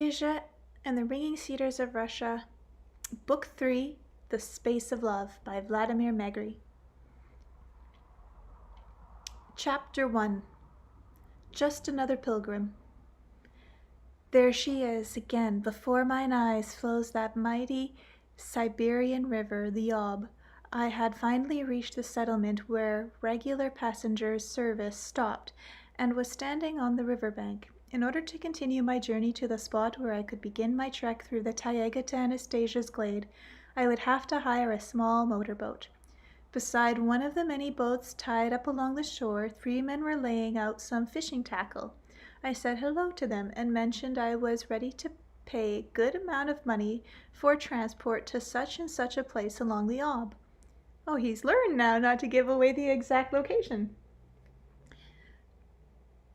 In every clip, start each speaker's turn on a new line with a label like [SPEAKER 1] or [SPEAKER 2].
[SPEAKER 1] Asia and the Ringing Cedars of Russia, Book 3, The Space of Love by Vladimir Megre. Chapter 1. Just Another Pilgrim. There she is again. Before mine eyes flows that mighty Siberian river, the Ob. I had finally reached the settlement where regular passenger service stopped, and was standing on the riverbank. In order to continue my journey to the spot where I could begin my trek through the taiga to Anastasia's glade, I would have to hire a small motorboat. Beside one of the many boats tied up along the shore, 3 men were laying out some fishing tackle. I said hello to them and mentioned I was ready to pay a good amount of money for transport to such and such a place along the Ob. Oh, he's learned now not to give away the exact location.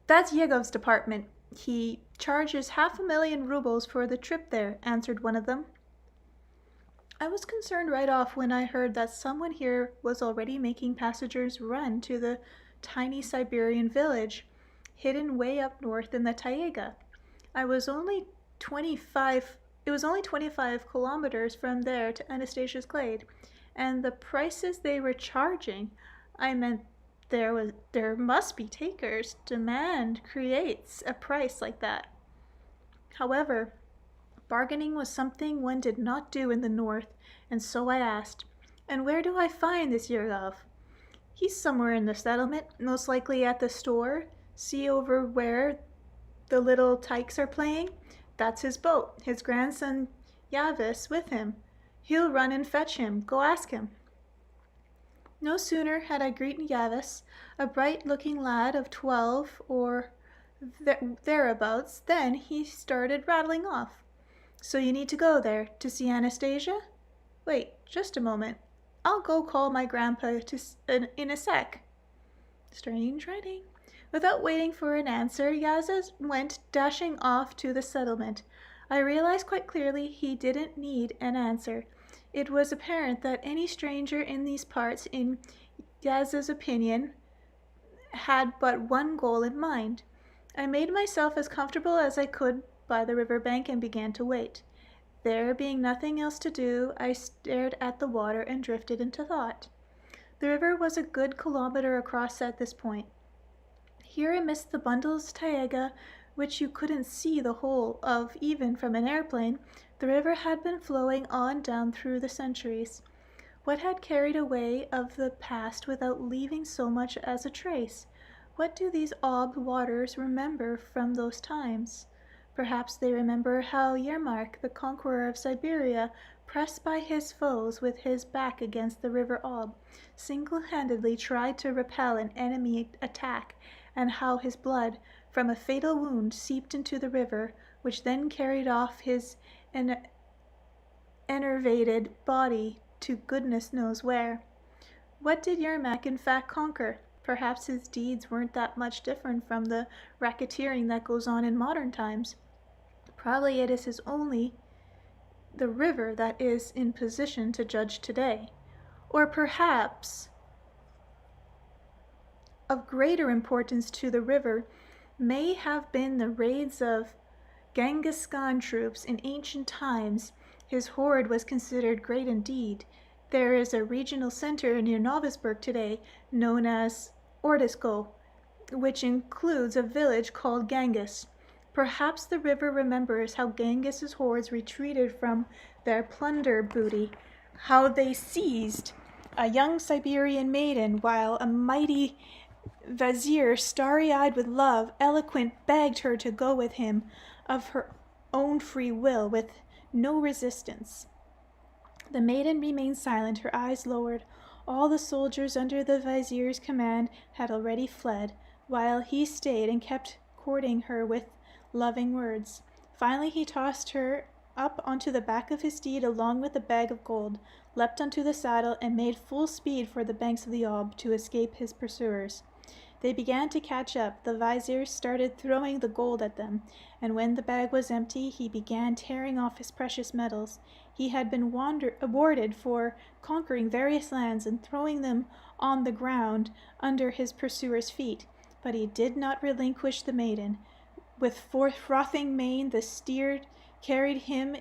[SPEAKER 1] That's Yegov's department. He charges 500,000 rubles for the trip there, answered one of them. I was concerned right off when I heard that someone here was already making passengers run to the tiny Siberian village, hidden way up north in the taiga. It was only 25 kilometers from there to Anastasia's glade, and the prices they were charging, I meant there must be takers. Demand creates a price like that. However, bargaining was something one did not do in the north, and so I asked, "And where do I find this Yergov?" "He's somewhere in the settlement, most likely at the store. See over where the little tykes are playing? That's his boat. His grandson Yavis with him. He'll run and fetch him. Go ask him." No sooner had I greeted Yavis, a bright-looking lad of 12 or thereabouts, than he started rattling off. "So you need to go there to see Anastasia? Wait, just a moment. I'll go call my grandpa in a sec." Strange writing. Without waiting for an answer, Yazas went dashing off to the settlement. I realized quite clearly he didn't need an answer. It was apparent that any stranger in these parts, in Yaz's opinion, had but one goal in mind. I made myself as comfortable as I could by the riverbank and began to wait. There being nothing else to do, I stared at the water and drifted into thought. The river was a good kilometer across at this point. Here amidst the bundles of taiga, which you couldn't see the whole of even from an airplane, the river had been flowing on down through the centuries. What had carried away of the past without leaving so much as a trace? What do these Ob waters remember from those times? Perhaps they remember how Yermak, the conqueror of Siberia, pressed by his foes with his back against the river Ob, single-handedly tried to repel an enemy attack, and how his blood from a fatal wound seeped into the river, which then carried off his enervated body to goodness knows where. What did Yermak in fact conquer? Perhaps his deeds weren't that much different from the racketeering that goes on in modern times. Probably it is only the river that is in position to judge today. Or perhaps, of greater importance to the river, may have been the raids of Genghis Khan troops in ancient times. His horde was considered great indeed. There is a regional center near Novosibirsk today known as Ordisko, which includes a village called Genghis. Perhaps the river remembers how Genghis's hordes retreated from their plunder booty, how they seized a young Siberian maiden while a mighty vizier, starry-eyed with love, eloquent, begged her to go with him of her own free will, with no resistance. The maiden remained silent, her eyes lowered. All the soldiers under the vizier's command had already fled, while he stayed and kept courting her with loving words. Finally he tossed her up onto the back of his steed along with a bag of gold, leapt onto the saddle, and made full speed for the banks of the Ob to escape his pursuers. They began to catch up. The vizier started throwing the gold at them, and when the bag was empty, he began tearing off his precious metals. He had been awarded for conquering various lands and throwing them on the ground under his pursuers' feet, but he did not relinquish the maiden. With frothing mane, the steer carried him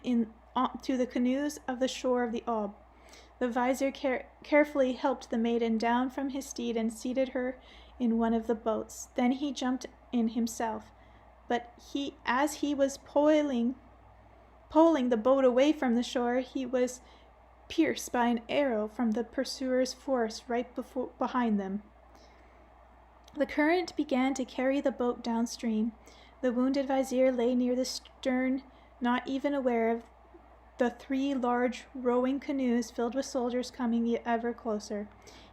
[SPEAKER 1] to the canoes of the shore of the Ob. The vizier carefully helped the maiden down from his steed and seated her in one of the boats. Then he jumped in himself. But as he was poling the boat away from the shore, he was pierced by an arrow from the pursuer's force right behind them. The current began to carry the boat downstream. The wounded vizier lay near the stern, not even aware of the 3 large rowing canoes filled with soldiers coming ever closer.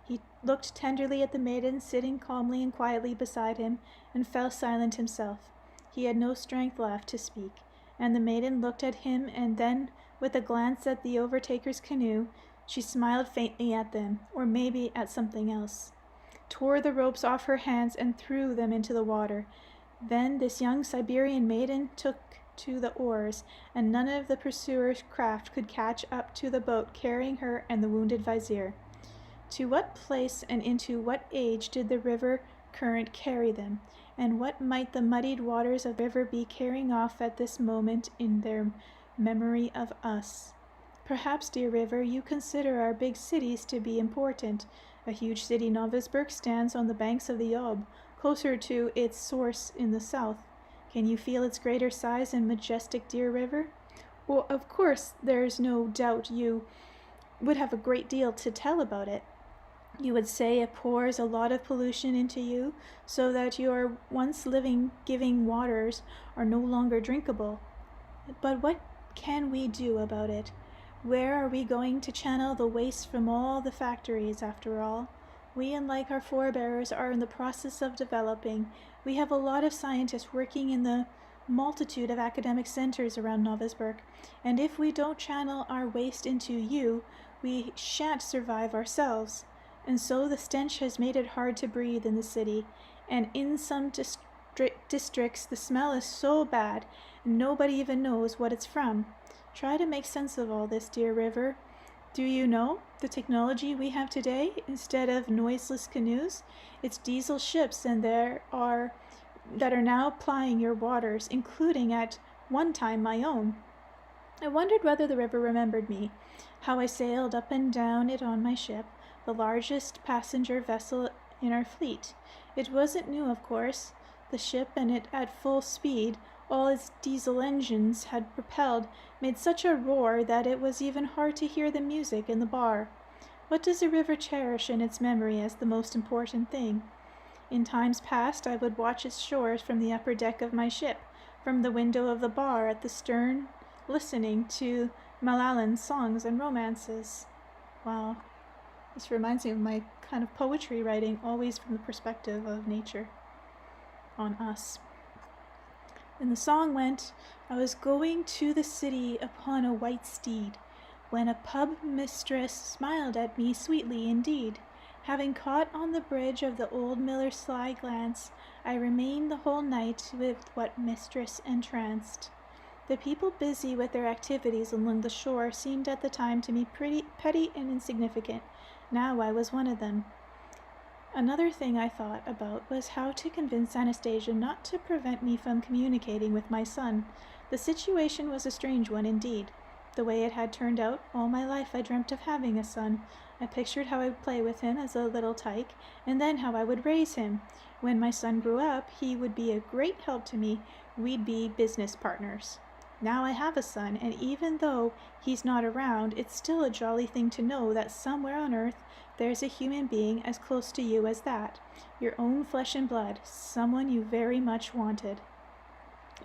[SPEAKER 1] He looked tenderly at the maiden sitting calmly and quietly beside him, and fell silent himself. He had no strength left to speak, and the maiden looked at him, and then, with a glance at the overtaker's canoe, she smiled faintly at them, or maybe at something else, tore the ropes off her hands and threw them into the water. Then this young Siberian maiden took to the oars, and none of the pursuer's craft could catch up to the boat carrying her and the wounded vizier. To what place and into what age did the river current carry them, and what might the muddied waters of the river be carrying off at this moment in their memory of us? Perhaps, dear river, you consider our big cities to be important. A huge city, Novosibirsk, stands on the banks of the Ob, closer to its source in the south. Can you feel its greater size and majestic, dear river? Well, of course, there's no doubt you would have a great deal to tell about it. You would say it pours a lot of pollution into you, so that your once living, giving waters are no longer drinkable. But what can we do about it? Where are we going to channel the waste from all the factories, after all? We, unlike our forebears, are in the process of developing. We have a lot of scientists working in the multitude of academic centers around Novosibirsk, and if we don't channel our waste into you, we shan't survive ourselves. And so the stench has made it hard to breathe in the city, and in some districts the smell is so bad, and nobody even knows what it's from. Try to make sense of all this, dear river. Do you know the technology we have today? Instead of noiseless canoes, it's diesel ships, and that are now plying your waters, including at one time my own. I wondered whether the river remembered me, how I sailed up and down it on my ship, the largest passenger vessel in our fleet. It wasn't new, of course. The ship, and it at full speed, all its diesel engines had propelled, made such a roar that it was even hard to hear the music in the bar. What does the river cherish in its memory as the most important thing? In times past, I would watch its shores from the upper deck of my ship, from the window of the bar at the stern, listening to Malalan's songs and romances. Wow, this reminds me of my kind of poetry writing, always from the perspective of nature on us. And the song went, I was going to the city upon a white steed, when a pub mistress smiled at me sweetly indeed. Having caught on the bridge of the old miller's sly glance, I remained the whole night with what mistress entranced. The people busy with their activities along the shore seemed at the time to me pretty petty and insignificant. Now I was one of them. Another thing I thought about was how to convince Anastasia not to prevent me from communicating with my son. The situation was a strange one indeed. The way it had turned out, all my life I dreamt of having a son. I pictured how I would play with him as a little tyke, and then how I would raise him. When my son grew up, he would be a great help to me. We'd be business partners. Now I have a son, and even though he's not around, it's still a jolly thing to know that somewhere on earth there's a human being as close to you as that, your own flesh and blood, someone you very much wanted.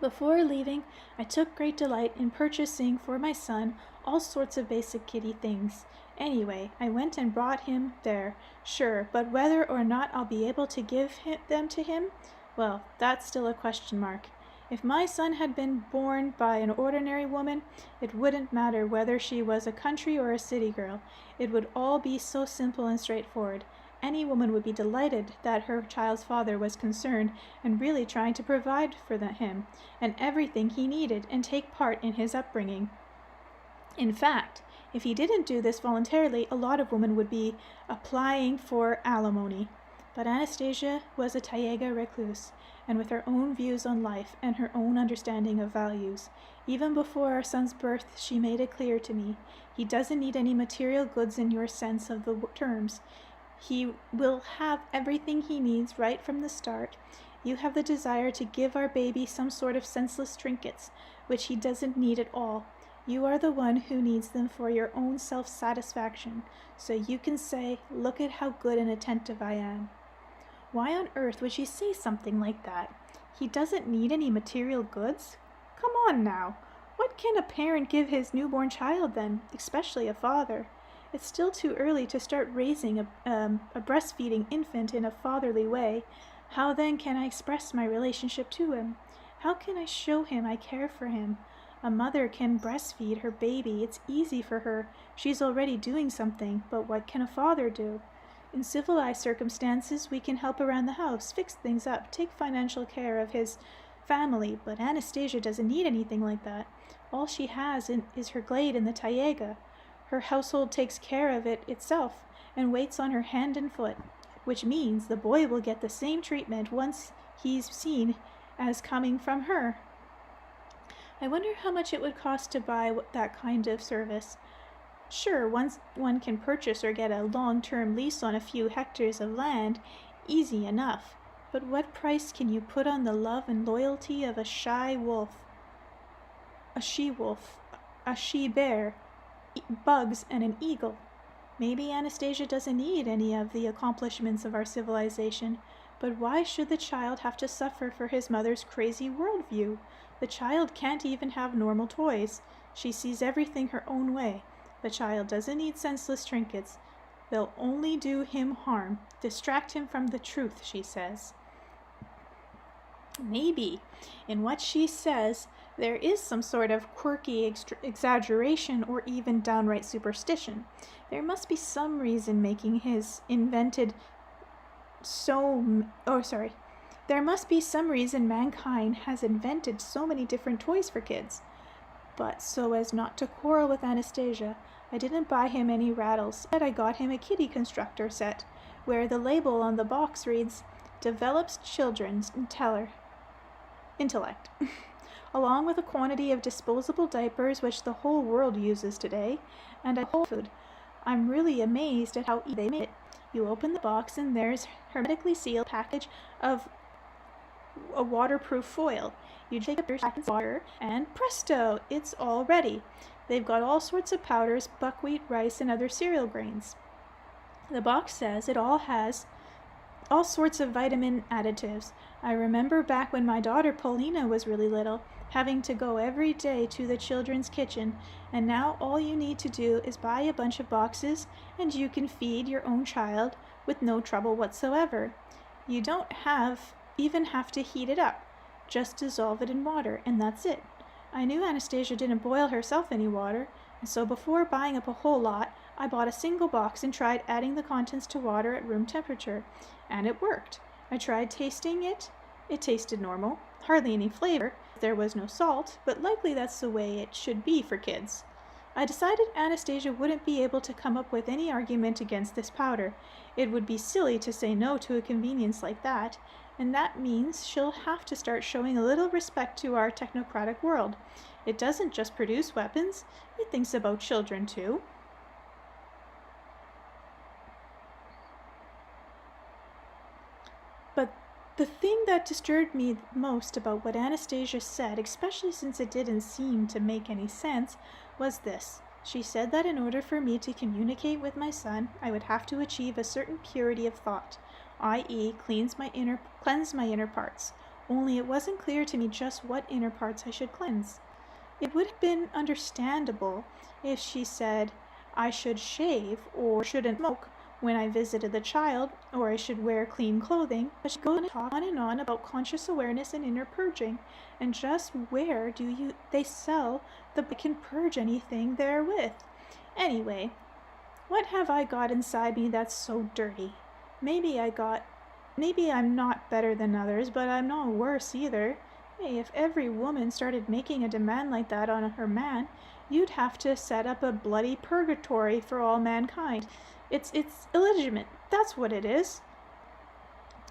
[SPEAKER 1] Before leaving, I took great delight in purchasing for my son all sorts of basic kitty things. Anyway, I went and brought him there, sure, but whether or not I'll be able to give them to him, well, that's still a question mark. If my son had been born by an ordinary woman, it wouldn't matter whether she was a country or a city girl. It would all be so simple and straightforward. Any woman would be delighted that her child's father was concerned and really trying to provide for him and everything he needed and take part in his upbringing. In fact, if he didn't do this voluntarily, a lot of women would be applying for alimony. But Anastasia was a Taiga recluse, and with her own views on life and her own understanding of values. Even before our son's birth, she made it clear to me, he doesn't need any material goods in your sense of the terms. He will have everything he needs right from the start. You have the desire to give our baby some sort of senseless trinkets, which he doesn't need at all. You are the one who needs them for your own self-satisfaction, so you can say, look at how good and attentive I am. Why on earth would she say something like that? He doesn't need any material goods? Come on now. What can a parent give his newborn child then, especially a father? It's still too early to start raising a breastfeeding infant in a fatherly way. How then can I express my relationship to him? How can I show him I care for him? A mother can breastfeed her baby. It's easy for her. She's already doing something, but what can a father do? In civilized circumstances, we can help around the house, fix things up, take financial care of his family, but Anastasia doesn't need anything like that. All she has is her glade in the Taiga. Her household takes care of it itself and waits on her hand and foot, which means the boy will get the same treatment once he's seen as coming from her. I wonder how much it would cost to buy that kind of service. Sure, once one can purchase or get a long-term lease on a few hectares of land, easy enough. But what price can you put on the love and loyalty of a shy wolf, a she-wolf, a she-bear, bugs, and an eagle? Maybe Anastasia doesn't need any of the accomplishments of our civilization, but why should the child have to suffer for his mother's crazy worldview? The child can't even have normal toys. She sees everything her own way. The child doesn't need senseless trinkets. They'll only do him harm, distract him from the truth, she says. Maybe in what she says there is some sort of quirky exaggeration or even downright superstition. There must be some reason There must be some reason mankind has invented so many different toys for kids. But so as not to quarrel with Anastasia, I didn't buy him any rattles. Instead, I got him a kitty constructor set, where the label on the box reads, Develops Children's Intellect, along with a quantity of disposable diapers which the whole world uses today, and a whole food. I'm really amazed at how easy they made it. You open the box and there's hermetically sealed package of a waterproof foil. You take a packet of water and presto, it's all ready. They've got all sorts of powders, buckwheat, rice, and other cereal grains. The box says it all has all sorts of vitamin additives. I remember back when my daughter Paulina was really little, having to go every day to the children's kitchen, and now all you need to do is buy a bunch of boxes and you can feed your own child with no trouble whatsoever. You don't even have to heat it up. Just dissolve it in water, and that's it. I knew Anastasia didn't boil herself any water, and so before buying up a whole lot, I bought a single box and tried adding the contents to water at room temperature, and it worked. I tried tasting it. It tasted normal, hardly any flavor. There was no salt, but likely that's the way it should be for kids. I decided Anastasia wouldn't be able to come up with any argument against this powder. It would be silly to say no to a convenience like that, and that means she'll have to start showing a little respect to our technocratic world. It doesn't just produce weapons, it thinks about children too. But the thing that disturbed me most about what Anastasia said, especially since it didn't seem to make any sense, was this. She said that in order for me to communicate with my son, I would have to achieve a certain purity of thought, i.e. cleanse my inner parts. Only it wasn't clear to me just what inner parts I should cleanse. It would have been understandable if she said I should shave or shouldn't smoke when I visited the child, or I should wear clean clothing, but she goes on and on about conscious awareness and inner purging, and just where do they sell the can purge anything therewith? Anyway, what have I got inside me that's so dirty? Maybe I'm not better than others, but I'm not worse either. Hey, if every woman started making a demand like that on her man, you'd have to set up a bloody purgatory for all mankind. It's illegitimate. That's what it is.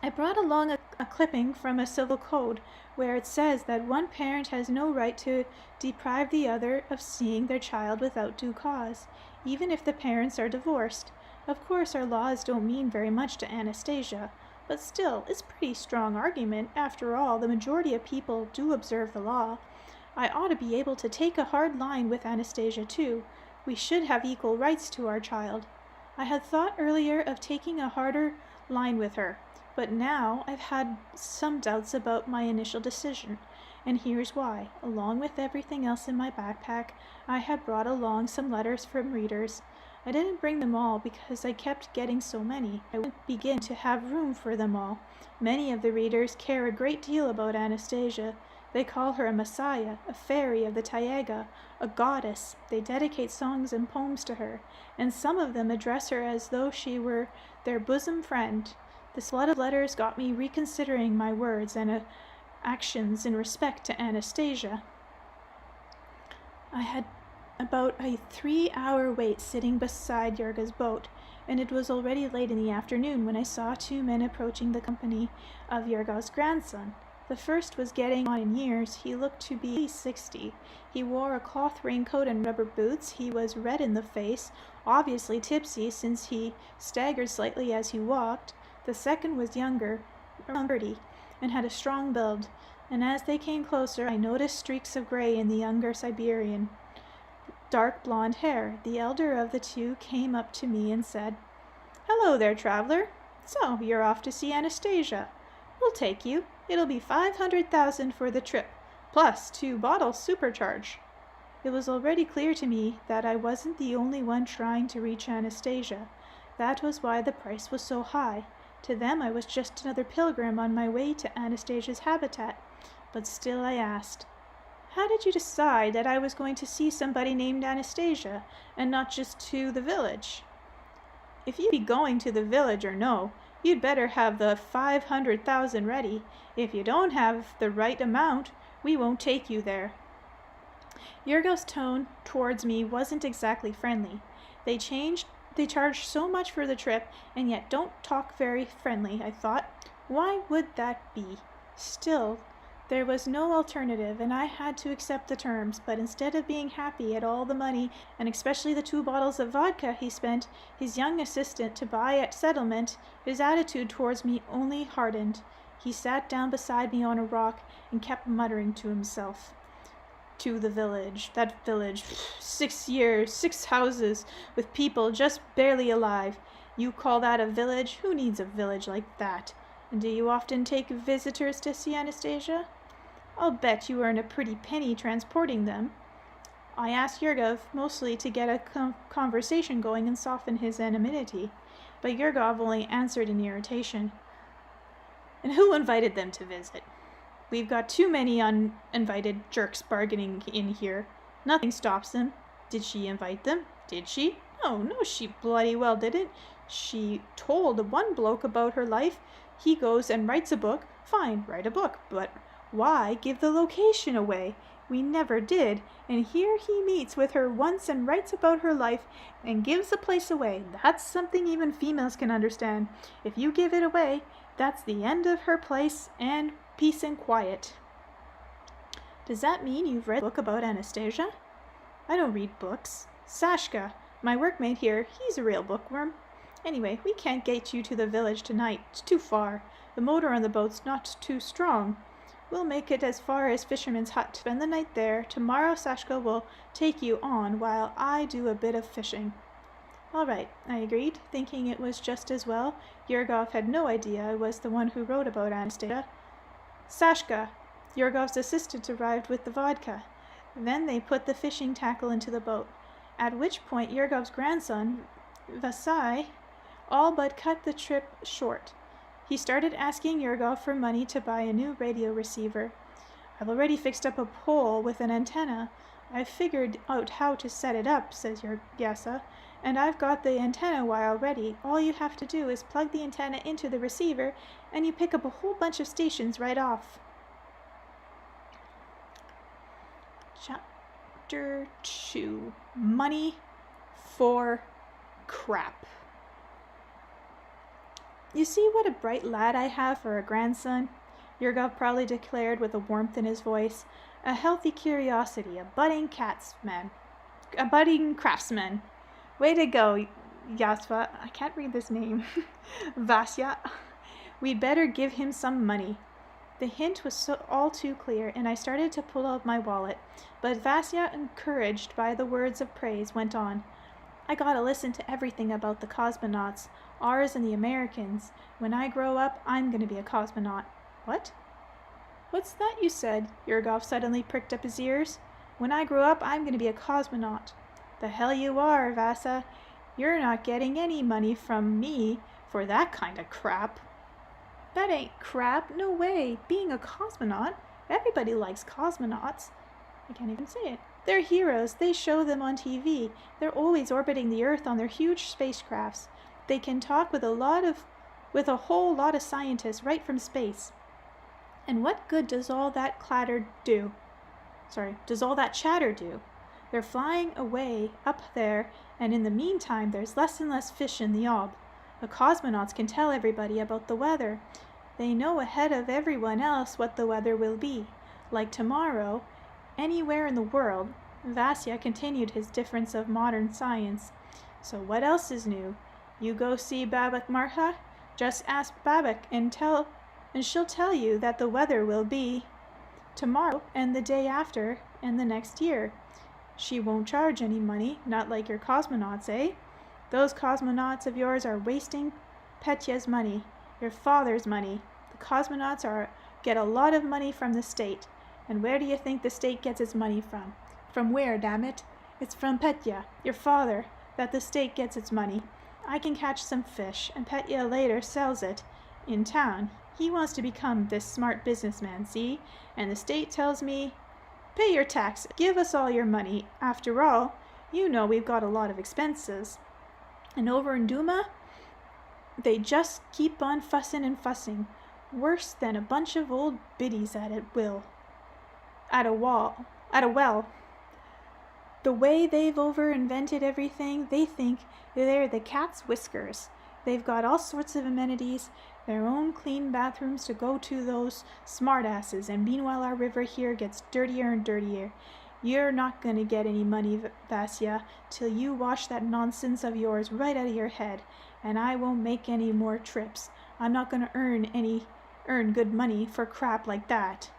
[SPEAKER 1] I brought along a clipping from a civil code where it says that one parent has no right to deprive the other of seeing their child without due cause, even if the parents are divorced. Of course, our laws don't mean very much to Anastasia, but still, it's a pretty strong argument. After all, the majority of people do observe the law. I ought to be able to take a hard line with Anastasia, too. We should have equal rights to our child. I had thought earlier of taking a harder line with her, but now I've had some doubts about my initial decision, and here's why. Along with everything else in my backpack, I had brought along some letters from readers. I didn't bring them all because I kept getting so many. I wouldn't begin to have room for them all. Many of the readers care a great deal about Anastasia. They call her a messiah, a fairy of the Taiga, a goddess. They dedicate songs and poems to her, and some of them address her as though she were their bosom friend. This flood of letters got me reconsidering my words and actions in respect to Anastasia. I had about a 3-hour wait sitting beside Yurga's boat, and it was already late in the afternoon when I saw 2 men approaching the company of Yurga's grandson. The first was getting on in years. He looked to be at least 60. He wore a cloth raincoat and rubber boots. He was red in the face, obviously tipsy since he staggered slightly as he walked. The second was younger, around 30, and had a strong build, and as they came closer I noticed streaks of gray in the younger Siberian. Dark blonde hair. The elder of the two came up to me and said, "Hello there, traveler. So, you're off to see Anastasia. We'll take you. It'll be 500,000 for the trip, plus 2 bottles supercharge." It was already clear to me that I wasn't the only one trying to reach Anastasia. That was why the price was so high. To them I was just another pilgrim on my way to Anastasia's habitat. But still I asked, "How did you decide that I was going to see somebody named Anastasia, and not just to the village?" "If you be going to the village or no, you'd better have the 500,000 ready. If you don't have the right amount, we won't take you there." Yurgo's tone towards me wasn't exactly friendly. They charge so much for the trip, and yet don't talk very friendly, I thought. Why would that be? Still, there was no alternative, and I had to accept the terms, but instead of being happy at all the money, and especially the 2 bottles of vodka he spent his young assistant to buy at settlement, his attitude towards me only hardened. He sat down beside me on a rock and kept muttering to himself. "To the village. That village. 6 years, 6 houses, with people just barely alive. You call that a village? Who needs a village like that? And do you often take visitors to see Anastasia? I'll bet you earn a pretty penny transporting them." I asked Yurgov mostly to get a conversation going and soften his anonymity, but Yurgov only answered in irritation. "And who invited them to visit? We've got too many uninvited jerks bargaining in here. Nothing stops them. Did she invite them? Did she? No, she bloody well didn't. She told one bloke about her life. He goes and writes a book. Fine, write a book, but why give the location away? We never did, and here he meets with her once and writes about her life and gives the place away. That's something even females can understand. If you give it away, that's the end of her place and peace and quiet." "Does that mean you've read a book about Anastasia?" "I don't read books. Sashka, my workmate here, he's a real bookworm. Anyway, we can't get you to the village tonight. It's too far. The motor on the boat's not too strong. We'll make it as far as Fisherman's Hut. Spend the night there. Tomorrow Sashka will take you on while I do a bit of fishing." "All right," I agreed, thinking it was just as well. Yurgov had no idea I was the one who wrote about Anastasia. Sashka, Yurgov's assistant, arrived with the vodka. Then they put the fishing tackle into the boat, at which point Yurgov's grandson, Vasai, all but cut the trip short. He started asking Yurgov for money to buy a new radio receiver. "I've already fixed up a pole with an antenna. I've figured out how to set it up," says Yasa, "and I've got the antenna wire ready. All you have to do is plug the antenna into the receiver, and you pick up a whole bunch of stations right off." Chapter 2. Money for crap. You see what a bright lad I have for a grandson? Yurgov proudly declared with a warmth in his voice. A healthy curiosity, a budding craftsman. Way to go, Yasva. I can't read this name. Vasya. We'd better give him some money. The hint was all too clear, and I started to pull out my wallet. But Vasya, encouraged by the words of praise, went on. I gotta listen to everything about the cosmonauts, ours and the Americans. When I grow up, I'm gonna be a cosmonaut. What? What's that you said? Yurgov suddenly pricked up his ears. When I grow up, I'm gonna be a cosmonaut. The hell you are, Vasa. You're not getting any money from me for that kind of crap. That ain't crap, no way. Being a cosmonaut, everybody likes cosmonauts. I can't even say it. They're heroes. They show them on TV. They're always orbiting the Earth on their huge spacecrafts. They can talk with a whole lot of scientists right from space. And what good does all that chatter do? They're flying away up there, and in the meantime there's less and less fish in the ob. The cosmonauts can tell everybody about the weather. They know ahead of everyone else what the weather will be. Like tomorrow, anywhere in the world. Vasya continued his difference of modern science. So what else is new? You go see Babak Marha? Just ask Babak and she'll tell you that the weather will be tomorrow and the day after and the next year. She won't charge any money, not like your cosmonauts, eh? Those cosmonauts of yours are wasting Petya's money, your father's money. The cosmonauts get a lot of money from the state. And where do you think the state gets its money from? From where, damn it? It's from Petya, your father, that the state gets its money. I can catch some fish, and Petya later sells it in town. He wants to become this smart businessman, see? And the state tells me, pay your tax, give us all your money. After all, you know we've got a lot of expenses. And over in Duma, they just keep on fussing and fussing. Worse than a bunch of old biddies at a well. The way they've over-invented everything, they think they're the cat's whiskers. They've got all sorts of amenities, their own clean bathrooms to go to those smartasses, and meanwhile our river here gets dirtier and dirtier. You're not going to get any money, Vasya, till you wash that nonsense of yours right out of your head, and I won't make any more trips. I'm not going to earn good money for crap like that.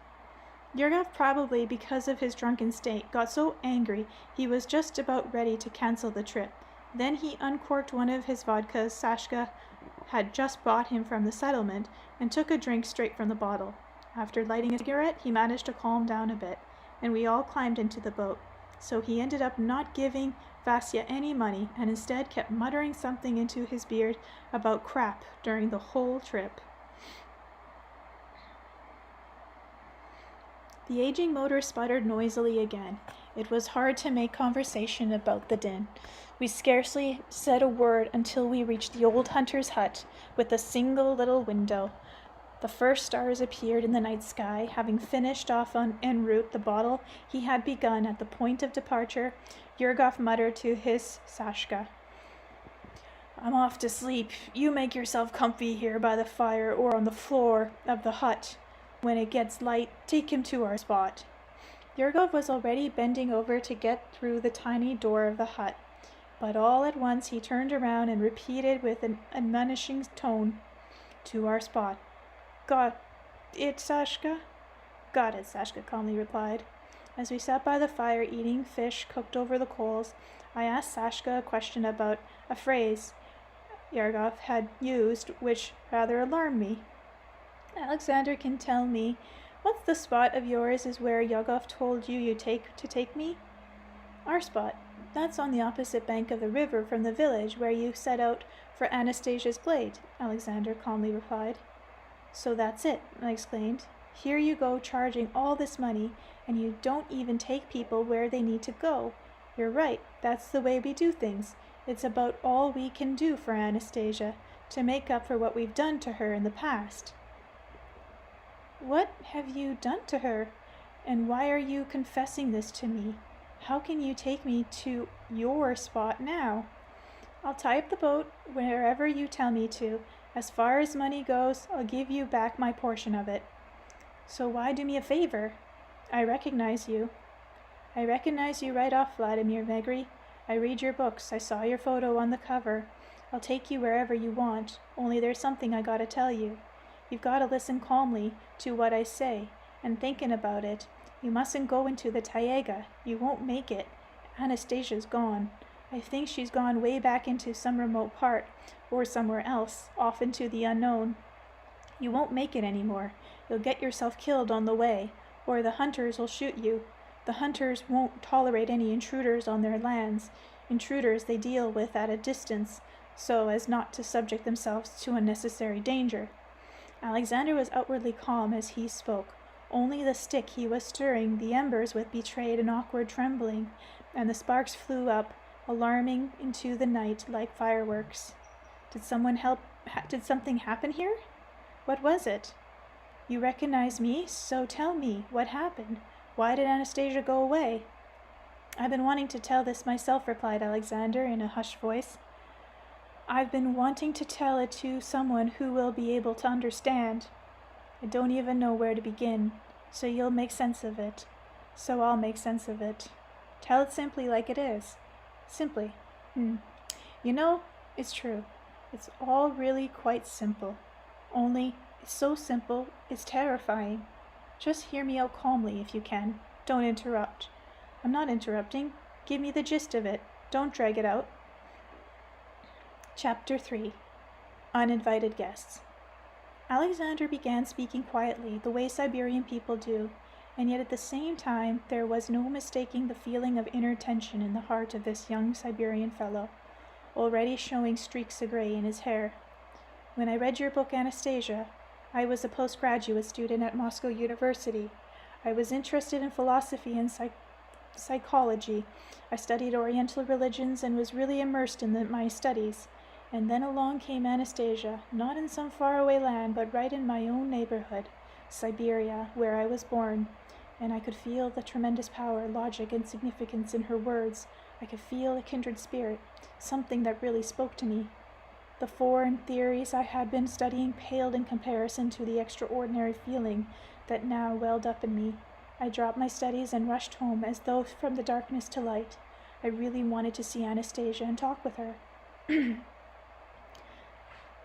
[SPEAKER 1] Yurgov, probably because of his drunken state, got so angry he was just about ready to cancel the trip. Then he uncorked one of his vodkas Sashka had just bought him from the settlement and took a drink straight from the bottle. After lighting a cigarette, he managed to calm down a bit, and we all climbed into the boat. So he ended up not giving Vasya any money and instead kept muttering something into his beard about crap during the whole trip. The aging motor sputtered noisily again. It was hard to make conversation about the din. We scarcely said a word until we reached the old hunter's hut with a single little window. The first stars appeared in the night sky. Having finished off en route the bottle he had begun at the point of departure, Yurgov muttered to his Sashka, I'm off to sleep. You make yourself comfy here by the fire or on the floor of the hut. When it gets light, take him to our spot. Yurgov was already bending over to get through the tiny door of the hut, but all at once he turned around and repeated with an admonishing tone, to our spot. Got it, Sashka? Got it, Sashka calmly replied. As we sat by the fire eating fish cooked over the coals, I asked Sashka a question about a phrase Yurgov had used, which rather alarmed me. Alexander can tell me, what's the spot of yours is where Yurgov told you to take me? Our spot. That's on the opposite bank of the river from the village where you set out for Anastasia's glade, Alexander calmly replied. So that's it, I exclaimed. Here you go charging all this money, and you don't even take people where they need to go. You're right, that's the way we do things. It's about all we can do for Anastasia, to make up for what we've done to her in the past. What have you done to her? And why are you confessing this to me? How can you take me to your spot now? I'll tie up the boat wherever you tell me to, As far as money goes, I'll give you back my portion of it. So why do me a favor? I recognize you. I recognize you right off, Vladimir Megre. I read your books. I saw your photo on the cover. I'll take you wherever you want, only there's something I gotta tell you. You've gotta listen calmly to what I say, and thinking about it. You mustn't go into the taiga. You won't make it. Anastasia's gone. I think she's gone way back into some remote part, or somewhere else, off into the unknown. You won't make it anymore. You'll get yourself killed on the way, or the hunters will shoot you. The hunters won't tolerate any intruders on their lands. Intruders they deal with at a distance, so as not to subject themselves to unnecessary danger. Alexander was outwardly calm as he spoke. Only the stick he was stirring the embers with betrayed an awkward trembling, and the sparks flew up, alarming into the night like fireworks. Did something happen here? What was it? You recognize me, so tell me, what happened? Why did Anastasia go away? I've been wanting to tell this myself, replied Alexander in a hushed voice. I've been wanting to tell it to someone who will be able to understand. I don't even know where to begin, so you'll make sense of it. So I'll make sense of it. Tell it simply like it is. Simply. You know, it's true. It's all really quite simple. Only, it's so simple, it's terrifying. Just hear me out calmly if you can. Don't interrupt. I'm not interrupting. Give me the gist of it. Don't drag it out. Chapter 3. Uninvited Guests. Alexander began speaking quietly, the way Siberian people do, and yet at the same time there was no mistaking the feeling of inner tension in the heart of this young Siberian fellow, already showing streaks of gray in his hair. When I read your book, Anastasia, I was a postgraduate student at Moscow University. I was interested in philosophy and psychology. I studied Oriental religions and was really immersed in my studies. And then along came Anastasia, not in some faraway land, but right in my own neighborhood, Siberia, where I was born. And I could feel the tremendous power, logic, and significance in her words. I could feel a kindred spirit, something that really spoke to me. The foreign theories I had been studying paled in comparison to the extraordinary feeling that now welled up in me. I dropped my studies and rushed home as though from the darkness to light. I really wanted to see Anastasia and talk with her.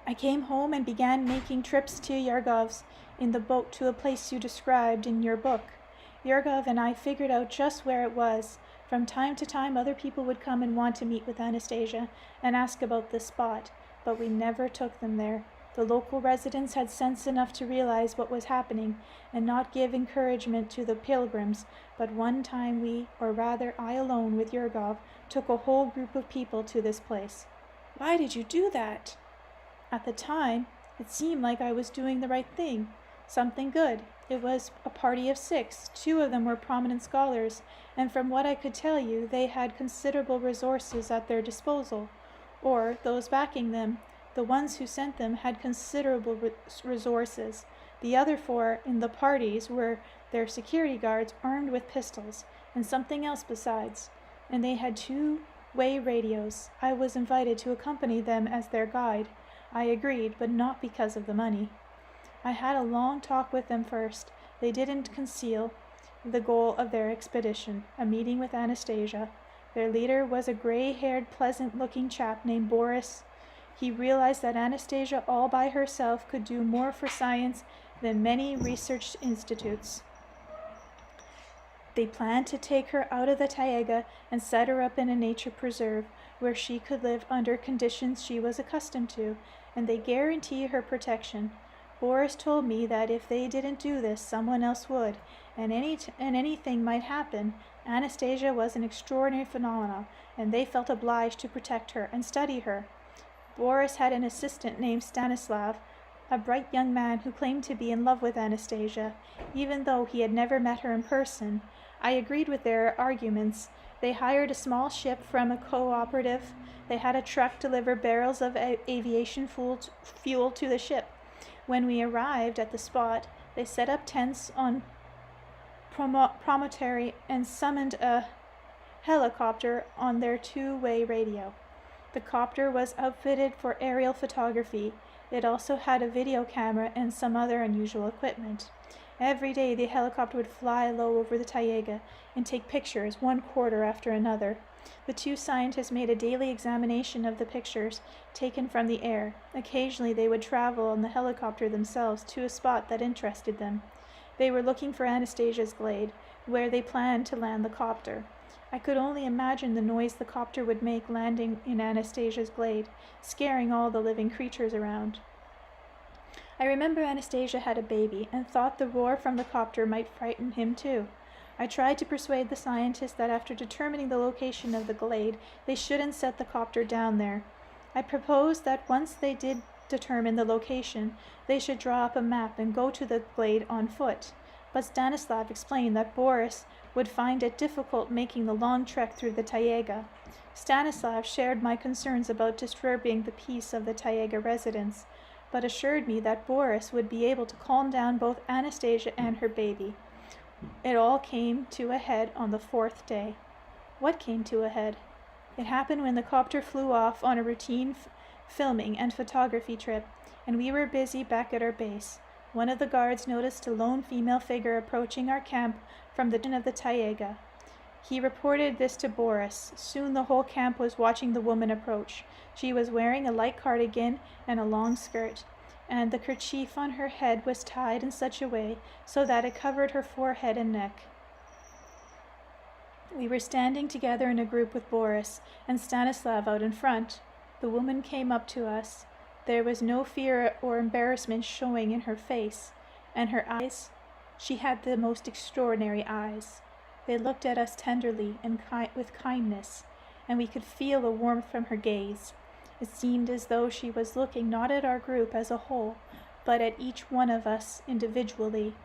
[SPEAKER 1] I came home and began making trips to Yergov's in the boat to a place you described in your book. Yergov and I figured out just where it was. From time to time, other people would come and want to meet with Anastasia and ask about this spot, but we never took them there. The local residents had sense enough to realize what was happening and not give encouragement to the pilgrims, but one time we, or rather I alone with Yergov, took a whole group of people to this place. Why did you do that? At the time, it seemed like I was doing the right thing, something good. It was a party of 6. 2 of them were prominent scholars, and from what I could tell you, they had considerable resources at their disposal, or those backing them. The ones who sent them had considerable resources. The other 4 in the parties were their security guards armed with pistols, and something else besides, and they had 2-way radios. I was invited to accompany them as their guide. I agreed, but not because of the money. I had a long talk with them first. They didn't conceal the goal of their expedition, a meeting with Anastasia. Their leader was a gray-haired, pleasant-looking chap named Boris. He realized that Anastasia all by herself could do more for science than many research institutes. They planned to take her out of the taiga and set her up in a nature preserve where she could live under conditions she was accustomed to, and they guaranteed her protection. Boris told me that if they didn't do this, someone else would, and anything might happen. Anastasia was an extraordinary phenomenon, and they felt obliged to protect her and study her. Boris had an assistant named Stanislav, a bright young man who claimed to be in love with Anastasia, even though he had never met her in person. I agreed with their arguments. They hired a small ship from a cooperative. They had a truck deliver barrels of aviation fuel to the ship. When we arrived at the spot, they set up tents on promontory and summoned a helicopter on their 2-way radio. The copter was outfitted for aerial photography, It also had a video camera and some other unusual equipment. Every day the helicopter would fly low over the taiga and take pictures, one quarter after another. The two scientists made a daily examination of the pictures taken from the air. Occasionally they would travel on the helicopter themselves to a spot that interested them. They were looking for Anastasia's glade, where they planned to land the copter. I could only imagine the noise the copter would make landing in Anastasia's glade, scaring all the living creatures around. I remember Anastasia had a baby and thought the roar from the copter might frighten him too. I tried to persuade the scientists that after determining the location of the glade, they shouldn't set the copter down there. I proposed that once they did determine the location, they should draw up a map and go to the glade on foot. But Stanislav explained that Boris would find it difficult making the long trek through the taiga. Stanislav shared my concerns about disturbing the peace of the taiga residents, but assured me that Boris would be able to calm down both Anastasia and her baby. It all came to a head on the fourth day. What came to a head? It happened when the copter flew off on a routine filming and photography trip, and we were busy back at our base. One of the guards noticed a lone female figure approaching our camp from the direction of the taiga. He reported this to Boris. Soon the whole camp was watching the woman approach. She was wearing a light cardigan and a long skirt, and the kerchief on her head was tied in such a way so that it covered her forehead and neck. We were standing together in a group with Boris and Stanislav out in front. The woman came up to us. There was no fear or embarrassment showing in her face, and her eyes, she had the most extraordinary eyes. They looked at us tenderly and with kindness, and we could feel a warmth from her gaze. It seemed as though she was looking not at our group as a whole, but at each one of us individually.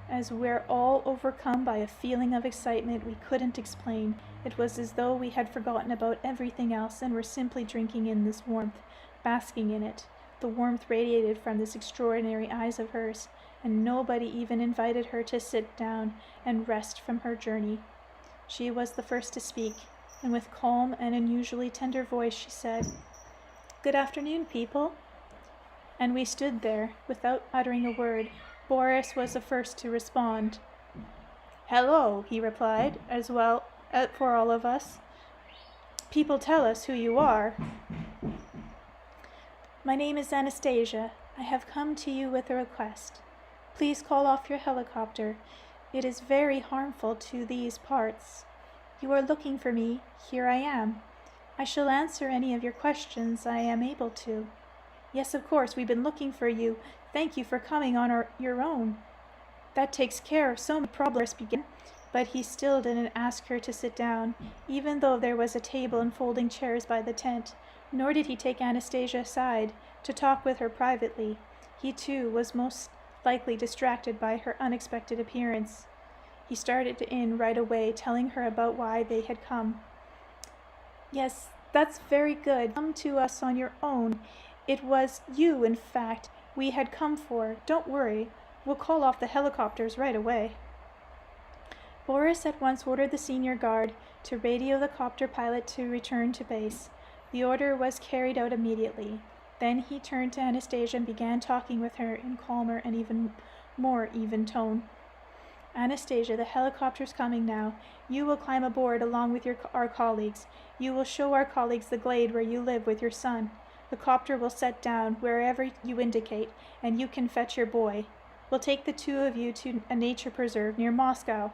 [SPEAKER 1] As we're all overcome by a feeling of excitement we couldn't explain, it was as though we had forgotten about everything else and were simply drinking in this warmth, basking in it. The warmth radiated from this extraordinary eyes of hers, and nobody even invited her to sit down and rest from her journey. She was the first to speak, and with calm and unusually tender voice she said, "Good afternoon, people." And we stood there, without uttering a word. Boris was the first to respond. "Hello," he replied, as well for all of us. "People, tell us who you are." "My name is Anastasia. I have come to you with a request. Please call off your helicopter. It is very harmful to these parts. You are looking for me. Here I am. I shall answer any of your questions I am able to." "Yes, of course, we've been looking for you. Thank you for coming on your own." "That takes care of so many problems," began, but he still didn't ask her to sit down, even though there was a table and folding chairs by the tent, nor did he take Anastasia aside to talk with her privately. He, too, was most likely distracted by her unexpected appearance. He started in right away, telling her about why they had come. "Yes, that's very good. Come to us on your own. It was you, in fact, we had come for. Don't worry. We'll call off the helicopters right away." Boris at once ordered the senior guard to radio the copter pilot to return to base. The order was carried out immediately. Then he turned to Anastasia and began talking with her in calmer and even more even tone. "Anastasia, the helicopter's coming now. You will climb aboard along with our colleagues. You will show our colleagues the glade where you live with your son. The copter will set down wherever you indicate, and you can fetch your boy. We'll take the two of you to a nature preserve near Moscow.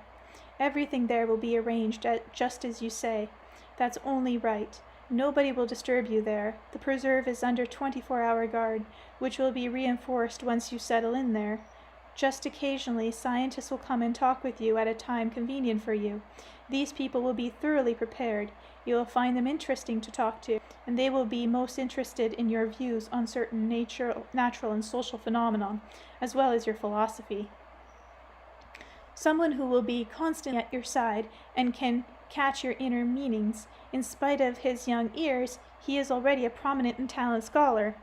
[SPEAKER 1] Everything there will be arranged just as you say. That's only right. Nobody will disturb you there. The preserve is under 24-hour guard, which will be reinforced once you settle in there. Just occasionally, scientists will come and talk with you at a time convenient for you. These people will be thoroughly prepared. You will find them interesting to talk to, and they will be most interested in your views on certain natural and social phenomena, as well as your philosophy. Someone who will be constantly at your side and can catch your inner meanings. In spite of his young years, he is already a prominent and talented scholar.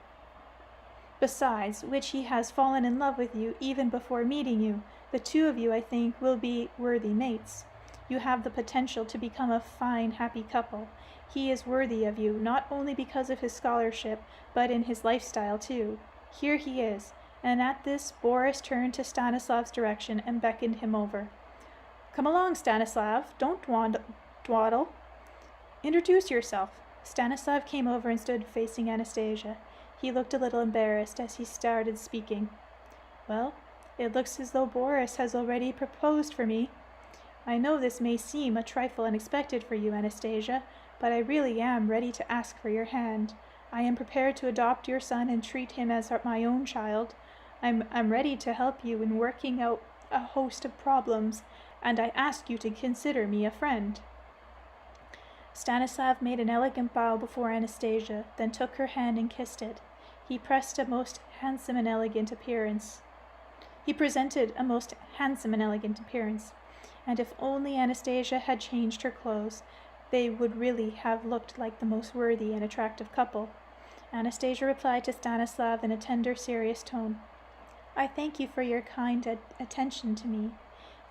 [SPEAKER 1] Besides which, he has fallen in love with you even before meeting you. The two of you, I think, will be worthy mates. You have the potential to become a fine, happy couple. He is worthy of you, not only because of his scholarship, but in his lifestyle, too. Here he is." And at this, Boris turned to Stanislav's direction and beckoned him over. "Come along, Stanislav. Don't dawdle. Introduce yourself." Stanislav came over and stood facing Anastasia. He looked a little embarrassed as he started speaking. "Well, it looks as though Boris has already proposed for me. I know this may seem a trifle unexpected for you, Anastasia, but I really am ready to ask for your hand. I am prepared to adopt your son and treat him as my own child. I'm ready to help you in working out a host of problems, and I ask you to consider me a friend." Stanislav made an elegant bow before Anastasia, then took her hand and kissed it. He presented a most handsome and elegant appearance. And if only Anastasia had changed her clothes, they would really have looked like the most worthy and attractive couple. Anastasia replied to Stanislav in a tender, serious tone. "I thank you for your kind attention to me.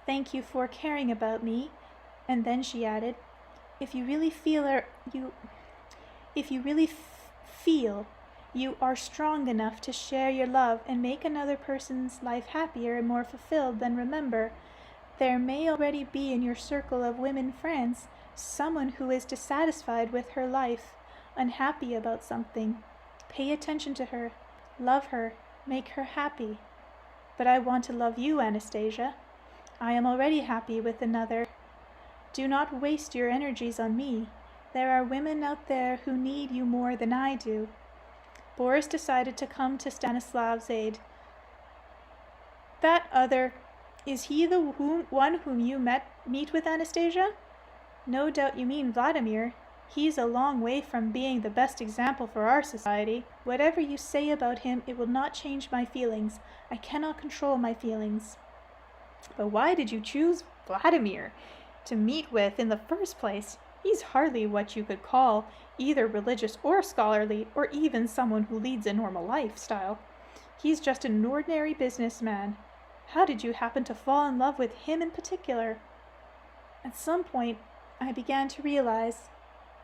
[SPEAKER 1] Thank you for caring about me." And then she added, If you really feel you are strong enough to share your love and make another person's life happier and more fulfilled, then remember, there may already be in your circle of women friends someone who is dissatisfied with her life, unhappy about something. Pay attention to her, love her, make her happy. But I want to love you, Anastasia. I am already happy with another. Do not waste your energies on me. There are women out there who need you more than I do. Boris decided to come to Stanislav's aid. "That other, is he the one whom you meet with, Anastasia? No doubt you mean Vladimir. He's a long way from being the best example for our society. Whatever you say about him, it will not change my feelings. I cannot control my feelings." "But why did you choose Vladimir to meet with in the first place? He's hardly what you could call either religious or scholarly, or even someone who leads a normal lifestyle. He's just an ordinary businessman. How did you happen to fall in love with him in particular?" "At some point, I began to realize,"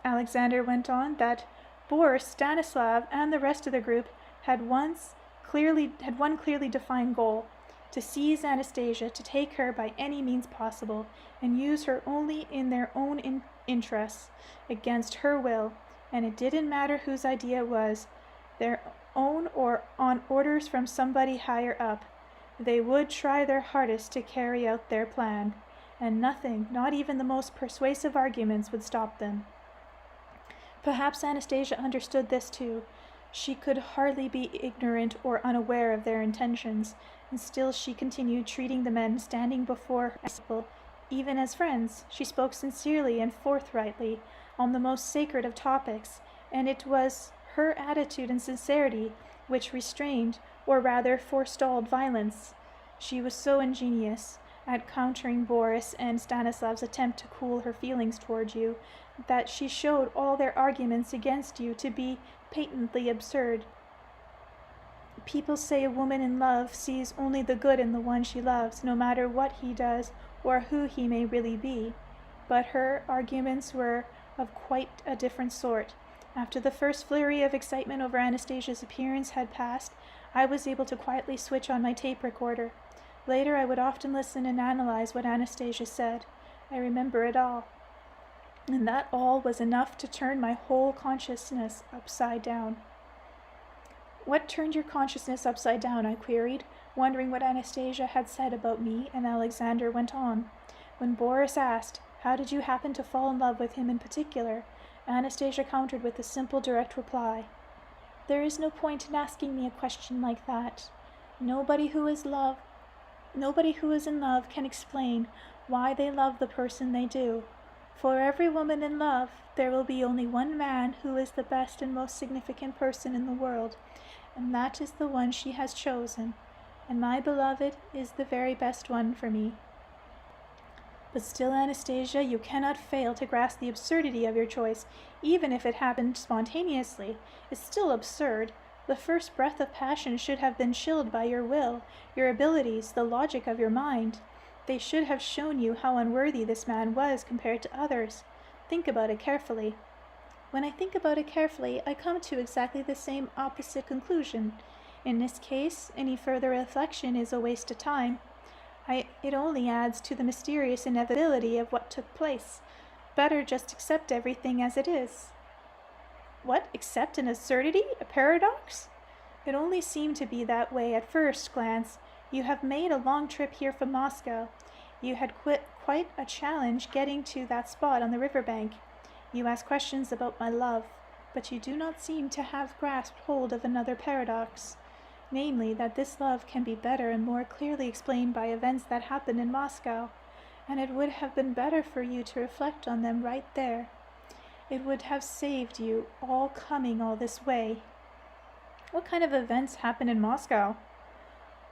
[SPEAKER 1] Alexander went on, "that Boris, Stanislav, and the rest of the group had one clearly defined goal: to seize Anastasia, to take her by any means possible, and use her only in their own interests, against her will, and it didn't matter whose idea it was, their own or on orders from somebody higher up. They would try their hardest to carry out their plan, and nothing, not even the most persuasive arguments, would stop them." Perhaps Anastasia understood this too. She could hardly be ignorant or unaware of their intentions, and still she continued treating the men standing before her even as friends. She spoke sincerely and forthrightly on the most sacred of topics, and it was her attitude and sincerity which restrained, or rather forestalled, violence. She was so ingenious at countering Boris and Stanislav's attempt to cool her feelings toward you, that she showed all their arguments against you to be patently absurd. People say a woman in love sees only the good in the one she loves, no matter what he does or who he may really be. But her arguments were of quite a different sort. After the first flurry of excitement over Anastasia's appearance had passed, I was able to quietly switch on my tape recorder. Later I would often listen and analyze what Anastasia said. I remember it all. And that all was enough to turn my whole consciousness upside down. "What turned your consciousness upside down?" I queried, wondering what Anastasia had said about me, and Alexander went on. When Boris asked, "How did you happen to fall in love with him in particular?" Anastasia countered with a simple, direct reply. "There is no point in asking me a question like that. Nobody who is in love can explain why they love the person they do. For every woman in love, there will be only one man who is the best and most significant person in the world, and that is the one she has chosen, and my beloved is the very best one for me." But still, Anastasia, you cannot fail to grasp the absurdity of your choice. Even if it happened spontaneously, it's still absurd. The first breath of passion should have been chilled by your will, your abilities, the logic of your mind. They should have shown you how unworthy this man was compared to others. Think about it carefully. When I think about it carefully, I come to exactly the same opposite conclusion. In this case, any further reflection is a waste of time. It only adds to the mysterious inevitability of what took place. Better just accept everything as it is. What? Accept an absurdity? A paradox? It only seemed to be that way at first glance. You have made a long trip here from Moscow. You had quite a challenge getting to that spot on the riverbank. You ask questions about my love, but you do not seem to have grasped hold of another paradox, namely that this love can be better and more clearly explained by events that happened in Moscow, and it would have been better for you to reflect on them right there. It would have saved you all coming all this way. What kind of events happened in Moscow?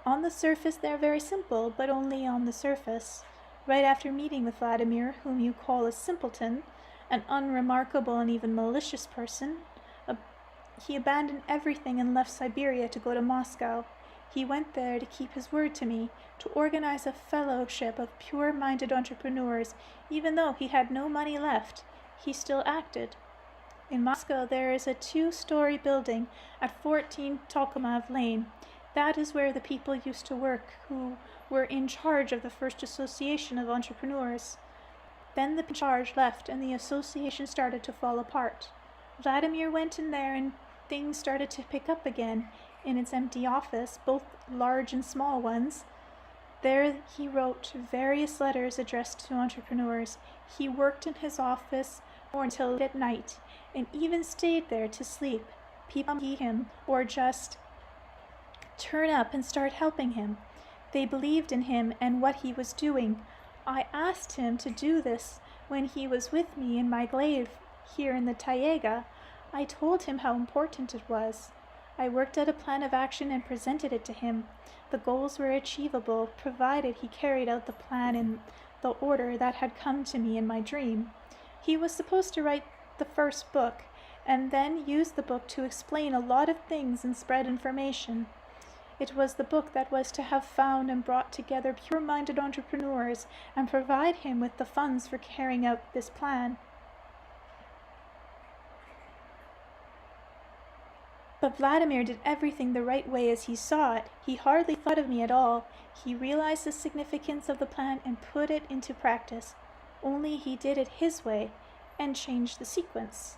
[SPEAKER 1] On the surface they are very simple, but only on the surface. Right after meeting with Vladimir, whom you call a simpleton, an unremarkable and even malicious person, he abandoned everything and left Siberia to go to Moscow. He went there to keep his word to me, to organize a fellowship of pure-minded entrepreneurs. Even though he had no money left, he still acted. In Moscow there is a 2-story building at 14 Tolkomov Lane. That is where the people used to work who were in charge of the first association of entrepreneurs. Then the charge left and the association started to fall apart. Vladimir went in there and things started to pick up again in its empty office, both large and small ones. There he wrote various letters addressed to entrepreneurs. He worked in his office until at night and even stayed there to sleep. People meet him or just turn up and start helping him. They believed in him and what he was doing. I asked him to do this when he was with me in my glade here in the taiga. I told him how important it was. I worked out a plan of action and presented it to him. The goals were achievable, provided he carried out the plan in the order that had come to me in my dream. He was supposed to write the first book, and then use the book to explain a lot of things and spread information. It was the book that was to have found and brought together pure-minded entrepreneurs and provide him with the funds for carrying out this plan. But Vladimir did everything the right way as he saw it. He hardly thought of me at all. He realized the significance of the plan and put it into practice. Only he did it his way and changed the sequence.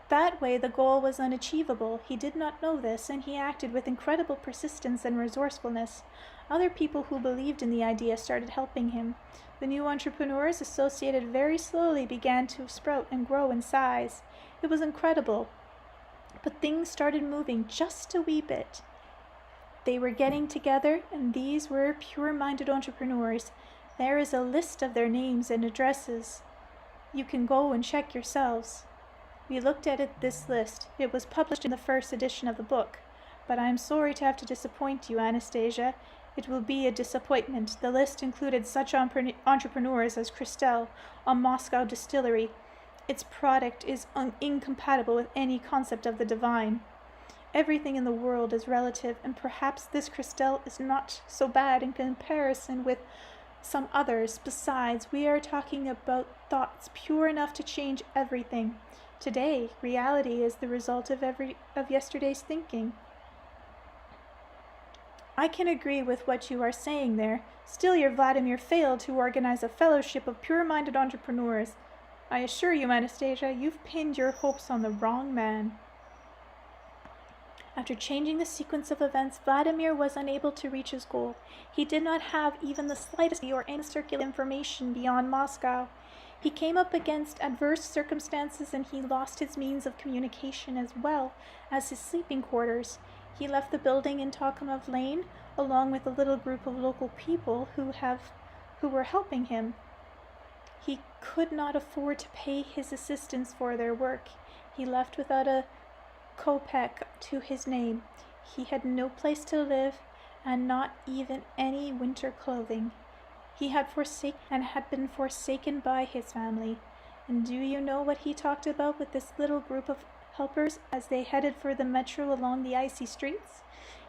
[SPEAKER 1] That way the goal was unachievable. He did not know this, and he acted with incredible persistence and resourcefulness. Other people who believed in the idea started helping him. The new entrepreneurs associated very slowly began to sprout and grow in size. It was incredible. But things started moving just a wee bit. They were getting together, and these were pure-minded entrepreneurs. There is a list of their names and addresses. You can go and check yourselves. We looked at this list. It was published in the first edition of the book. But I am sorry to have to disappoint you, Anastasia. It will be a disappointment. The list included such entrepreneurs as Christelle, a Moscow distillery. Its product is incompatible with any concept of the divine. Everything in the world is relative, and perhaps this Christelle is not so bad in comparison with some others. Besides, we are talking about thoughts pure enough to change everything. Today, reality is the result of yesterday's thinking. I can agree with what you are saying there. Still, your Vladimir failed to organize a fellowship of pure-minded entrepreneurs. I assure you, Anastasia, you've pinned your hopes on the wrong man. After changing the sequence of events, Vladimir was unable to reach his goal. He did not have even the slightest or any circular information beyond Moscow. He came up against adverse circumstances, and he lost his means of communication as well as his sleeping quarters. He left the building in Tolkomov Lane along with a little group of local people who were helping him. He could not afford to pay his assistants for their work. He left without a kopeck to his name. He had no place to live, and not even any winter clothing. He had been forsaken by his family. And do you know what he talked about with this little group of helpers as they headed for the metro along the icy streets?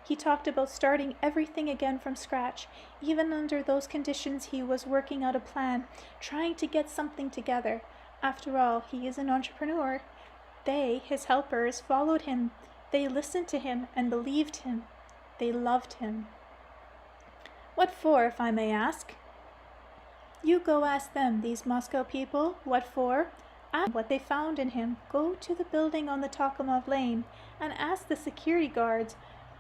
[SPEAKER 1] He talked about starting everything again from scratch. Even under those conditions, he was working out a plan, trying to get something together. After all, he is an entrepreneur. They, his helpers, followed him. They listened to him and believed him. They loved him. What for, if I may ask? You go ask them, these Moscow people, what for? Ask what they found in him. Go to the building on the Tokimov Lane and ask the security guards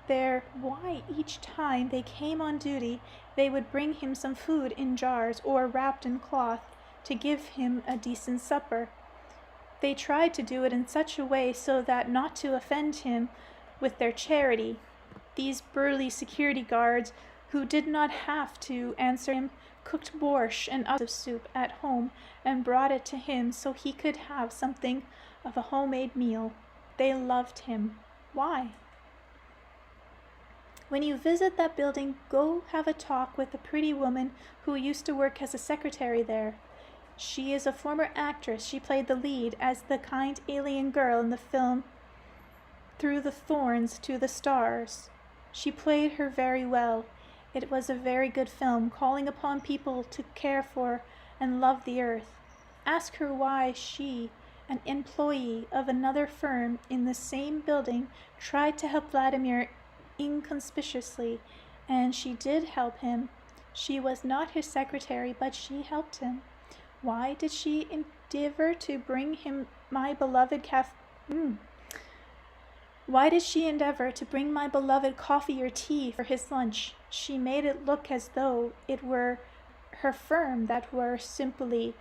[SPEAKER 1] there why each time they came on duty they would bring him some food in jars or wrapped in cloth to give him a decent supper. They tried to do it in such a way so that not to offend him with their charity. These burly security guards, who did not have to answer him, cooked borscht and other soup at home and brought it to him so he could have something of a homemade meal. They loved him. Why? When you visit that building, go have a talk with a pretty woman who used to work as a secretary there. She is a former actress. She played the lead as the kind alien girl in the film Through the Thorns to the Stars. She played her very well. It was a very good film, calling upon people to care for and love the earth. Ask her why she, an employee of another firm in the same building, tried to help Vladimir inconspicuously, and she did help him. She was not his secretary, but she helped him. Why did she endeavor to bring him my beloved Why did she endeavor to bring my beloved coffee or tea for his lunch? She made it look as though it were her firm that were simply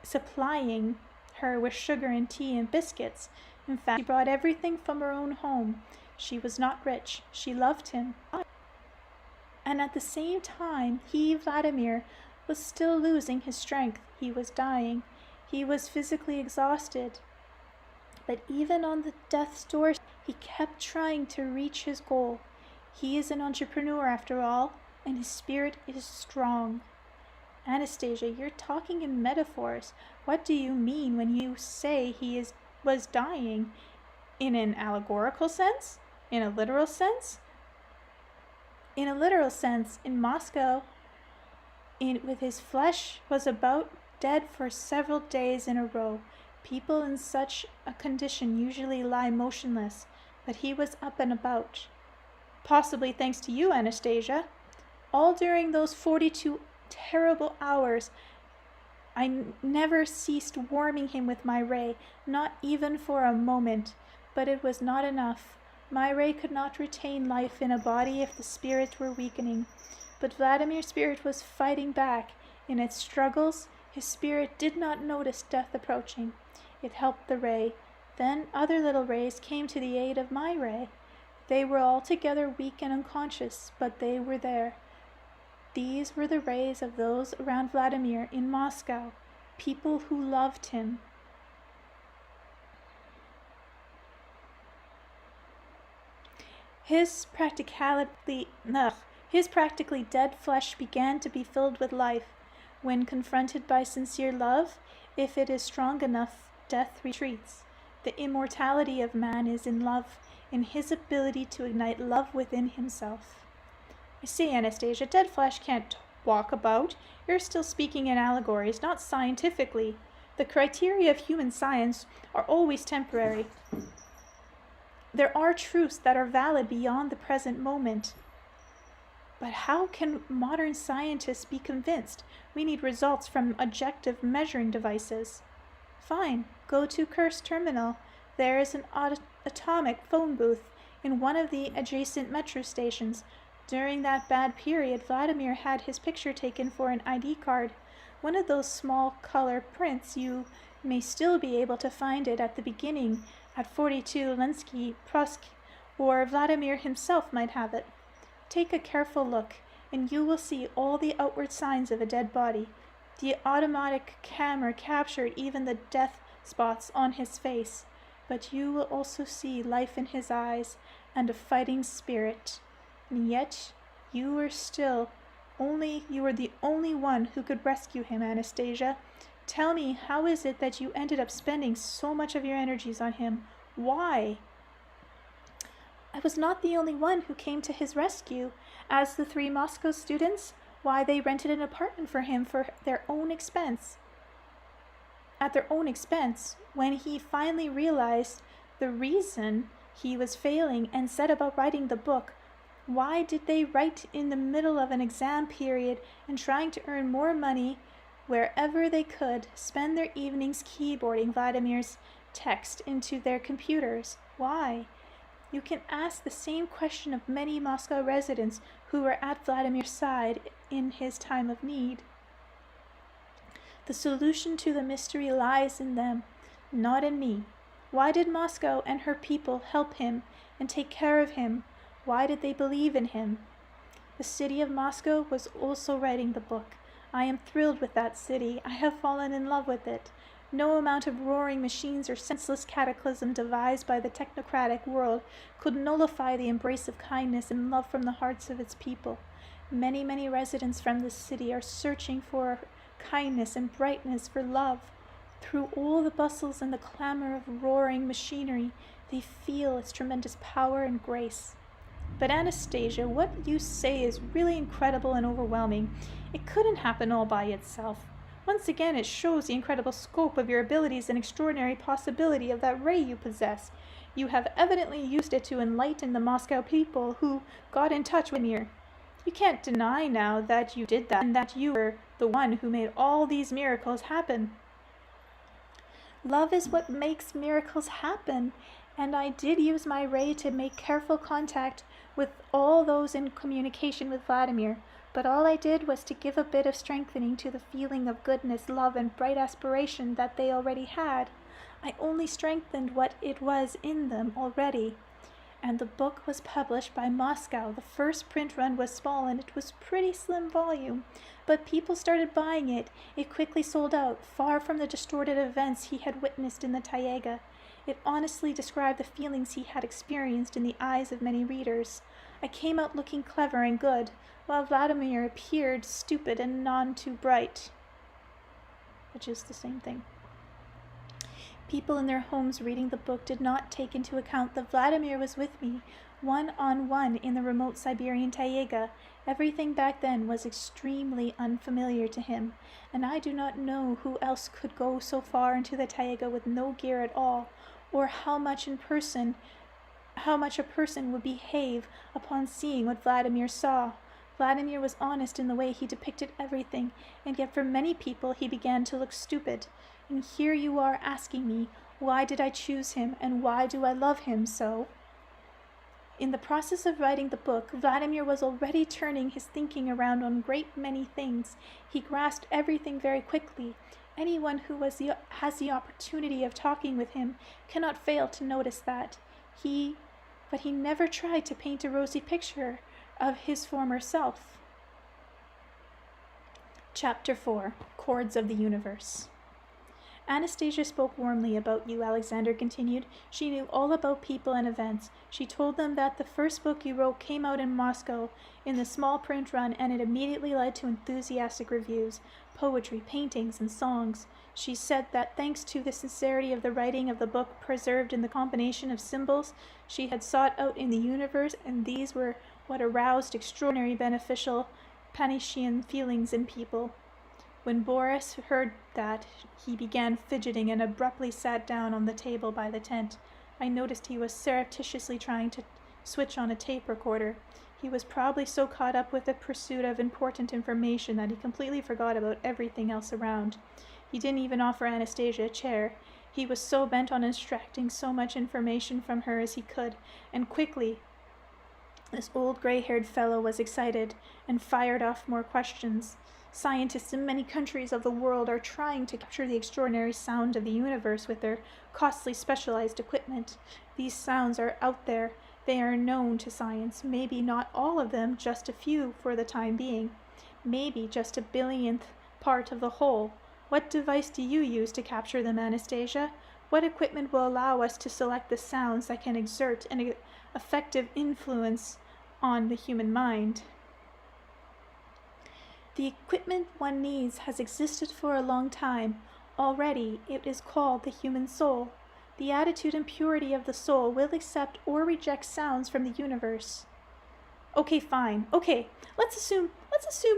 [SPEAKER 1] supplying her with sugar and tea and biscuits. In fact, she brought everything from her own home. She was not rich. She loved him. And at the same time, he, Vladimir, was still losing his strength. He was dying. He was physically exhausted. But even on the death's door, he kept trying to reach his goal. He is an entrepreneur after all, and his spirit is strong. Anastasia, you're talking in metaphors. What do you mean when you say he was dying? In an allegorical sense? In a literal sense? In a literal sense, in Moscow, with his flesh was about dead for several days in a row. People in such a condition usually lie motionless, but he was up and about. Possibly thanks to you, Anastasia. All during those 42 terrible hours, I never ceased warming him with my ray, not even for a moment. But it was not enough. My ray could not retain life in a body if the spirit were weakening. But Vladimir's spirit was fighting back. In its struggles, his spirit did not notice death approaching. It helped the ray. Then other little rays came to the aid of my ray. They were altogether weak and unconscious, but they were there. These were the rays of those around Vladimir in Moscow, people who loved him. His practically dead flesh began to be filled with life. When confronted by sincere love, if it is strong enough, death retreats. The immortality of man is in love, in his ability to ignite love within himself. I see, Anastasia, dead flesh can't walk about. You're still speaking in allegories, not scientifically. The criteria of human science are always temporary. There are truths that are valid beyond the present moment. But how can modern scientists be convinced? We need results from objective measuring devices. Fine, go to Kursk Terminal. There is an atomic phone booth in one of the adjacent metro stations. During that bad period, Vladimir had his picture taken for an ID card. One of those small color prints, you may still be able to find it at the beginning at 42 Lensky Prosk, or Vladimir himself might have it. Take a careful look, and you will see all the outward signs of a dead body. The automatic camera captured even the death spots on his face, but you will also see life in his eyes and a fighting spirit. And yet, you were the only one who could rescue him, Anastasia. Tell me, how is it that you ended up spending so much of your energies on him? Why? I was not the only one who came to his rescue. As the 3 Moscow students, why, they rented an apartment for him at their own expense. When he finally realized the reason he was failing and set about writing the book. Why did they write in the middle of an exam period and trying to earn more money wherever they could, spend their evenings keyboarding Vladimir's text into their computers? Why? You can ask the same question of many Moscow residents who were at Vladimir's side in his time of need. The solution to the mystery lies in them, not in me. Why did Moscow and her people help him and take care of him? Why did they believe in him? The city of Moscow was also writing the book. I am thrilled with that city. I have fallen in love with it. No amount of roaring machines or senseless cataclysm devised by the technocratic world could nullify the embrace of kindness and love from the hearts of its people. Many, many residents from this city are searching for kindness and brightness, for love. Through all the bustles and the clamor of roaring machinery, they feel its tremendous power and grace. But Anastasia, what you say is really incredible and overwhelming. It couldn't happen all by itself. Once again, it shows the incredible scope of your abilities and extraordinary possibility of that ray you possess. You have evidently used it to enlighten the Moscow people who got in touch with Mir. You can't deny now that you did that and that you were the one who made all these miracles happen. Love is what makes miracles happen, and I did use my ray to make careful contact with all those in communication with Vladimir, but all I did was to give a bit of strengthening to the feeling of goodness, love, and bright aspiration that they already had. I only strengthened what it was in them already. And the book was published by Moscow. The first print run was small, and it was pretty slim volume, but people started buying it. It quickly sold out, far from the distorted events he had witnessed in the Taiga. It honestly described the feelings he had experienced in the eyes of many readers. I came out looking clever and good, while Vladimir appeared stupid and none too bright, which is the same thing. People in their homes reading the book did not take into account that Vladimir was with me, one-on-one in the remote Siberian taiga. Everything back then was extremely unfamiliar to him, and I do not know who else could go so far into the taiga with no gear at all, or how much a person would behave upon seeing what Vladimir saw. Vladimir was honest in the way he depicted everything, and yet for many people he began to look stupid. And here you are asking me, why did I choose him, and why do I love him so? In the process of writing the book, Vladimir was already turning his thinking around on a great many things. He grasped everything very quickly. Anyone who has the opportunity of talking with him cannot fail to notice that. But he never tried to paint a rosy picture of his former self. Chapter 4. Chords of the Universe. Anastasia spoke warmly about you, Alexander continued. She knew all about people and events. She told them that the first book you wrote came out in Moscow in the small print run, and it immediately led to enthusiastic reviews, poetry, paintings, and songs. She said that thanks to the sincerity of the writing of the book preserved in the combination of symbols she had sought out in the universe, and these were what aroused extraordinary beneficial Panician feelings in people. When Boris heard that, he began fidgeting and abruptly sat down on the table by the tent. I noticed he was surreptitiously trying to switch on a tape recorder. He was probably so caught up with the pursuit of important information that he completely forgot about everything else around. He didn't even offer Anastasia a chair. He was so bent on extracting so much information from her as he could, and quickly this old gray-haired fellow was excited and fired off more questions. Scientists in many countries of the world are trying to capture the extraordinary sound of the universe with their costly specialized equipment. These sounds are out there. They are known to science. Maybe not all of them, just a few for the time being. Maybe just a billionth part of the whole. What device do you use to capture them, Anastasia? What equipment will allow us to select the sounds that can exert an effective influence on the human mind? The equipment one needs has existed for a long time. Already it is called the human soul. The attitude and purity of the soul will accept or reject sounds from the universe. Okay, fine. Let's assume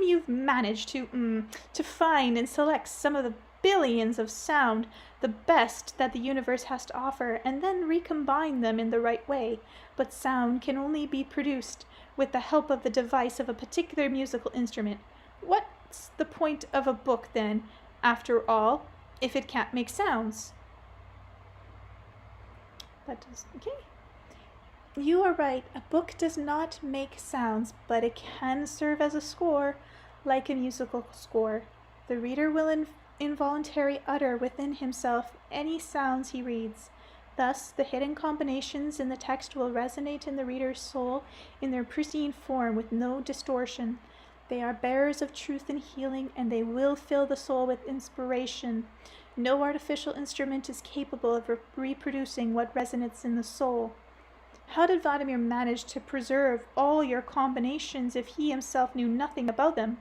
[SPEAKER 1] you've managed to find and select some of the billions of sound, the best that the universe has to offer, and then recombine them in the right way. But sound can only be produced with the help of the device of a particular musical instrument. What's the point of a book, then, after all, if it can't make sounds? Okay. You are right. A book does not make sounds, but it can serve as a score, like a musical score. The reader will involuntarily utter within himself any sounds he reads. Thus, the hidden combinations in the text will resonate in the reader's soul in their pristine form with no distortion. They are bearers of truth and healing, and they will fill the soul with inspiration. No artificial instrument is capable of reproducing what resonates in the soul. How did Vladimir manage to preserve all your combinations if he himself knew nothing about them?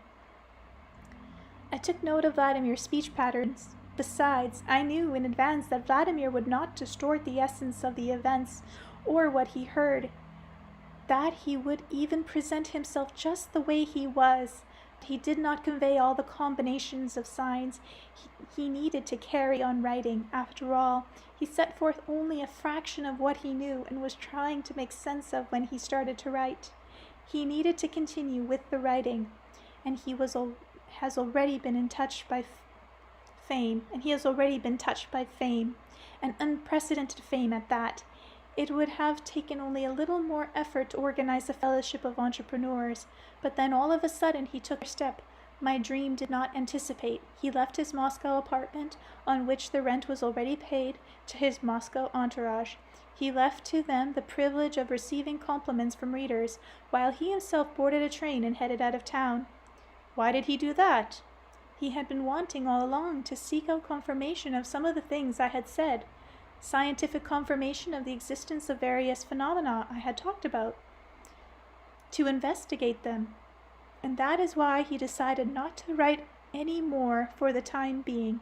[SPEAKER 1] I took note of Vladimir's speech patterns. Besides, I knew in advance that Vladimir would not distort the essence of the events or what he heard, that he would even present himself just the way he was. He did not convey all the combinations of signs he needed to carry on writing. After all, he set forth only a fraction of what he knew and was trying to make sense of when he started to write. He needed to continue with the writing, and has already been touched by fame, an unprecedented fame at that. It would have taken only a little more effort to organize a fellowship of entrepreneurs, but then all of a sudden he took a step my dream did not anticipate. He left his Moscow apartment, on which the rent was already paid, to his Moscow entourage. He left to them the privilege of receiving compliments from readers, while he himself boarded a train and headed out of town. Why did he do that? He had been wanting all along to seek out confirmation of some of the things I had said, scientific confirmation of the existence of various phenomena I had talked about, to investigate them. And that is why he decided not to write any more for the time being.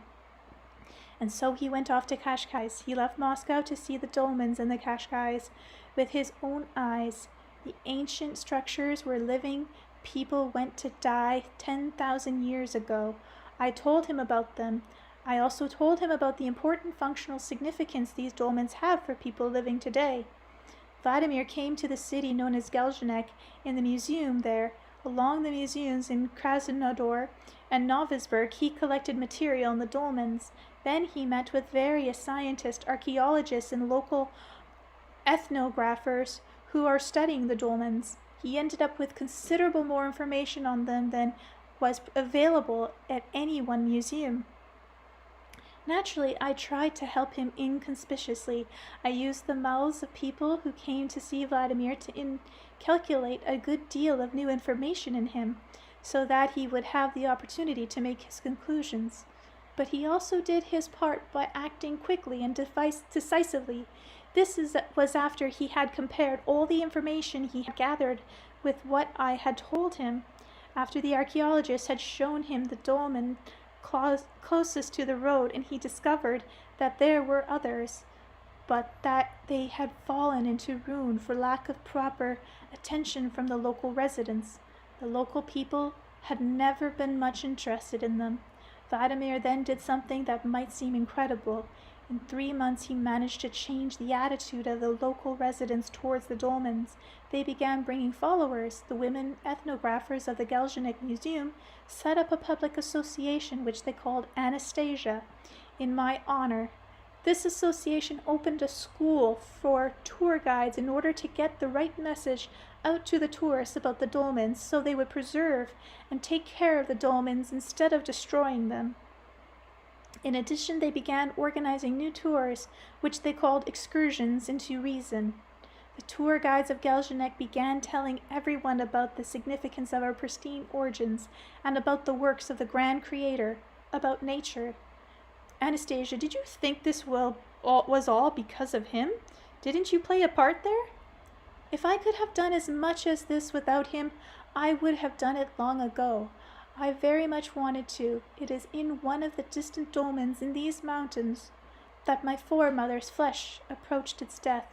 [SPEAKER 1] And so he went off to Kashkais. He left Moscow to see the dolmens and the Kashkais with his own eyes. The ancient structures where living people went to die 10,000 years ago. I told him about them. I also told him about the important functional significance these dolmens have for people living today. Vladimir came to the city known as Geljanek in the museum there. Along the museums in Krasnodar and Novosibirsk, he collected material on the dolmens. Then he met with various scientists, archaeologists, and local ethnographers who are studying the dolmens. He ended up with considerable more information on them than was available at any one museum. Naturally, I tried to help him inconspicuously. I used the mouths of people who came to see Vladimir to calculate a good deal of new information in him, so that he would have the opportunity to make his conclusions. But he also did his part by acting quickly and decisively. This was after he had compared all the information he had gathered with what I had told him, after the archaeologist had shown him the dolmen closest to the road, and he discovered that there were others, but that they had fallen into ruin for lack of proper attention from the local residents. The local people had never been much interested in them. Vladimir then did something that might seem incredible. In 3 months he managed to change the attitude of the local residents towards the dolmens. They began bringing followers. The women ethnographers of the Geljanek Museum set up a public association which they called Anastasia, in my honor. This association opened a school for tour guides in order to get the right message out to the tourists about the dolmens, so they would preserve and take care of the dolmens instead of destroying them. In addition, they began organizing new tours, which they called excursions into reason. The tour guides of Geljanek began telling everyone about the significance of our pristine origins and about the works of the grand creator, about nature. Anastasia, did you think this was all because of him? Didn't you play a part there? If I could have done as much as this without him, I would have done it long ago. I very much wanted to. It is in one of the distant dolmens in these mountains that my foremother's flesh approached its death.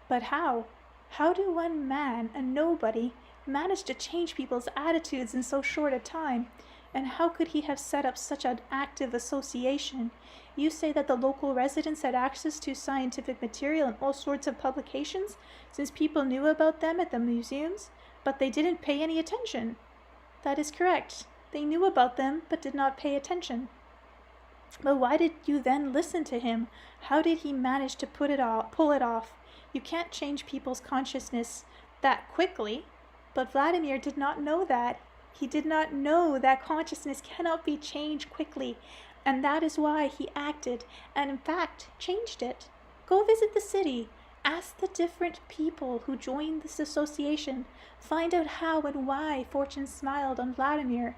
[SPEAKER 1] But how? How do one man, a nobody, manage to change people's attitudes in so short a time? And how could he have set up such an active association? You say that the local residents had access to scientific material and all sorts of publications, since people knew about them at the museums, but they didn't pay any attention. That is correct. They knew about them, but did not pay attention. But why did you then listen to him? How did he manage to pull it off? You can't change people's consciousness that quickly. But Vladimir did not know that. He did not know that consciousness cannot be changed quickly, and that is why he acted, and in fact changed it. Go visit the city. Ask the different people who joined this association. Find out how and why fortune smiled on Vladimir.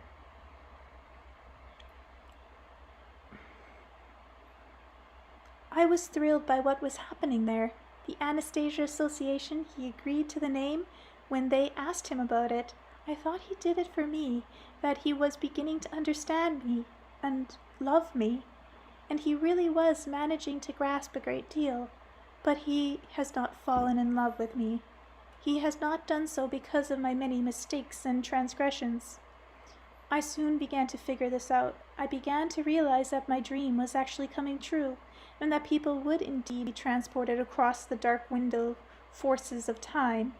[SPEAKER 1] I was thrilled by what was happening there. The Anastasia Association, he agreed to the name when they asked him about it. I thought he did it for me, that he was beginning to understand me and love me, and he really was managing to grasp a great deal. But he has not fallen in love with me. He has not done so because of my many mistakes and transgressions. I soon began to figure this out. I began to realize that my dream was actually coming true, and that people would indeed be transported across the dark window of time.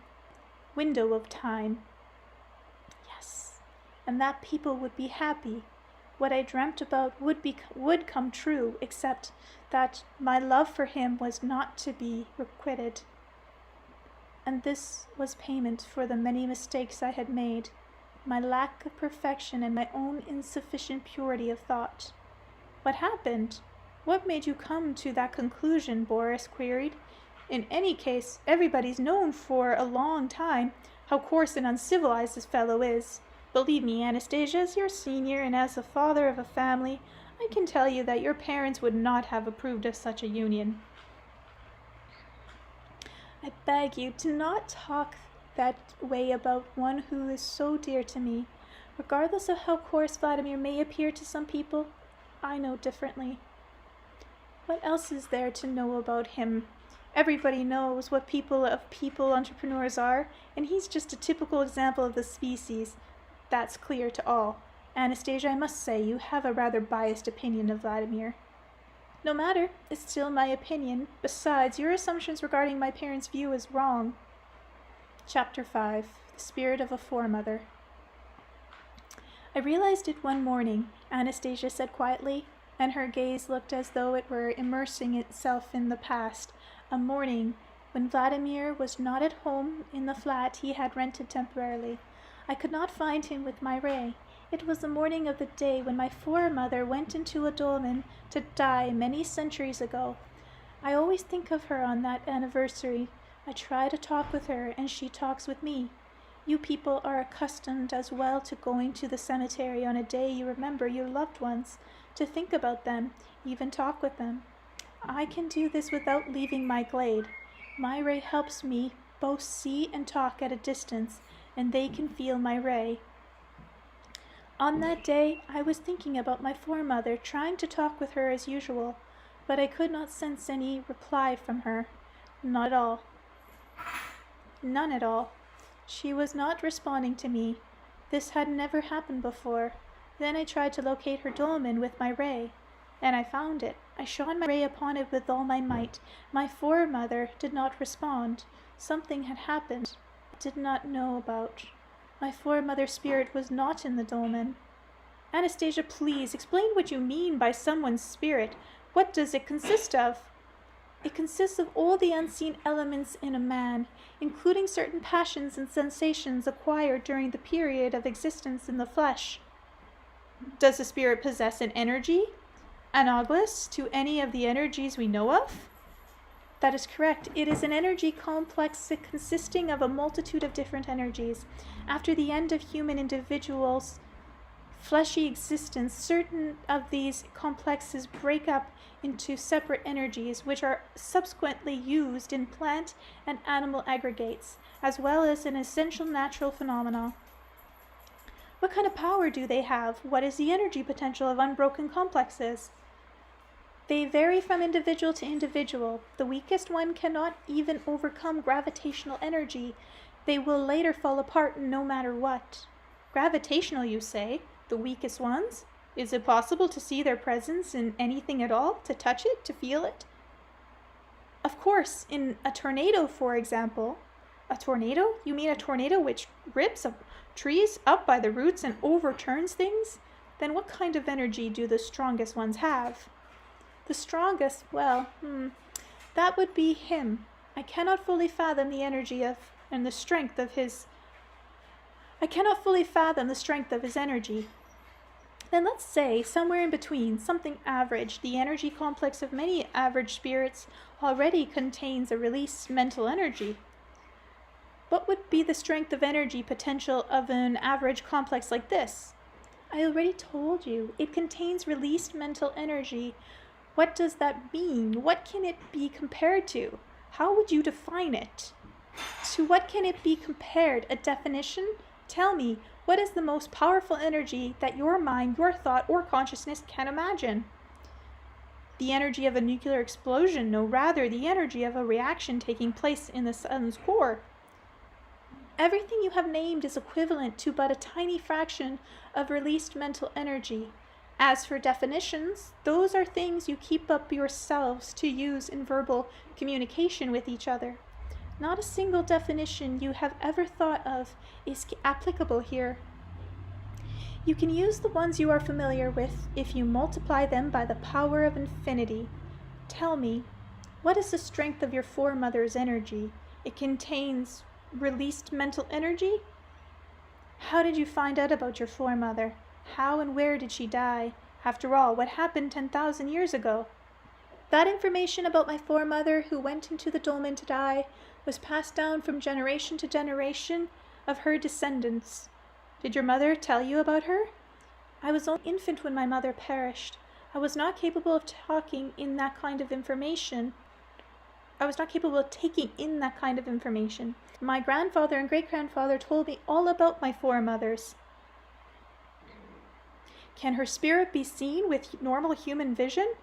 [SPEAKER 1] Yes, and that people would be happy. What I dreamt about would come true, except that my love for him was not to be requited. And this was payment for the many mistakes I had made, my lack of perfection and my own insufficient purity of thought. What happened? What made you come to that conclusion? Boris queried. In any case, everybody's known for a long time how coarse and uncivilized this fellow is. Believe me, Anastasia, as your senior and as the father of a family, I can tell you that your parents would not have approved of such a union. I beg you, do not talk that way about one who is so dear to me. Regardless of how coarse Vladimir may appear to some people, I know differently. What else is there to know about him? Everybody knows what people entrepreneurs are, and he's just a typical example of the species. That's clear to all. Anastasia, I must say, you have a rather biased opinion of Vladimir. No matter, it's still my opinion. Besides, your assumptions regarding my parents' view is wrong. Chapter 5. The Spirit of a Foremother. I realized it one morning, Anastasia said quietly, and her gaze looked as though it were immersing itself in the past, a morning when Vladimir was not at home in the flat he had rented temporarily. I could not find him with my ray. It was the morning of the day when my foremother went into a dolmen to die many centuries ago. I always think of her on that anniversary. I try to talk with her, and she talks with me. You people are accustomed as well to going to the cemetery on a day you remember your loved ones, to think about them, even talk with them. I can do this without leaving my glade. My ray helps me both see and talk at a distance, and they can feel my ray. On that day, I was thinking about my foremother, trying to talk with her as usual, but I could not sense any reply from her. Not at all. None at all. She was not responding to me. This had never happened before. Then I tried to locate her dolmen with my ray, and I found it. I shone my ray upon it with all my might. My foremother did not respond. Something had happened I did not know about. My foremother's spirit was not in the dolmen. Anastasia, please, explain what you mean by someone's spirit. What does it consist of? It consists of all the unseen elements in a man, including certain passions and sensations acquired during the period of existence in the flesh. Does the spirit possess an energy, analogous to any of the energies we know of? That is correct. It is an energy complex consisting of a multitude of different energies. After the end of human individuals' fleshy existence, certain of these complexes break up into separate energies, which are subsequently used in plant and animal aggregates, as well as in essential natural phenomena. What kind of power do they have? What is the energy potential of unbroken complexes? They vary from individual to individual. The weakest one cannot even overcome gravitational energy. They will later fall apart no matter what. Gravitational, you say? The weakest ones? Is it possible to see their presence in anything at all? To touch it? To feel it? Of course, in a tornado, for example. A tornado? You mean a tornado which rips trees up by the roots and overturns things? Then what kind of energy do the strongest ones have? The strongest, well, that would be him. I cannot fully fathom the energy of and the strength of his. I cannot fully fathom the strength of his energy. Then let's say, somewhere in between, something average. The energy complex of many average spirits already contains a released mental energy. What would be the strength of energy potential of an average complex like this? I already told you, it contains released mental energy. What does that mean? What can it be compared to? How would you define it? To what can it be compared? A definition? Tell me, what is the most powerful energy that your mind, your thought, or consciousness can imagine? The energy of a nuclear explosion, no, rather the energy of a reaction taking place in the sun's core. Everything you have named is equivalent to but a tiny fraction of released mental energy. As for definitions, those are things you keep up yourselves to use in verbal communication with each other. Not a single definition you have ever thought of is applicable here. You can use the ones you are familiar with if you multiply them by the power of infinity. Tell me, what is the strength of your foremother's energy? It contains released mental energy? How did you find out about your foremother? How and where did she die? After all, what happened 10,000 years ago? That information about my foremother who went into the dolmen to die was passed down from generation to generation of her descendants. Did your mother tell you about her? I was only an infant when my mother perished. I was not capable of taking in that kind of information. My grandfather and great-grandfather told me all about my foremothers. Can her spirit be seen with normal human vision?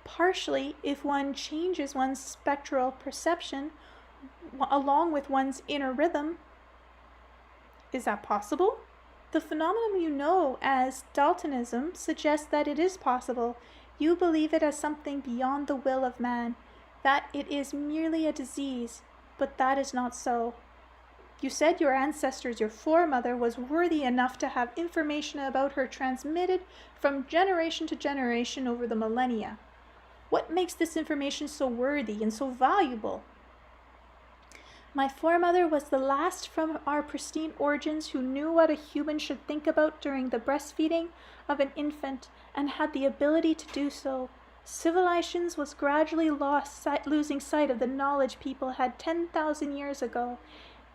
[SPEAKER 1] Partially, if one changes one's spectral perception along with one's inner rhythm. Is that possible? The phenomenon you know as Daltonism suggests that it is possible. You believe it as something beyond the will of man, that it is merely a disease, but that is not so. You said your ancestors, your foremother, was worthy enough to have information about her transmitted from generation to generation over the millennia. What makes this information so worthy and so valuable? My foremother was the last from our pristine origins who knew what a human should think about during the breastfeeding of an infant and had the ability to do so. Civilization was gradually losing sight of the knowledge people had 10,000 years ago,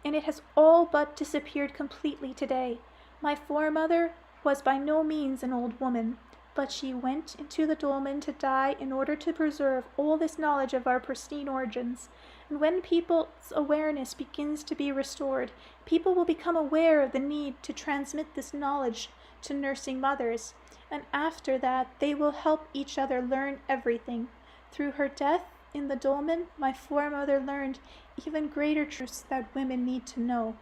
[SPEAKER 1] and it has all but disappeared completely today. My foremother was by no means an old woman, but she went into the dolmen to die in order to preserve all this knowledge of our pristine origins. And when people's awareness begins to be restored, people will become aware of the need to transmit this knowledge to nursing mothers. And after that, they will help each other learn everything. Through her death in the dolmen, my foremother learned even greater truths that women need to know.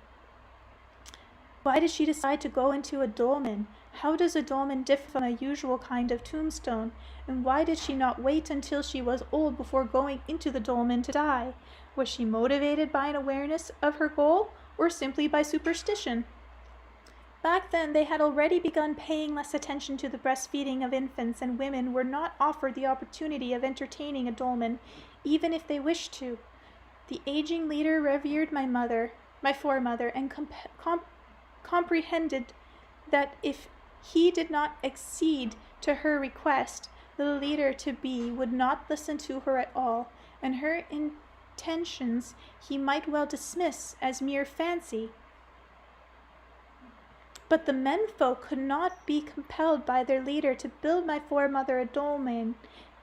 [SPEAKER 1] Why did she decide to go into a dolmen? How does a dolmen differ from a usual kind of tombstone? And why did she not wait until she was old before going into the dolmen to die? Was she motivated by an awareness of her goal, or simply by superstition? Back then, they had already begun paying less attention to the breastfeeding of infants, and women were not offered the opportunity of entertaining a dolmen, even if they wished to. The aging leader revered my foremother, and comprehended that if he did not accede to her request, the leader-to-be would not listen to her at all, and her intentions he might well dismiss as mere fancy. But the menfolk could not be compelled by their leader to build my foremother a dolmen,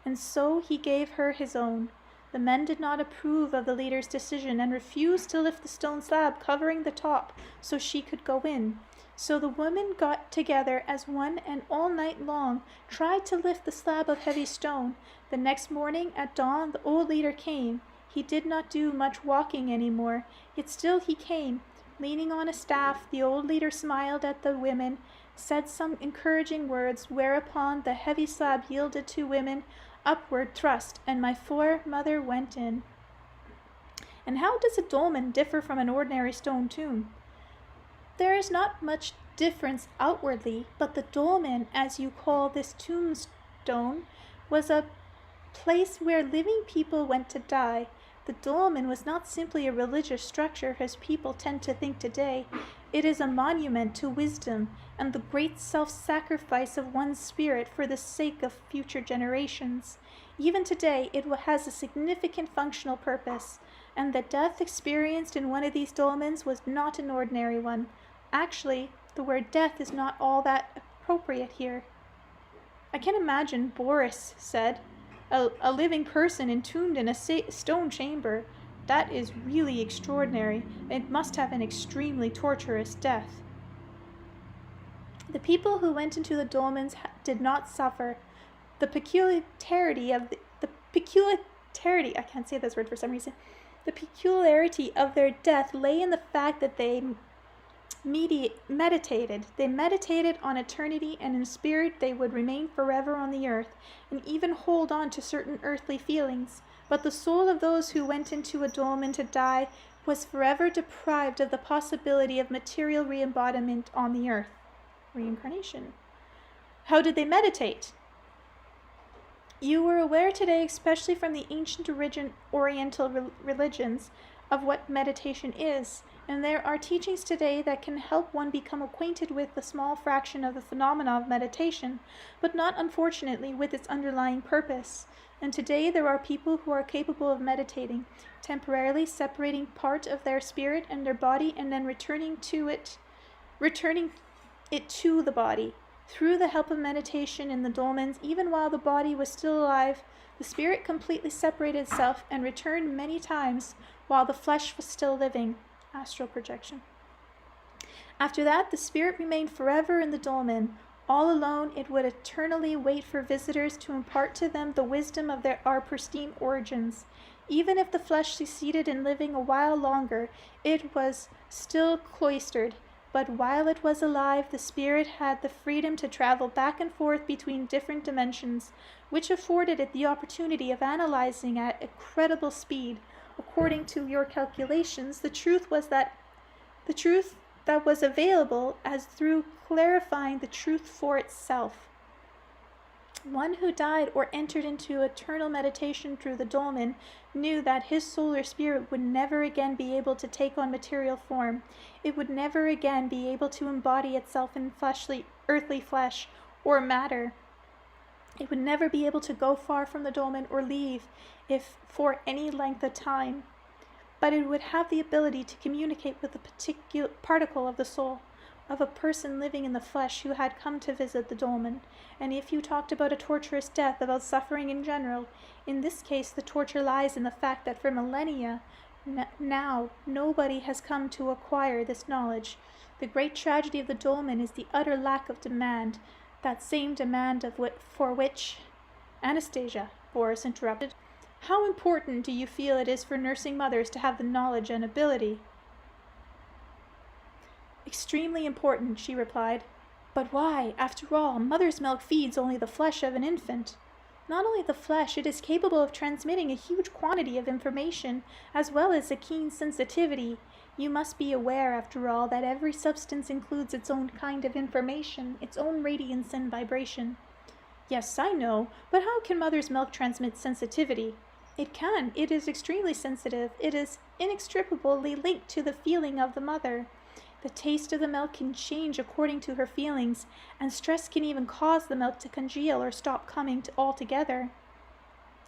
[SPEAKER 1] and so he gave her his own. The men did not approve of the leader's decision and refused to lift the stone slab covering the top so she could go in. So the women got together as one and all night long tried to lift the slab of heavy stone. The next morning at dawn the old leader came. He did not do much walking any more, yet still he came. Leaning on a staff, the old leader smiled at the women. said some encouraging words, whereupon the heavy slab yielded to women upward thrust, and my foremother went in. And how does a dolmen differ from an ordinary stone tomb? There is not much difference outwardly, but the dolmen, as you call this tombstone, was a place where living people went to die. The dolmen was not simply a religious structure as people tend to think today. It is a monument to wisdom and the great self-sacrifice of one's spirit for the sake of future generations. Even today, it has a significant functional purpose, and the death experienced in one of these dolmens was not an ordinary one. Actually, the word death is not all that appropriate here. I can imagine, Boris said, a living person entombed in a stone chamber. That is really extraordinary. It must have an extremely torturous death. The people who went into the dolmens did not suffer. The peculiarity, I can't say this word for some reason. The peculiarity of their death lay in the fact that they meditated. They meditated on eternity, and in spirit they would remain forever on the earth, and even hold on to certain earthly feelings. But the soul of those who went into a dolmen to die was forever deprived of the possibility of material re-embodiment on the earth. Reincarnation. How did they meditate? You were aware today, especially from the ancient Oriental religions, of what meditation is, and there are teachings today that can help one become acquainted with a small fraction of the phenomena of meditation, but not, unfortunately, with its underlying purpose. And today there are people who are capable of meditating, temporarily separating part of their spirit and their body and then returning it to the body. Through the help of meditation in the dolmens, even while the body was still alive, the spirit completely separated itself and returned many times while the flesh was still living. Astral projection. After that, the spirit remained forever in the dolmen. All alone, it would eternally wait for visitors to impart to them the wisdom of our pristine origins. Even if the flesh succeeded in living a while longer, it was still cloistered. But while it was alive, the spirit had the freedom to travel back and forth between different dimensions, which afforded it the opportunity of analyzing at incredible speed. According to your calculations, the truth that was available as through clarifying the truth for itself. One who died or entered into eternal meditation through the dolmen knew that his soul or spirit would never again be able to take on material form. It would never again be able to embody itself in earthly flesh or matter. It would never be able to go far from the dolmen or leave, if for any length of time. But it would have the ability to communicate with a particular particle of the soul of a person living in the flesh who had come to visit the dolmen. And if you talked about a torturous death, about suffering in general, in this case the torture lies in the fact that for millennia now nobody has come to acquire this knowledge. The great tragedy of the dolmen is the utter lack of demand, that same demand for which Anastasia, Boris interrupted. How important do you feel it is for nursing mothers to have the knowledge and ability? Extremely important, she replied. But why? After all, mother's milk feeds only the flesh of an infant. Not only the flesh, it is capable of transmitting a huge quantity of information, as well as a keen sensitivity. You must be aware, after all, that every substance includes its own kind of information, its own radiance and vibration. Yes, I know, but how can mother's milk transmit sensitivity? It can. It is extremely sensitive. It is inextricably linked to the feeling of the mother. The taste of the milk can change according to her feelings, and stress can even cause the milk to congeal or stop coming altogether.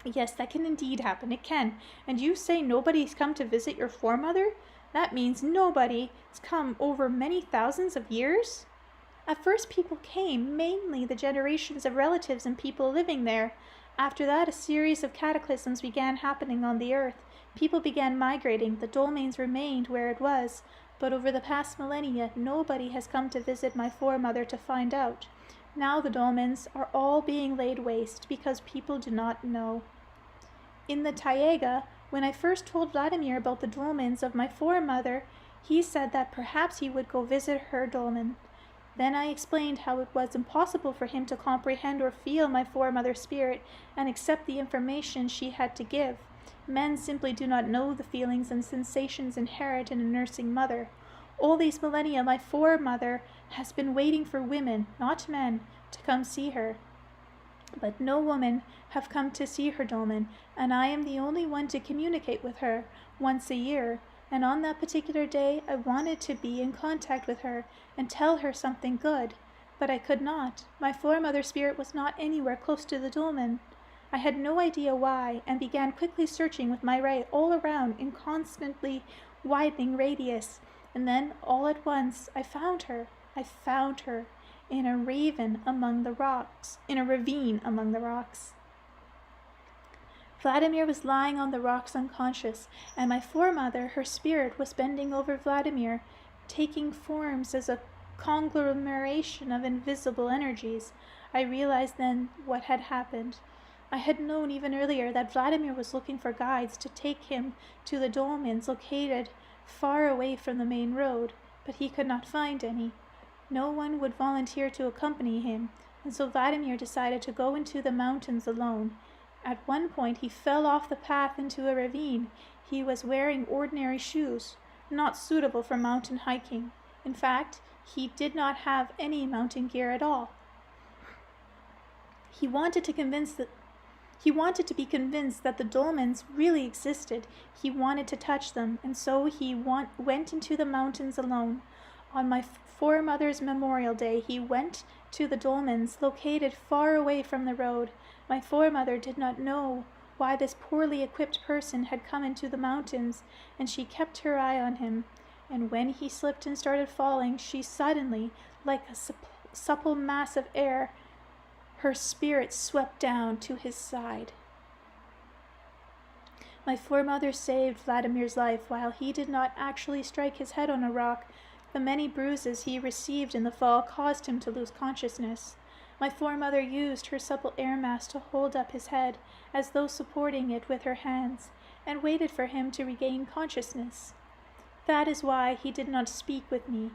[SPEAKER 1] Yes, that can indeed happen. It can. And you say nobody's come to visit your foremother? That means nobody's come over many thousands of years? At first people came, mainly the generations of relatives and people living there. After that, a series of cataclysms began happening on the earth. People began migrating. The dolmens remained where it was. But over the past millennia, nobody has come to visit my foremother to find out. Now the dolmens are all being laid waste because people do not know. In the Taiga, when I first told Vladimir about the dolmens of my foremother, he said that perhaps he would go visit her dolmen. Then I explained how it was impossible for him to comprehend or feel my foremother's spirit and accept the information she had to give. Men simply do not know the feelings and sensations inherent in a nursing mother. All these millennia, my foremother has been waiting for women, not men, to come see her. But no woman have come to see her dolmen, and I am the only one to communicate with her once a year. And on that particular day I wanted to be in contact with her and tell her something good, but I could not. My foremother's spirit was not anywhere close to the dolmen. I had no idea why, and began quickly searching with my ray all around in constantly widening radius. And then, all at once, I found her. I found her in a ravine among the rocks. Vladimir was lying on the rocks unconscious, and my foremother, her spirit, was bending over Vladimir, taking forms as a conglomeration of invisible energies. I realized then what had happened. I had known even earlier that Vladimir was looking for guides to take him to the dolmens located far away from the main road, but he could not find any. No one would volunteer to accompany him, and so Vladimir decided to go into the mountains alone. At one point he fell off the path into a ravine. He was wearing ordinary shoes, not suitable for mountain hiking. In fact, he did not have any mountain gear at all. He wanted to be convinced that the dolmens really existed. He wanted to touch them, and so he went into the mountains alone. On my foremother's memorial day, he went to the dolmens located far away from the road. My foremother did not know why this poorly equipped person had come into the mountains, and she kept her eye on him. And when he slipped and started falling, she suddenly, like a supple mass of air, her spirit swept down to his side. My foremother saved Vladimir's life while he did not actually strike his head on a rock. The many bruises he received in the fall caused him to lose consciousness. My foremother used her supple air mass to hold up his head, as though supporting it with her hands, and waited for him to regain consciousness. That is why she did not speak with me.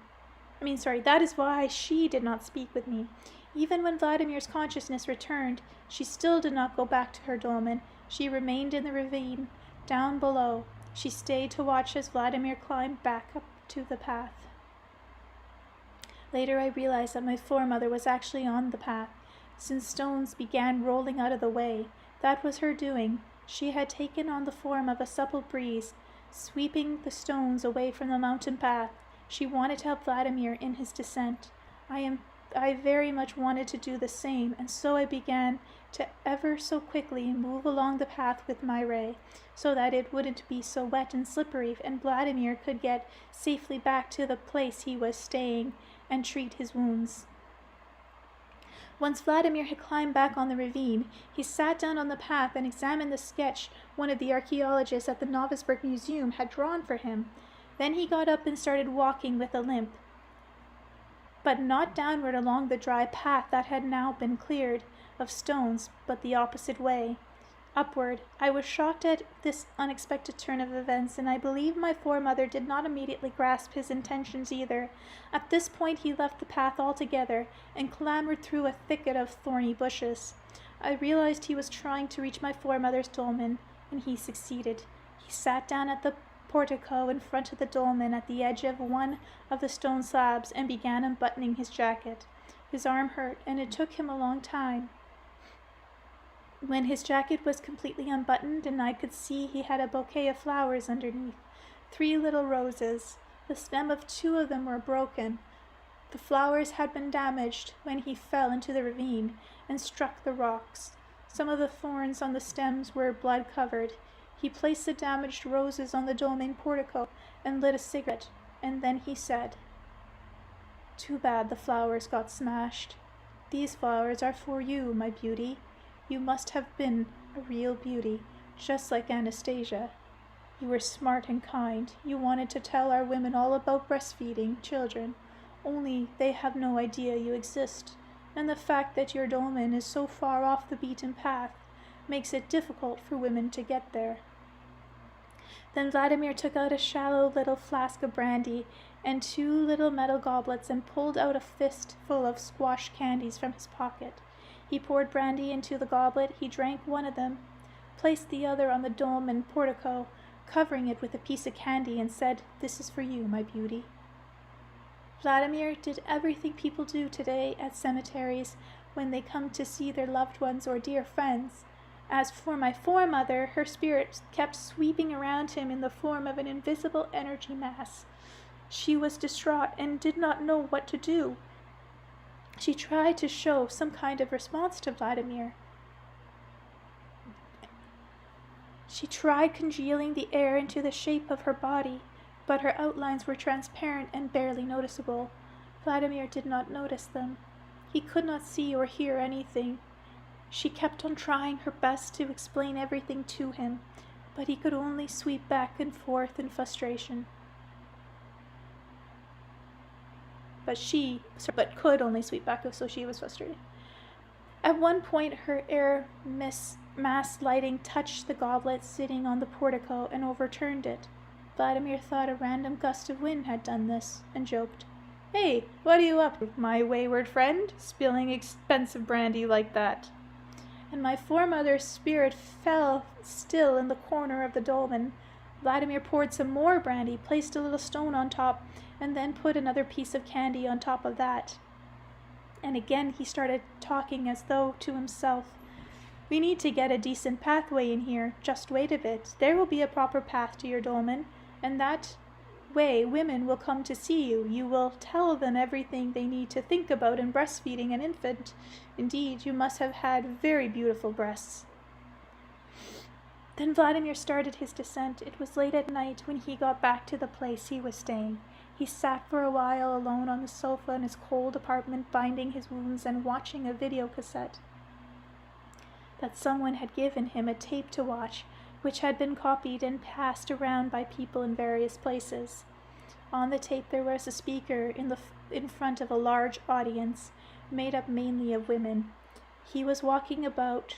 [SPEAKER 1] Even when Vladimir's consciousness returned, she still did not go back to her dolmen. She remained in the ravine, down below. She stayed to watch as Vladimir climbed back up to the path. Later I realized that my foremother was actually on the path, since stones began rolling out of the way. That was her doing. She had taken on the form of a supple breeze, sweeping the stones away from the mountain path. She wanted to help Vladimir in his descent. I very much wanted to do the same, and so I began to ever so quickly move along the path with my ray, so that it wouldn't be so wet and slippery, and Vladimir could get safely back to the place he was staying and treat his wounds. Once Vladimir had climbed back on the ravine, he sat down on the path and examined the sketch one of the archaeologists at the Novosburg Museum had drawn for him. Then he got up and started walking with a limp, but not downward along the dry path that had now been cleared of stones, but the opposite way, upward. I was shocked at this unexpected turn of events, and I believe my foremother did not immediately grasp his intentions either. At this point he left the path altogether and clambered through a thicket of thorny bushes. I realized he was trying to reach my foremother's dolmen, and he succeeded. He sat down at the portico in front of the dolmen at the edge of one of the stone slabs and began unbuttoning his jacket. His arm hurt, and it took him a long time. When his jacket was completely unbuttoned and I could see he had a bouquet of flowers underneath, 3 little roses. The stem of 2 of them were broken. The flowers had been damaged when he fell into the ravine and struck the rocks. Some of the thorns on the stems were blood-covered. He placed the damaged roses on the dolmen portico and lit a cigarette, and then he said, "Too bad the flowers got smashed. These flowers are for you, my beauty. You must have been a real beauty, just like Anastasia. You were smart and kind. You wanted to tell our women all about breastfeeding children, only they have no idea you exist, and the fact that your dolmen is so far off the beaten path makes it difficult for women to get there. Then Vladimir took out a shallow little flask of brandy and 2 little metal goblets and pulled out a fistful of squash candies from his pocket. He poured brandy into the goblet, he drank one of them, placed the other on the dome and portico, covering it with a piece of candy, and said, "This is for you, my beauty." Vladimir did everything people do today at cemeteries when they come to see their loved ones or dear friends. As for my foremother, her spirit kept sweeping around him in the form of an invisible energy mass. She was distraught and did not know what to do. She tried to show some kind of response to Vladimir. She tried congealing the air into the shape of her body, but her outlines were transparent and barely noticeable. Vladimir did not notice them. He could not see or hear anything. She kept on trying her best to explain everything to him, but he could only sweep back and forth in frustration. But could only sweep back, so she was frustrated. At one point, her air mass lighting touched the goblet sitting on the portico and overturned it. Vladimir thought a random gust of wind had done this, and joked, "Hey, what are you up to, my wayward friend, spilling expensive brandy like that?" And my foremother's spirit fell still in the corner of the dolmen. Vladimir poured some more brandy, placed a little stone on top, and then put another piece of candy on top of that. And again he started talking as though to himself. "We need to get a decent pathway in here. Just wait a bit. There will be a proper path to your dolmen, and that way women will come to see you. You will tell them everything they need to think about in breastfeeding an infant. Indeed, you must have had very beautiful breasts." Then Vladimir started his descent. It was late at night when he got back to the place he was staying. He sat for a while alone on the sofa in his cold apartment, binding his wounds and watching a video cassette that someone had given him, a tape to watch, which had been copied and passed around by people in various places. On the tape there was a speaker in front of a large audience, made up mainly of women. He was talking about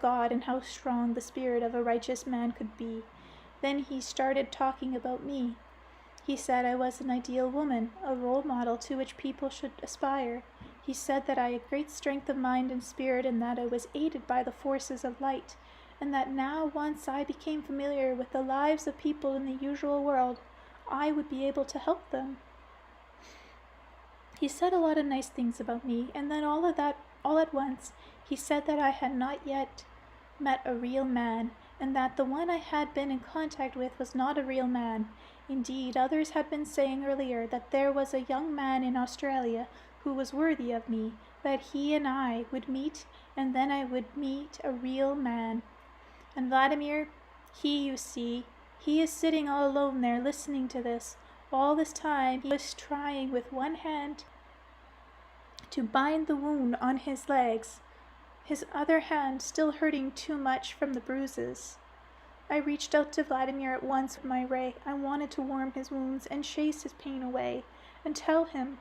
[SPEAKER 1] God and how strong the spirit of a righteous man could be. Then he started talking about me. He said I was an ideal woman, a role model to which people should aspire. He said that I had great strength of mind and spirit, and that I was aided by the forces of light, and that now once I became familiar with the lives of people in the usual world, I would be able to help them. He said a lot of nice things about me, and then all at once, he said that I had not yet met a real man, and that the one I had been in contact with was not a real man. Indeed, others had been saying earlier that there was a young man in Australia who was worthy of me, that he and I would meet, and then I would meet a real man. And Vladimir, you see, he is sitting all alone there listening to this. All this time he was trying with one hand to bind the wound on his legs, his other hand still hurting too much from the bruises. I reached out to Vladimir at once with my ray. I wanted to warm his wounds and chase his pain away, and tell him,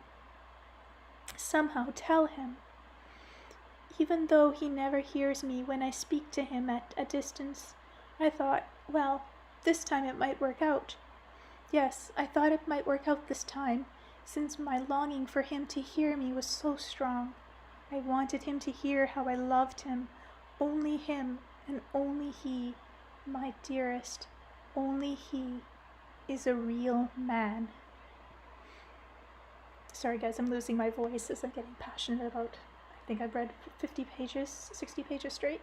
[SPEAKER 1] even though he never hears me when I speak to him at a distance. I thought, well, this time it might work out. Yes, I thought it might work out this time, since my longing for him to hear me was so strong. I wanted him to hear how I loved him, only him and only he, my dearest, only he is a real man. Sorry guys, I'm losing my voice as I'm getting passionate about, I think I've read 50 pages, 60 pages straight.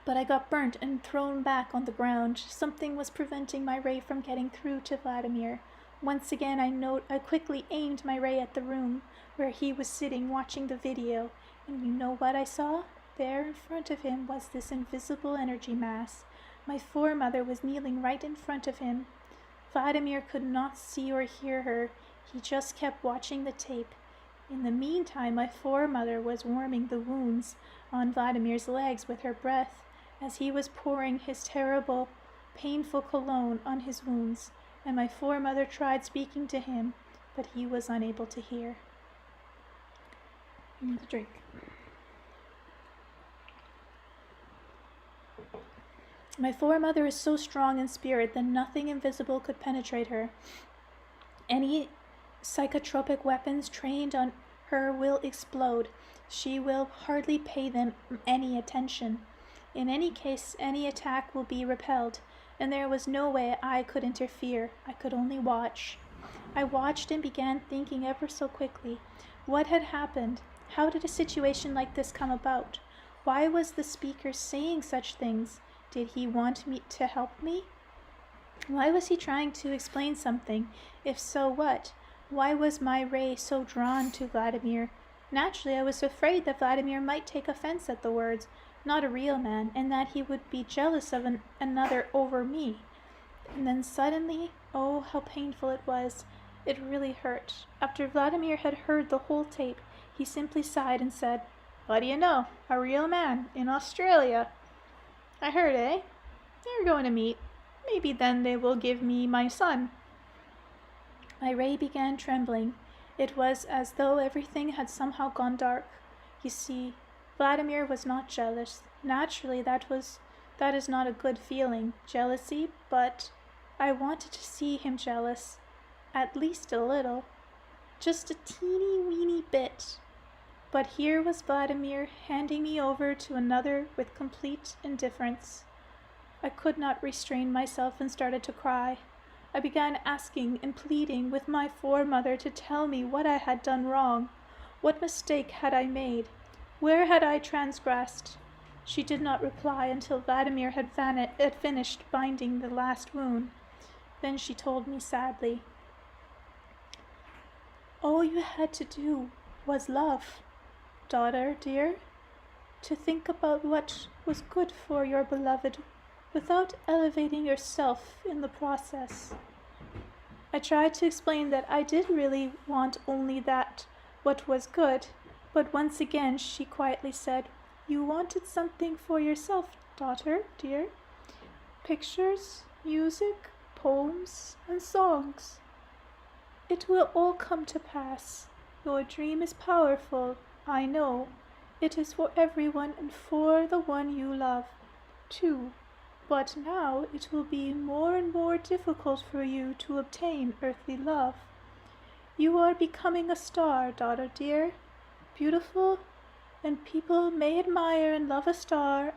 [SPEAKER 1] But I got burnt and thrown back on the ground. Something was preventing my ray from getting through to Vladimir. Once again I quickly aimed my ray at the room where he was sitting watching the video, and you know what I saw? There in front of him was this invisible energy mass. My foremother was kneeling right in front of him. Vladimir could not see or hear her. He just kept watching the tape. In the meantime, my foremother was warming the wounds on Vladimir's legs with her breath as he was pouring his terrible, painful cologne on his wounds, and my foremother tried speaking to him, but he was unable to hear. I need a drink. My foremother is so strong in spirit that nothing invisible could penetrate her. Any psychotropic weapons trained on her will explode. She will hardly pay them any attention. In any case, any attack will be repelled, and there was no way I could interfere. I could only watch. I watched and began thinking ever so quickly. What had happened? How did a situation like this come about? Why was the speaker saying such things? Did he want me to help me? Why was he trying to explain something? If so, what? Why was my ray so drawn to Vladimir? Naturally, I was afraid that Vladimir might take offense at the words, not a real man, and that he would be jealous of another over me. And then suddenly, oh, how painful it was. It really hurt. After Vladimir had heard the whole tape, he simply sighed and said, "What do you know? A real man in Australia." I heard, eh? They're going to meet. Maybe then they will give me my son. My ray began trembling. It was as though everything had somehow gone dark. You see, Vladimir was not jealous. Naturally, that is not a good feeling, jealousy, but I wanted to see him jealous. At least a little. Just a teeny weeny bit. But here was Vladimir handing me over to another with complete indifference. I could not restrain myself and started to cry. I began asking and pleading with my foremother to tell me what I had done wrong. What mistake had I made? Where had I transgressed? She did not reply until Vladimir had finished binding the last wound. Then she told me sadly, "All you had to do was love, daughter dear, to think about what was good for your beloved without elevating yourself in the process." I tried to explain that I did really want only that what was good, but once again she quietly said, "You wanted something for yourself, daughter dear. Pictures, music, poems, and songs. It will all come to pass. Your dream is powerful, I know. It is for everyone and for the one you love, too. But now it will be more and more difficult for you to obtain earthly love. You are becoming a star, daughter dear, beautiful, and people may admire and love a star,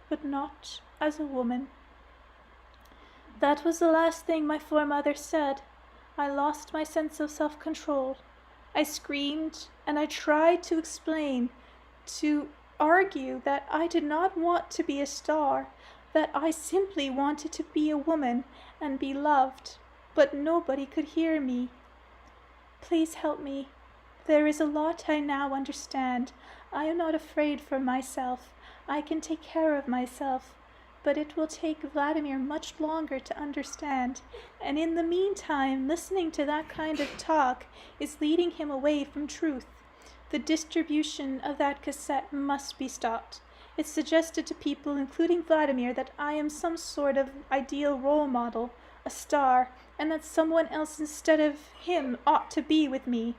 [SPEAKER 1] but not as a woman." That was the last thing my foremother said. I lost my sense of self-control. I screamed, and I tried to explain, to argue that I did not want to be a star, that I simply wanted to be a woman and be loved, but nobody could hear me. "Please help me. There is a lot I now understand. I am not afraid for myself. I can take care of myself. But it will take Vladimir much longer to understand, and in the meantime, listening to that kind of talk is leading him away from truth. The distribution of that cassette must be stopped. It suggested to people, including Vladimir, that I am some sort of ideal role model, a star, and that someone else instead of him ought to be with me.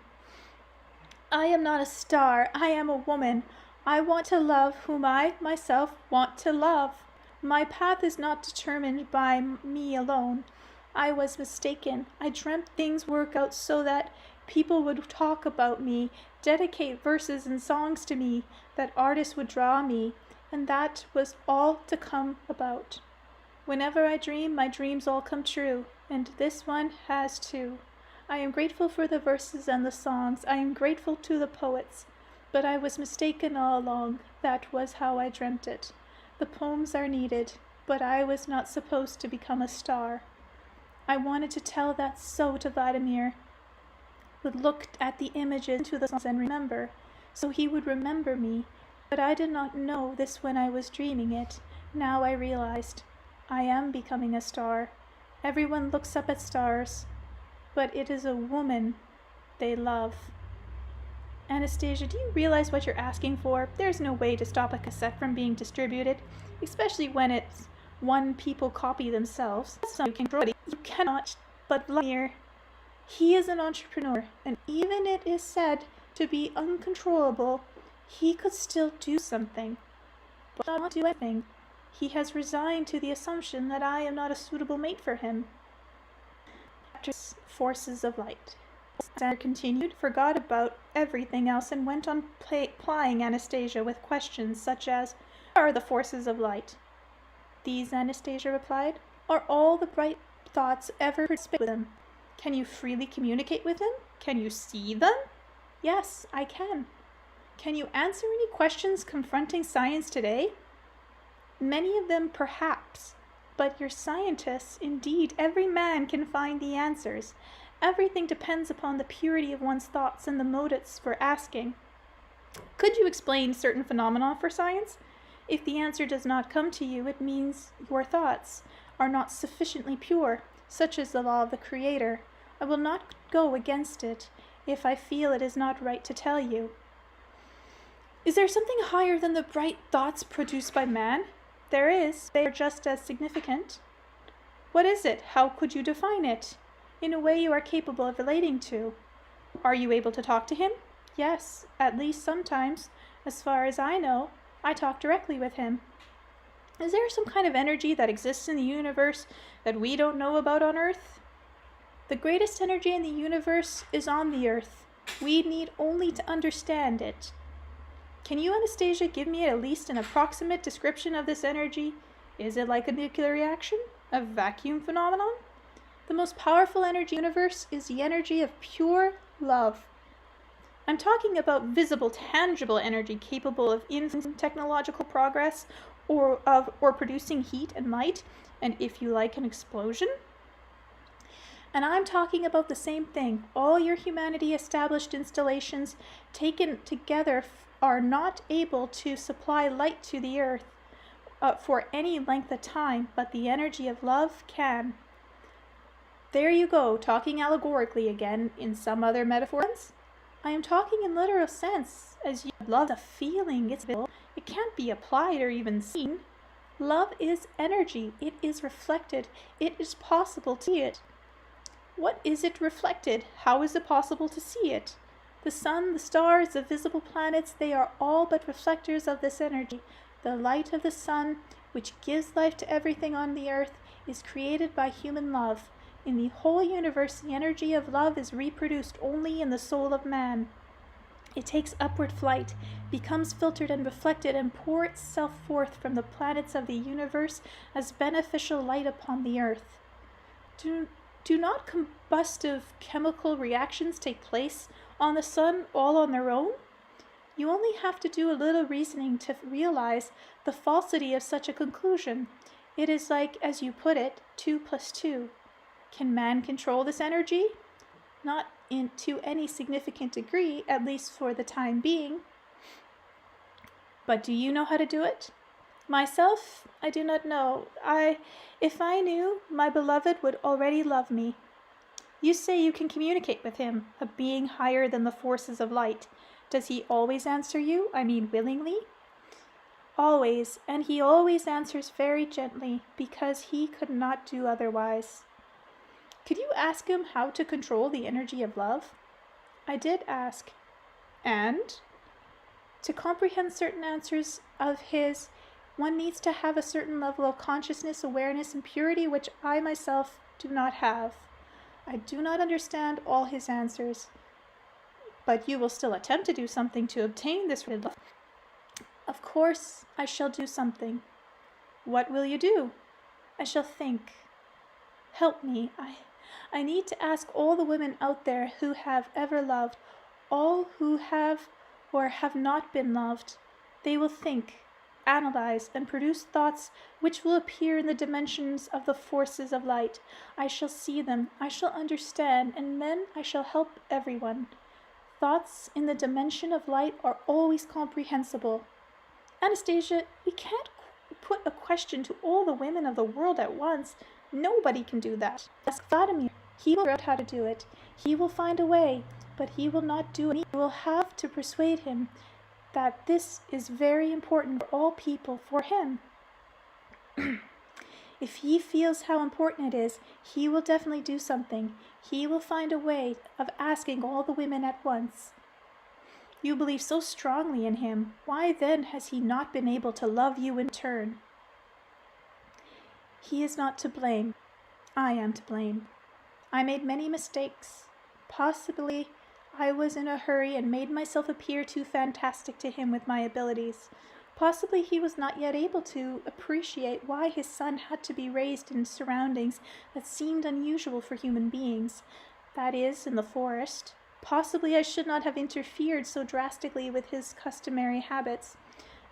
[SPEAKER 1] I am not a star. I am a woman. I want to love whom I myself want to love. My path is not determined by me alone. I was mistaken. I dreamt things work out so that people would talk about me, dedicate verses and songs to me, that artists would draw me, and that was all to come about. Whenever I dream, my dreams all come true, and this one has too. I am grateful for the verses and the songs. I am grateful to the poets, but I was mistaken all along. That was how I dreamt it. The poems are needed, but I was not supposed to become a star. I wanted to tell that so to Vladimir, would look at the images into the songs and remember, so he would remember me, but I did not know this when I was dreaming it. Now I realized. I am becoming a star. Everyone looks up at stars, but it is a woman they love. Anastasia, do you realize what you're asking for? There's no way to stop a cassette from being distributed, especially when it's one people copy themselves. That's something you can control. You cannot, but Vladimir, he is an entrepreneur, and even it is said to be uncontrollable, he could still do something, but not do anything. He has resigned to the assumption that I am not a suitable mate for him. Forces of light. Alexander continued, forgot about everything else, and went on plying Anastasia with questions such as, "What are the forces of light?" "These," Anastasia replied, "are all the bright thoughts ever participated with them." "Can you freely communicate with them? Can you see them?" "Yes, I can." "Can you answer any questions confronting science today?" "Many of them, perhaps. But your scientists, indeed, every man can find the answers. Everything depends upon the purity of one's thoughts and the motives for asking." "Could you explain certain phenomena for science?" "If the answer does not come to you, it means your thoughts are not sufficiently pure. Such is the law of the Creator. I will not go against it if I feel it is not right to tell you." "Is there something higher than the bright thoughts produced by man?" "There is. They are just as significant." "What is it? How could you define it?" "In a way you are capable of relating to." "Are you able to talk to him?" "Yes, at least sometimes. As far as I know, I talk directly with him." "Is there some kind of energy that exists in the universe that we don't know about on Earth?" "The greatest energy in the universe is on the Earth. We need only to understand it." "Can you, Anastasia, give me at least an approximate description of this energy? Is it like a nuclear reaction? A vacuum phenomenon?" "The most powerful energy in the universe is the energy of pure love." "I'm talking about visible, tangible energy capable of infinite technological progress or producing heat and light, and if you like, an explosion." "And I'm talking about the same thing. All your humanity established installations taken together are not able to supply light to the earth for any length of time, but the energy of love can." "There you go, talking allegorically again. In some other metaphors?" "I am talking in literal sense. As you love a feeling, it's visible. It can't be applied or even seen. Love is energy. It is reflected. It is possible to see it." "What is it reflected? How is it possible to see it?" "The sun, the stars, the visible planets, they are all but reflectors of this energy. The light of the sun, which gives life to everything on the earth, is created by human love. In the whole universe, the energy of love is reproduced only in the soul of man. It takes upward flight, becomes filtered and reflected, and pours itself forth from the planets of the universe as beneficial light upon the earth." Do not combustive chemical reactions take place on the sun all on their own? You only have to do a little reasoning to realize the falsity of such a conclusion. It is like, as you put it, 2 plus 2. Can man control this energy? Not to any significant degree, at least for the time being. But do you know how to do it? Myself, I do not know. If I knew, my beloved would already love me. You say you can communicate with him, a being higher than the forces of light. Does he always answer you? I mean, willingly? Always, and he always answers very gently, because he could not do otherwise. Could you ask him how to control the energy of love? I did ask. And? To comprehend certain answers of his, one needs to have a certain level of consciousness, awareness, and purity, which I myself do not have. I do not understand all his answers. But you will still attempt to do something to obtain this love. Of course, I shall do something. What will you do? I shall think. Help me. I need to ask all the women out there who have ever loved, all who have or have not been loved. They will think, analyze, and produce thoughts which will appear in the dimensions of the forces of light. I shall see them, I shall understand, and then I shall help everyone. Thoughts in the dimension of light are always comprehensible. Anastasia, we can't put a question to all the women of the world at once. Nobody can do that. Ask Vladimir. He will figure out how to do it. He will find a way, but he will not do it. You will have to persuade him that this is very important for all people, for him. If he feels how important it is, he will definitely do something. He will find a way of asking all the women at once. You believe so strongly in him. Why then has he not been able to love you in turn? He is not to blame. I am to blame. I made many mistakes. Possibly I was in a hurry and made myself appear too fantastic to him with my abilities. Possibly he was not yet able to appreciate why his son had to be raised in surroundings that seemed unusual for human beings, that is, in the forest. Possibly I should not have interfered so drastically with his customary habits,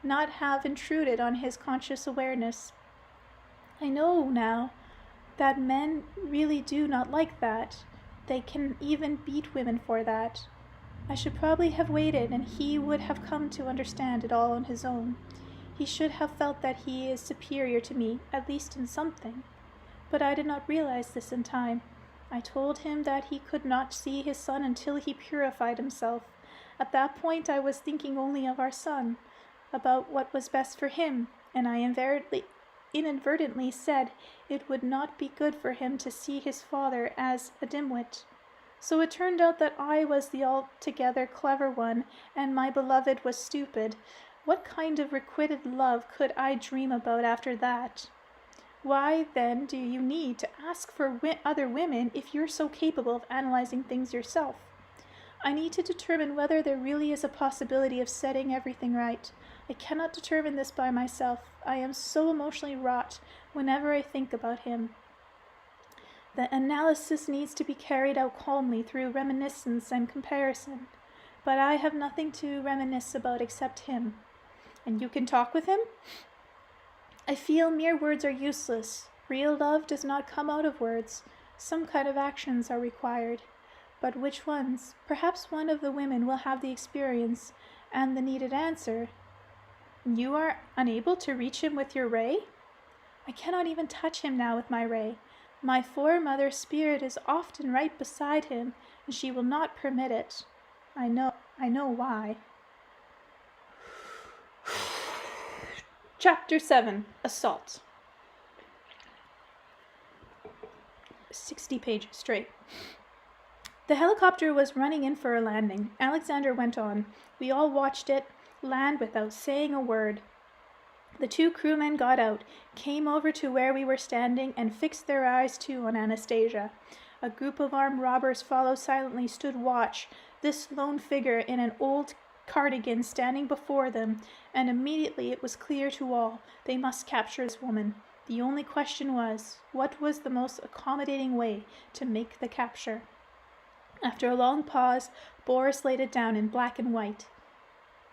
[SPEAKER 1] not have intruded on his conscious awareness. I know now that men really do not like that. They can even beat women for that. I should probably have waited, and he would have come to understand it all on his own. He should have felt that he is superior to me, at least in something. But I did not realize this in time. I told him that he could not see his son until he purified himself. At that point I was thinking only of our son, about what was best for him, and I inadvertently said it would not be good for him to see his father as a dimwit. So it turned out that I was the altogether clever one, and my beloved was stupid. What kind of requited love could I dream about after that? Why, then, do you need to ask for other women if you're so capable of analyzing things yourself? I need to determine whether there really is a possibility of setting everything right. I cannot determine this by myself. I am so emotionally wrought whenever I think about him. The analysis needs to be carried out calmly through reminiscence and comparison. But I have nothing to reminisce about except him. And you can talk with him? I feel mere words are useless. Real love does not come out of words. Some kind of actions are required. But which ones? Perhaps one of the women will have the experience and the needed answer. You are unable to reach him with your ray? I cannot even touch him now with my ray. My foremother spirit is often right beside him, and she will not permit it. I know why. Chapter 7. Assault. 60 pages straight. The helicopter was running in for a landing. Alexander went on. We all watched it land without saying a word. The two crewmen got out, came over to where we were standing, and fixed their eyes too on Anastasia. A group of armed robbers followed silently, stood watch, this lone figure in an old cardigan standing before them, and immediately it was clear to all they must capture this woman. The only question was, what was the most accommodating way to make the capture? After a long pause, Boris laid it down in black and white.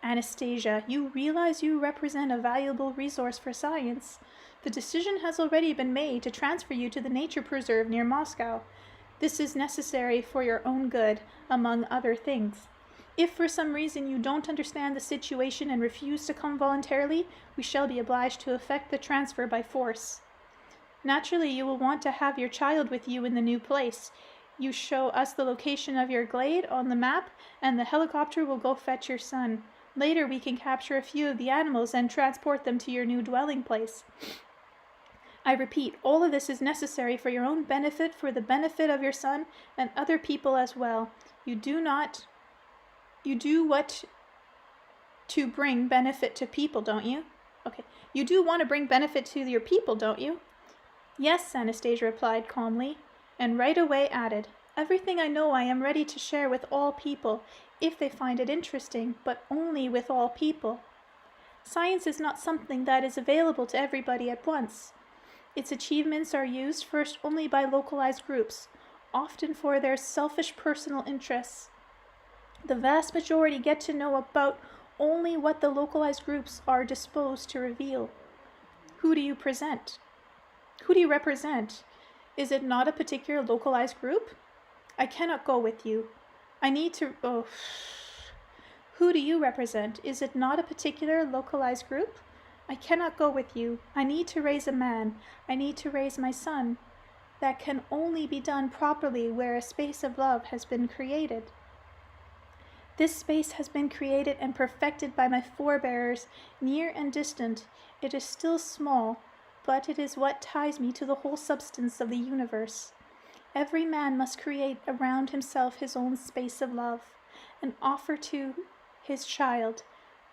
[SPEAKER 1] Anastasia, you realize you represent a valuable resource for science. The decision has already been made to transfer you to the nature preserve near Moscow. This is necessary for your own good, among other things. If for some reason you don't understand the situation and refuse to come voluntarily, we shall be obliged to effect the transfer by force. Naturally, you will want to have your child with you in the new place. You show us the location of your glade on the map, and the helicopter will go fetch your son. Later we can capture a few of the animals and transport them to your new dwelling place. I repeat, all of this is necessary for your own benefit, for the benefit of your son, and other people as well. You do what to bring benefit to people, don't you? Okay. You do want to bring benefit to your people, don't you? Yes, Anastasia replied calmly, and right away added, everything I know I am ready to share with all people, if they find it interesting, but only with all people. Science is not something that is available to everybody at once. Its achievements are used first only by localized groups, often for their selfish personal interests. The vast majority get to know about only what the localized groups are disposed to reveal. Who do you present? Who do you represent? Is it not a particular localized group? I cannot go with you. I need to... Oh. Who do you represent? Is it not a particular localized group? I cannot go with you. I need to raise a man. I need to raise my son. That can only be done properly where a space of love has been created. This space has been created and perfected by my forebears, near and distant. It is still small, but it is what ties me to the whole substance of the universe. Every man must create around himself his own space of love, and offer to his child.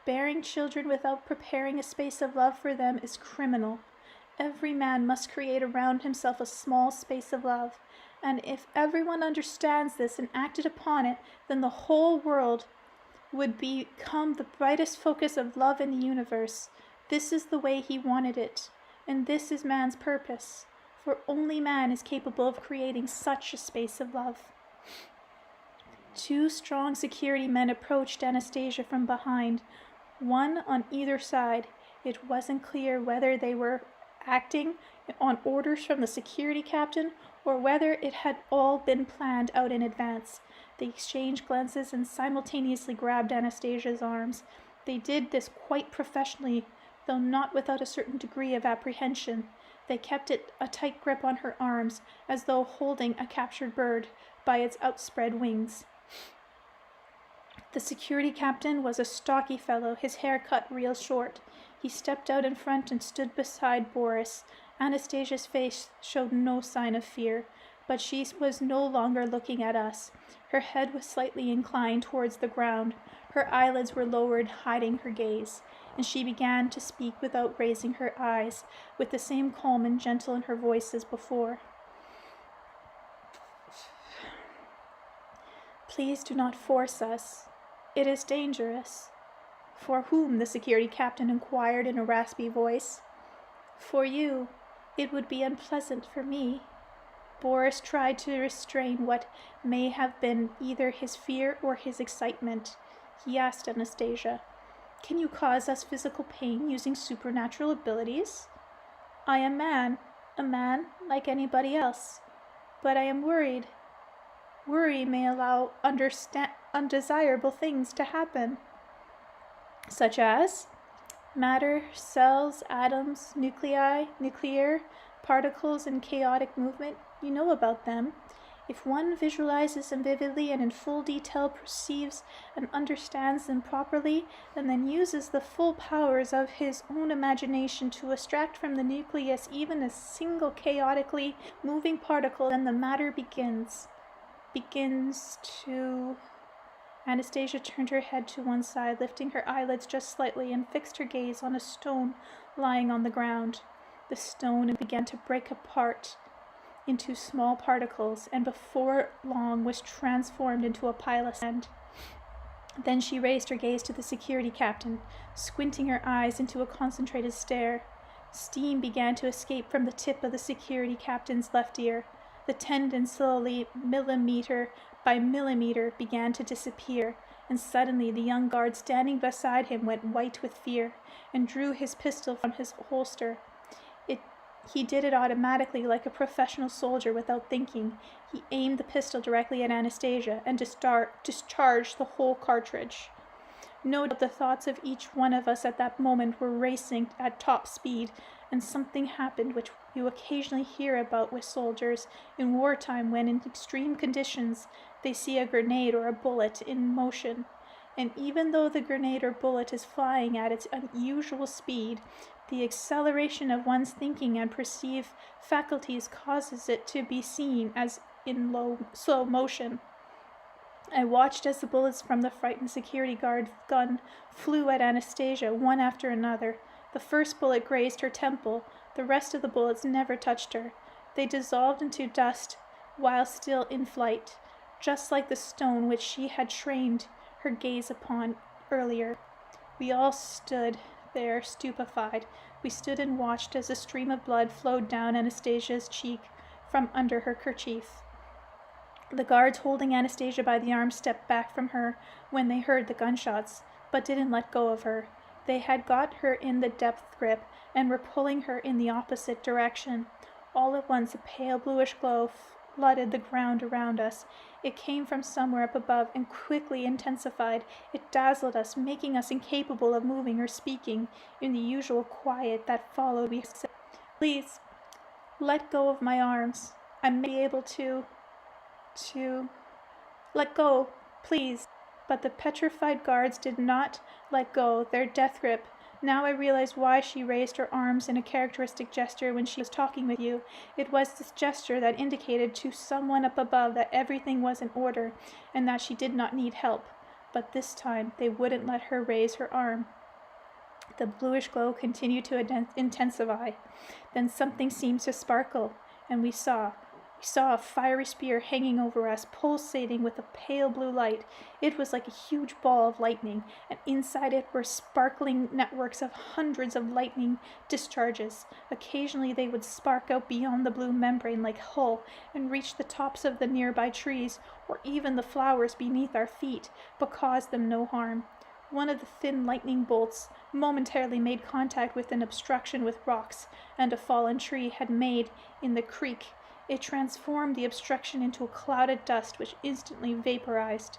[SPEAKER 1] Bearing children without preparing a space of love for them is criminal. Every man must create around himself a small space of love, and if everyone understands this and acted upon it, then the whole world would become the brightest focus of love in the universe. This is the way he wanted it, and this is man's purpose, for only man is capable of creating such a space of love. Two strong security men approached Anastasia from behind, one on either side. It wasn't clear whether they were acting on orders from the security captain or whether it had all been planned out in advance. They exchanged glances and simultaneously grabbed Anastasia's arms. They did this quite professionally, though not without a certain degree of apprehension. They kept a tight grip on her arms, as though holding a captured bird by its outspread wings. The security captain was a stocky fellow, his hair cut real short. He stepped out in front and stood beside Boris. Anastasia's face showed no sign of fear, but she was no longer looking at us. Her head was slightly inclined towards the ground. Her eyelids were lowered, hiding her gaze, and she began to speak without raising her eyes, with the same calm and gentle in her voice as before. Please do not force us. It is dangerous. For whom? The security captain inquired in a raspy voice. For you. It would be unpleasant for me. Boris tried to restrain what may have been either his fear or his excitement. He asked Anastasia, "Can you cause us physical pain using supernatural abilities?" "I am a man like anybody else. But I am worried. Worry may allow undesirable things to happen." "Such as?" "Matter, cells, atoms, nuclear particles in chaotic movement. You know about them. If one visualizes them vividly and in full detail, perceives and understands them properly, and then uses the full powers of his own imagination to extract from the nucleus even a single chaotically moving particle, then the matter begins to..." Anastasia turned her head to one side, lifting her eyelids just slightly, and fixed her gaze on a stone lying on the ground. The stone began to break apart into small particles, and before long was transformed into a pile of sand. Then she raised her gaze to the security captain, squinting her eyes into a concentrated stare. Steam began to escape from the tip of the security captain's left ear. The tendon slowly, millimeter by millimeter, began to disappear, and suddenly the young guard standing beside him went white with fear and drew his pistol from his holster. He did it automatically, like a professional soldier, without thinking. He aimed the pistol directly at Anastasia and discharged the whole cartridge. No doubt the thoughts of each one of us at that moment were racing at top speed, and something happened which you occasionally hear about with soldiers in wartime when, in extreme conditions, they see a grenade or a bullet in motion. And even though the grenade or bullet is flying at its unusual speed, the acceleration of one's thinking and perceived faculties causes it to be seen as in slow motion. I watched as the bullets from the frightened security guard gun flew at Anastasia, one after another. The first bullet grazed her temple. The rest of the bullets never touched her. They dissolved into dust while still in flight, just like the stone which she had trained her gaze upon earlier. We all stood there stupefied. We stood and watched as a stream of blood flowed down Anastasia's cheek from under her kerchief. The guards holding Anastasia by the arm stepped back from her when they heard the gunshots, but didn't let go of her. They had got her in the depth grip and were pulling her in the opposite direction. All at once a pale bluish glow flooded the ground around us. It came from somewhere up above and quickly intensified. It dazzled us, making us incapable of moving or speaking. In the usual quiet that followed, we said, "Please, let go of my arms. I may be able to let go, please." But the petrified guards did not let go their death grip. Now I realized why she raised her arms in a characteristic gesture when she was talking with you. It was this gesture that indicated to someone up above that everything was in order and that she did not need help. But this time they wouldn't let her raise her arm. The bluish glow continued to intensify. Then something seemed to sparkle, and we saw a fiery spear hanging over us, pulsating with a pale blue light. It was like a huge ball of lightning, and inside it were sparkling networks of hundreds of lightning discharges. Occasionally they would spark out beyond the blue membrane like hull and reach the tops of the nearby trees, or even the flowers beneath our feet, but caused them no harm. One of the thin lightning bolts momentarily made contact with an obstruction with rocks and a fallen tree had made in the creek. It transformed the obstruction into a cloud of dust which instantly vaporized.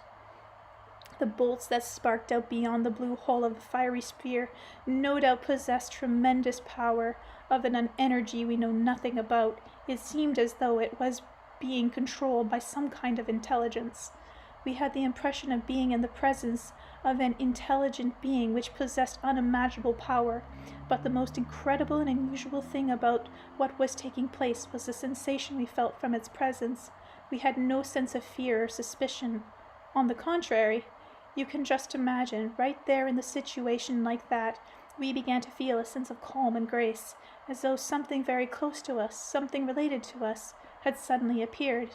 [SPEAKER 1] The bolts that sparked out beyond the blue hull of the fiery spear no doubt possessed tremendous power of an energy we know nothing about. It seemed as though it was being controlled by some kind of intelligence. We had the impression of being in the presence of an intelligent being which possessed unimaginable power, but the most incredible and unusual thing about what was taking place was the sensation we felt from its presence. We had no sense of fear or suspicion. On the contrary, you can just imagine, right there in the situation like that, we began to feel a sense of calm and grace, as though something very close to us, something related to us, had suddenly appeared.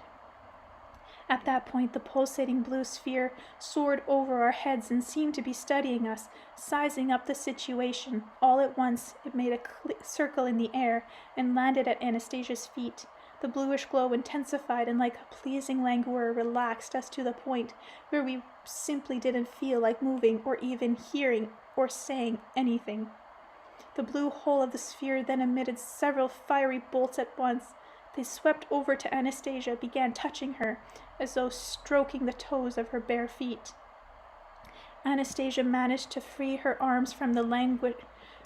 [SPEAKER 1] At that point, the pulsating blue sphere soared over our heads and seemed to be studying us, sizing up the situation. All at once, it made a circle in the air and landed at Anastasia's feet. The bluish glow intensified and, like a pleasing languor, relaxed us to the point where we simply didn't feel like moving or even hearing or saying anything. The blue hull of the sphere then emitted several fiery bolts at once. They swept over to Anastasia, began touching her, as though stroking the toes of her bare feet. Anastasia managed to free her arms from the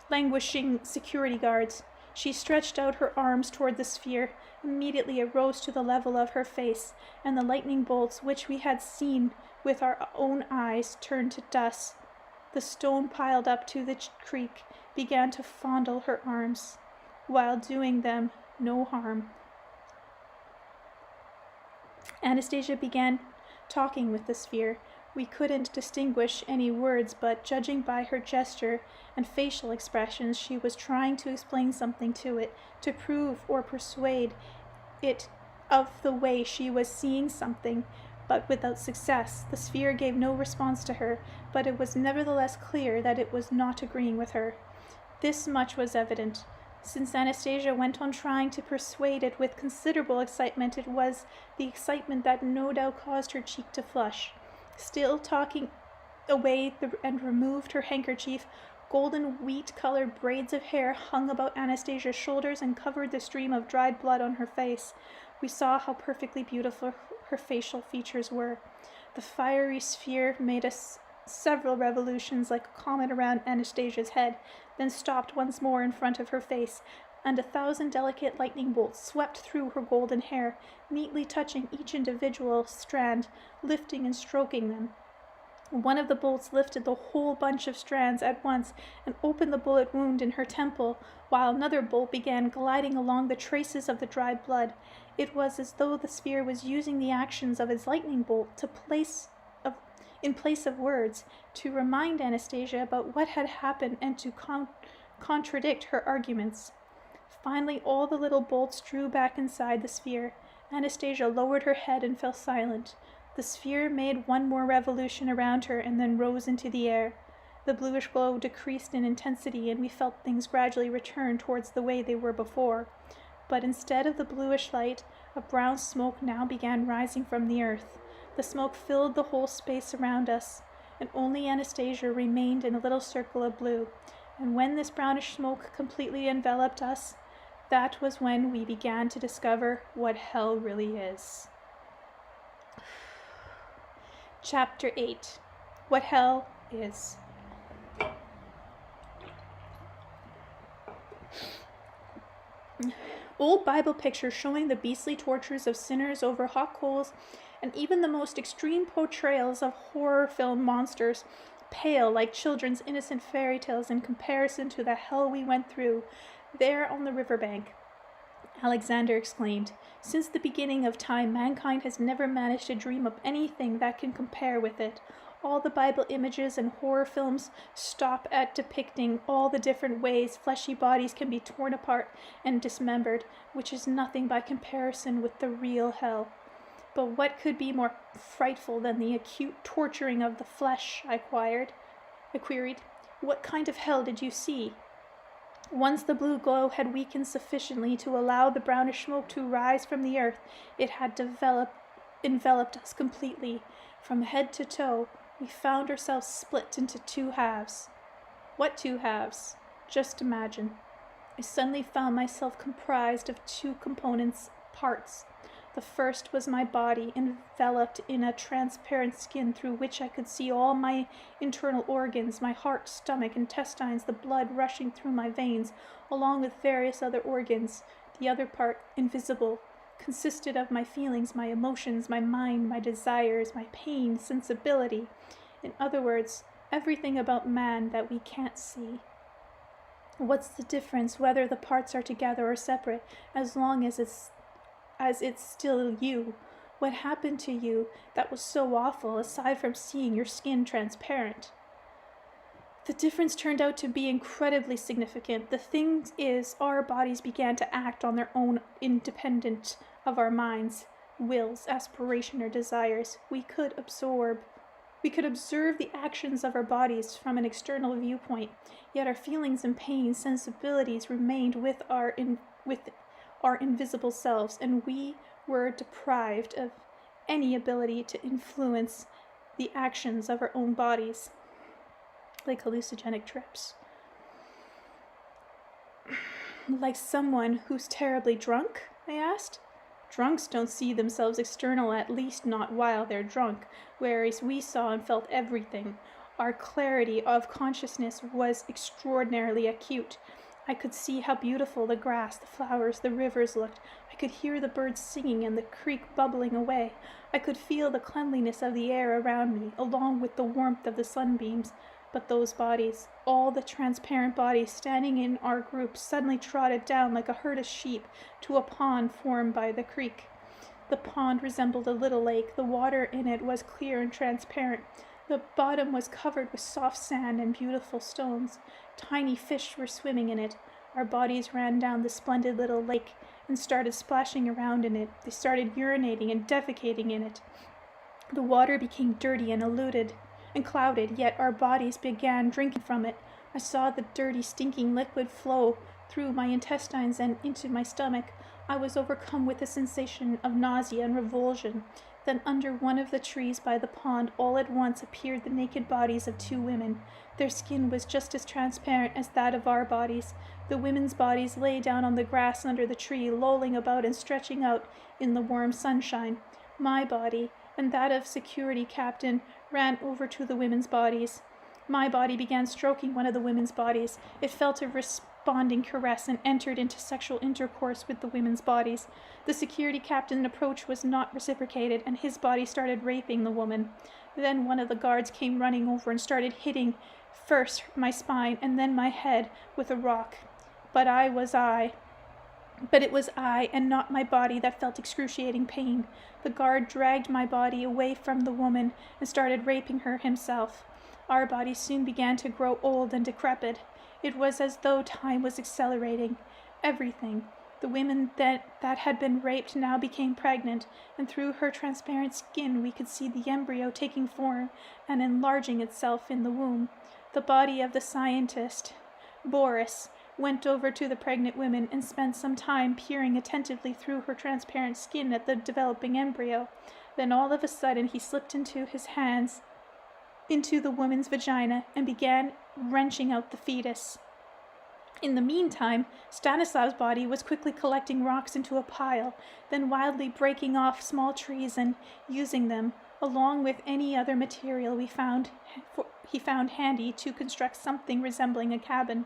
[SPEAKER 1] languishing security guards. She stretched out her arms toward the sphere. Immediately it rose to the level of her face, and the lightning bolts, which we had seen with our own eyes, turned to dust. The stone piled up to the creek began to fondle her arms, while doing them no harm. Anastasia began talking with the sphere. We couldn't distinguish any words, but judging by her gesture and facial expressions, she was trying to explain something to it, to prove or persuade it of the way she was seeing something, but without success. The sphere gave no response to her, but it was nevertheless clear that it was not agreeing with her. This much was evident. Since Anastasia went on trying to persuade it with considerable excitement, it was the excitement that no doubt caused her cheek to flush. Still talking away and removed her handkerchief, golden wheat-colored braids of hair hung about Anastasia's shoulders and covered the stream of dried blood on her face. We saw how perfectly beautiful her facial features were. The fiery sphere made several revolutions like a comet around Anastasia's head, then stopped once more in front of her face, and 1,000 delicate lightning bolts swept through her golden hair, neatly touching each individual strand, lifting and stroking them. One of the bolts lifted the whole bunch of strands at once and opened the bullet wound in her temple, while another bolt began gliding along the traces of the dried blood. It was as though the sphere was using the actions of its lightning bolt in place of words, to remind Anastasia about what had happened and to contradict her arguments. Finally, all the little bolts drew back inside the sphere. Anastasia lowered her head and fell silent. The sphere made one more revolution around her and then rose into the air. The bluish glow decreased in intensity, and we felt things gradually return towards the way they were before. But instead of the bluish light, a brown smoke now began rising from the earth. The smoke filled the whole space around us, and only Anastasia remained in a little circle of blue. And when this brownish smoke completely enveloped us, that was when we began to discover what hell really is. Chapter 8. What Hell Is. Old Bible pictures showing the beastly tortures of sinners over hot coals, and even the most extreme portrayals of horror film monsters, pale like children's innocent fairy tales in comparison to the hell we went through there on the riverbank. Alexander exclaimed, "Since the beginning of time, mankind has never managed to dream up anything that can compare with it. All the Bible images and horror films stop at depicting all the different ways fleshy bodies can be torn apart and dismembered, which is nothing by comparison with the real hell. But what could be more frightful than the acute torturing of the flesh? I queried. What kind of hell did you see? Once the blue glow had weakened sufficiently to allow the brownish smoke to rise from the earth, it had enveloped us completely. From head to toe, we found ourselves split into two halves. What two halves? Just imagine. I suddenly found myself comprised of two parts. The first was my body, enveloped in a transparent skin through which I could see all my internal organs, my heart, stomach, intestines, the blood rushing through my veins, along with various other organs. The other part, invisible, consisted of my feelings, my emotions, my mind, my desires, my pain, sensibility. In other words, everything about man that we can't see. What's the difference whether the parts are together or separate, as long as it's still you? What happened to you that was so awful, aside from seeing your skin transparent? The difference turned out to be incredibly significant. The thing is, our bodies began to act on their own, independent of our minds, wills, aspiration, or desires. We could observe the actions of our bodies from an external viewpoint, yet our feelings and pains, sensibilities remained with our invisible selves, and we were deprived of any ability to influence the actions of our own bodies, like hallucinogenic trips. Like someone who's terribly drunk? I asked. Drunks don't see themselves external, at least not while they're drunk, whereas we saw and felt everything. Our clarity of consciousness was extraordinarily acute. I could see how beautiful the grass, the flowers, the rivers looked. I could hear the birds singing and the creek bubbling away. I could feel the cleanliness of the air around me, along with the warmth of the sunbeams. But those bodies, all the transparent bodies standing in our group, suddenly trotted down like a herd of sheep to a pond formed by the creek. The pond resembled a little lake. The water in it was clear and transparent. The bottom was covered with soft sand and beautiful stones. Tiny fish were swimming in it. Our bodies ran down the splendid little lake and started splashing around in it. They started urinating and defecating in it. The water became dirty and clouded, yet our bodies began drinking from it. I saw the dirty, stinking liquid flow through my intestines and into my stomach. I was overcome with a sensation of nausea and revulsion. Then under one of the trees by the pond, all at once appeared the naked bodies of two women. Their skin was just as transparent as that of our bodies. The women's bodies lay down on the grass under the tree, lolling about and stretching out in the warm sunshine. My body and that of security captain ran over to the women's bodies. My body began stroking one of the women's bodies. It felt a responding caress and entered into sexual intercourse with the women's bodies. The security captain's approach was not reciprocated, and his body started raping the woman. Then one of the guards came running over and started hitting first my spine and then my head with a rock. But it was I and not my body that felt excruciating pain. The guard dragged my body away from the woman and started raping her himself. Our bodies soon began to grow old and decrepit. It was as though time was accelerating. Everything. The woman that had been raped now became pregnant, and through her transparent skin we could see the embryo taking form and enlarging itself in the womb. The body of the scientist, Boris, went over to the pregnant woman and spent some time peering attentively through her transparent skin at the developing embryo. Then all of a sudden he slipped his hands into the woman's vagina and began wrenching out the fetus. In the meantime, Stanislav's body was quickly collecting rocks into a pile, then wildly breaking off small trees and using them, along with any other material he found handy, to construct something resembling a cabin.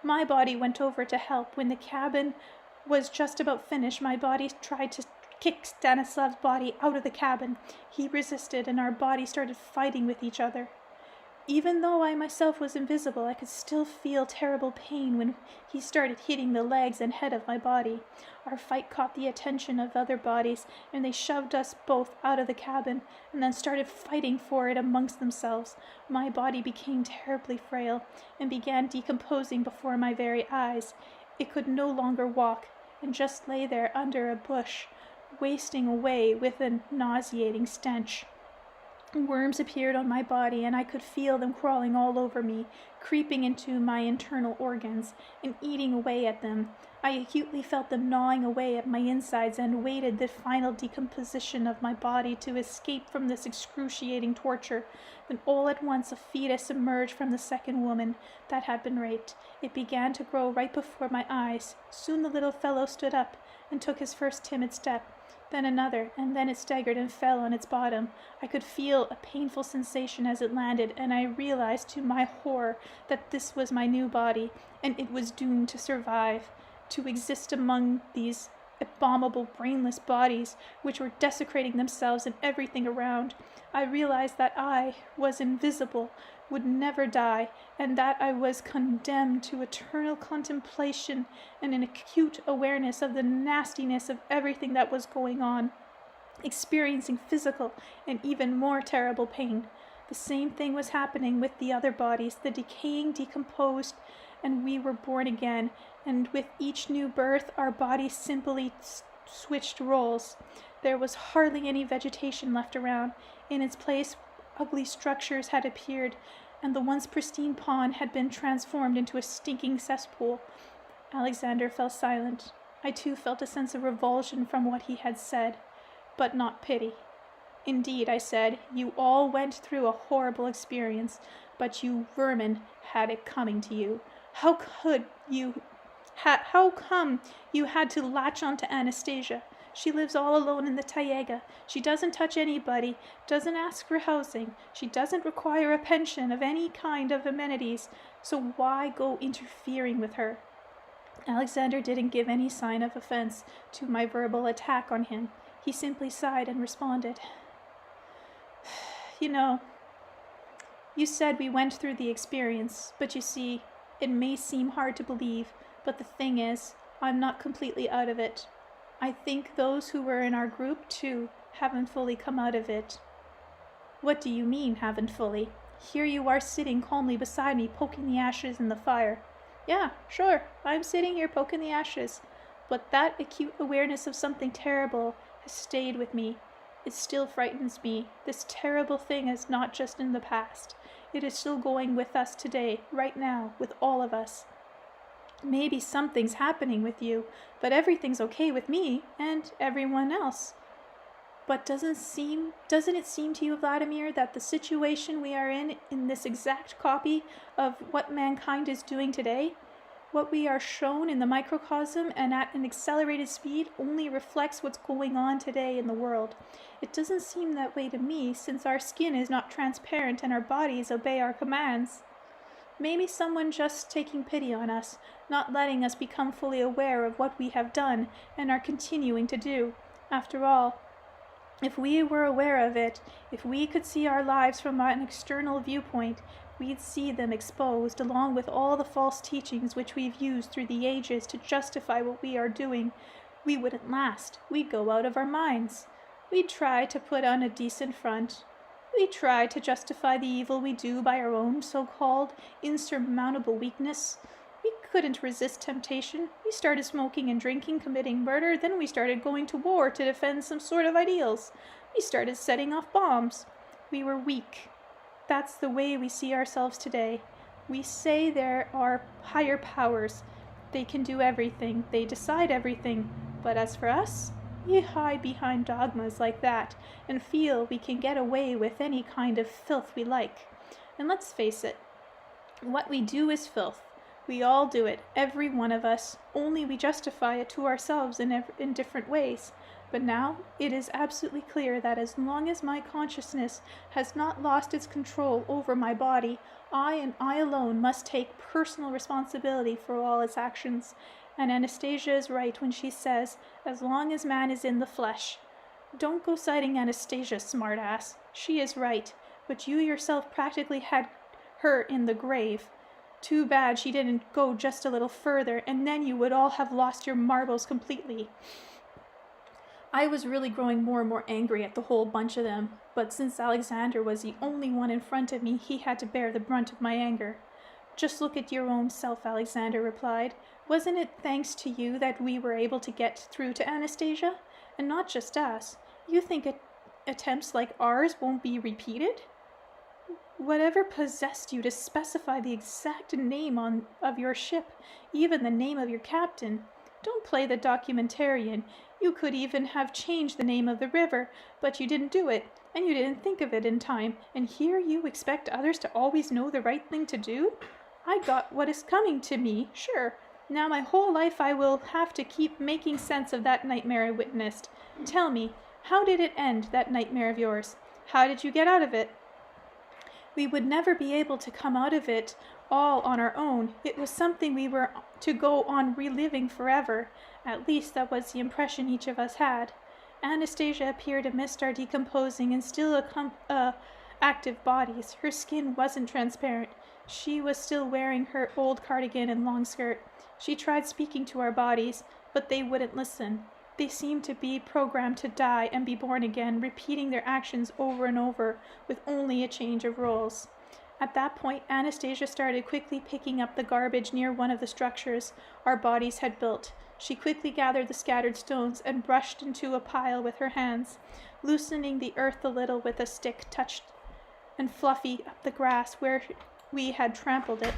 [SPEAKER 1] My body went over to help. When the cabin was just about finished, my body tried to kick Stanislav's body out of the cabin. He resisted, and our bodies started fighting with each other. Even though I myself was invisible, I could still feel terrible pain when he started hitting the legs and head of my body. Our fight caught the attention of other bodies, and they shoved us both out of the cabin, and then started fighting for it amongst themselves. My body became terribly frail, and began decomposing before my very eyes. It could no longer walk, and just lay there under a bush, wasting away with a nauseating stench. Worms appeared on my body, and I could feel them crawling all over me, creeping into my internal organs, and eating away at them. I acutely felt them gnawing away at my insides, and waited the final decomposition of my body to escape from this excruciating torture. Then all at once a fetus emerged from the second woman that had been raped. It began to grow right before my eyes. Soon the little fellow stood up, and took his first timid step. Then another, and then it staggered and fell on its bottom. I could feel a painful sensation as it landed, and I realized to my horror that this was my new body, and it was doomed to survive, to exist among these abominable brainless bodies which were desecrating themselves and everything around. I realized that I was invisible, would never die, and that I was condemned to eternal contemplation and an acute awareness of the nastiness of everything that was going on, experiencing physical and even more terrible pain. The same thing was happening with the other bodies. The decaying decomposed, and we were born again, and with each new birth our bodies simply switched roles. There was hardly any vegetation left around. In its place, ugly structures had appeared, and the once pristine pond had been transformed into a stinking cesspool. Alexander fell silent. I too felt a sense of revulsion from what he had said, but not pity. Indeed, I said, you all went through a horrible experience, but you vermin had it coming to you. How come you had to latch on to Anastasia? She lives all alone in the taiga. She doesn't touch anybody, doesn't ask for housing. She doesn't require a pension of any kind of amenities, so why go interfering with her? Alexander didn't give any sign of offense to my verbal attack on him. He simply sighed and responded, You said we went through the experience, but you see, it may seem hard to believe, but the thing is, I'm not completely out of it. I think those who were in our group, too, haven't fully come out of it. What do you mean, haven't fully? Here you are sitting calmly beside me, poking the ashes in the fire. Yeah, sure, I'm sitting here poking the ashes. But that acute awareness of something terrible has stayed with me. It still frightens me. This terrible thing is not just in the past. It is still going with us today, right now, with all of us. Maybe something's happening with you, but everything's okay with me and everyone else. But doesn't it seem to you, Vladimir, that the situation we are in this exact copy of what mankind is doing today, what we are shown in the microcosm and at an accelerated speed, only reflects what's going on today in the world? It doesn't seem that way to me, since our skin is not transparent and our bodies obey our commands. Maybe someone just taking pity on us, not letting us become fully aware of what we have done and are continuing to do. After all, if we were aware of it, if we could see our lives from an external viewpoint, we'd see them exposed, along with all the false teachings which we've used through the ages to justify what we are doing. We wouldn't last. We'd go out of our minds. We'd try to put on a decent front. We try to justify the evil we do by our own so-called insurmountable weakness. We couldn't resist temptation. We started smoking and drinking, committing murder, then we started going to war to defend some sort of ideals. We started setting off bombs. We were weak. That's the way we see ourselves today. We say there are higher powers. They can do everything. They decide everything. But as for us, we hide behind dogmas like that and feel we can get away with any kind of filth we like. And let's face it, what we do is filth. We all do it, every one of us, only we justify it to ourselves in different ways. But now it is absolutely clear that as long as my consciousness has not lost its control over my body, I and I alone must take personal responsibility for all its actions. And Anastasia is right when she says, as long as man is in the flesh. Don't go citing Anastasia, smartass. She is right, but you yourself practically had her in the grave. Too bad she didn't go just a little further, and then you would all have lost your marbles completely. I was really growing more and more angry at the whole bunch of them, but since Alexander was the only one in front of me, he had to bear the brunt of my anger. Just look at your own self, Alexander replied. Wasn't it thanks to you that we were able to get through to Anastasia? And not just us. You think attempts like ours won't be repeated? Whatever possessed you to specify the exact name of your ship, even the name of your captain? Don't play the documentarian. You could even have changed the name of the river, but you didn't do it, and you didn't think of it in time, and here you expect others to always know the right thing to do? I got what is coming to me, sure. Now my whole life I will have to keep making sense of that nightmare I witnessed. Tell me, how did it end, that nightmare of yours? How did you get out of it? We would never be able to come out of it all on our own. It was something we were to go on reliving forever. At least that was the impression each of us had. Anastasia appeared amidst our decomposing and still active bodies. Her skin wasn't transparent. She was still wearing her old cardigan and long skirt. She tried speaking to our bodies, but they wouldn't listen. They seemed to be programmed to die and be born again, repeating their actions over and over, with only a change of roles. At that point, Anastasia started quickly picking up the garbage near one of the structures our bodies had built. She quickly gathered the scattered stones and brushed into a pile with her hands, loosening the earth a little with a stick touched and fluffy up the grass where we had trampled it.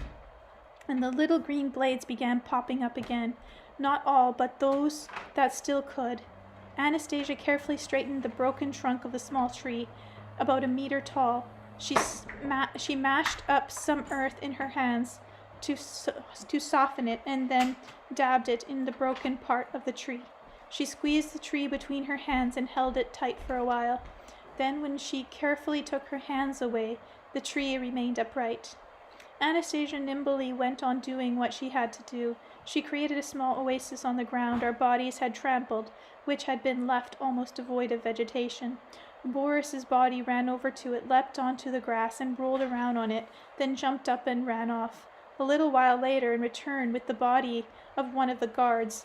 [SPEAKER 1] And the little green blades began popping up again. Not all, but those that still could. Anastasia carefully straightened the broken trunk of the small tree, about a meter tall. She mashed up some earth in her hands to soften it and then dabbed it in the broken part of the tree. She squeezed the tree between her hands and held it tight for a while. Then when she carefully took her hands away, the tree remained upright. Anastasia nimbly went on doing what she had to do. She created a small oasis on the ground our bodies had trampled, which had been left almost devoid of vegetation. Boris's body ran over to it, leapt onto the grass, and rolled around on it, then jumped up and ran off. A little while later, and returned with the body of one of the guards.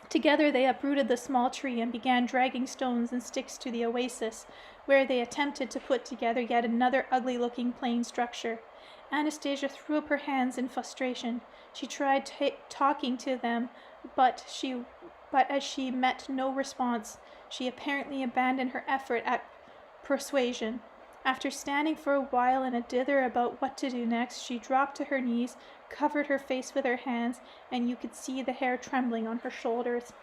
[SPEAKER 1] Together they uprooted the small tree and began dragging stones and sticks to the oasis, where they attempted to put together yet another ugly-looking plain structure. Anastasia threw up her hands in frustration. She tried talking to them, but as she met no response, she apparently abandoned her effort at persuasion. After standing for a while in a dither about what to do next, she dropped to her knees, covered her face with her hands, and you could see the hair trembling on her shoulders.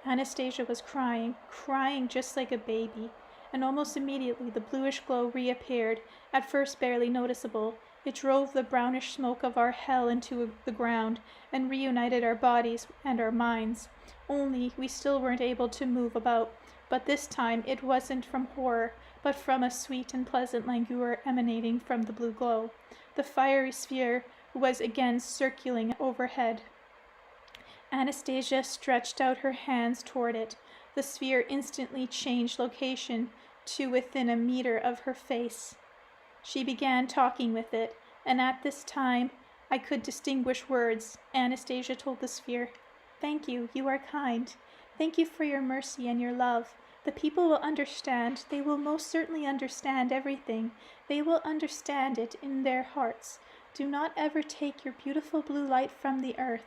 [SPEAKER 1] Anastasia was crying just like a baby, and almost immediately the bluish glow reappeared, at first barely noticeable. It drove the brownish smoke of our hell into the ground and reunited our bodies and our minds. Only we still weren't able to move about, but this time it wasn't from horror, but from a sweet and pleasant languor emanating from the blue glow. The fiery sphere was again circling overhead. Anastasia stretched out her hands toward it. The sphere instantly changed location to within a meter of her face. She began talking with it, and at this time I could distinguish words. Anastasia told the sphere, "Thank you, you are kind. Thank you for your mercy and your love. The people will understand. They will most certainly understand everything. They will understand it in their hearts. Do not ever take your beautiful blue light from the earth.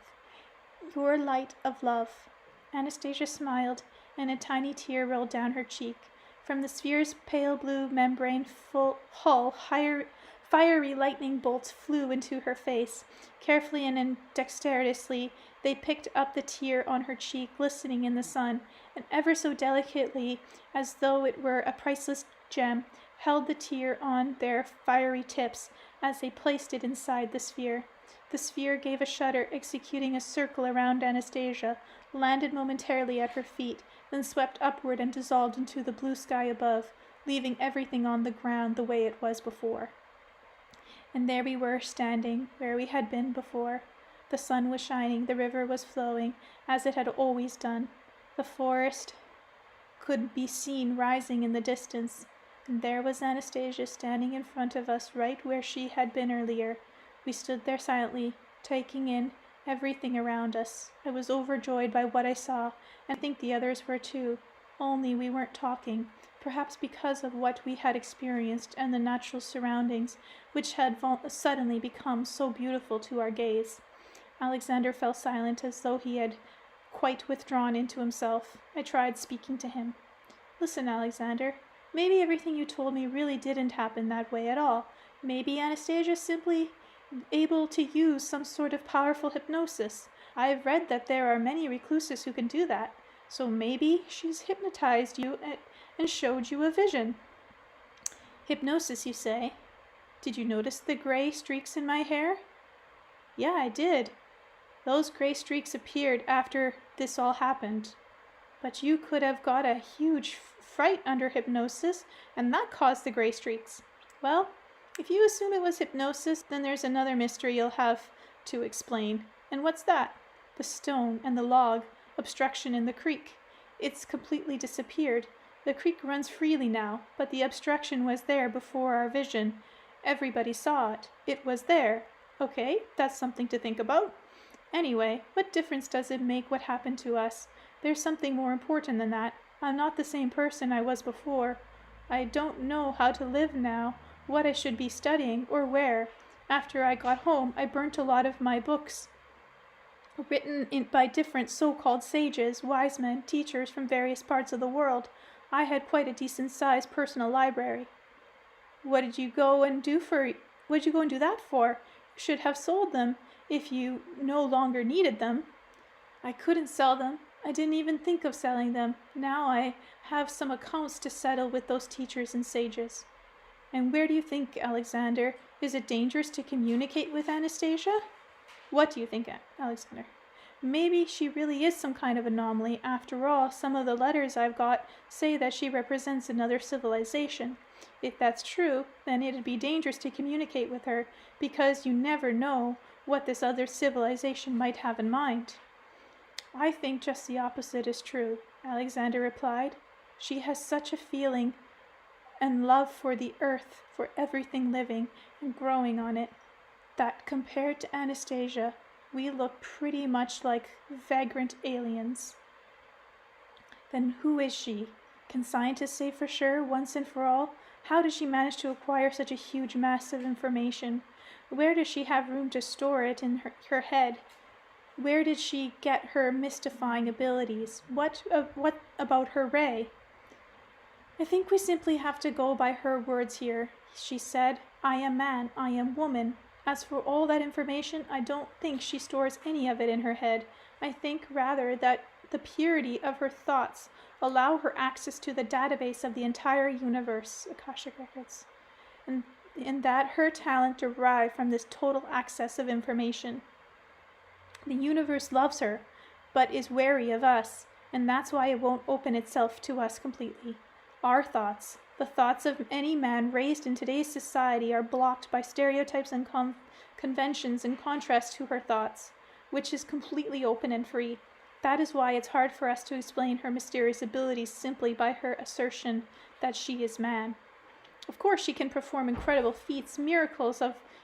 [SPEAKER 1] Your light of love." Anastasia smiled, and a tiny tear rolled down her cheek. From the sphere's pale blue membrane hull, fiery lightning bolts flew into her face. Carefully and dexterously, they picked up the tear on her cheek, glistening in the sun, and ever so delicately, as though it were a priceless gem, held the tear on their fiery tips as they placed it inside the sphere. The sphere gave a shudder, executing a circle around Anastasia, landed momentarily at her feet, then swept upward and dissolved into the blue sky above, leaving everything on the ground the way it was before. And there we were, standing where we had been before. The sun was shining, the river was flowing, as it had always done. The forest could be seen rising in the distance, And there was Anastasia standing in front of us right where she had been earlier. We stood there silently, taking in everything around us. I was overjoyed by what I saw, and I think the others were too. Only we weren't talking, perhaps because of what we had experienced and the natural surroundings, which had suddenly become so beautiful to our gaze. Alexander fell silent as though he had quite withdrawn into himself. I tried speaking to him. Listen, Alexander, maybe everything you told me really didn't happen that way at all. Maybe Anastasia's simply able to use some sort of powerful hypnosis. I've read that there are many recluses who can do that. So maybe she's hypnotized you and showed you a vision. Hypnosis, you say? Did you notice the gray streaks in my hair? Yeah, I did. Those gray streaks appeared after this all happened. But you could have got a huge fright under hypnosis, and that caused the gray streaks. Well, if you assume it was hypnosis, then there's another mystery you'll have to explain. And what's that? The stone and the log obstruction in the creek. It's completely disappeared. The creek runs freely now, but the obstruction was there before our vision. Everybody saw it. It was there. Okay, that's something to think about. Anyway, what difference does it make what happened to us? There's something more important than that. I'm not the same person I was before. I don't know how to live now, what I should be studying, or where. After I got home, I burnt a lot of my books, written by different so-called sages, wise men, teachers from various parts of the world. I had quite a decent-sized personal library. What did you go and do that for? You should have sold them if you no longer needed them. I couldn't sell them. I didn't even think of selling them. Now I have some accounts to settle with those teachers and sages. And where do you think, Alexander? Is it dangerous to communicate with Anastasia? What do you think, Alexander? Maybe she really is some kind of anomaly. After all, some of the letters I've got say that she represents another civilization. If that's true, then it'd be dangerous to communicate with her, because you never know what this other civilization might have in mind. I think just the opposite is true, Alexander replied. She has such a feeling and love for the earth, for everything living and growing on it, that compared to Anastasia, we look pretty much like vagrant aliens. Then who is she? Can scientists say for sure, once and for all? How does she manage to acquire such a huge mass of information? Where does she have room to store it in her head? Where did she get her mystifying abilities? What about her ray? I think we simply have to go by her words here. She said, I am man, I am woman. As for all that information, I don't think she stores any of it in her head. I think rather that the purity of her thoughts allow her access to the database of the entire universe, Akashic Records, and that her talent derived from this total access of information. The universe loves her, but is wary of us, and that's why it won't open itself to us completely. Our thoughts, the thoughts of any man raised in today's society, are blocked by stereotypes and conventions in contrast to her thoughts, which is completely open and free. That is why it's hard for us to explain her mysterious abilities simply by her assertion that she is man. Of course, she can perform incredible feats, miracles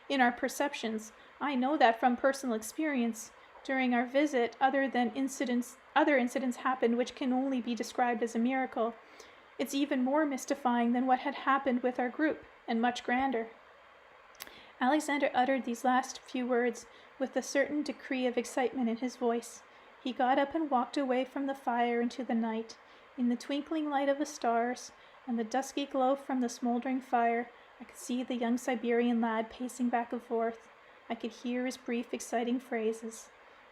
[SPEAKER 1] in our perceptions. I know that from personal experience. During our visit, other incidents happened which can only be described as a miracle. It's even more mystifying than what had happened with our group, and much grander. Alexander uttered these last few words with a certain degree of excitement in his voice. He got up and walked away from the fire into the night. In the twinkling light of the stars and the dusky glow from the smoldering fire, I could see the young Siberian lad pacing back and forth. I could hear his brief, exciting phrases.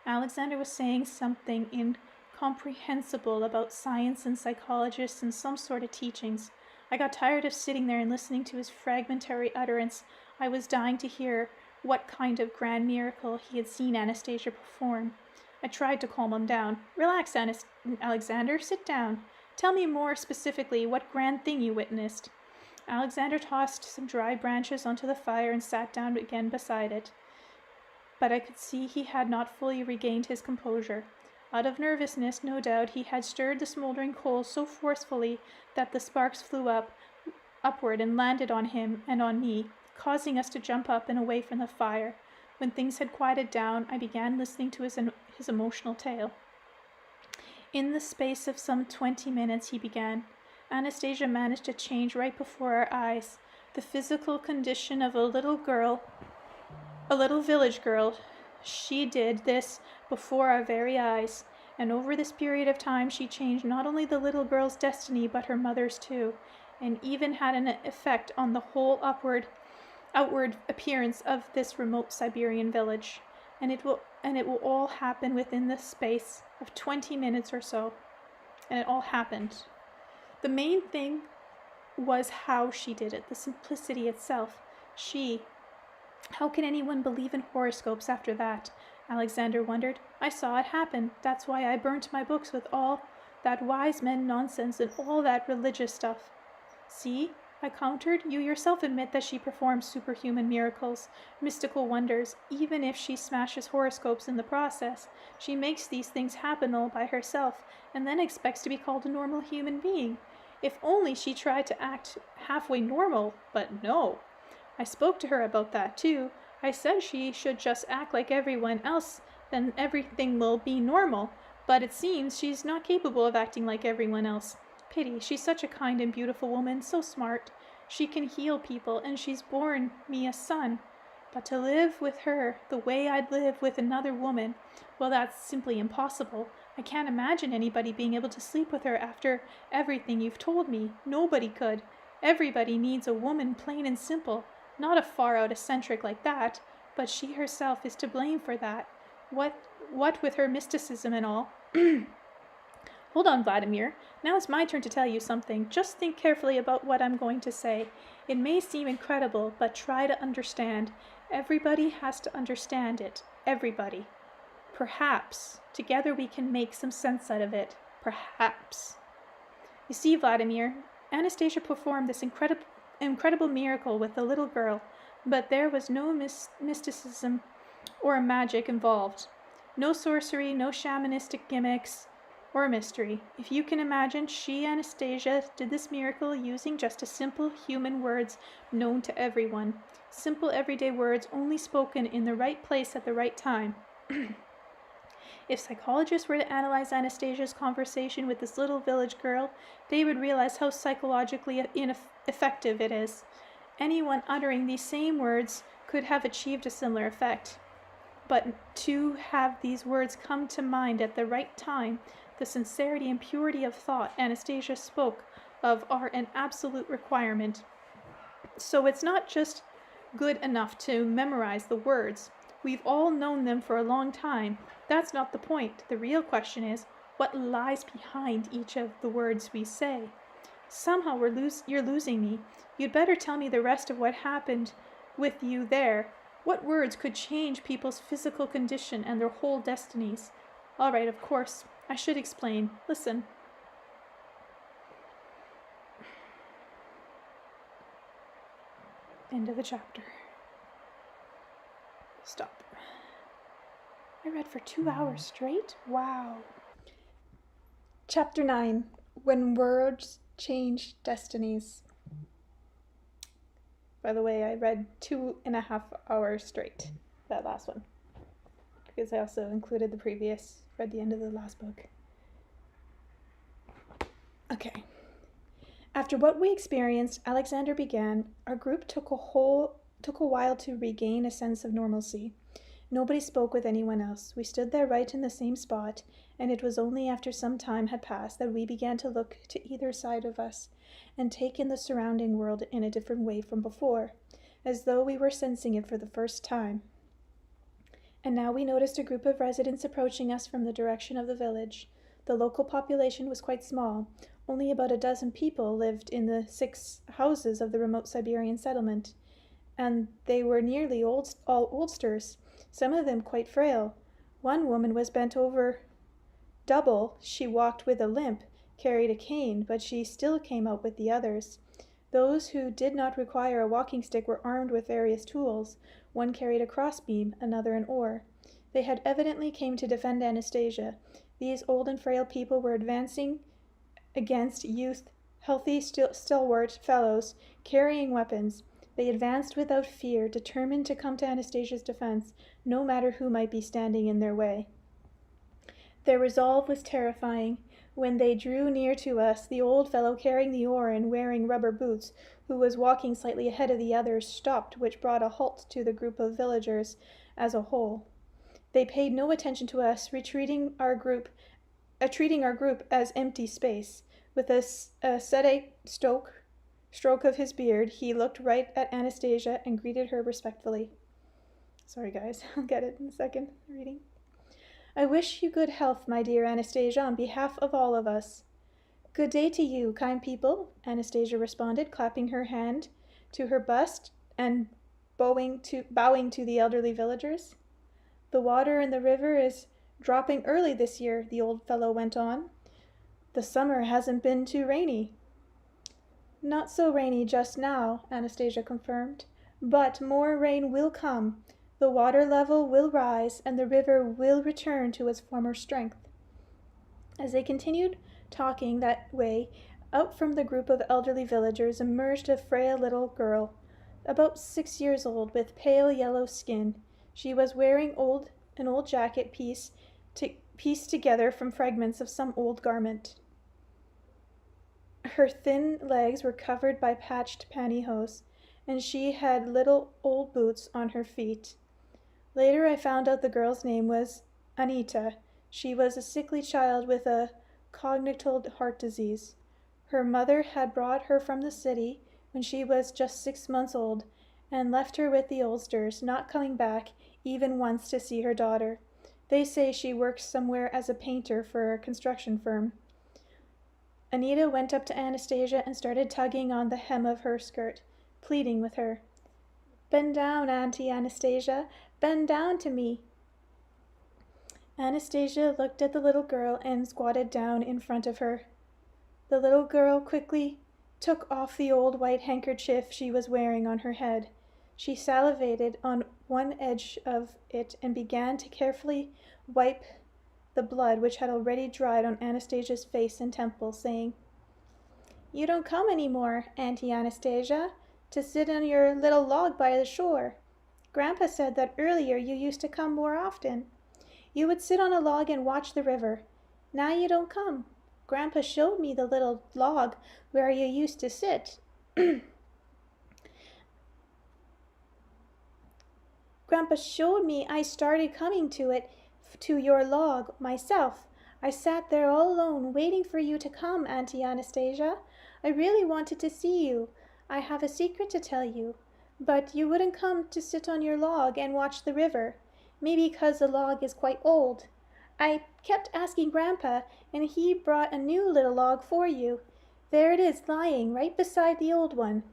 [SPEAKER 1] Alexander was saying something incomprehensible about science and psychologists and some sort of teachings. I got tired of sitting there and listening to his fragmentary utterance. I was dying to hear what kind of grand miracle he had seen Anastasia perform. I tried to calm him down. Relax, Alexander, sit down. Tell me more specifically what grand thing you witnessed. Alexander tossed some dry branches onto the fire and sat down again beside it. But I could see he had not fully regained his composure. Out of nervousness, no doubt, he had stirred the smoldering coals so forcefully that the sparks flew up, upward and landed on him and on me, causing us to jump up and away from the fire. When things had quieted down, I began listening to his emotional tale. In the space of some 20 minutes, he began, Anastasia managed to change right before our eyes. The physical condition of a little village girl. She did this before our very eyes. And over this period of time, she changed not only the little girl's destiny, but her mother's too, and even had an effect on the whole outward appearance of this remote Siberian village. And it will all happen within the space of 20 minutes or so. And it all happened. The main thing was how she did it, the simplicity itself. How can anyone believe in horoscopes after that? Alexander wondered. I saw it happen. That's why I burnt my books with all that wise men nonsense and all that religious stuff. See, I countered. You yourself admit that she performs superhuman miracles, mystical wonders, even if she smashes horoscopes in the process. She makes these things happen all by herself, and then expects to be called a normal human being. If only she tried to act halfway normal, but no. I spoke to her about that too. I said she should just act like everyone else, then everything will be normal. But it seems she's not capable of acting like everyone else. Pity, she's such a kind and beautiful woman, so smart. She can heal people, and she's borne me a son. But to live with her the way I'd live with another woman, well, that's simply impossible. I can't imagine anybody being able to sleep with her after everything you've told me. Nobody could. Everybody needs a woman plain and simple. Not a far-out eccentric like that, but she herself is to blame for that. What with her mysticism and all? Hold on, Vladimir. Now it's my turn to tell you something. Just think carefully about what I'm going to say. It may seem incredible, but try to understand. Everybody has to understand it. Everybody. Perhaps. Together we can make some sense out of it. Perhaps. You see, Vladimir, Anastasia performed this incredible miracle with the little girl, but there was no mysticism or magic involved. No sorcery, no shamanistic gimmicks or mystery. If you can imagine, Anastasia, did this miracle using just a simple human words known to everyone. Simple everyday words only spoken in the right place at the right time. If psychologists were to analyze Anastasia's conversation with this little village girl, they would realize how psychologically ineffective it is. Anyone uttering these same words could have achieved a similar effect. But to have these words come to mind at the right time, the sincerity and purity of thought Anastasia spoke of are an absolute requirement. So it's not just good enough to memorize the words. We've all known them for a long time. That's not the point. The real question is, what lies behind each of the words we say? Somehow you're losing me. You'd better tell me the rest of what happened with you there. What words could change people's physical condition and their whole destinies? All right, of course. I should explain. Listen. End of the chapter. Stop. I read for 2 hours straight? Wow. Chapter 9. When Words Change Destinies. By the way, I read 2.5 hours straight, that last one. Because I also included read the end of the last book. Okay. After what we experienced, Alexander began, our group took a while to regain a sense of normalcy. Nobody spoke with anyone else. We stood there right in the same spot, and it was only after some time had passed that we began to look to either side of us and take in the surrounding world in a different way from before, as though we were sensing it for the first time. And now we noticed a group of residents approaching us from the direction of the village. The local population was quite small. Only about a dozen people lived in the 6 houses of the remote Siberian settlement, and they were nearly all oldsters, some of them quite frail. One woman was bent over double. She walked with a limp, carried a cane, but she still came out with the others. Those who did not require a walking stick were armed with various tools. One carried a crossbeam, another an oar. They had evidently came to defend Anastasia. These old and frail people were advancing against youth Healthy, stalwart fellows, carrying weapons. They advanced without fear, determined to come to Anastasia's defense, no matter who might be standing in their way. Their resolve was terrifying. When they drew near to us, the old fellow carrying the oar and wearing rubber boots, who was walking slightly ahead of the others, stopped, which brought a halt to the group of villagers as a whole. They paid no attention to us, treating our group as empty space. With a ascetic stroke of his beard, he looked right at Anastasia and greeted her respectfully. Sorry, guys, I'll get it in a second. Reading. I wish you good health, my dear Anastasia, on behalf of all of us. Good day to you, kind people, Anastasia responded, clapping her hand to her bust and bowing to the elderly villagers. The water in the river is dropping early this year, the old fellow went on. The summer hasn't been too rainy. Not so rainy just now, Anastasia confirmed, but more rain will come. The water level will rise, and the river will return to its former strength. As they continued talking that way, out from the group of elderly villagers emerged a frail little girl, about 6 years old, with pale yellow skin. She was wearing an old jacket pieced together from fragments of some old garment. Her thin legs were covered by patched pantyhose, and she had little old boots on her feet. Later I found out the girl's name was Anita. She was a sickly child with a congenital heart disease. Her mother had brought her from the city when she was just 6 months old and left her with the Ulsters, not coming back even once to see her daughter. They say she works somewhere as a painter for a construction firm. Anita went up to Anastasia and started tugging on the hem of her skirt, pleading with her. Bend down, Auntie Anastasia. Bend down to me. Anastasia looked at the little girl and squatted down in front of her. The little girl quickly took off the old white handkerchief she was wearing on her head. She salivated on one edge of it and began to carefully wipe the blood which had already dried on Anastasia's face and temples, saying, You don't come any more, Auntie Anastasia, to sit on your little log by the shore. Grandpa said that earlier you used to come more often. You would sit on a log and watch the river. Now you don't come. Grandpa showed me the little log where you used to sit. Grandpa showed me. I started coming to your log myself. I sat there all alone waiting for you to come, Auntie Anastasia. I really wanted to see you. I have a secret to tell you. But you wouldn't come to sit on your log and watch the river. Maybe because the log is quite old. I kept asking Grandpa, and he brought a new little log for you. There it is, lying right beside the old one.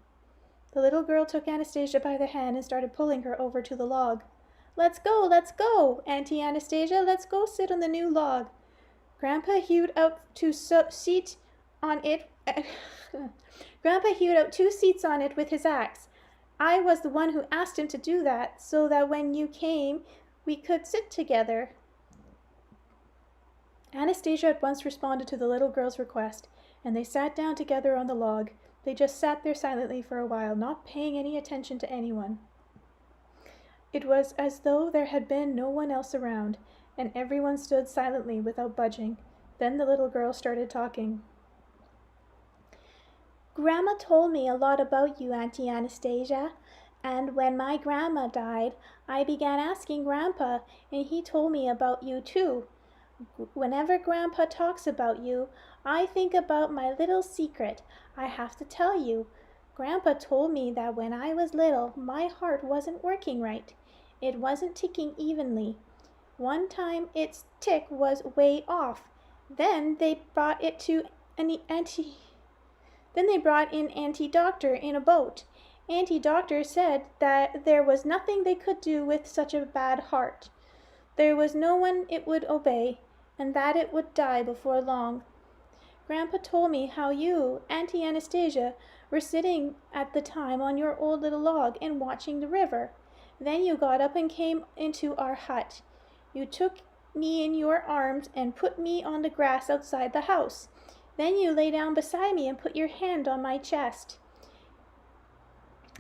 [SPEAKER 1] The little girl took Anastasia by the hand and started pulling her over to the log. Let's go, Auntie Anastasia, let's go sit on the new log. Grandpa hewed out two seats on it. Grandpa hewed out 2 seats on it with his axe. I was the one who asked him to do that, so that when you came, we could sit together. Anastasia at once responded to the little girl's request, and they sat down together on the log. They just sat there silently for a while, not paying any attention to anyone. It was as though there had been no one else around, and everyone stood silently without budging. Then the little girl started talking. Grandma told me a lot about you, Auntie Anastasia, and when my grandma died, I began asking Grandpa, and he told me about you too. Whenever Grandpa talks about you, I think about my little secret I have to tell you. Grandpa told me that when I was little, my heart wasn't working right. It wasn't ticking evenly. One time its tick was way off. Then they brought in Auntie Doctor in a boat. Auntie Doctor said that there was nothing they could do with such a bad heart. There was no one it would obey, and that it would die before long. Grandpa told me how you, Auntie Anastasia, were sitting at the time on your old little log and watching the river. Then you got up and came into our hut. You took me in your arms and put me on the grass outside the house. Then you lay down beside me and put your hand on my chest.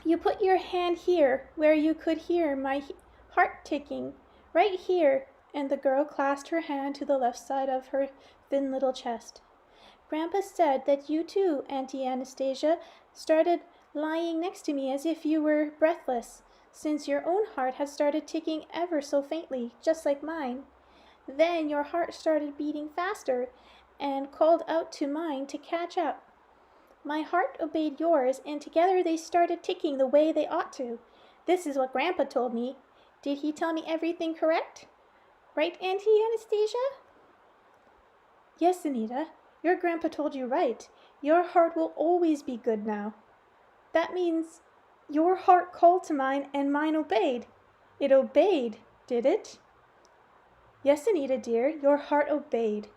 [SPEAKER 1] You put your hand here, where you could hear my heart ticking, right here," and the girl clasped her hand to the left side of her thin little chest. "Grandpa said that you too, Auntie Anastasia, started lying next to me as if you were breathless, since your own heart had started ticking ever so faintly, just like mine. Then your heart started beating faster and called out to mine to catch up. My heart obeyed yours, and together they started ticking the way they ought to. This is what Grandpa told me. Did he tell me everything correct? Right, Auntie Anastasia?" "Yes, Anita, your grandpa told you right. Your heart will always be good now." "That means your heart called to mine and mine obeyed. It obeyed, did it?" "Yes, Anita dear, your heart obeyed.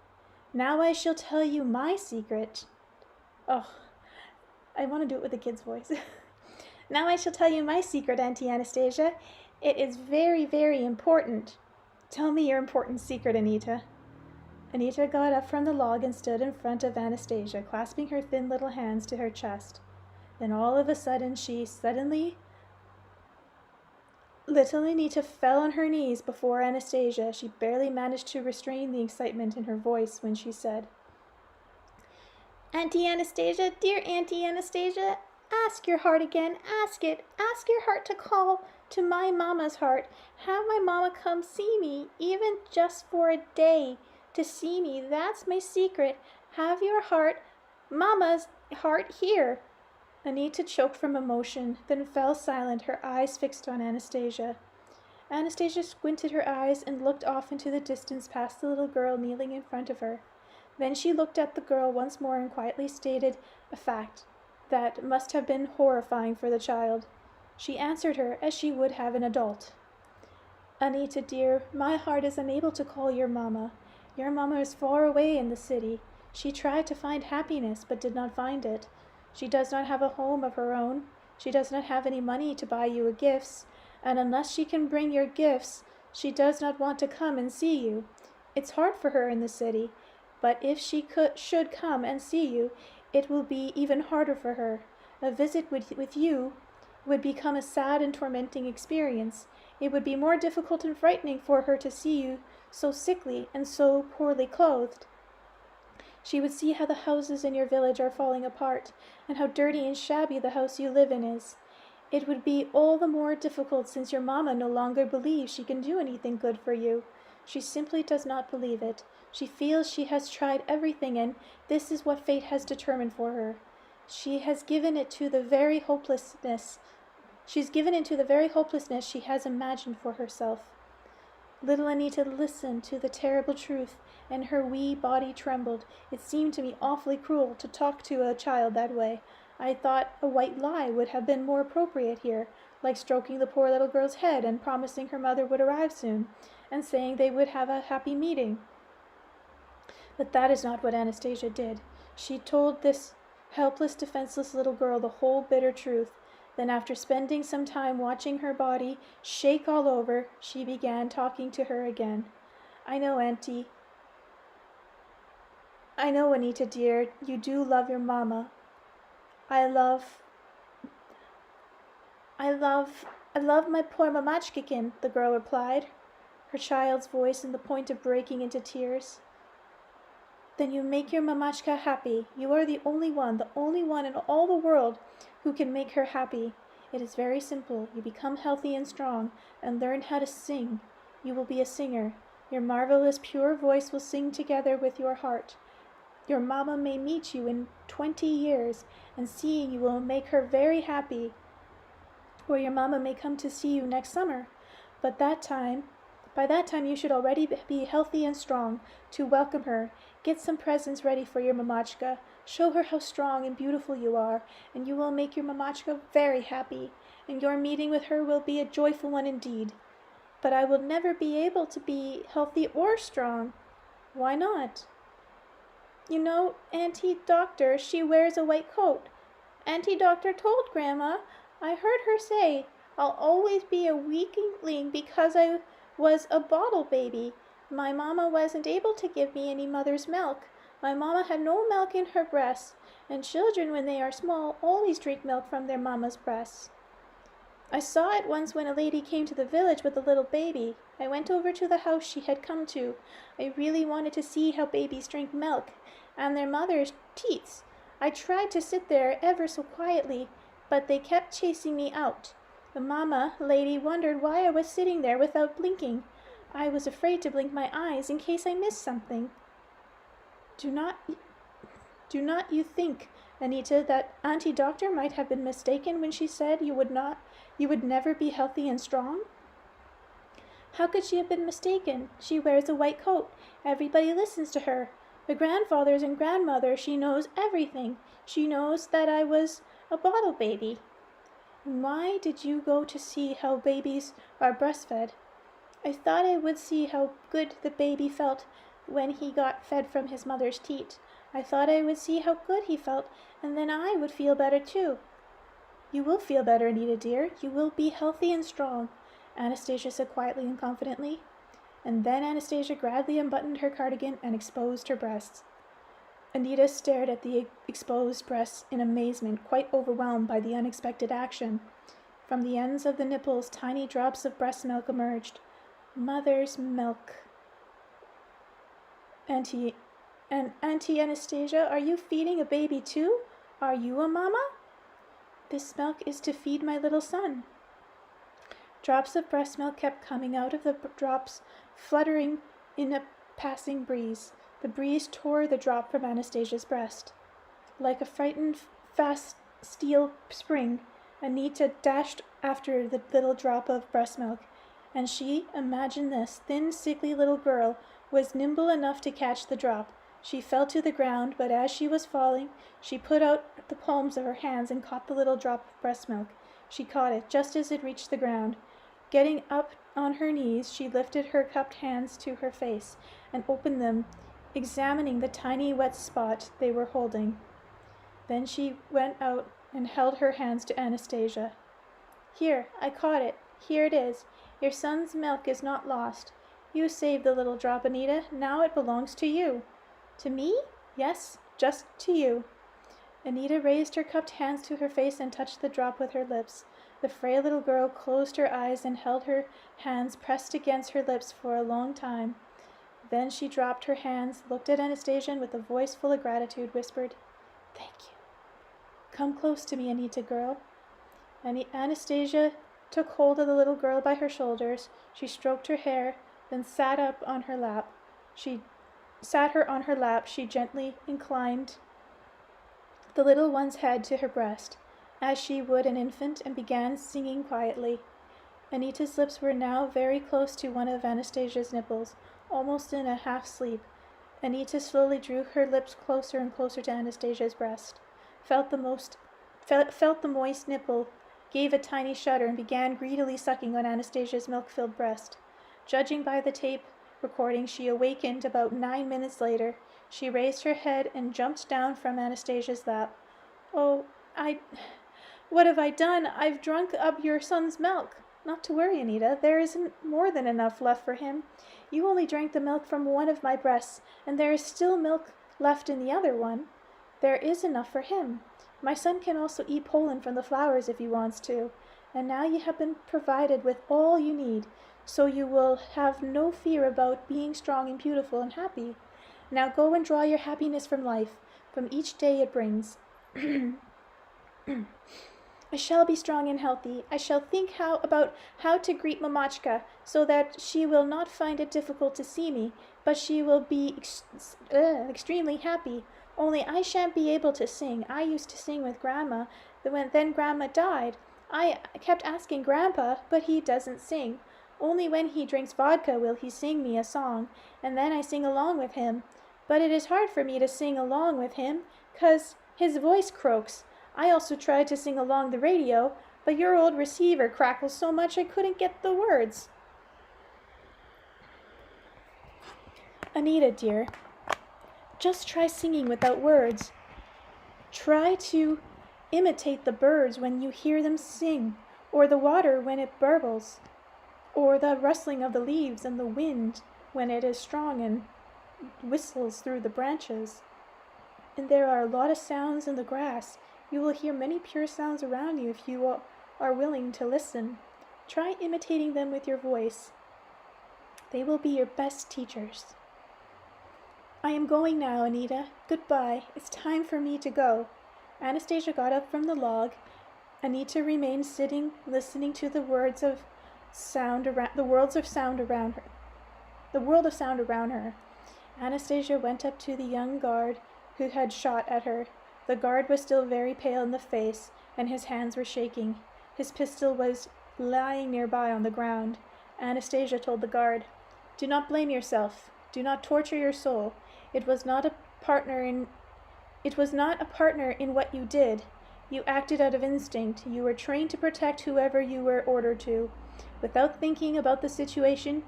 [SPEAKER 1] Now I shall tell you my secret." Oh, I want to do it with a kid's voice. "Now I shall tell you my secret, Auntie Anastasia. It is very, very important." "Tell me your important secret, Anita." Anita got up from the log and stood in front of Anastasia, clasping her thin little hands to her chest. Then all of a sudden little Anita fell on her knees before Anastasia. She barely managed to restrain the excitement in her voice when she said, "Auntie Anastasia, dear Auntie Anastasia, ask your heart again, ask it. Ask your heart to call to my mama's heart. Have my mama come see me, even just for a day, to see me. That's my secret. Have your heart, mama's heart, here." Anita choked from emotion, then fell silent, her eyes fixed on Anastasia. Anastasia squinted her eyes and looked off into the distance past the little girl kneeling in front of her. Then she looked at the girl once more and quietly stated a fact that must have been horrifying for the child. She answered her as she would have an adult. "Anita dear, my heart is unable to call your mama. Your mama is far away in the city. She tried to find happiness but did not find it. She does not have a home of her own. She does not have any money to buy you gifts, and unless she can bring your gifts, she does not want to come and see you. It's hard for her in the city, but if she should come and see you, it will be even harder for her. A visit with you would become a sad and tormenting experience. It would be more difficult and frightening for her to see you so sickly and so poorly clothed. She would see how the houses in your village are falling apart, and how dirty and shabby the house you live in is. It would be all the more difficult since your mamma no longer believes she can do anything good for you. She simply does not believe it. She feels she has tried everything, and this is what fate has determined for her. She's given into the very hopelessness she has imagined for herself." Little Anita listened to the terrible truth, and her wee body trembled. It seemed to me awfully cruel to talk to a child that way. I thought a white lie would have been more appropriate here, like stroking the poor little girl's head and promising her mother would arrive soon, and saying they would have a happy meeting. But that is not what Anastasia did. She told this helpless, defenseless little girl the whole bitter truth. Then, after spending some time watching her body shake all over, she began talking to her again. I know, Anita dear, you do love your mama. I love my poor mamachkikin," the girl replied, her child's voice on the point of breaking into tears. "Then you make your mamachka happy. You are the only one in all the world who can make her happy. It is very simple. You become healthy and strong, and learn how to sing. You will be a singer. Your marvelous pure voice will sing together with your heart. Your mamma may meet you in 20 years, and seeing you will make her very happy. Or your mamma may come to see you next summer. By that time you should already be healthy and strong to welcome her. Get some presents ready for your mamachka. Show her how strong and beautiful you are, and you will make your mamachka very happy, and your meeting with her will be a joyful one indeed. But I will never be able to be healthy or strong." "Why not?" "You know, Auntie Doctor, she wears a white coat. Auntie Doctor told Grandma. I heard her say, I'll always be a weakling because I was a bottle baby. My mamma wasn't able to give me any mother's milk. My mamma had no milk in her breast, and children when they are small always drink milk from their mamma's breasts. I saw it once when a lady came to the village with a little baby. I went over to the house she had come to. I really wanted to see how babies drink milk, and their mother's teats. I tried to sit there ever so quietly, but they kept chasing me out. The mamma lady wondered why I was sitting there without blinking. I was afraid to blink my eyes in case I missed something. Do not you think, Anita, that Auntie Doctor might have been mistaken when she said you would never be healthy and strong? How could she have been mistaken? She wears a white coat. Everybody listens to her. The grandfathers and grandmother, she knows everything. She knows that I was a bottle baby. And why did you go to see how babies are breastfed? I thought I would see how good the baby felt when he got fed from his mother's teat. I thought I would see how good he felt, and then I would feel better too. You will feel better, Anita dear. You will be healthy and strong, Anastasia said quietly and confidently. And then Anastasia gradually unbuttoned her cardigan and exposed her breasts. Anita stared at the exposed breasts in amazement, quite overwhelmed by the unexpected action. From the ends of the nipples, tiny drops of breast milk emerged. Mother's milk. Auntie Anastasia, are you feeding a baby too? Are you a mama? This milk is to feed my little son. Drops of breast milk kept coming out of the drops, fluttering in a passing breeze. The breeze tore the drop from Anastasia's breast. Like a frightened, fast steel spring, Anita dashed after the little drop of breast milk, and she, imagine this, thin, sickly little girl, was nimble enough to catch the drop. She fell to the ground, but as she was falling, she put out the palms of her hands and caught the little drop of breast milk. She caught it just as it reached the ground. Getting up on her knees, she lifted her cupped hands to her face and opened them, examining the tiny wet spot they were holding. Then she went out and held her hands to Anastasia. Here, I caught it. Here it is. Your son's milk is not lost. You saved the little drop, Anita. Now it belongs to you. To me? Yes, just to you. Anita raised her cupped hands to her face and touched the drop with her lips. The frail little girl closed her eyes and held her hands pressed against her lips for a long time. Then she dropped her hands, looked at Anastasia, and with a voice full of gratitude whispered, "Thank you. Come close to me, Anita girl." Anastasia took hold of the little girl by her shoulders. She stroked her hair, then sat her on her lap. She gently inclined the little one's head to her breast, as she would an infant, and began singing quietly. Anita's lips were now very close to one of Anastasia's nipples, almost in a half-sleep. Anita slowly drew her lips closer and closer to Anastasia's breast, felt the moist nipple, gave a tiny shudder, and began greedily sucking on Anastasia's milk-filled breast. Judging by the tape recording, she awakened about 9 minutes later. She raised her head and jumped down from Anastasia's lap. "Oh, what have I done? I've drunk up your son's milk." "Not to worry, Anita. There isn't more than enough left for him. You only drank the milk from one of my breasts, and there is still milk left in the other one. There is enough for him. My son can also eat pollen from the flowers if he wants to. And now you have been provided with all you need, so you will have no fear about being strong and beautiful and happy. Now go and draw your happiness from life, from each day it brings. I shall be strong and healthy. I shall think about how to greet Mamachka, so that she will not find it difficult to see me, but she will be extremely happy. Only I shan't be able to sing. I used to sing with Grandma. Then Grandma died. I kept asking Grandpa, but he doesn't sing. Only when he drinks vodka will he sing me a song, and then I sing along with him. But it is hard for me to sing along with him, 'cause his voice croaks. I also tried to sing along the radio, but your old receiver crackles so much I couldn't get the words." "Anita, dear, just try singing without words. Try to imitate the birds when you hear them sing, or the water when it burbles, or the rustling of the leaves and the wind when it is strong and whistles through the branches. And there are a lot of sounds in the grass. You will hear many pure sounds around you if you are willing to listen. Try imitating them with your voice. They will be your best teachers. I am going now, Anita. Goodbye. It's time for me to go. Anastasia got up from the log. Anita remained sitting, listening to the world of sound around her. Anastasia went up to the young guard who had shot at her. The guard was still very pale in the face, and his hands were shaking. His pistol was lying nearby on the ground. Anastasia told the guard, "Do not blame yourself. Do not torture your soul. It was not a partner in what you did. You acted out of instinct. You were trained to protect whoever you were ordered to, without thinking about the situation,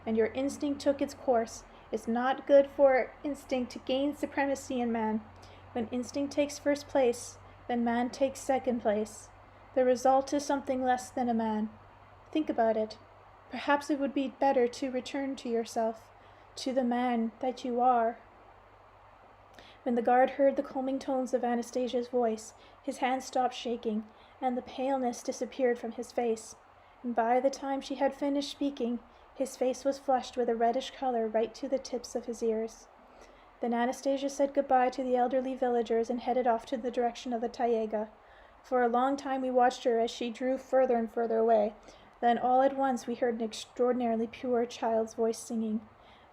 [SPEAKER 1] and your instinct took its course. It's not good for instinct to gain supremacy in man. When instinct takes first place, then man takes second place. The result is something less than a man. Think about it. Perhaps it would be better to return to yourself, to the man that you are." When the guard heard the calming tones of Anastasia's voice, his hands stopped shaking, and the paleness disappeared from his face. And by the time she had finished speaking, his face was flushed with a reddish color right to the tips of his ears. Then Anastasia said goodbye to the elderly villagers and headed off to the direction of the taiga. For a long time we watched her as she drew further and further away. Then all at once we heard an extraordinarily pure child's voice singing.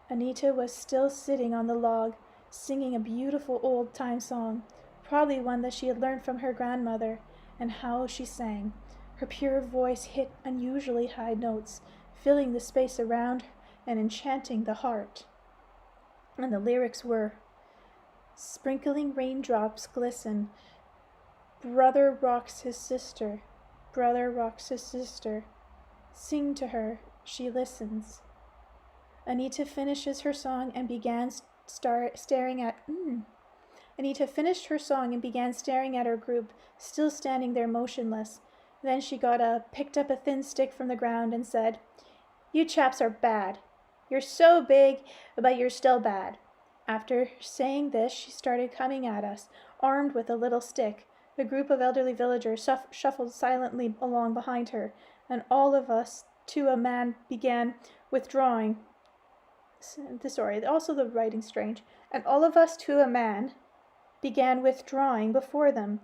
[SPEAKER 1] Anita was still sitting on the log, singing a beautiful old-time song, probably one that she had learned from her grandmother. And how she sang! Her pure voice hit unusually high notes, filling the space around and enchanting the heart. And the lyrics were, "Sprinkling raindrops glisten. Brother rocks his sister. Brother rocks his sister. Sing to her, she listens." Anita finishes her song and began staring at Anita finished her song and began staring at her group, still standing there motionless. Then she got up, picked up a thin stick from the ground, and said, "You chaps are bad. You're so big, but you're still bad." After saying this, she started coming at us, armed with a little stick. The group of elderly villagers shuffled silently along behind her, and all of us, to a man, began withdrawing. Also the writing's strange. And all of us, to a man, began withdrawing before them.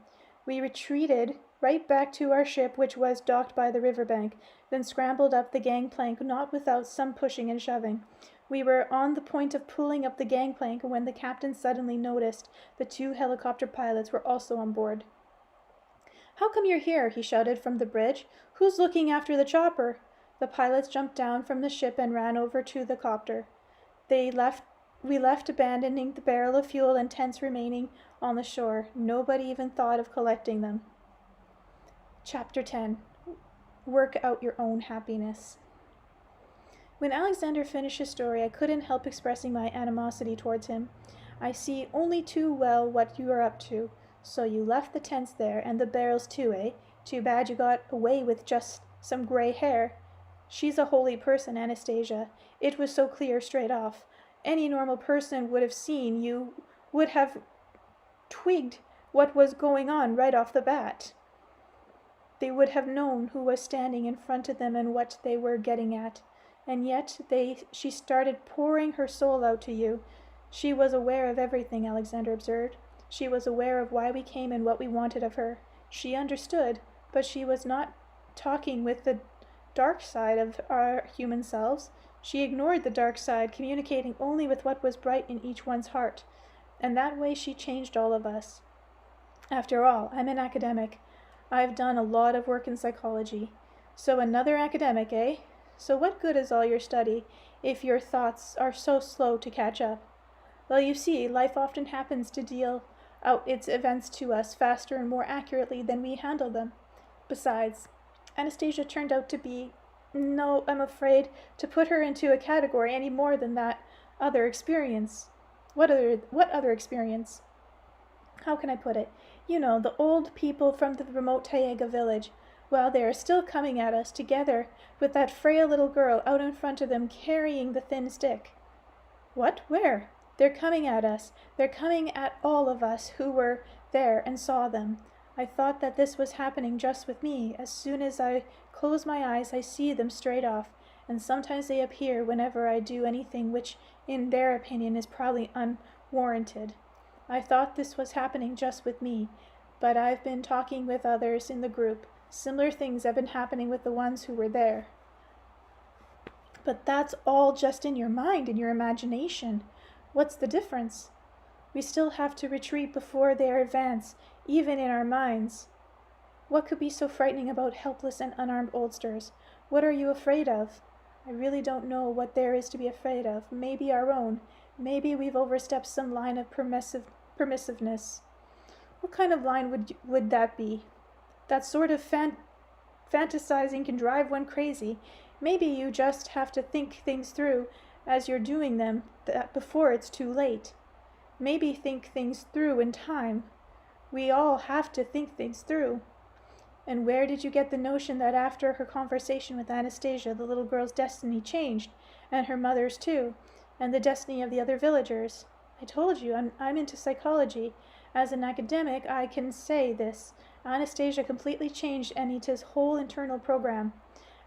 [SPEAKER 1] We retreated right back to our ship, which was docked by the riverbank, then scrambled up the gangplank, not without some pushing and shoving. We were on the point of pulling up the gangplank when the captain suddenly noticed the 2 helicopter pilots were also on board. "How come you're here?" he shouted from the bridge. "Who's looking after the chopper?" The pilots jumped down from the ship and ran over to the copter. We left, abandoning the barrel of fuel and tents remaining on the shore. Nobody even thought of collecting them. Chapter 10. Work out your own happiness. When Alexander finished his story, I couldn't help expressing my animosity towards him. "I see only too well what you are up to. So you left the tents there, and the barrels too, eh? Too bad you got away with just some gray hair. She's a holy person, Anastasia. It was so clear straight off. Any normal person would have seen you, would have twigged what was going on right off the bat. They would have known who was standing in front of them and what they were getting at. And yet she started pouring her soul out to you. She was aware of everything," Alexander observed. "She was aware of why we came and what we wanted of her. She understood, but she was not talking with the dark side of our human selves. She ignored the dark side, communicating only with what was bright in each one's heart. And that way she changed all of us. After all, I'm an academic. I've done a lot of work in psychology. So another academic, eh? So what good is all your study if your thoughts are so slow to catch up? Well, you see, life often happens to deal out its events to us faster and more accurately than we handle them. Besides, Anastasia turned out to be, no, I'm afraid to put her into a category any more than that other experience." What other experience?" "How can I put it? You know, the old people from the remote Taiga village. Well, they are still coming at us, together with that frail little girl out in front of them carrying the thin stick." "What? Where?" They're coming at us. They're coming at all of us who were there and saw them. I thought that this was happening just with me. As soon as I close my eyes, I see them straight off, and sometimes they appear whenever I do anything which, in their opinion, is probably unwarranted. I thought this was happening just with me, but I've been talking with others in the group. Similar things have been happening with the ones who were there. But that's all just in your mind, in your imagination. What's the difference? We still have to retreat before they advance, even in our minds. What could be so frightening about helpless and unarmed oldsters? What are you afraid of? I really don't know what there is to be afraid of. Maybe our own. Maybe we've overstepped some line of permissiveness. What kind of line would that be? That sort of fantasizing can drive one crazy. Maybe you just have to think things through as you're doing them before it's too late. Maybe think things through in time. We all have to think things through. And where did you get the notion that after her conversation with Anastasia, the little girl's destiny changed, and her mother's too, and the destiny of the other villagers? I told you, I'm into psychology. As an academic, I can say this. Anastasia completely changed Anita's whole internal program.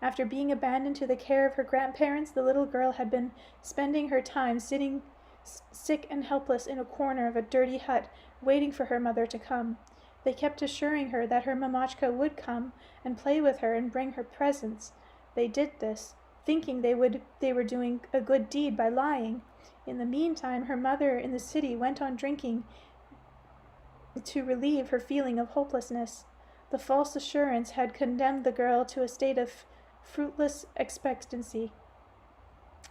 [SPEAKER 1] After being abandoned to the care of her grandparents, the little girl had been spending her time sitting sick and helpless in a corner of a dirty hut, waiting for her mother to come. They kept assuring her that her Mamochka would come and play with her and bring her presents. They did this, thinking they were doing a good deed by lying. In the meantime, her mother in the city went on drinking to relieve her feeling of hopelessness. The false assurance had condemned the girl to a state of fruitless expectancy.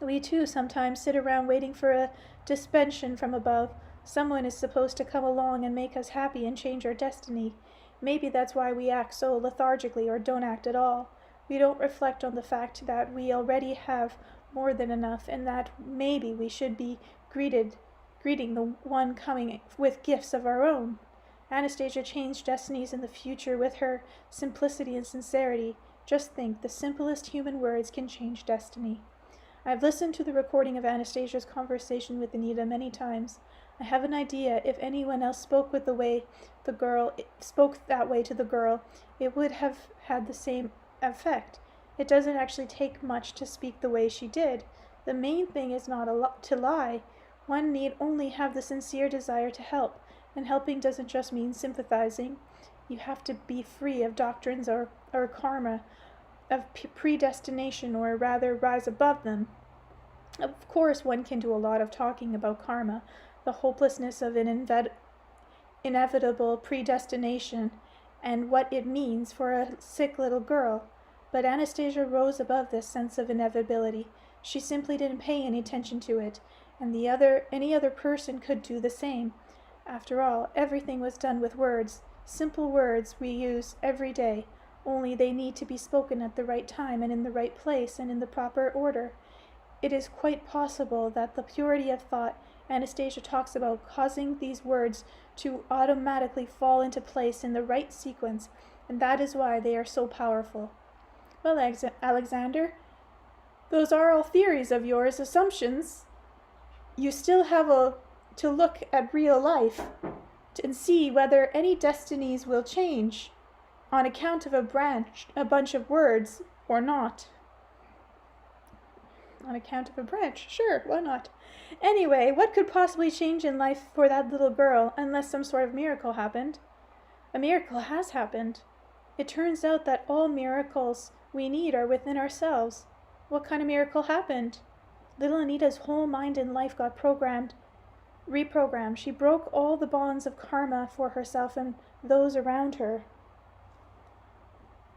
[SPEAKER 1] We too sometimes sit around waiting for a dispensation from above. Someone is supposed to come along and make us happy and change our destiny. Maybe that's why we act so lethargically or don't act at all. We don't reflect on the fact that we already have more than enough, and that maybe we should be greeting the one coming with gifts of our own. Anastasia changed destinies in the future with her simplicity and sincerity. Just think, the simplest human words can change destiny. I've listened to the recording of Anastasia's conversation with Anita many times. I have an idea if anyone else spoke that way to the girl, it would have had the same effect. It doesn't actually take much to speak the way she did. The main thing is not to lie. One need only have the sincere desire to help, and helping doesn't just mean sympathizing. You have to be free of doctrines or karma, of predestination, or rather rise above them. Of course, one can do a lot of talking about karma, the hopelessness of an inevitable predestination, and what it means for a sick little girl. But Anastasia rose above this sense of inevitability. She simply didn't pay any attention to it, and any other person could do the same. After all, everything was done with words, simple words we use every day, only they need to be spoken at the right time and in the right place and in the proper order. It is quite possible that the purity of thought Anastasia talks about causing these words to automatically fall into place in the right sequence, and that is why they are so powerful. Well, Alexander, those are all theories of yours, assumptions. You still have to look at real life and see whether any destinies will change on account of a bunch of words, or not. On account of a branch, sure, why not? Anyway, what could possibly change in life for that little girl unless some sort of miracle happened? A miracle has happened. It turns out that all miracles we need are within ourselves. What kind of miracle happened? Little Anita's whole mind and life got reprogrammed. She broke all the bonds of karma for herself and those around her.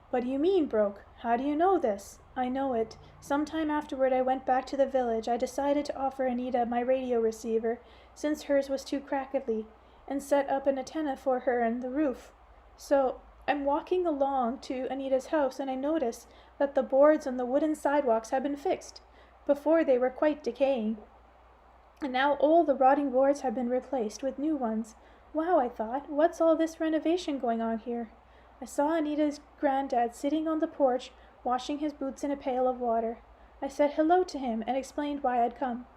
[SPEAKER 1] What do you mean, broke? How do you know this? I know it. Sometime afterward I went back to the village. I decided to offer Anita my radio receiver, since hers was too crackly, and set up an antenna for her on the roof. So I'm walking along to Anita's house, and I notice that the boards on the wooden sidewalks have been fixed. Before they were quite decaying. And now all the rotting boards have been replaced with new ones. Wow, I thought, what's all this renovation going on here? I saw Anita's granddad sitting on the porch, washing his boots in a pail of water. I said hello to him and explained why I'd come.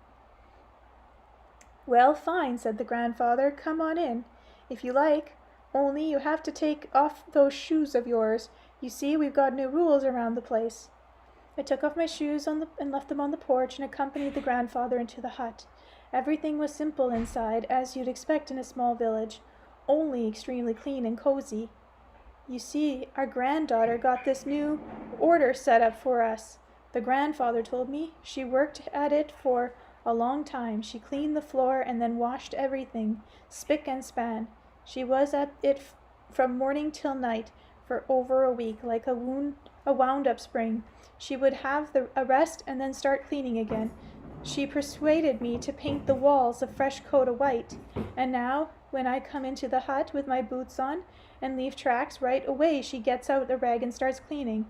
[SPEAKER 1] Well, fine, said the grandfather. Come on in, if you like. Only you have to take off those shoes of yours. You see, we've got new rules around the place. I took off my shoes and left them on the porch and accompanied the grandfather into the hut. Everything was simple inside, as you'd expect in a small village, only extremely clean and cozy. You see, our granddaughter got this new order set up for us. The grandfather told me she worked at it for a long time. She cleaned the floor and then washed everything, spick and span. She was at it from morning till night for over a week, like a wound-up spring. She would have a rest and then start cleaning again. She persuaded me to paint the walls a fresh coat of white, and now, when I come into the hut with my boots on and leave tracks, right away she gets out a rag and starts cleaning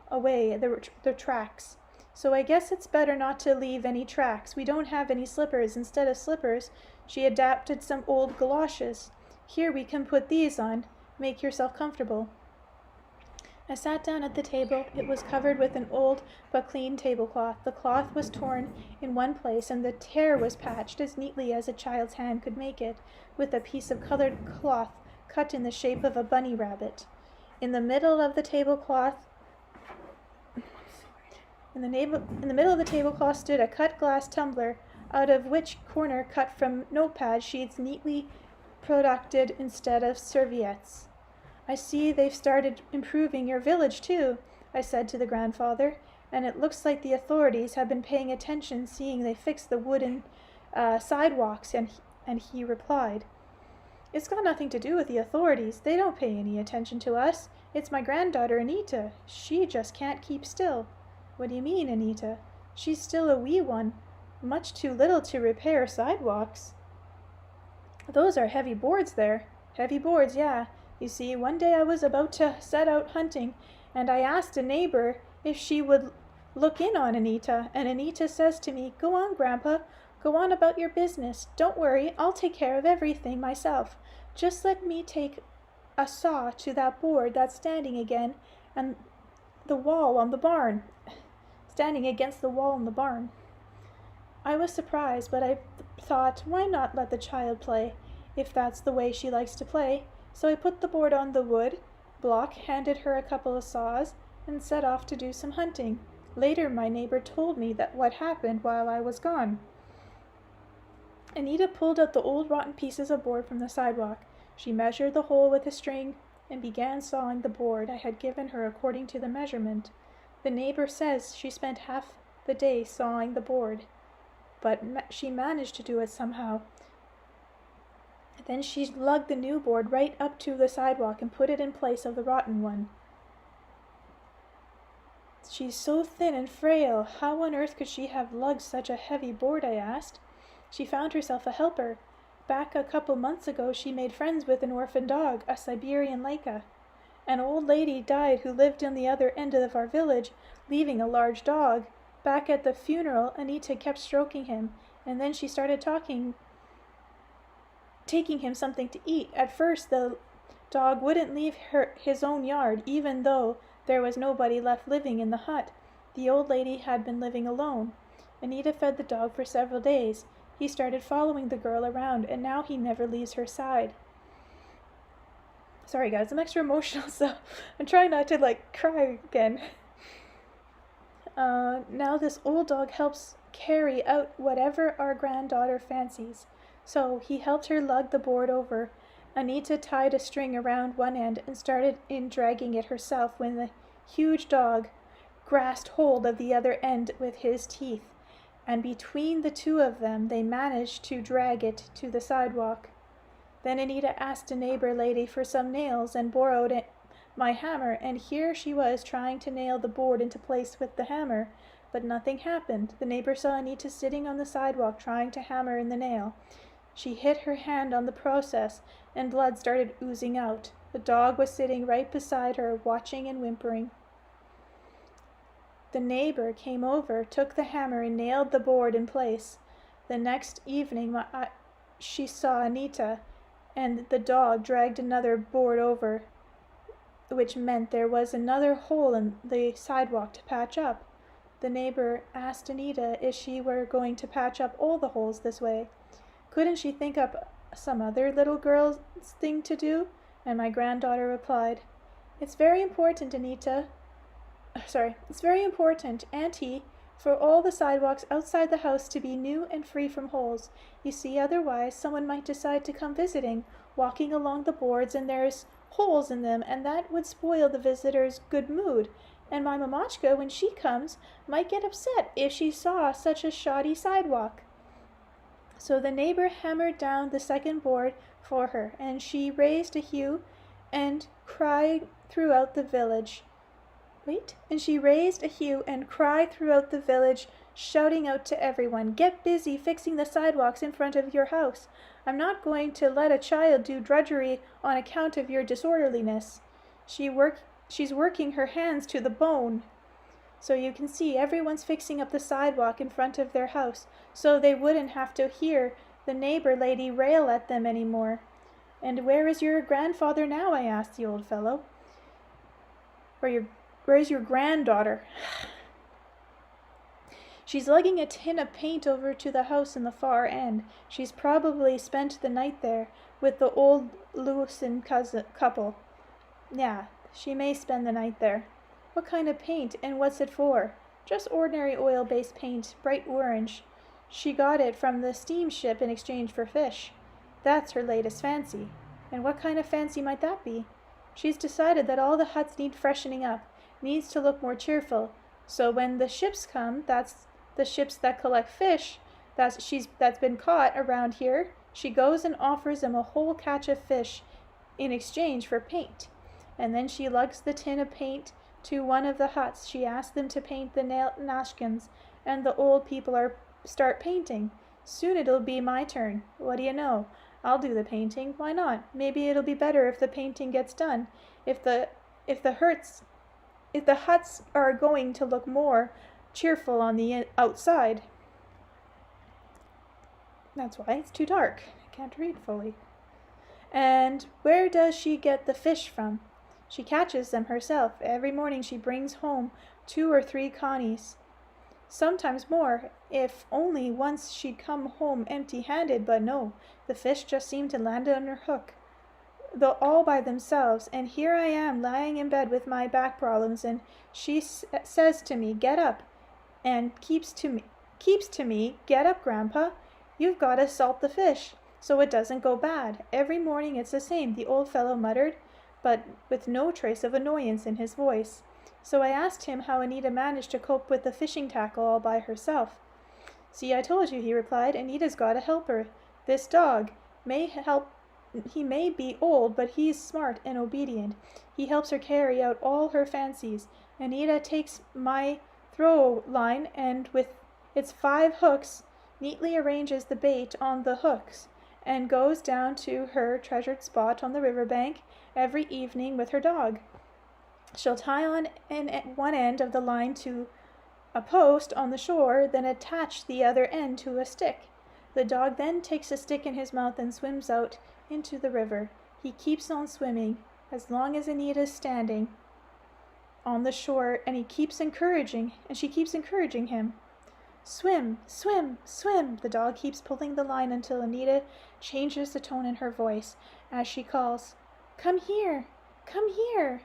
[SPEAKER 1] away the tracks. So I guess it's better not to leave any tracks. We don't have any slippers. Instead of slippers, she adapted some old galoshes. Here, we can put these on. Make yourself comfortable. I sat down at the table. It was covered with an old but clean tablecloth. The cloth was torn in one place, and the tear was patched as neatly as a child's hand could make it, with a piece of colored cloth cut in the shape of a bunny rabbit. In the middle of the tablecloth stood a cut glass tumbler, out of which corner cut from notepad sheets neatly produced instead of serviettes. I see they've started improving your village, too, I said to the grandfather, and it looks like the authorities have been paying attention, seeing they fixed the wooden sidewalks, and he replied, It's got nothing to do with the authorities. They don't pay any attention to us. It's my granddaughter, Anita. She just can't keep still. What do you mean, Anita? She's still a wee one, much too little to repair sidewalks. Those are heavy boards there. Heavy boards, yeah. You see, one day I was about to set out hunting, and I asked a neighbor if she would look in on Anita, and Anita says to me, Go on, Grandpa, go on about your business. Don't worry, I'll take care of everything myself. Just let me take a saw to that board that's standing again and the wall on the barn. Standing against the wall in the barn. I was surprised, but I thought, why not let the child play, if that's the way she likes to play? So I put the board on the wood block, handed her a couple of saws, and set off to do some hunting. Later, my neighbor told me that what happened while I was gone. Anita pulled out the old rotten pieces of board from the sidewalk. She measured the hole with a string and began sawing the board I had given her according to the measurement. The neighbor says she spent half the day sawing the board, but she managed to do it somehow. Then she lugged the new board right up to the sidewalk and put it in place of the rotten one. She's so thin and frail. How on earth could she have lugged such a heavy board, I asked. She found herself a helper. Back a couple months ago, she made friends with an orphan dog, a Siberian Laika. An old lady died who lived on the other end of our village, leaving a large dog. Back at the funeral, Anita kept stroking him, and then she started taking him something to eat. At first, the dog wouldn't leave his own yard, even though there was nobody left living in the hut. The old lady had been living alone. Anita fed the dog for several days. He started following the girl around, and now he never leaves her side. Sorry guys, I'm extra emotional, so I'm trying not to cry again. Now this old dog helps carry out whatever our granddaughter fancies. So he helped her lug the board over. Anita tied a string around one end and started in dragging it herself when the huge dog grasped hold of the other end with his teeth, and between the two of them they managed to drag it to the sidewalk. Then Anita asked a neighbor lady for some nails and borrowed my hammer, and here she was trying to nail the board into place with the hammer, but nothing happened. The neighbor saw Anita sitting on the sidewalk trying to hammer in the nail. She hit her hand on the process, and blood started oozing out. The dog was sitting right beside her, watching and whimpering. The neighbor came over, took the hammer, and nailed the board in place. The next evening, she saw Anita and the dog dragged another board over, which meant there was another hole in the sidewalk to patch up. The neighbor asked Anita if she were going to patch up all the holes this way. Couldn't she think up some other little girl's thing to do? And my granddaughter replied, It's very important, Anita. It's very important, Auntie, for all the sidewalks outside the house to be new and free from holes. You see, otherwise someone might decide to come visiting, walking along the boards, and there's holes in them, and that would spoil the visitor's good mood. And my mamachka, when she comes, might get upset if she saw such a shoddy sidewalk. So the neighbor hammered down the second board for her, and she raised a hue and cry throughout the village. Shouting out to everyone, Get busy fixing the sidewalks in front of your house. I'm not going to let a child do drudgery on account of your disorderliness. She's working her hands to the bone. So you can see everyone's fixing up the sidewalk in front of their house, so they wouldn't have to hear the neighbor lady rail at them any more. And where is your grandfather now? I asked the old fellow. Where is your granddaughter? She's lugging a tin of paint over to the house in the far end. She's probably spent the night there with the old Lewison couple. Yeah, she may spend the night there. What kind of paint, and what's it for? Just ordinary oil-based paint, bright orange. She got it from the steamship in exchange for fish. That's her latest fancy. And what kind of fancy might that be? She's decided that all the huts need freshening up, needs to look more cheerful. So when the ships come, that's the ships that collect fish, that's been caught around here, she goes and offers them a whole catch of fish in exchange for paint. And then she lugs the tin of paint to one of the huts. She asks them to paint the nashkins, and the old people start painting. Soon it'll be my turn. What do you know? I'll do the painting. Why not? Maybe it'll be better if the painting gets done. If the huts are going to look more cheerful on the outside. That's why it's too dark. I can't read fully. And where does she get the fish from? She catches them herself. Every morning she brings home 2 or 3 connies. Sometimes more, if only once she'd come home empty-handed, but no, the fish just seem to land on her hook. Though all by themselves, and here I am lying in bed with my back problems, and she says to me, Get up, and keeps to me, Get up, Grandpa, you've got to salt the fish, so it doesn't go bad. Every morning it's the same, the old fellow muttered, but with no trace of annoyance in his voice. So I asked him how Anita managed to cope with the fishing tackle all by herself. See, I told you, he replied, Anita's got a helper. This dog may help. He may be old, but he's smart and obedient. He helps her carry out all her fancies. Anita takes my throw line and with its 5 hooks neatly arranges the bait on the hooks and goes down to her treasured spot on the riverbank every evening with her dog. She'll tie on one end of the line to a post on the shore, then attach the other end to a stick. The dog then takes a stick in his mouth and swims out into the river. He keeps on swimming as long as Anita's standing on the shore, and she keeps encouraging him. Swim, swim, swim. The dog keeps pulling the line until Anita changes the tone in her voice as she calls, Come here, come here.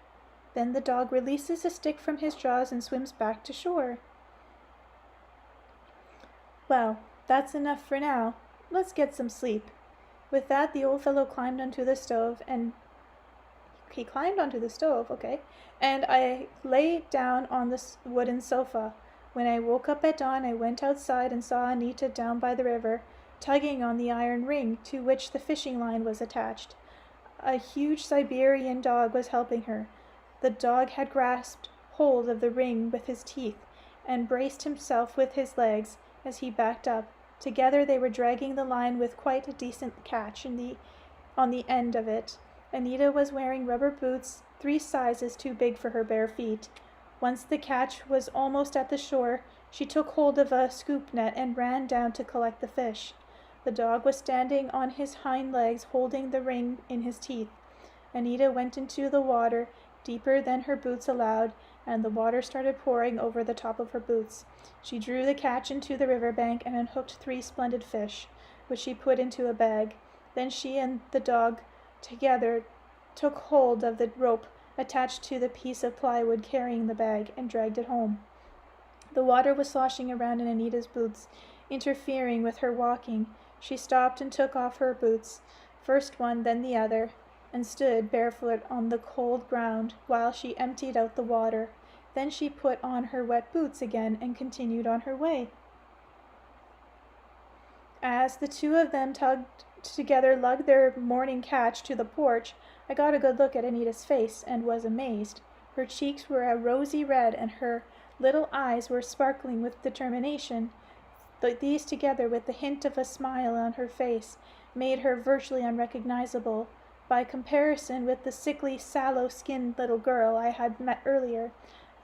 [SPEAKER 1] Then the dog releases the stick from his jaws and swims back to shore. Well, that's enough for now. Let's get some sleep. With that, the old fellow climbed onto the stove, and I lay down on the wooden sofa. When I woke up at dawn, I went outside and saw Anita down by the river, tugging on the iron ring to which the fishing line was attached. A huge Siberian dog was helping her. The dog had grasped hold of the ring with his teeth and braced himself with his legs as he backed up. Together they were dragging the line with quite a decent catch on the end of it. Anita was wearing rubber boots 3 sizes too big for her bare feet. Once the catch was almost at the shore, she took hold of a scoop net and ran down to collect the fish. The dog was standing on his hind legs, holding the ring in his teeth. Anita went into the water, deeper than her boots allowed, and the water started pouring over the top of her boots. She drew the catch into the riverbank and unhooked 3 splendid fish. which she put into a bag. Then she and the dog together took hold of the rope attached to the piece of plywood carrying the bag and dragged it home. The water was sloshing around in Anita's boots, interfering with her walking. She stopped and took off her boots, first one, then the other, and stood barefoot on the cold ground while she emptied out the water. Then she put on her wet boots again and continued on her way. As the two of them lugged their morning catch to the porch, I got a good look at Anita's face and was amazed. Her cheeks were a rosy red and her little eyes were sparkling with determination. These, together with the hint of a smile on her face, made her virtually unrecognizable. By comparison with the sickly, sallow-skinned little girl I had met earlier,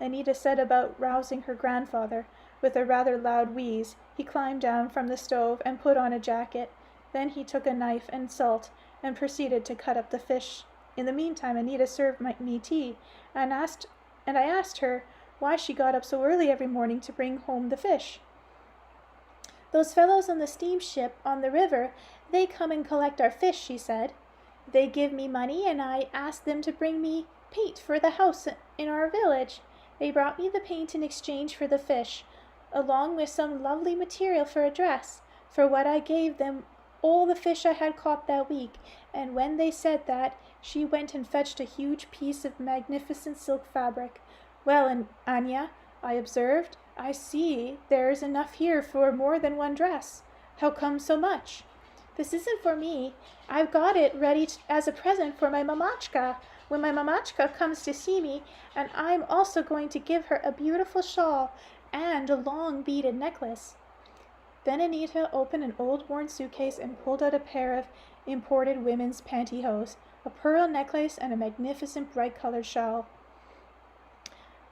[SPEAKER 1] Anita set about rousing her grandfather. With a rather loud wheeze, he climbed down from the stove and put on a jacket. Then he took a knife and salt and proceeded to cut up the fish. In the meantime, Anita served me tea, and I asked her why she got up so early every morning to bring home the fish. "Those fellows on the steamship on the river, they come and collect our fish," she said. "They give me money, and I ask them to bring me paint for the house in our village. They brought me the paint in exchange for the fish, along with some lovely material for a dress. For what I gave them all the fish I had caught that week, and when they said that, she went and fetched a huge piece of magnificent silk fabric. 'Well, and Anya,' I observed, 'I see there's enough here for more than one dress. How come so much?' 'This isn't for me. I've got it ready as a present for my mamachka when my mamachka comes to see me, and I'm also going to give her a beautiful shawl and a long beaded necklace.'" Then Anita opened an old worn suitcase and pulled out a pair of imported women's pantyhose, a pearl necklace, and a magnificent bright-colored shawl.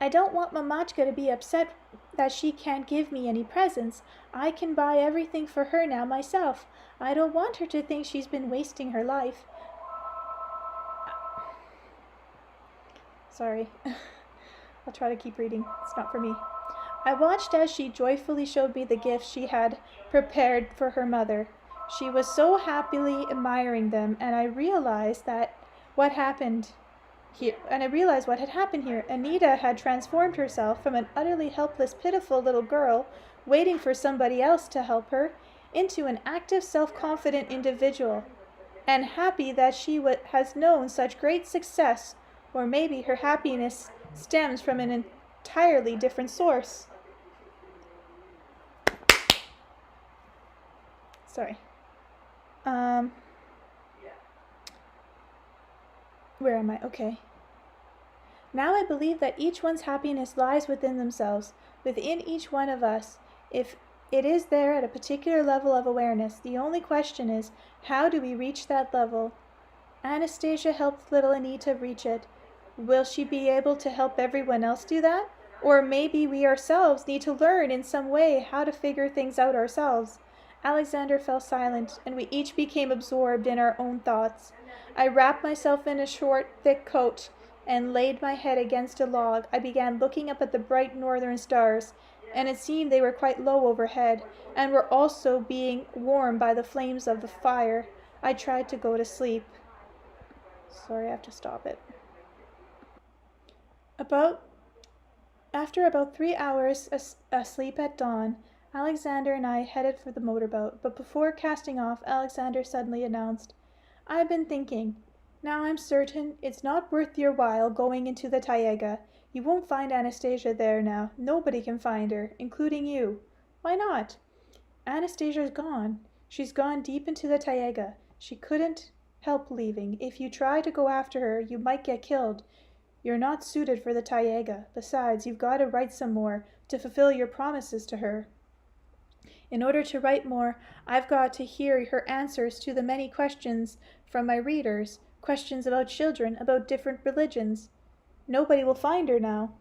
[SPEAKER 1] "I don't want mamachka to be upset that she can't give me any presents. I can buy everything for her now myself. I don't want her to think she's been wasting her life." Sorry. I'll try to keep reading. It's not for me. I watched as she joyfully showed me the gifts she had prepared for her mother. She was so happily admiring them, and I realized what had happened here. Anita had transformed herself from an utterly helpless, pitiful little girl, waiting for somebody else to help her, into an active, self-confident individual, and happy that she has known such great success, or maybe her happiness stems from an entirely different source. Sorry. Where am I? Okay. "Now I believe that each one's happiness lies within themselves, within each one of us, if it is there at a particular level of awareness. The only question is, how do we reach that level? Anastasia helped little Anita reach it. Will she be able to help everyone else do that? Or maybe we ourselves need to learn in some way how to figure things out ourselves." Alexander fell silent, and we each became absorbed in our own thoughts. I wrapped myself in a short, thick coat and laid my head against a log. I began looking up at the bright northern stars, and it seemed they were quite low overhead, and were also being warmed by the flames of the fire. I tried to go to sleep. Sorry, I have to stop it. After about 3 hours asleep at dawn, Alexander and I headed for the motorboat, but before casting off, Alexander suddenly announced, "I've been thinking. Now I'm certain it's not worth your while going into the Taiga. You won't find Anastasia there now. Nobody can find her, including you." "Why not?" "Anastasia's gone. She's gone deep into the Taiga. She couldn't help leaving. If you try to go after her, you might get killed. You're not suited for the Taiga. Besides, you've got to write some more to fulfill your promises to her. In order to write more, I've got to hear her answers to the many questions from my readers, questions about children, about different religions. Nobody will find her now."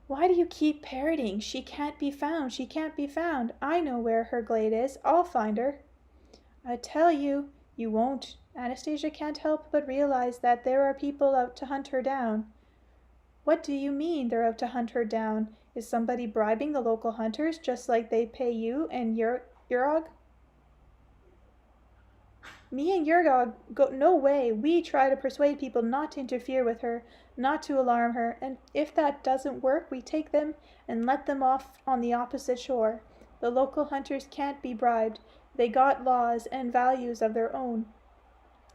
[SPEAKER 1] "Why do you keep parroting? She can't be found. She can't be found. I know where her glade is. I'll find her." "I tell you, you won't. Anastasia can't help but realize that there are people out to hunt her down." "What do you mean, they're out to hunt her down? Is somebody bribing the local hunters just like they pay you and Urog? Me and Yurgog go no way. We try to persuade people not to interfere with her, not to alarm her, and if that doesn't work, we take them and let them off on the opposite shore. The local hunters can't be bribed. They got laws and values of their own.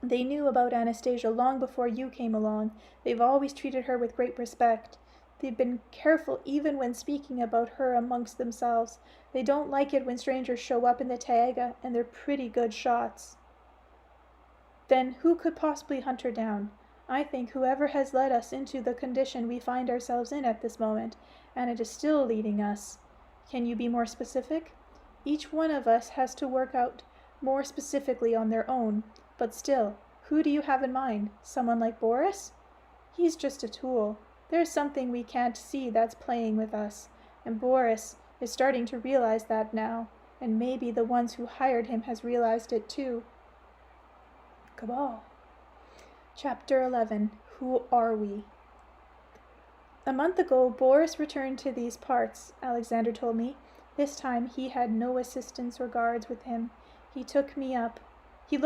[SPEAKER 1] They knew about Anastasia long before you came along. They've always treated her with great respect. They've been careful even when speaking about her amongst themselves. They don't like it when strangers show up in the taiga, and they're pretty good shots. Then who could possibly hunt her down? I think whoever has led us into the condition we find ourselves in at this moment, and it is still leading us. Can you be more specific? Each one of us has to work out more specifically on their own, but still, who do you have in mind? Someone like Boris? He's just a tool. There's something we can't see that's playing with us, and Boris is starting to realize that now, and maybe the ones who hired him has realized it too. Cabal. Chapter 11. Who are we? A month ago, Boris returned to these parts, Alexander told me. This time he had no assistants or guards with him. He looked me up. He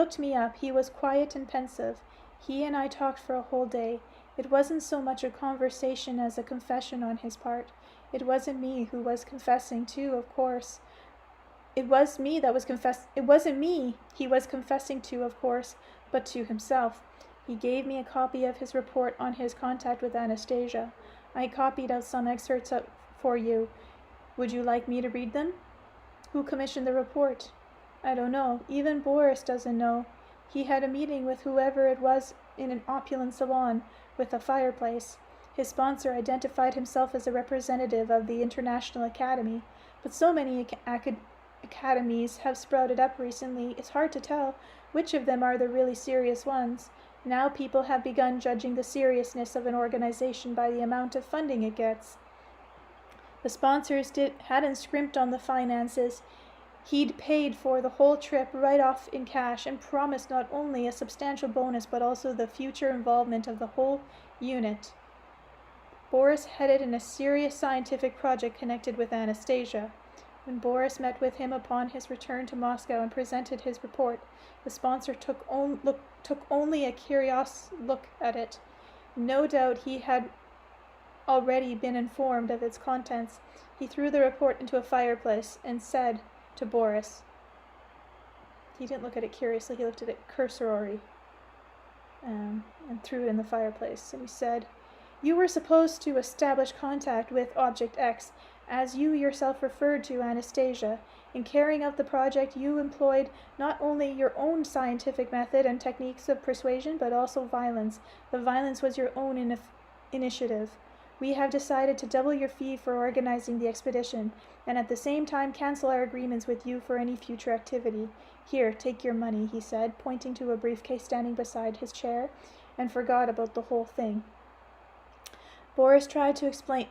[SPEAKER 1] was quiet and pensive. He and I talked for a whole day. It wasn't so much a conversation as a confession on his part. It wasn't me who was confessing to, of course. It wasn't me he was confessing to, of course, but to himself. He gave me a copy of his report on his contact with Anastasia. I copied out some excerpts for you. Would you like me to read them? Who commissioned the report? I don't know. Even Boris doesn't know. He had a meeting with whoever it was in an opulent salon with a fireplace. His sponsor identified himself as a representative of the International Academy, but so many academies have sprouted up recently, it's hard to tell which of them are the really serious ones. Now people have begun judging the seriousness of an organization by the amount of funding it gets. The sponsors hadn't scrimped on the finances. He'd paid for the whole trip right off in cash and promised not only a substantial bonus but also the future involvement of the whole unit. Boris headed in a serious scientific project connected with Anastasia. When Boris met with him upon his return to Moscow and presented his report, the sponsor took only a curious look at it. No doubt he had already been informed of its contents. He threw the report into a fireplace and said to Boris, he didn't look at it curiously, he looked at it cursorily, and threw it in the fireplace, and he said, "You were supposed to establish contact with Object X, as you yourself referred to Anastasia. In carrying out the project, you employed not only your own scientific method and techniques of persuasion, but also violence. The violence was your own initiative. We have decided to double your fee for organizing the expedition, and at the same time cancel our agreements with you for any future activity. Here, take your money," he said, pointing to a briefcase standing beside his chair, and forgot about the whole thing. Boris tried to explain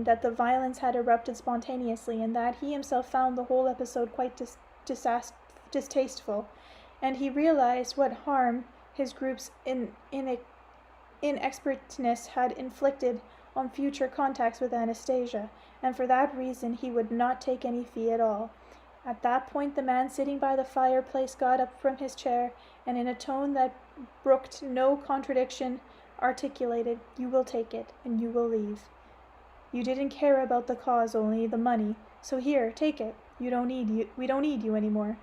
[SPEAKER 1] that the violence had erupted spontaneously and that he himself found the whole episode quite distasteful, and he realized what harm his group's inexpertness had inflicted on future contacts with Anastasia, and for that reason he would not take any fee at all. At that point the man sitting by the fireplace got up from his chair, and in a tone that brooked no contradiction articulated, "You will take it, and you will leave. You didn't care about the cause, only the money, so here, take it. We don't need you anymore."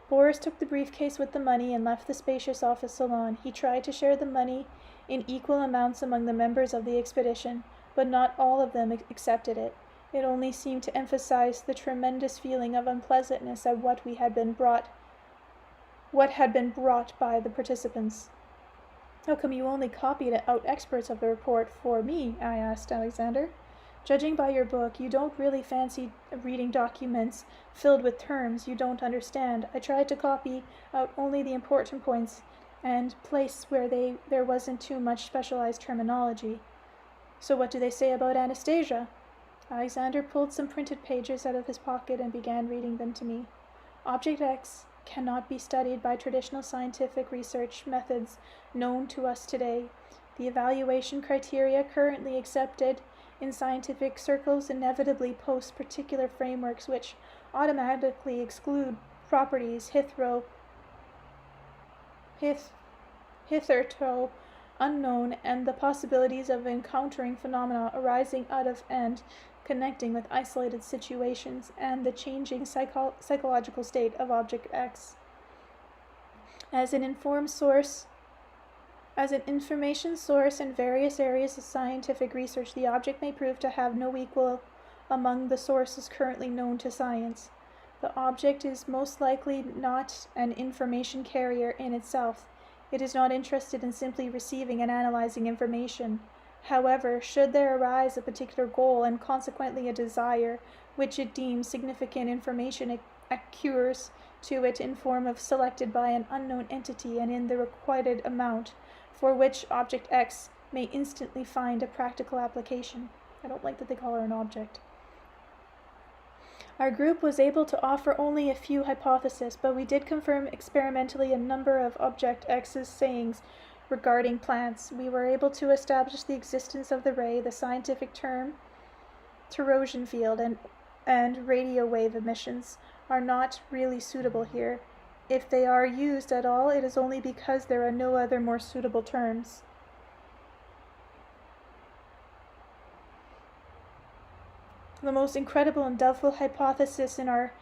[SPEAKER 1] Boris took the briefcase with the money and left the spacious office salon. He tried to share the money in equal amounts among the members of the expedition, but not all of them accepted it. It only seemed to emphasize the tremendous feeling of unpleasantness at what had been brought by the participants. "How come you only copied out excerpts of the report for me?" I asked Alexander. "Judging by your book, you don't really fancy reading documents filled with terms you don't understand. I tried to copy out only the important points and place where there wasn't too much specialized terminology." "So what do they say about Anastasia?" Alexander pulled some printed pages out of his pocket and began reading them to me. "Object X cannot be studied by traditional scientific research methods known to us today. The evaluation criteria currently accepted in scientific circles inevitably post particular frameworks which automatically exclude properties hitherto unknown and the possibilities of encountering phenomena arising out of and connecting with isolated situations and the changing psychological state of object X. As an information source in various areas of scientific research, the object may prove to have no equal among the sources currently known to science. The object is most likely not an information carrier in itself. It is not interested in simply receiving and analyzing information. However, should there arise a particular goal and consequently a desire which it deems significant, information accrues to it in form of selected by an unknown entity and in the requited amount, for which object X may instantly find a practical application. I don't like that they call her an object. Our group was able to offer only a few hypotheses, but we did confirm experimentally a number of object X's sayings regarding plants. We were able to establish the existence of the ray, the scientific term toroidal field, and radio wave emissions are not really suitable here. If they are used at all, it is only because there are no other more suitable terms. The most incredible and doubtful hypothesis in our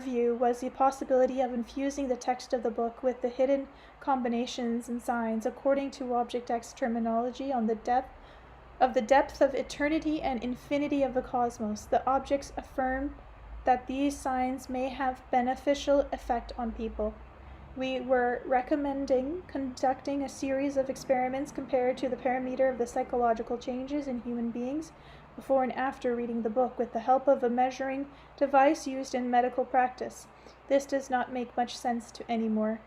[SPEAKER 1] view was the possibility of infusing the text of the book with the hidden combinations and signs according to Object X terminology on the depth of eternity and infinity of the cosmos. The objects affirm that these signs may have beneficial effect on people. We were recommending conducting a series of experiments compared to the parameter of the psychological changes in human beings before and after reading the book with the help of a measuring device used in medical practice. This does not make much sense to anymore.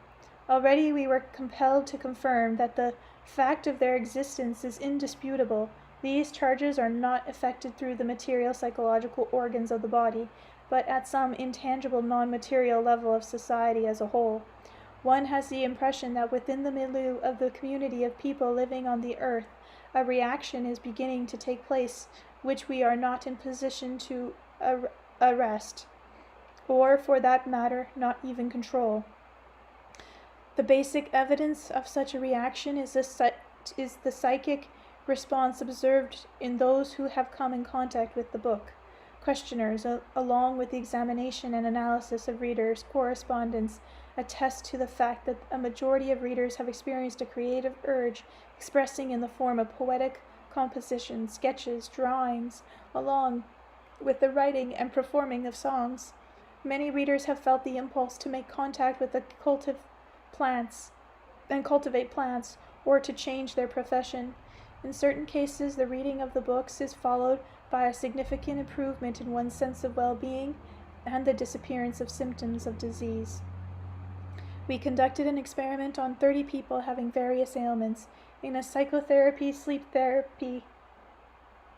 [SPEAKER 1] Already we were compelled to confirm that the fact of their existence is indisputable. These charges are not affected through the material psychological organs of the body, but at some intangible non-material level of society as a whole. One has the impression that within the milieu of the community of people living on the earth, a reaction is beginning to take place which we are not in position to arrest, or, for that matter, not even control. The basic evidence of such a reaction is the psychic response observed in those who have come in contact with the book. Questioners, along with the examination and analysis of readers' correspondence, attest to the fact that a majority of readers have experienced a creative urge expressing in the form of poetic compositions, sketches, drawings, along with the writing and performing of songs. Many readers have felt the impulse to make contact with the cultivate plants, or to change their profession. In certain cases, the reading of the books is followed by a significant improvement in one's sense of well-being and the disappearance of symptoms of disease. We conducted an experiment on 30 people having various ailments. In a psychotherapy, sleep therapy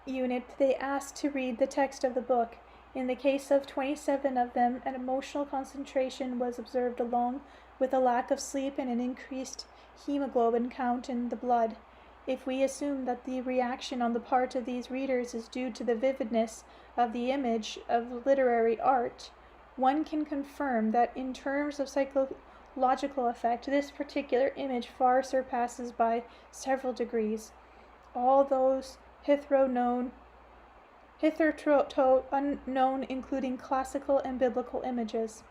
[SPEAKER 1] unit, they asked to read the text of the book. In the case of 27 of them, an emotional concentration was observed along with a lack of sleep and an increased hemoglobin count in the blood. If we assume that the reaction on the part of these readers is due to the vividness of the image of literary art, one can confirm that in terms of psychological effect, this particular image far surpasses by several degrees all those hitherto unknown, including classical and biblical images.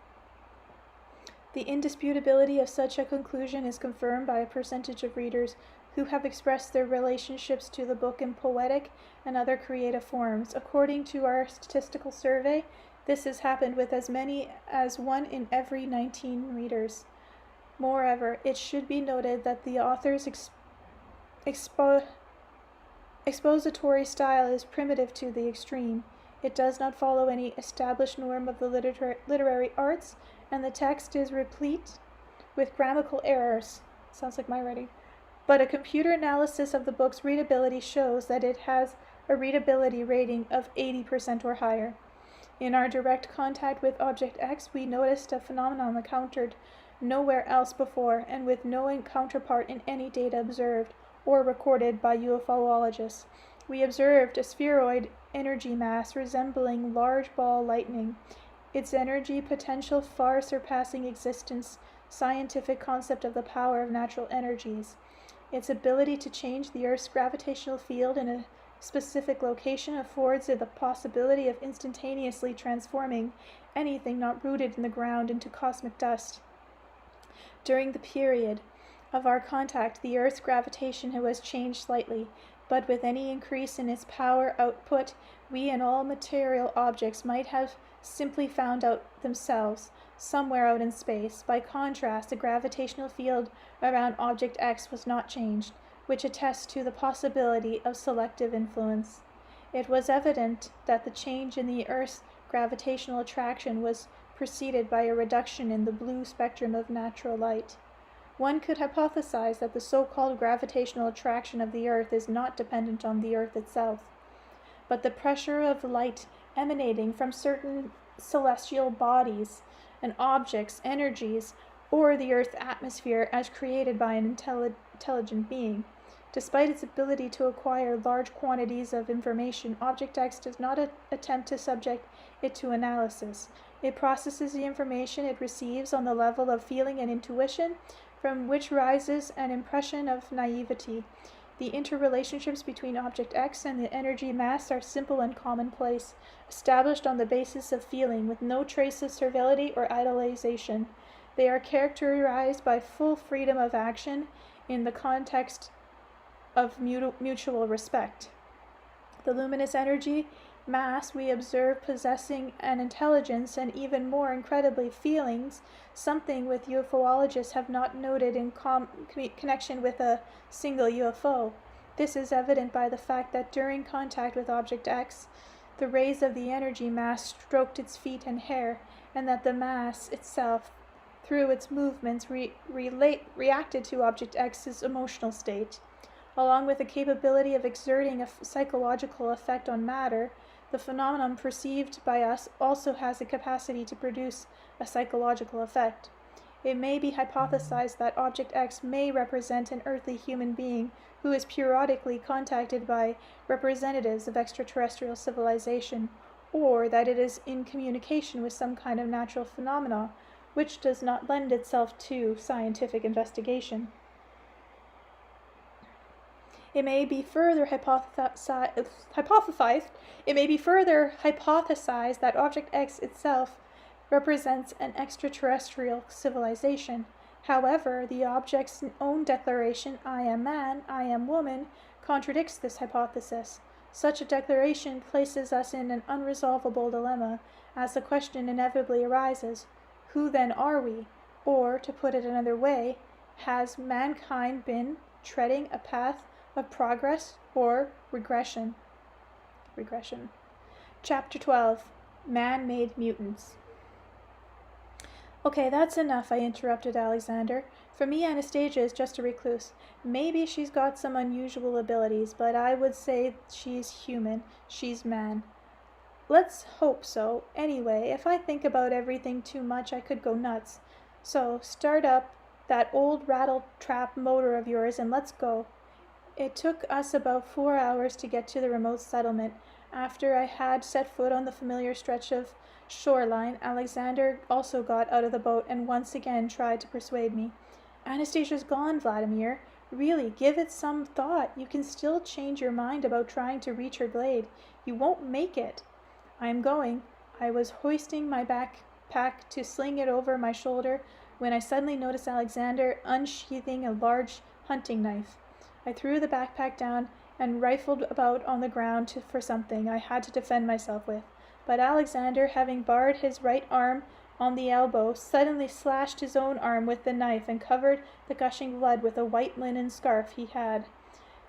[SPEAKER 1] The indisputability of such a conclusion is confirmed by a percentage of readers who have expressed their relationships to the book in poetic and other creative forms. According to our statistical survey, this has happened with as many as 1 in every 19 readers. Moreover, it should be noted that the author's expository style is primitive to the extreme. It does not follow any established norm of the literary arts, and the text is replete with grammatical errors. Sounds like my writing. But a computer analysis of the book's readability shows that it has a readability rating of 80% or higher. In our direct contact with Object X, we noticed a phenomenon encountered nowhere else before and with no counterpart in any data observed or recorded by ufologists. We observed a spheroid energy mass resembling large ball lightning, its energy potential far surpassing existence scientific concept of the power of natural energies. Its ability to change the Earth's gravitational field in a specific location affords it the possibility of instantaneously transforming anything not rooted in the ground into cosmic dust. During the period of our contact, the Earth's gravitation was changed slightly, but with any increase in its power output, we and all material objects might have simply found out themselves somewhere out in space. By contrast, the gravitational field around object X was not changed, which attests to the possibility of selective influence. It was evident that the change in the Earth's gravitational attraction was preceded by a reduction in the blue spectrum of natural light. One could hypothesize that the so-called gravitational attraction of the Earth is not dependent on the Earth itself, but the pressure of light emanating from certain celestial bodies and objects, energies, or the Earth's atmosphere as created by an intelligent being. Despite its ability to acquire large quantities of information, Object X does not attempt to subject it to analysis. It processes the information it receives on the level of feeling and intuition, from which rises an impression of naivety. The interrelationships between Object X and the energy mass are simple and commonplace, established on the basis of feeling, with no trace of servility or idolization. They are characterized by full freedom of action in the context of mutual respect. The luminous energy mass we observe possessing an intelligence and even more incredibly feelings, something which ufologists have not noted in connection with a single UFO. This is evident by the fact that during contact with Object X, the rays of the energy mass stroked its feet and hair, and that the mass itself, through its movements, reacted to Object X's emotional state. Along with the capability of exerting a psychological effect on matter, the phenomenon perceived by us also has the capacity to produce a psychological effect. It may be hypothesized that Object X may represent an earthly human being who is periodically contacted by representatives of extraterrestrial civilization, or that it is in communication with some kind of natural phenomena, which does not lend itself to scientific investigation. It may be further hypothesized that Object X itself represents an extraterrestrial civilization. However, the object's own declaration, "I am man, I am woman," contradicts this hypothesis. Such a declaration places us in an unresolvable dilemma, as the question inevitably arises, who then are we? Or, to put it another way, has mankind been treading a path of progress or regression? Chapter 12. Man-Made Mutants. Okay, that's enough, I interrupted Alexander. For me, Anastasia is just a recluse. Maybe she's got some unusual abilities, but I would say she's human. She's man. Let's hope so. Anyway, if I think about everything too much, I could go nuts. So, start up that old rattle-trap motor of yours and let's go. It took us about 4 hours to get to the remote settlement. After I had set foot on the familiar stretch of shoreline, Alexander also got out of the boat and once again tried to persuade me. Anastasia's gone, Vladimir. Really, give it some thought. You can still change your mind about trying to reach her blade. You won't make it. I am going. I was hoisting my backpack to sling it over my shoulder when I suddenly noticed Alexander unsheathing a large hunting knife. I threw the backpack down and rifled about on the ground for something I had to defend myself with. But Alexander, having bared his right arm on the elbow, suddenly slashed his own arm with the knife and covered the gushing blood with a white linen scarf he had.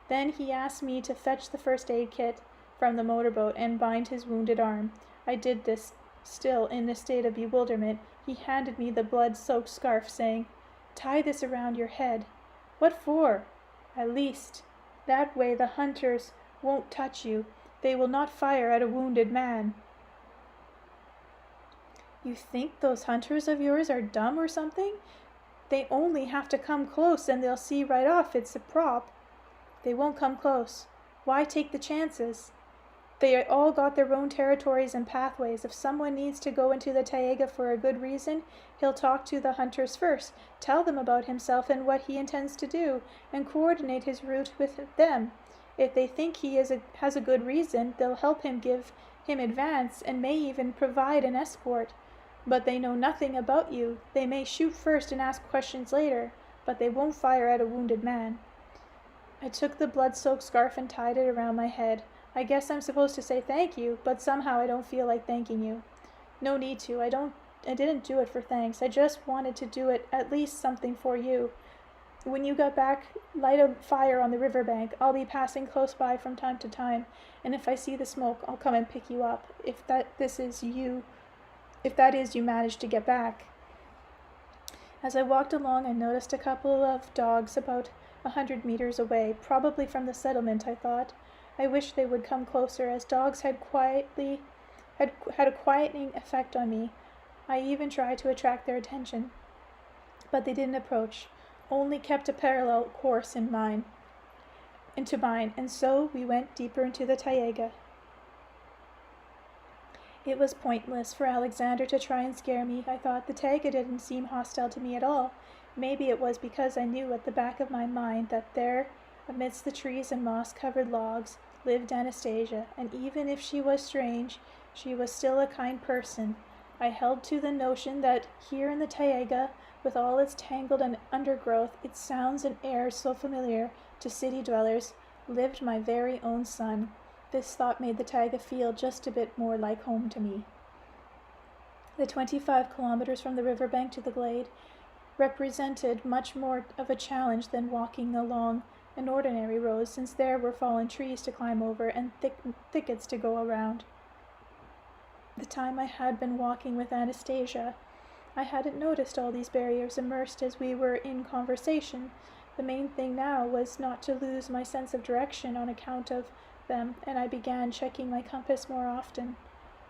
[SPEAKER 1] Then he asked me to fetch the first aid kit from the motorboat and bind his wounded arm. I did this. Still in a state of bewilderment, he handed me the blood-soaked scarf, saying, "Tie this around your head." "What for?" "At least. That way the hunters won't touch you. They will not fire at a wounded man." "You think those hunters of yours are dumb or something? They only have to come close and they'll see right off it's a prop." "They won't come close. Why take the chances? They all got their own territories and pathways. If someone needs to go into the taiga for a good reason, he'll talk to the hunters first, tell them about himself and what he intends to do, and coordinate his route with them. If they think he has a good reason, they'll help him, give him advance, and may even provide an escort. But they know nothing about you. They may shoot first and ask questions later, but they won't fire at a wounded man. I took the blood-soaked scarf and tied it around my head. I guess I'm supposed to say thank you, but somehow I don't feel like thanking you. No need to. I didn't do it for thanks. I just wanted to do it, at least something for you. When you get back, light a fire on the riverbank. I'll be passing close by from time to time, and if I see the smoke, I'll come and pick you up. If that is you manage to get back. As I walked along, I noticed a couple of dogs about 100 meters away, probably from the settlement, I thought. I wish they would come closer, as dogs had a quieting effect on me. I even tried to attract their attention, but they didn't approach, only kept a parallel course into mine, and so we went deeper into the taiga. It was pointless for Alexander to try and scare me. I thought the taiga didn't seem hostile to me at all. Maybe it was because I knew at the back of my mind that there, amidst the trees and moss-covered logs, lived Anastasia, and even if she was strange, she was still a kind person. I held to the notion that here in the taiga, with all its tangled undergrowth, its sounds and airs so familiar to city dwellers, lived my very own son. This thought made the taiga feel just a bit more like home to me. The 25 kilometers from the riverbank to the glade represented much more of a challenge than walking along an ordinary road, since there were fallen trees to climb over and thickets to go around. The time I had been walking with Anastasia, I hadn't noticed all these barriers immersed as we were in conversation. The main thing now was not to lose my sense of direction on account of them, and I began checking my compass more often,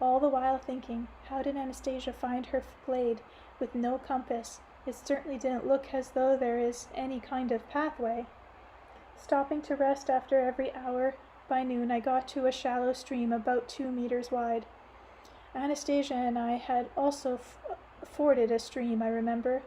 [SPEAKER 1] all the while thinking, how did Anastasia find her glade with no compass? It certainly didn't look as though there is any kind of pathway. Stopping to rest after every hour, by noon I got to a shallow stream about 2 meters wide. Anastasia and I had also forded a stream, I remember.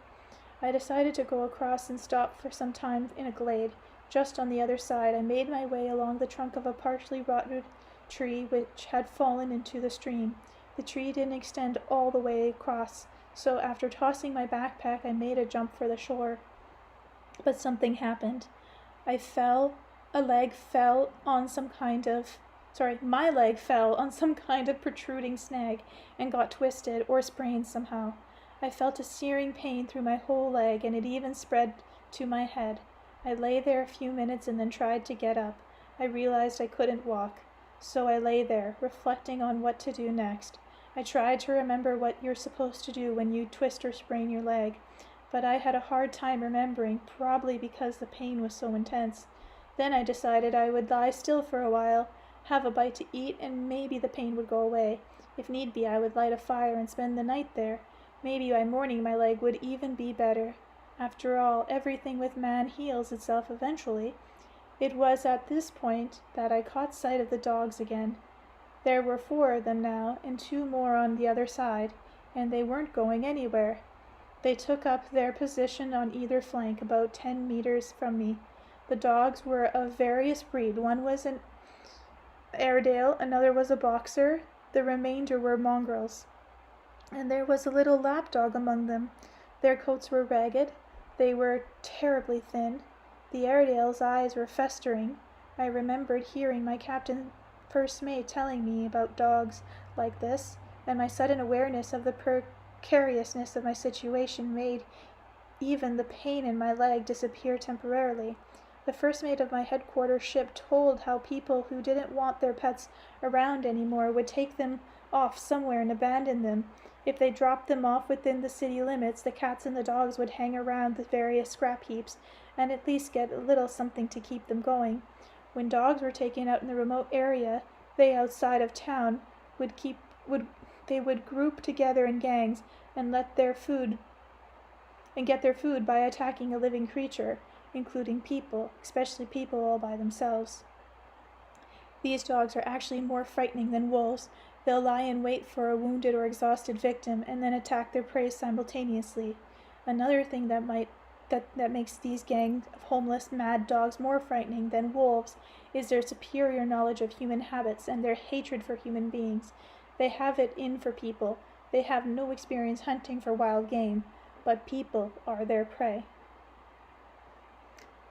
[SPEAKER 1] I decided to go across and stop for some time in a glade. Just on the other side, I made my way along the trunk of a partially rotted tree which had fallen into the stream. The tree didn't extend all the way across, so after tossing my backpack, I made a jump for the shore. But something happened. My leg fell on some kind of protruding snag and got twisted or sprained somehow. I felt a searing pain through my whole leg, and it even spread to my head. I lay there a few minutes and then tried to get up. I realized I couldn't walk, so I lay there, reflecting on what to do next. I tried to remember what you're supposed to do when you twist or sprain your leg, but I had a hard time remembering, probably because the pain was so intense. Then I decided I would lie still for a while, have a bite to eat, and maybe the pain would go away. If need be, I would light a fire and spend the night there. Maybe by morning my leg would even be better. After all, everything with man heals itself eventually. It was at this point that I caught sight of the dogs again. There were 4 of them now, and 2 more on the other side, and they weren't going anywhere. They took up their position on either flank, about 10 meters from me. The dogs were of various breed. One was an Airedale, another was a Boxer, the remainder were mongrels. And there was a little lapdog among them. Their coats were ragged. They were terribly thin. The Airedale's eyes were festering. I remembered hearing my first mate telling me about dogs like this, and my sudden awareness of the precariousness of my situation made even the pain in my leg disappear temporarily. The first mate of my headquarters ship told how people who didn't want their pets around anymore would take them off somewhere and abandon them. If they dropped them off within the city limits, the cats and the dogs would hang around the various scrap heaps and at least get a little something to keep them going. When dogs were taken out in the remote area, they outside of town would group together in gangs and get their food by attacking a living creature, including people, especially people all by themselves. These dogs are actually more frightening than wolves. They'll lie in wait for a wounded or exhausted victim and then attack their prey simultaneously. Another thing that makes these gangs of homeless, mad dogs more frightening than wolves is their superior knowledge of human habits and their hatred for human beings. They have it in for people. They have no experience hunting for wild game, but people are their prey.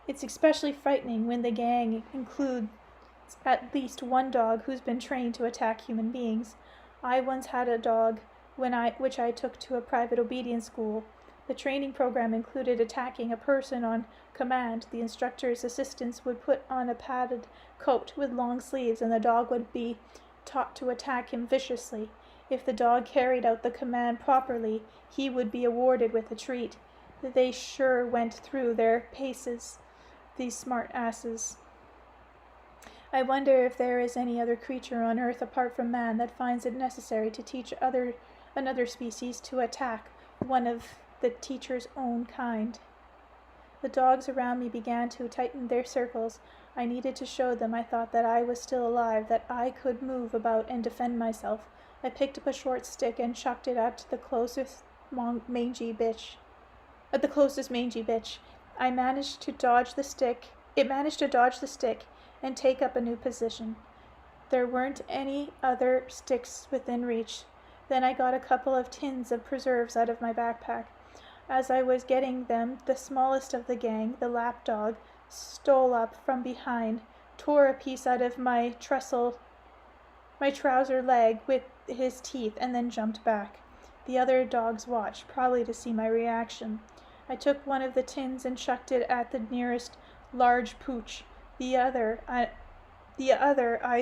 [SPEAKER 1] It's especially frightening when the gang includes at least one dog who's been trained to attack human beings. I once had a dog which I took to a private obedience school. The training program included attacking a person on command. The instructor's assistants would put on a padded coat with long sleeves, and the dog would be taught to attack him viciously. If the dog carried out the command properly, he would be awarded with a treat. They sure went through their paces, these smart asses. I wonder if there is any other creature on earth apart from man that finds it necessary to teach another species to attack one of the teacher's own kind. The dogs around me began to tighten their circles. I needed to show them I thought that I was still alive, that I could move about and defend myself. I picked up a short stick and chucked it at the closest mangy bitch. I managed to dodge the stick. It managed to dodge the stick and take up a new position. There weren't any other sticks within reach. Then I got a couple of tins of preserves out of my backpack. As I was getting them, the smallest of the gang, the lapdog, stole up from behind, tore a piece out of my trouser leg with his teeth, and then jumped back. The other dogs watched, probably to see my reaction. I took one of the tins and chucked it at the nearest large pooch. The other I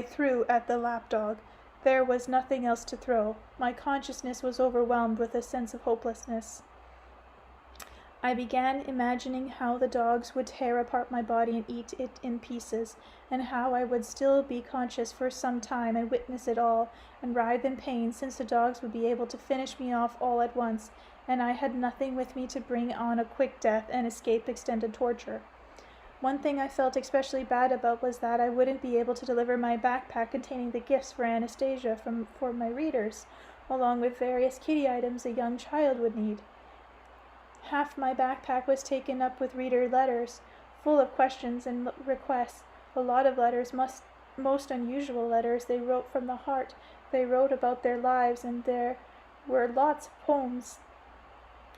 [SPEAKER 1] threw at the lapdog. There was nothing else to throw. My consciousness was overwhelmed with a sense of hopelessness. I began imagining how the dogs would tear apart my body and eat it in pieces, and how I would still be conscious for some time and witness it all, and writhe in pain, since the dogs would be able to finish me off all at once, and I had nothing with me to bring on a quick death and escape extended torture. One thing I felt especially bad about was that I wouldn't be able to deliver my backpack containing the gifts for Anastasia for my readers, along with various kitty items a young child would need. Half my backpack was taken up with reader letters, full of questions and requests. A lot of letters, most unusual letters. They wrote from the heart. They wrote about their lives, and there were lots of poems,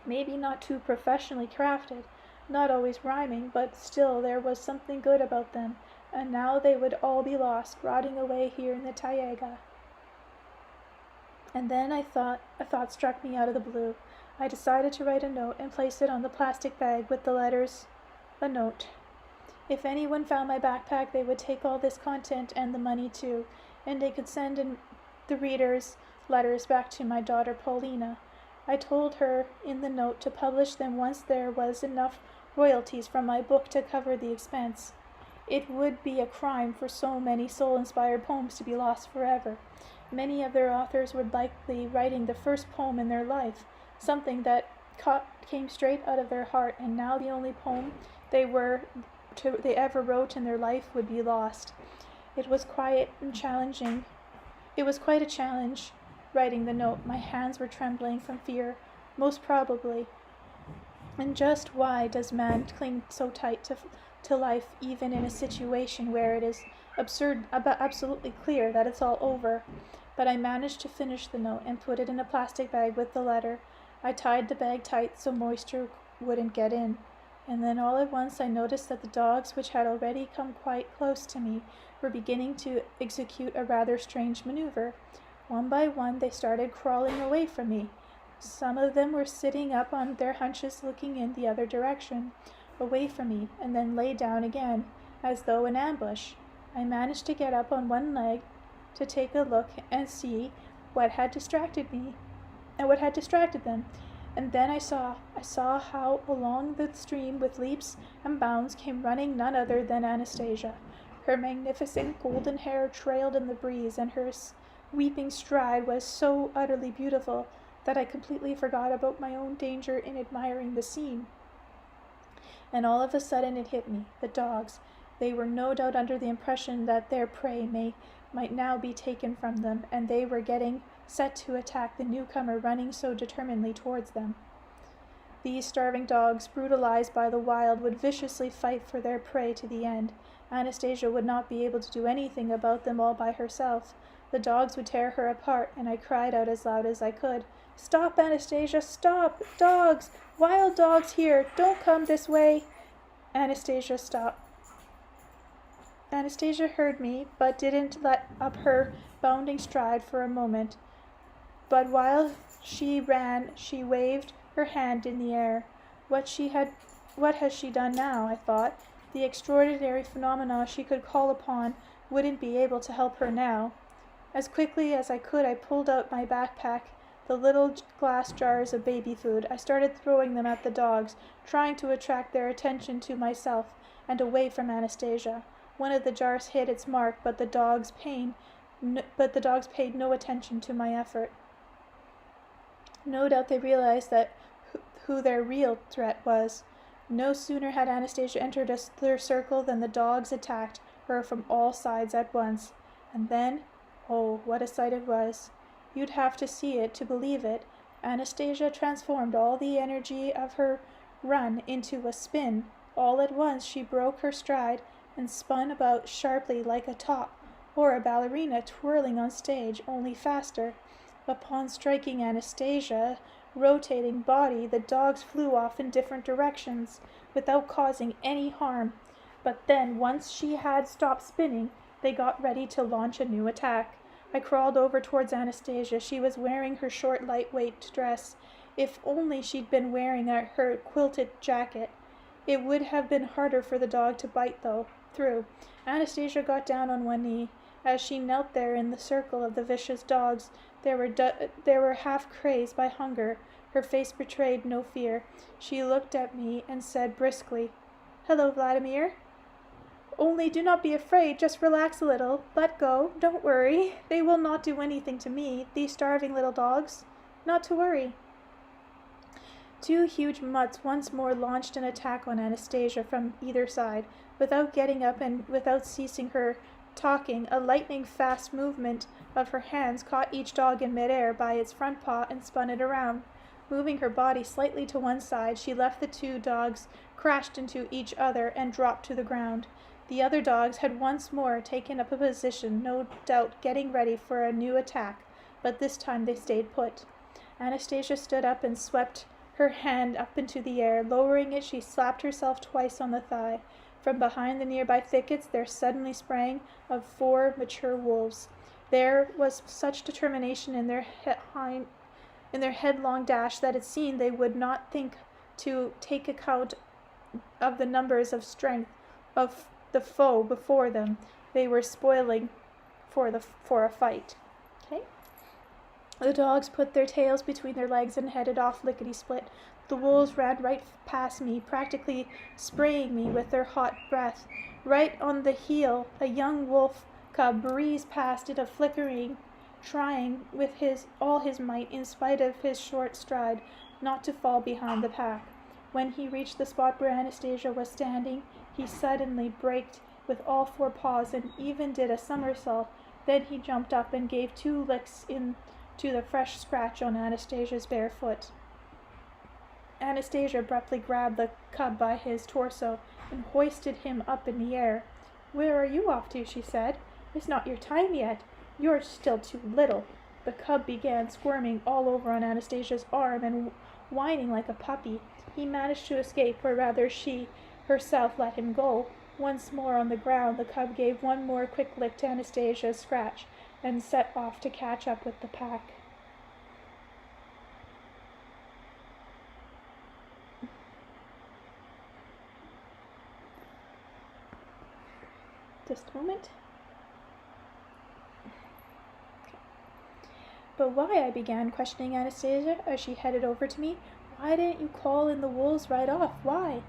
[SPEAKER 1] maybe not too professionally crafted, not always rhyming, but still there was something good about them, and now they would all be lost, rotting away here in the taiga. And then a thought struck me out of the blue. I decided to write a note and place it on the plastic bag with the letters. A note. If anyone found my backpack, they would take all this content and the money too, and they could send in the readers' letters back to my daughter Paulina. I told her in the note to publish them once there was enough royalties from my book to cover the expense. It would be a crime for so many soul-inspired poems to be lost forever. Many of their authors were likely writing the first poem in their life, something that came straight out of their heart, and now the only poem they ever wrote in their life would be lost. It was quite a challenge writing the note. My hands were trembling from fear, most probably. And just why does man cling so tight to life, even in a situation where it is absolutely clear that it's all over? But I managed to finish the note and put it in a plastic bag with the letter. I tied the bag tight so moisture wouldn't get in, and then all at once I noticed that the dogs, which had already come quite close to me, were beginning to execute a rather strange maneuver. One by one they started crawling away from me. Some of them were sitting up on their haunches looking in the other direction, away from me, and then lay down again, as though in ambush. I managed to get up on one leg to take a look and see what had distracted them. And then I saw how along the stream with leaps and bounds came running none other than Anastasia. Her magnificent golden hair trailed in the breeze, and her sweeping stride was so utterly beautiful that I completely forgot about my own danger in admiring the scene. And all of a sudden it hit me, the dogs. They were no doubt under the impression that their prey might now be taken from them, and they were getting set to attack the newcomer running so determinedly towards them. These starving dogs, brutalized by the wild, would viciously fight for their prey to the end. Anastasia would not be able to do anything about them all by herself. The dogs would tear her apart, and I cried out as loud as I could, "Stop, Anastasia, stop! Dogs! Wild dogs here! Don't come this way!" Anastasia stopped. Anastasia heard me, but didn't let up her bounding stride for a moment. But while she ran, she waved her hand in the air. What has she done now? I thought. The extraordinary phenomena she could call upon wouldn't be able to help her now. As quickly as I could, I pulled out my backpack, the little glass jars of baby food. I started throwing them at the dogs, trying to attract their attention to myself and away from Anastasia. One of the jars hit its mark, but the dogs paid no attention to my effort. No doubt they realized who their real threat was. No sooner had Anastasia entered their circle than the dogs attacked her from all sides at once. And then, oh, what a sight it was! You'd have to see it to believe it. Anastasia transformed all the energy of her run into a spin. All at once she broke her stride and spun about sharply like a top, or a ballerina twirling on stage, only faster. Upon striking Anastasia, rotating body, the dogs flew off in different directions, without causing any harm. But then, once she had stopped spinning, they got ready to launch a new attack. I crawled over towards Anastasia. She was wearing her short, lightweight dress. If only she'd been wearing her quilted jacket. It would have been harder for the dog to bite through. Anastasia got down on one knee. As she knelt there in the circle of the vicious dogs, they were half crazed by hunger. Her face betrayed no fear. She looked at me and said briskly, "Hello, Vladimir. Only do not be afraid, just relax a little. Let go. Don't worry. They will not do anything to me, these starving little dogs. Not to worry." Two huge mutts once more launched an attack on Anastasia from either side. Without getting up and without ceasing her talking, a lightning-fast movement of her hands caught each dog in midair by its front paw and spun it around. Moving her body slightly to one side, she left the two dogs crashed into each other and dropped to the ground. The other dogs had once more taken up a position, no doubt getting ready for a new attack, but this time they stayed put. Anastasia stood up and swept her hand up into the air. Lowering it, she slapped herself twice on the thigh. From behind the nearby thickets there suddenly sprang of 4 mature wolves. There was such determination in their headlong dash that it seemed they would not think to take account of the numbers of strength of the foe before them. They were spoiling for a fight. Okay. The dogs put their tails between their legs and headed off lickety-split. The wolves ran right past me, practically spraying me with their hot breath. Right on the heel, a young wolf cub breezed past it, flickering, trying with all his might, in spite of his short stride, not to fall behind the pack. When he reached the spot where Anastasia was standing, he suddenly braked with all 4 paws and even did a somersault. Then he jumped up and gave 2 licks into the fresh scratch on Anastasia's bare foot. Anastasia abruptly grabbed the cub by his torso and hoisted him up in the air. "Where are you off to?" she said. "It's not your time yet. You're still too little." The cub began squirming all over on Anastasia's arm and whining like a puppy. He managed to escape, or rather she herself let him go. Once more on the ground, the cub gave one more quick lick to Anastasia's scratch and set off to catch up with the pack. Just a moment. "But why?" I began, questioning Anastasia as she headed over to me. "Why didn't you call in the wolves right off? Why?"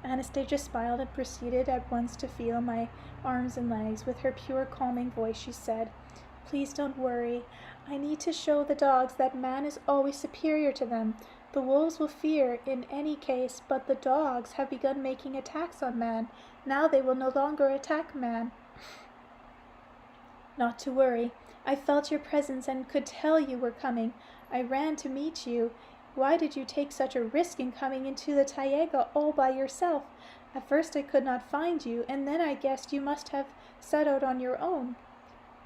[SPEAKER 1] Anastasia smiled and proceeded at once to feel my arms and legs. With her pure, calming voice, she said, "Please don't worry. I need to show the dogs that man is always superior to them. The wolves will fear in any case, but the dogs have begun making attacks on man. Now they will no longer attack man. Not to worry. I felt your presence and could tell you were coming. I ran to meet you. Why did you take such a risk in coming into the taiga all by yourself? At first I could not find you, and then I guessed you must have set out on your own.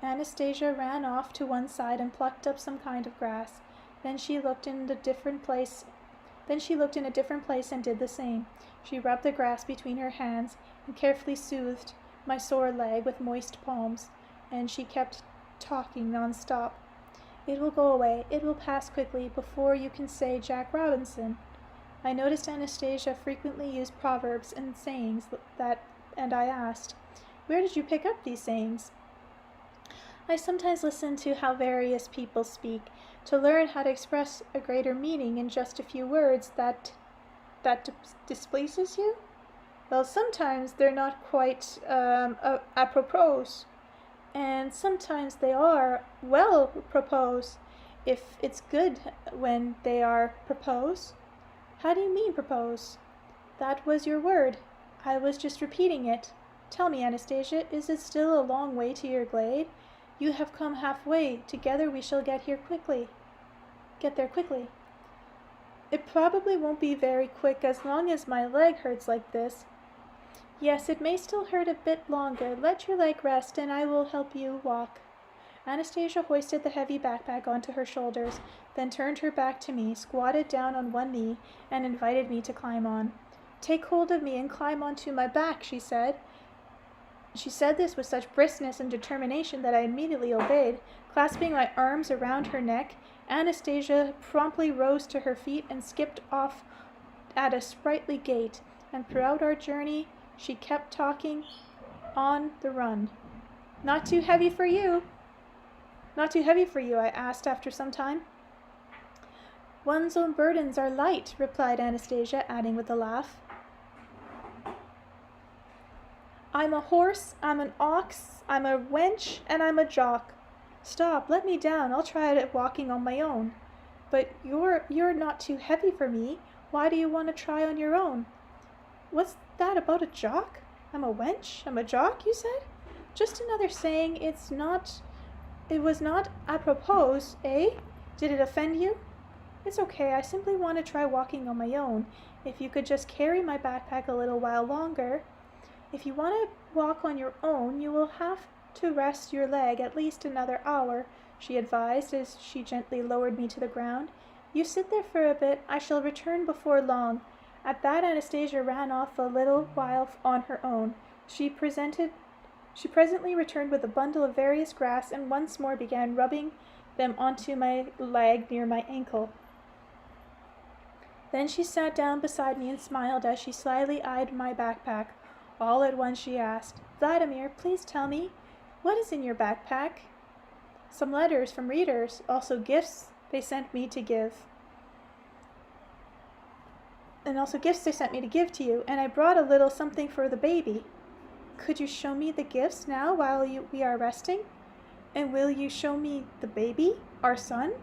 [SPEAKER 1] Anastasia ran off to one side and plucked up some kind of grass. Then she looked in a different place and did the same. She rubbed the grass between her hands and carefully soothed my sore leg with moist palms, and she kept talking non-stop. It will go away. It will pass quickly before you can say Jack Robinson. I noticed Anastasia frequently used proverbs and sayings and I asked, where did you pick up these sayings? I sometimes listen to how various people speak, to learn how to express a greater meaning in just a few words. That displeases you? Well, sometimes they're not quite apropos, and sometimes they are well propose, if it's good when they are propose. How do you mean propose? That was your word. I was just repeating it. Tell me, Anastasia, is it still a long way to your glade? You have come halfway. Together we shall get there quickly. It probably won't be very quick as long as my leg hurts like this. Yes, it may still hurt a bit longer. Let your leg rest and I will help you walk. Anastasia hoisted the heavy backpack onto her shoulders, then turned her back to me, squatted down on one knee, and invited me to climb on. Take hold of me and climb onto my back, she said. She said this with such briskness and determination that I immediately obeyed. Clasping my arms around her neck, Anastasia promptly rose to her feet and skipped off at a sprightly gait, and throughout our journey she kept talking on the run. Not too heavy for you? Not too heavy for you, I asked after some time. One's own burdens are light, replied Anastasia, adding with a laugh. I'm a horse, I'm an ox, I'm a wench, and I'm a jock. Stop, let me down, I'll try it walking on my own. But you're not too heavy for me. Why do you want to try on your own? What's that about a jock? I'm a wench, I'm a jock, you said? Just another saying. It was not apropos, eh? Did it offend you? It's okay, I simply want to try walking on my own. If you could just carry my backpack a little while longer. If you want to walk on your own, you will have to rest your leg at least another hour, she advised as she gently lowered me to the ground. You sit there for a bit. I shall return before long. At that, Anastasia ran off a little while on her own. She presently returned with a bundle of various grass and once more began rubbing them onto my leg near my ankle. Then she sat down beside me and smiled as she slyly eyed my backpack. All at once she asked, Vladimir, please tell me, what is in your backpack? Some letters from readers, also gifts they sent me to give. To you, and I brought a little something for the baby. Could you show me the gifts now while we are resting? And will you show me the baby, our son?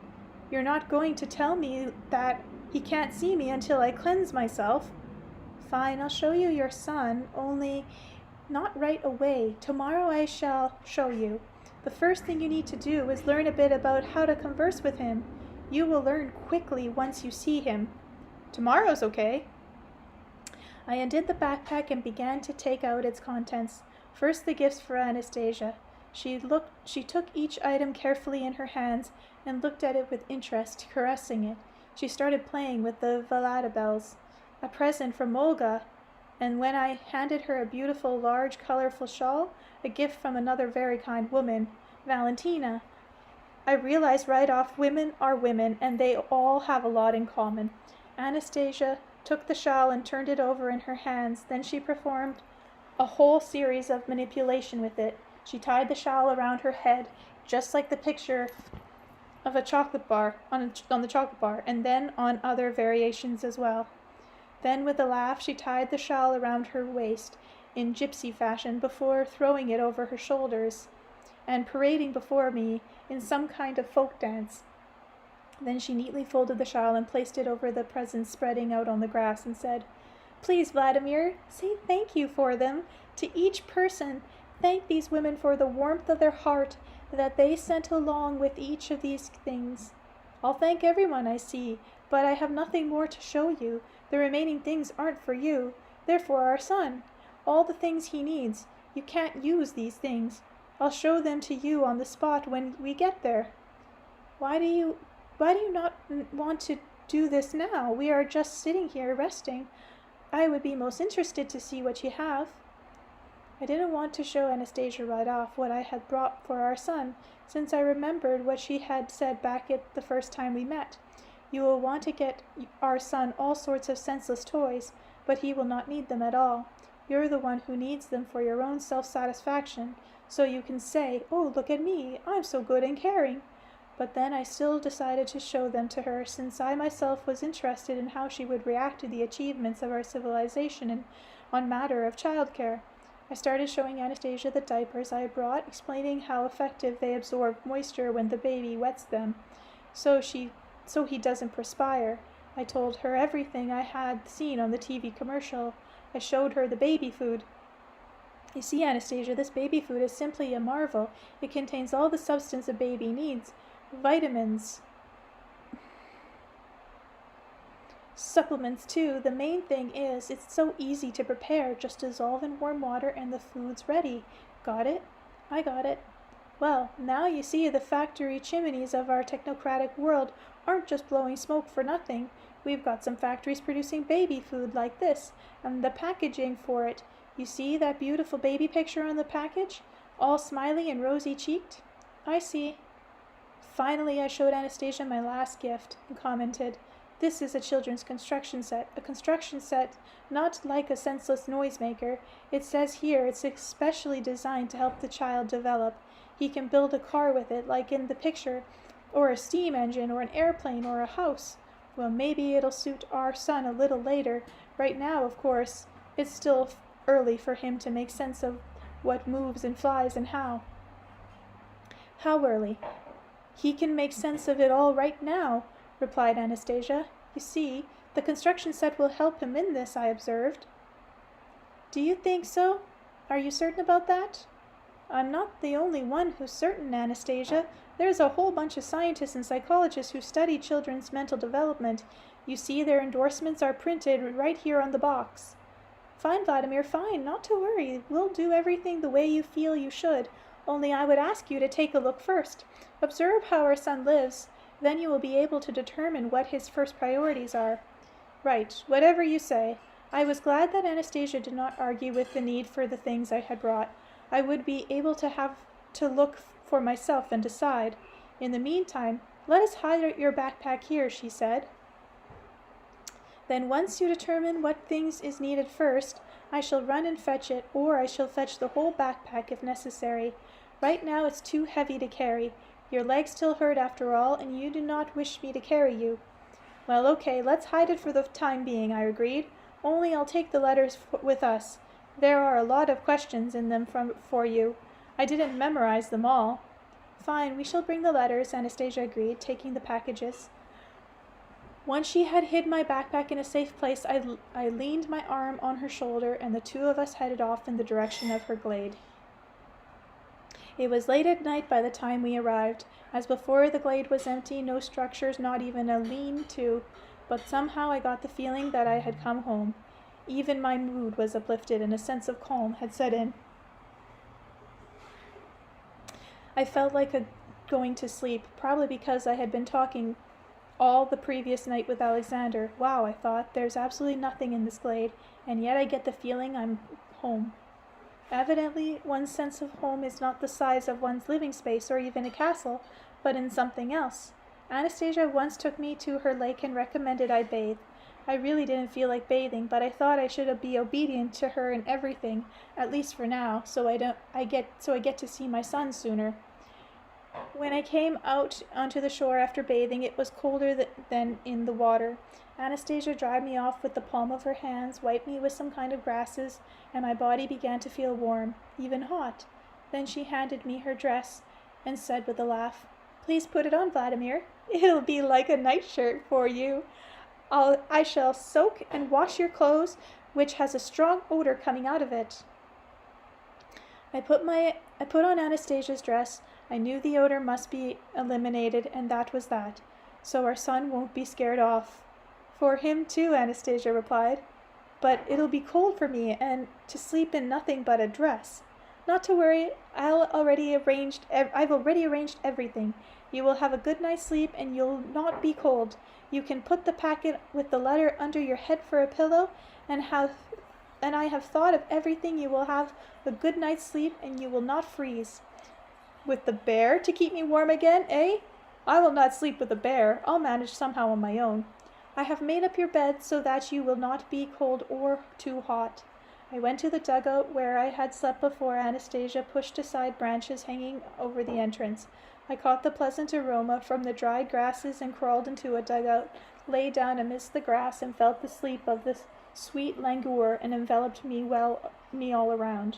[SPEAKER 1] You're not going to tell me that he can't see me until I cleanse myself. Fine, I'll show you your son, only not right away. Tomorrow I shall show you. The first thing you need to do is learn a bit about how to converse with him. You will learn quickly once you see him. Tomorrow's okay. I undid the backpack and began to take out its contents. First the gifts for Anastasia. She took each item carefully in her hands and looked at it with interest, caressing it. She started playing with the Vladabels, a present from Olga, and when I handed her a beautiful, large, colorful shawl, a gift from another very kind woman, Valentina, I realized right off women are women, and they all have a lot in common. Anastasia took the shawl and turned it over in her hands. Then she performed a whole series of manipulation with it. She tied the shawl around her head, just like the picture of a chocolate bar on the chocolate bar, and then on other variations as well. Then, with a laugh, she tied the shawl around her waist in gypsy fashion before throwing it over her shoulders and parading before me in some kind of folk dance. Then she neatly folded the shawl and placed it over the presents spreading out on the grass and said, "Please, Vladimir, say thank you for them. To each person, thank these women for the warmth of their heart that they sent along with each of these things. I'll thank everyone I see, but I have nothing more to show you. The remaining things aren't for you. They're for our son. All the things he needs. You can't use these things. I'll show them to you on the spot when we get there." Why do you not want to do this now? We are just sitting here resting. I would be most interested to see what you have." I didn't want to show Anastasia right off what I had brought for our son, since I remembered what she had said back at the first time we met. "You will want to get our son all sorts of senseless toys, but he will not need them at all. You're the one who needs them for your own self-satisfaction, so you can say, 'Oh, look at me, I'm so good and caring.'" But then I still decided to show them to her, since I myself was interested in how she would react to the achievements of our civilization on matter of childcare. I started showing Anastasia the diapers I had brought, explaining how effective they absorb moisture when the baby wets them, so he doesn't perspire. I told her everything I had seen on the TV commercial. I showed her the baby food. "You see, Anastasia, this baby food is simply a marvel. It contains all the substance a baby needs. Vitamins, supplements too. The main thing is, it's so easy to prepare. Just dissolve in warm water and the food's ready. Got it?" I got it. "Well, now you see the factory chimneys of our technocratic world aren't just blowing smoke for nothing. We've got some factories producing baby food like this, and the packaging for it. You see that beautiful baby picture on the package? All smiley and rosy-cheeked?" "I see." Finally, I showed Anastasia my last gift and commented, "This is a children's construction set. A construction set not like a senseless noisemaker. It says here it's especially designed to help the child develop. He can build a car with it, like in the picture, or a steam engine, or an airplane, or a house. Well, maybe it'll suit our son a little later. Right now, of course, it's still early for him to make sense of what moves and flies and how." "How early?" "He can make sense of it all right now," replied Anastasia. "You see, the construction set will help him in this," I observed. "Do you think so? Are you certain about that?" "I'm not the only one who's certain, Anastasia. There's a whole bunch of scientists and psychologists who study children's mental development. You see, their endorsements are printed right here on the box." "Fine, Vladimir, fine. Not to worry. We'll do everything the way you feel you should. Only I would ask you to take a look first. Observe how our son lives. Then you will be able to determine what his first priorities are." "Right. Whatever you say." I was glad that Anastasia did not argue with the need for the things I had brought. I would be able to have to look for myself and decide. "In the meantime, let us hide your backpack here," she said. "Then once you determine what things is needed first, I shall run and fetch it, or I shall fetch the whole backpack if necessary. Right now it's too heavy to carry. Your legs still hurt after all, and you do not wish me to carry you." "Well, okay, let's hide it for the time being," I agreed. "Only I'll take the letters with us. There are a lot of questions in them for you. I didn't memorize them all." "Fine, we shall bring the letters," Anastasia agreed, taking the packages. Once she had hid my backpack in a safe place, I leaned my arm on her shoulder, and the two of us headed off in the direction of her glade. It was late at night by the time we arrived. As before, the glade was empty, no structures, not even a lean-to, but somehow I got the feeling that I had come home. Even my mood was uplifted, and a sense of calm had set in. I felt like going to sleep, probably because I had been talking all the previous night with Alexander. Wow, I thought, there's absolutely nothing in this glade, and yet I get the feeling I'm home. Evidently, one's sense of home is not the size of one's living space or even a castle, but in something else. Anastasia once took me to her lake and recommended I bathe. I really didn't feel like bathing, but I thought I should be obedient to her in everything, at least for now, so I get to see my son sooner. When I came out onto the shore after bathing, it was colder than in the water. Anastasia dried me off with the palm of her hands, wiped me with some kind of grasses, and my body began to feel warm, even hot. Then she handed me her dress and said with a laugh, Please put it on, Vladimir. It'll be like a nightshirt for you. I shall soak and wash your clothes, which has a strong odor coming out of it. I put on Anastasia's dress. I knew the odor must be eliminated, and that was that. So our son won't be scared off. For him too, Anastasia replied. But it'll be cold for me, and to sleep in nothing but a dress. Not to worry, I've already arranged everything. You will have a good night's sleep, and you'll not be cold. You can put the packet with the letter under your head for a pillow, and I have thought of everything. You will have a good night's sleep, and you will not freeze. With the bear to keep me warm again, eh? I will not sleep with the bear. I'll manage somehow on my own. I have made up your bed so that you will not be cold or too hot. I went to the dugout where I had slept before. Anastasia pushed aside branches hanging over the entrance. I caught the pleasant aroma from the dried grasses and crawled into a dugout, lay down amidst the grass, and felt the sleep of the sweet languor and enveloped me all around.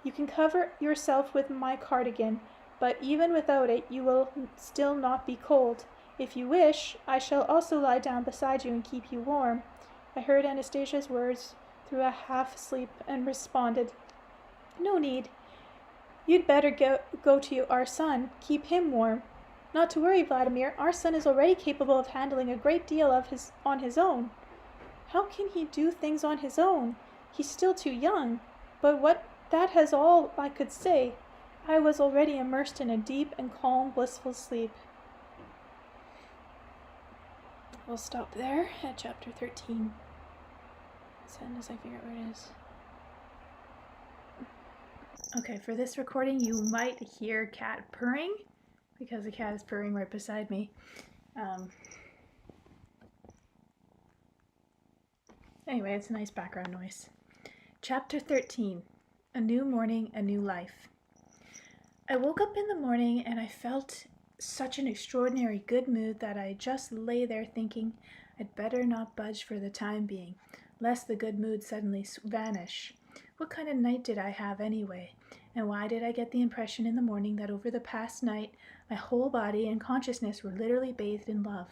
[SPEAKER 1] You can cover yourself with my cardigan, but even without it you will still not be cold. If you wish, I shall also lie down beside you and keep you warm. I heard Anastasia's words through a half-sleep and responded, No need. You'd better go to our son. Keep him warm. Not to worry, Vladimir. Our son is already capable of handling a great deal on his own. How can he do things on his own? He's still too young. But that has all I could say. I was already immersed in a deep and calm, blissful sleep. We'll stop there at chapter 13. As soon as I figure out where it is. Okay, for this recording you might hear cat purring, because the cat is purring right beside me. Anyway, it's a nice background noise. Chapter 13. A New Morning, a New Life. I woke up in the morning and I felt such an extraordinary good mood that I just lay there thinking I'd better not budge for the time being, lest the good mood suddenly vanish. What kind of night did I have anyway? And why did I get the impression in the morning that over the past night my whole body and consciousness were literally bathed in love?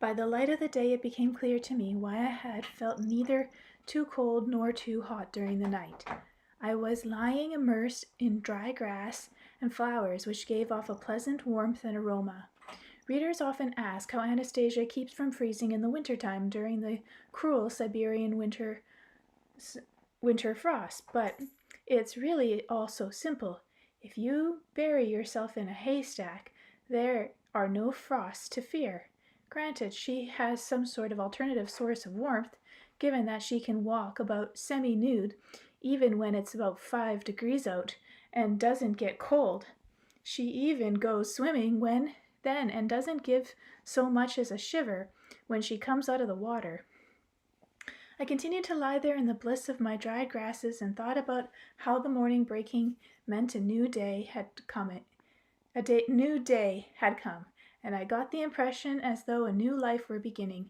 [SPEAKER 1] By the light of the day it became clear to me why I had felt neither too cold nor too hot during the night. I was lying immersed in dry grass and flowers which gave off a pleasant warmth and aroma. Readers often ask how Anastasia keeps from freezing in the wintertime during the cruel Siberian winter frost, but it's really all so simple. If you bury yourself in a haystack, there are no frosts to fear. Granted, she has some sort of alternative source of warmth, given that she can walk about semi-nude, even when it's about 5 degrees out, and doesn't get cold. She even goes swimming then and doesn't give so much as a shiver when she comes out of the water. I continued to lie there in the bliss of my dried grasses and thought about how the morning breaking meant a new day had come, and I got the impression as though a new life were beginning.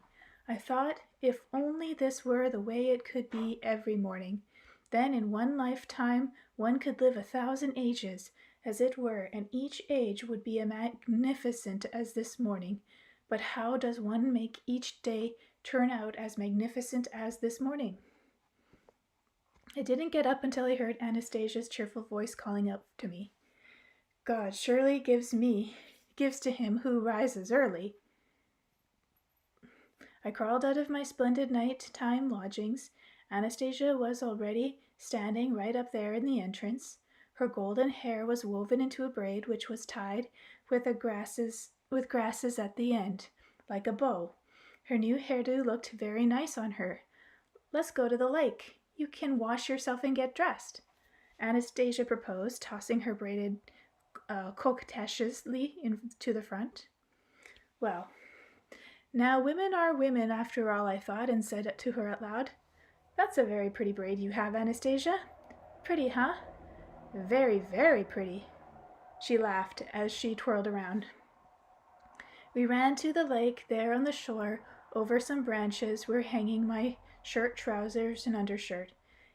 [SPEAKER 1] I thought if only this were the way it could be every morning. Then in one lifetime one could live 1,000 ages, as it were, and each age would be as magnificent as this morning. But how does one make each day turn out as magnificent as this morning? I didn't get up until I heard Anastasia's cheerful voice calling up to me. God surely gives to him who rises early. I crawled out of my splendid night-time lodgings. Anastasia was already standing right up there in the entrance. Her golden hair was woven into a braid which was tied with grasses at the end, like a bow. Her new hairdo looked very nice on her. Let's go to the lake. You can wash yourself and get dressed, Anastasia proposed, tossing her braided coquettishly to the front. Well, now women are women after all, I thought, and said to her out loud, That's a very pretty braid you have, Anastasia. Pretty, huh? Very, very pretty. She laughed as she twirled around. We ran to the lake. There on the shore, over some branches, were hanging my shirt, trousers, and undershirt.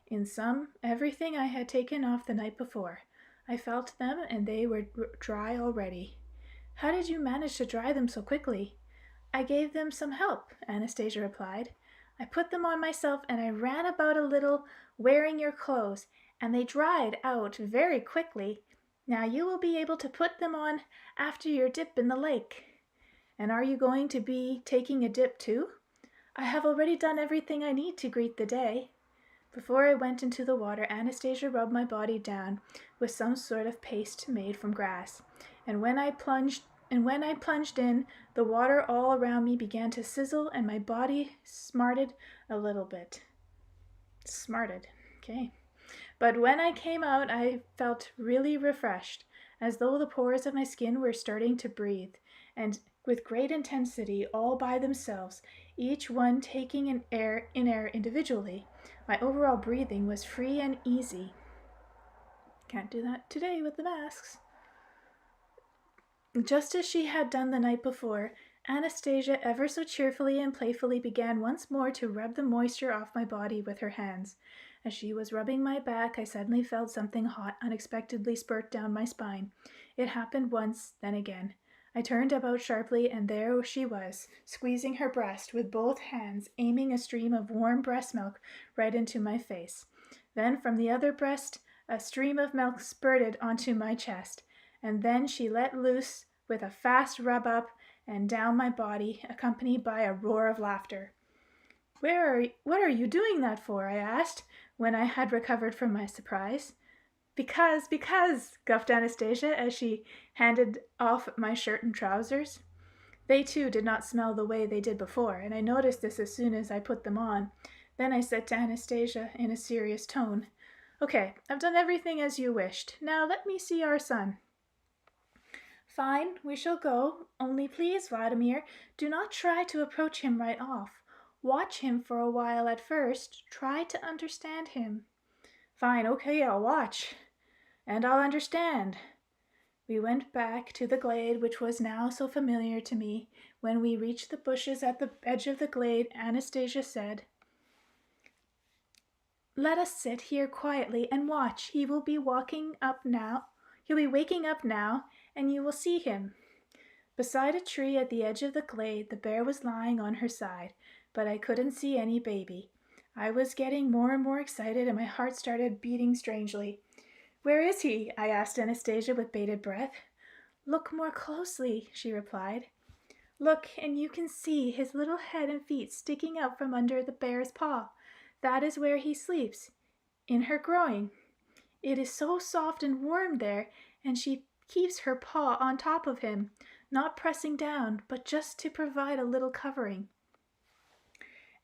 [SPEAKER 1] In some, everything I had taken off the night before. I felt them, and they were dry already. How did you manage to dry them so quickly? I gave them some help, Anastasia replied. I put them on myself and I ran about a little wearing your clothes, and they dried out very quickly. Now you will be able to put them on after your dip in the lake. And are you going to be taking a dip too? I have already done everything I need to greet the day. Before I went into the water, Anastasia rubbed my body down with some sort of paste made from grass, and when I plunged in, the water all around me began to sizzle and my body smarted a little bit. Smarted, okay. But when I came out, I felt really refreshed, as though the pores of my skin were starting to breathe, and with great intensity, all by themselves, each one taking in air individually. My overall breathing was free and easy. Can't do that today with the masks. Just as she had done the night before, Anastasia ever so cheerfully and playfully began once more to rub the moisture off my body with her hands. As she was rubbing my back, I suddenly felt something hot unexpectedly spurt down my spine. It happened once, then again. I turned about sharply, and there she was, squeezing her breast with both hands, aiming a stream of warm breast milk right into my face. Then from the other breast, a stream of milk spurted onto my chest, and then she let loose with a fast rub up and down my body, accompanied by a roar of laughter. What are you doing that for? I asked, when I had recovered from my surprise. Because, guffed Anastasia as she handed off my shirt and trousers. They too did not smell the way they did before, and I noticed this as soon as I put them on. Then I said to Anastasia in a serious tone, Okay, I've done everything as you wished. Now let me see our son. Fine, we shall go. Only please, Vladimir, do not try to approach him right off. Watch him for a while at first. Try to understand him. Fine, okay, I'll watch. And I'll understand. We went back to the glade, which was now so familiar to me. When we reached the bushes at the edge of the glade, Anastasia said, Let us sit here quietly and watch. He will be waking up now, and you will see him. Beside a tree at the edge of the glade, the bear was lying on her side, but I couldn't see any baby. I was getting more and more excited, and my heart started beating strangely. Where is he? I asked Anastasia with bated breath. Look more closely, she replied. Look, and you can see his little head and feet sticking out from under the bear's paw. That is where he sleeps, in her groin. It is so soft and warm there, and she keeps her paw on top of him, not pressing down, but just to provide a little covering.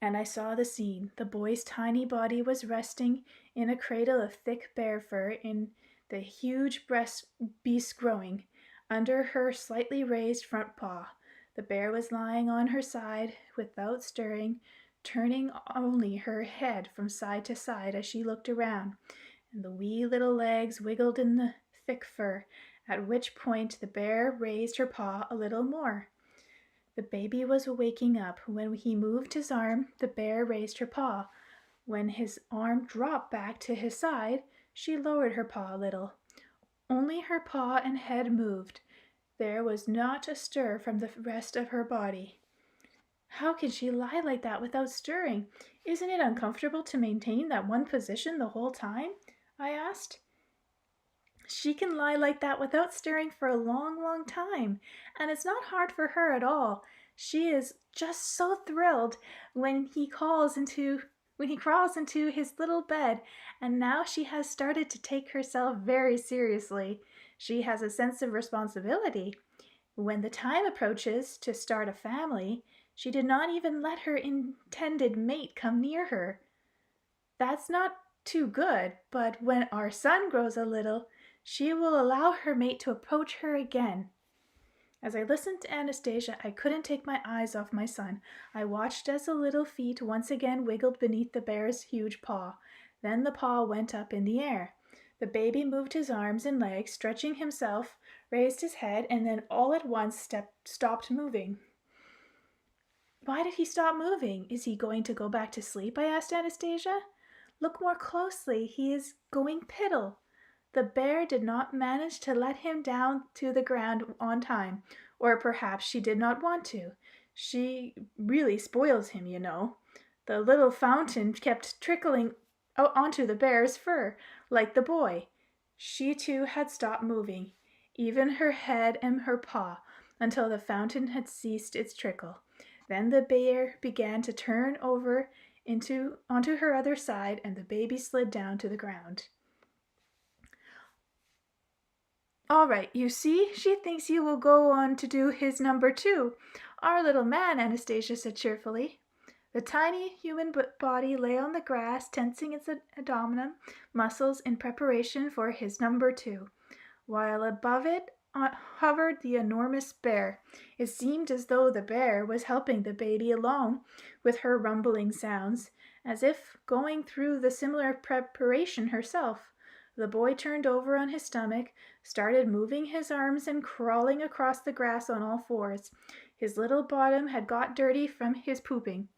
[SPEAKER 1] And I saw the scene. The boy's tiny body was resting in a cradle of thick bear fur in the huge breast beast's growing, under her slightly raised front paw. The bear was lying on her side without stirring, turning only her head from side to side as she looked around, and the wee little legs wiggled in the thick fur, at which point the bear raised her paw a little more. The baby was waking up. When he moved his arm, the bear raised her paw. When his arm dropped back to his side, she lowered her paw a little. Only her paw and head moved. There was not a stir from the rest of her body. How can she lie like that without stirring? Isn't it uncomfortable to maintain that one position the whole time? I asked. She can lie like that without stirring for a long, long time, and it's not hard for her at all. She is just so thrilled when he crawls into his little bed, and now she has started to take herself very seriously. She has a sense of responsibility. When the time approaches to start a family, she did not even let her intended mate come near her. That's not too good, but when our son grows a little, she will allow her mate to approach her again. As I listened to Anastasia, I couldn't take my eyes off my son. I watched as the little feet once again wiggled beneath the bear's huge paw. Then the paw went up in the air. The baby moved his arms and legs, stretching himself, raised his head, and then all at once stopped moving. Why did he stop moving? Is he going to go back to sleep? I asked Anastasia. Look more closely. He is going piddle. The bear did not manage to let him down to the ground on time, or perhaps she did not want to. She really spoils him, you know. The little fountain kept trickling out onto the bear's fur, like the boy. She too had stopped moving, even her head and her paw, until the fountain had ceased its trickle. Then the bear began to turn over onto her other side, and the baby slid down to the ground. All right, you see, she thinks you will go on to do his number two. Our little man, Anastasia said cheerfully. The tiny human body lay on the grass, tensing its abdominal muscles in preparation for his number two, while above it hovered the enormous bear. It seemed as though the bear was helping the baby along with her rumbling sounds, as if going through the similar preparation herself. The boy turned over on his stomach, started moving his arms and crawling across the grass on all fours. His little bottom had got dirty from his pooping.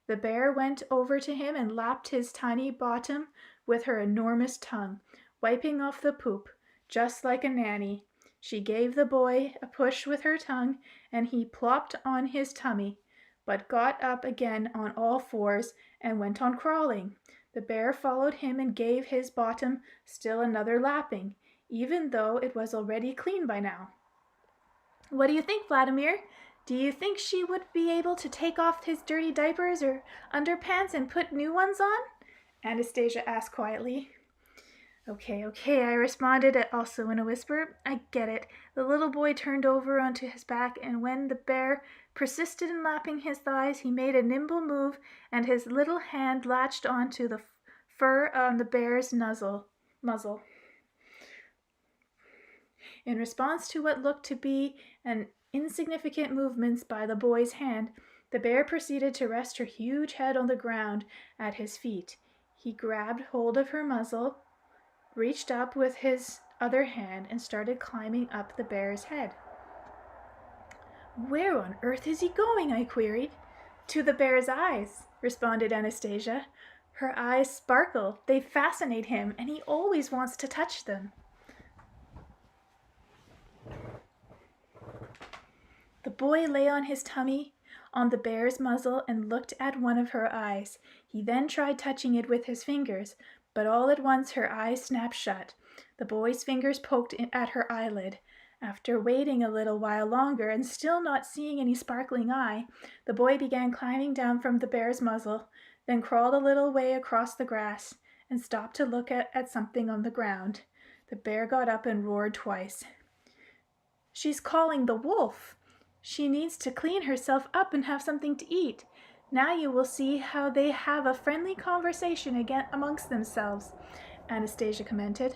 [SPEAKER 1] The bear went over to him and lapped his tiny bottom with her enormous tongue, wiping off the poop, just like a nanny. She gave the boy a push with her tongue, and he plopped on his tummy, but got up again on all fours and went on crawling. The bear followed him and gave his bottom still another lapping, even though it was already clean by now. What do you think, Vladimir? Do you think she would be able to take off his dirty diapers or underpants and put new ones on? Anastasia asked quietly. Okay, I responded also in a whisper. I get it. The little boy turned over onto his back, and when the bear persisted in lapping his thighs, he made a nimble move, and his little hand latched onto the fur on the bear's muzzle. In response to what looked to be an insignificant movements by the boy's hand, the bear proceeded to rest her huge head on the ground at his feet. He grabbed hold of her muzzle, reached up with his other hand, and started climbing up the bear's head. Where on earth is he going? I queried. To the bear's eyes, responded Anastasia. Her eyes sparkle. They fascinate him, and he always wants to touch them. The boy lay on his tummy on the bear's muzzle and looked at one of her eyes. He then tried touching it with his fingers, but all at once her eyes snapped shut. The boy's fingers poked at her eyelid. After waiting a little while longer and still not seeing any sparkling eye, the boy began climbing down from the bear's muzzle, then crawled a little way across the grass and stopped to look at something on the ground. The bear got up and roared twice. She's calling the wolf. She needs to clean herself up and have something to eat. Now you will see how they have a friendly conversation again amongst themselves, Anastasia commented.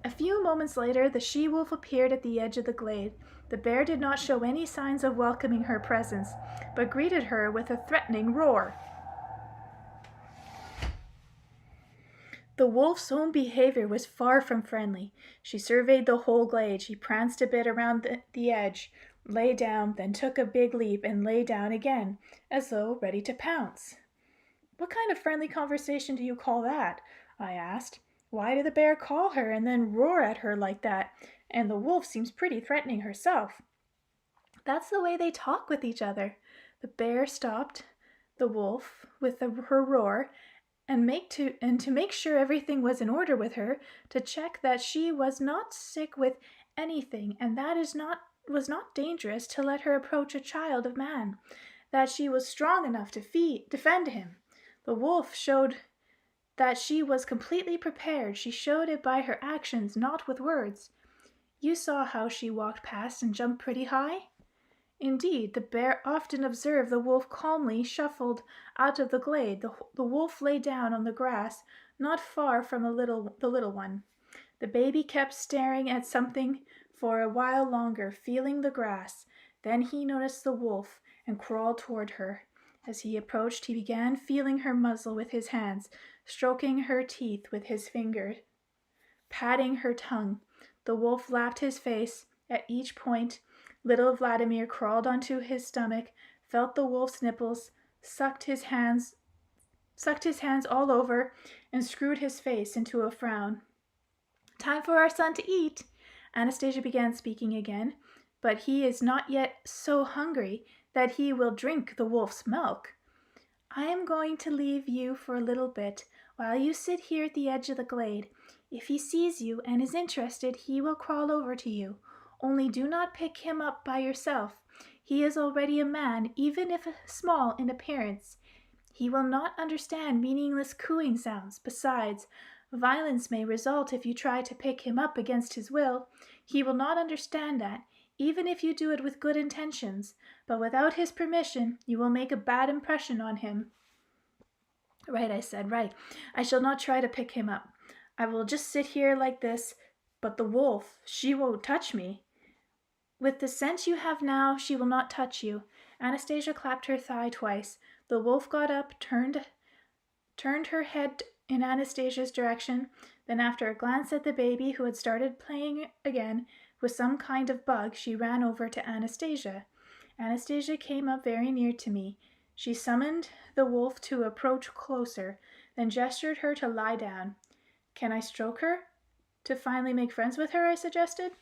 [SPEAKER 1] A few moments later, the she-wolf appeared at the edge of the glade. The bear did not show any signs of welcoming her presence, but greeted her with a threatening roar. The wolf's own behavior was far from friendly. She surveyed the whole glade. She pranced a bit around the edge, lay down, then took a big leap and lay down again, as though ready to pounce. What kind of friendly conversation do you call that? I asked. Why did the bear call her and then roar at her like that? And the wolf seems pretty threatening herself. That's the way they talk with each other. The bear stopped the wolf with her roar, and to make sure everything was in order with her, to check that she was not sick with anything, and that was not dangerous to let her approach a child of man, that she was strong enough to defend him. The wolf showed that she was completely prepared. She showed it by her actions, not with words. You saw how she walked past and jumped pretty high? Indeed, the bear often observed the wolf calmly shuffled out of the glade. The wolf lay down on the grass, not far from the little one. The baby kept staring at something for a while longer, feeling the grass. Then he noticed the wolf and crawled toward her. As he approached, he began feeling her muzzle with his hands, stroking her teeth with his fingers, patting her tongue. The wolf lapped his face at each point. Little Vladimir crawled onto his stomach, felt the wolf's nipples, sucked his hands all over, and screwed his face into a frown. Time for our son to eat. Anastasia began speaking again, but he is not yet so hungry that he will drink the wolf's milk. I am going to leave you for a little bit while you sit here at the edge of the glade. If he sees you and is interested, he will crawl over to you. Only do not pick him up by yourself. He is already a man, even if small in appearance. He will not understand meaningless cooing sounds. Besides, violence may result if you try to pick him up against his will. He will not understand that, even if you do it with good intentions, but without his permission, you will make a bad impression on him. Right, I said, right. I shall not try to pick him up. I will just sit here like this, but the wolf, she won't touch me. With the sense you have now, she will not touch you. Anastasia clapped her thigh twice. The wolf got up, turned her head in Anastasia's direction, then after a glance at the baby, who had started playing again with some kind of bug, she ran over to Anastasia. Anastasia came up very near to me. She summoned the wolf to approach closer, then gestured her to lie down. Can I stroke her? To finally make friends with her, I suggested.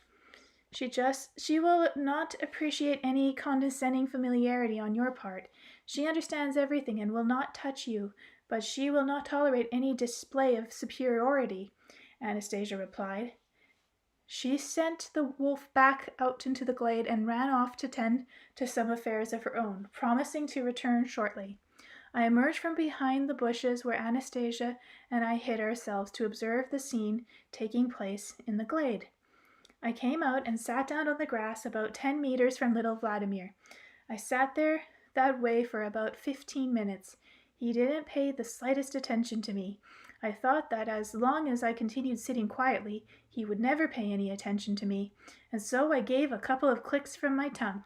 [SPEAKER 1] She will not appreciate any condescending familiarity on your part. She understands everything and will not touch you, but she will not tolerate any display of superiority, Anastasia replied. She sent the wolf back out into the glade and ran off to tend to some affairs of her own, promising to return shortly. I emerged from behind the bushes where Anastasia and I hid ourselves to observe the scene taking place in the glade. I came out and sat down on the grass about 10 meters from little Vladimir. I sat there that way for about 15 minutes. He didn't pay the slightest attention to me. I thought that as long as I continued sitting quietly, he would never pay any attention to me, and so I gave a couple of clicks from my tongue.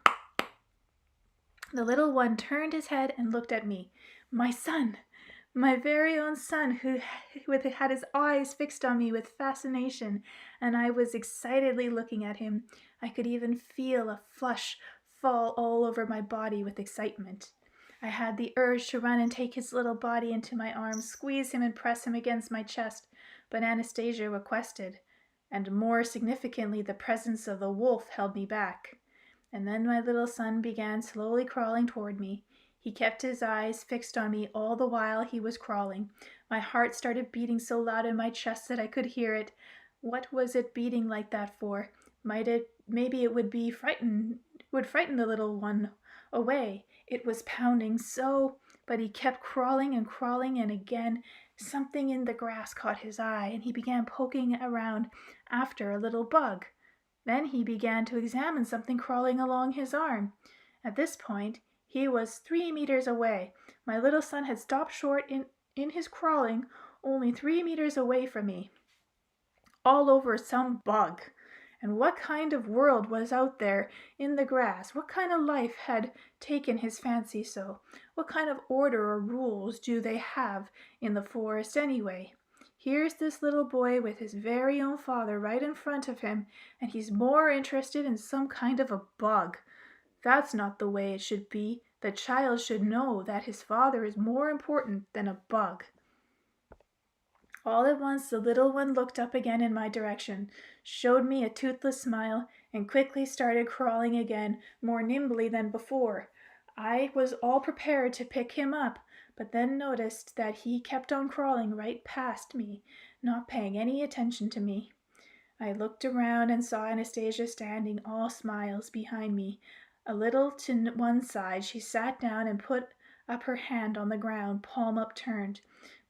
[SPEAKER 1] The little one turned his head and looked at me. My son! My very own son, who had his eyes fixed on me with fascination, and I was excitedly looking at him. I could even feel a flush fall all over my body with excitement. I had the urge to run and take his little body into my arms, squeeze him and press him against my chest, but Anastasia requested, and more significantly, the presence of the wolf held me back. And then my little son began slowly crawling toward me. He kept his eyes fixed on me all the while he was crawling. My heart started beating so loud in my chest that I could hear it. What was it beating like that for? Maybe it would frighten the little one away. It was pounding so, but he kept crawling, and again something in the grass caught his eye, and he began poking around after a little bug. Then he began to examine something crawling along his arm. At this point, he was 3 meters away. My little son had stopped short in his crawling, only 3 meters away from me. All over some bug. And what kind of world was out there in the grass? What kind of life had taken his fancy so? What kind of order or rules do they have in the forest anyway? Here's this little boy with his very own father right in front of him, and he's more interested in some kind of a bug. That's not the way it should be. The child should know that his father is more important than a bug. All at once the little one looked up again in my direction, showed me a toothless smile, and quickly started crawling again, more nimbly than before. I was all prepared to pick him up, but then noticed that he kept on crawling right past me, not paying any attention to me. I looked around and saw Anastasia standing all smiles behind me. A little to one side, she sat down and put up her hand on the ground, palm upturned.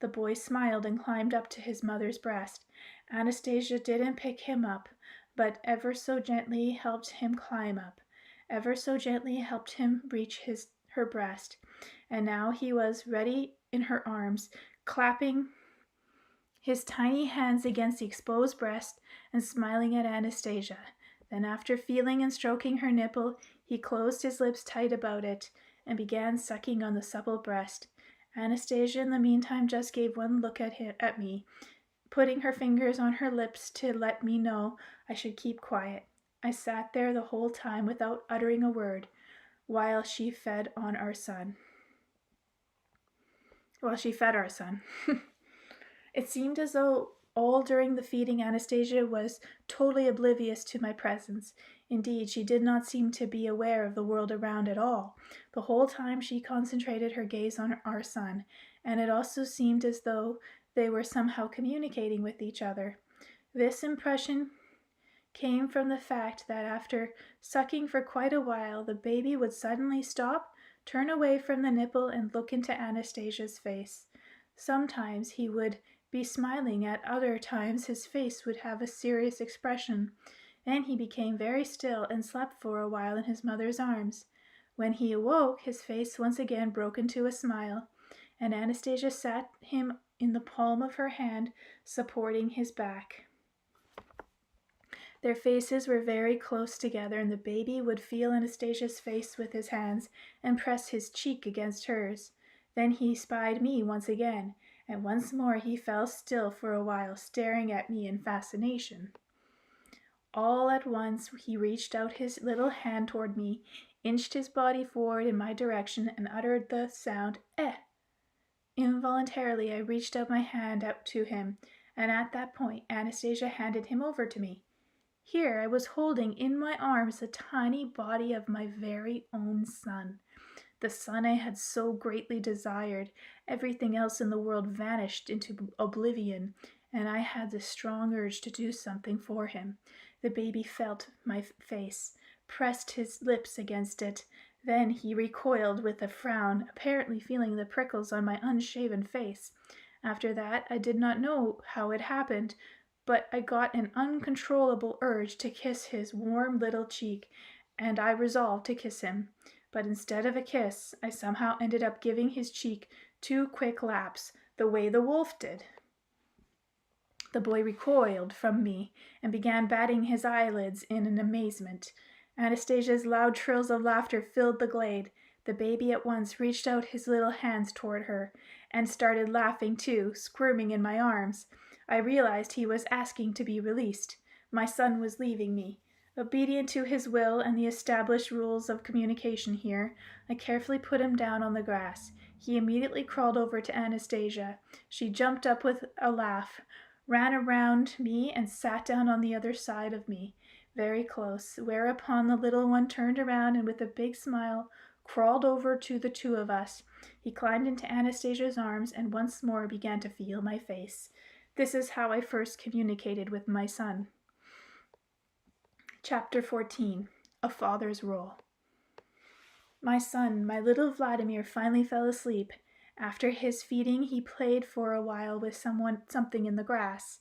[SPEAKER 1] The boy smiled and climbed up to his mother's breast. Anastasia didn't pick him up, but ever so gently helped him climb up, ever so gently helped him reach her breast. And now he was ready in her arms, clapping his tiny hands against the exposed breast and smiling at Anastasia. Then, after feeling and stroking her nipple, he closed his lips tight about it and began sucking on the supple breast. Anastasia, in the meantime, just gave one look at me, putting her fingers on her lips to let me know I should keep quiet. I sat there the whole time without uttering a word, while she fed our son. It seemed as though All during the feeding, Anastasia was totally oblivious to my presence. Indeed, she did not seem to be aware of the world around at all. The whole time she concentrated her gaze on our son, and it also seemed as though they were somehow communicating with each other. This impression came from the fact that after sucking for quite a while, the baby would suddenly stop, turn away from the nipple, and look into Anastasia's face. Sometimes he would be smiling, at other times his face would have a serious expression. Then he became very still and slept for a while in his mother's arms. When he awoke, his face once again broke into a smile, and Anastasia sat him in the palm of her hand, supporting his back. Their faces were very close together, and the baby would feel Anastasia's face with his hands and press his cheek against hers. Then he spied me once again, and once more he fell still for a while, staring at me in fascination. All at once he reached out his little hand toward me, inched his body forward in my direction, and uttered the sound, "Eh!" Involuntarily I reached out my hand up to him, and at that point Anastasia handed him over to me. Here I was holding in my arms the tiny body of my very own son, the son I had so greatly desired. Everything else in the world vanished into oblivion, and I had the strong urge to do something for him. The baby felt my face, pressed his lips against it. Then he recoiled with a frown, apparently feeling the prickles on my unshaven face. After that, I did not know how it happened, but I got an uncontrollable urge to kiss his warm little cheek, and I resolved to kiss him. But instead of a kiss, I somehow ended up giving his cheek 2 quick laps, the way the wolf did. The boy recoiled from me and began batting his eyelids in an amazement. Anastasia's loud trills of laughter filled the glade. The baby at once reached out his little hands toward her and started laughing too, squirming in my arms. I realized he was asking to be released. My son was leaving me. Obedient to his will and the established rules of communication here, I carefully put him down on the grass. He immediately crawled over to Anastasia. She jumped up with a laugh, ran around me, and sat down on the other side of me, very close, whereupon the little one turned around and with a big smile crawled over to the 2 of us. He climbed into Anastasia's arms and once more began to feel my face. This is how I first communicated with my son. Chapter 14. A Father's Role. My son, my little Vladimir, finally fell asleep. After his feeding, he played for a while with something in the grass,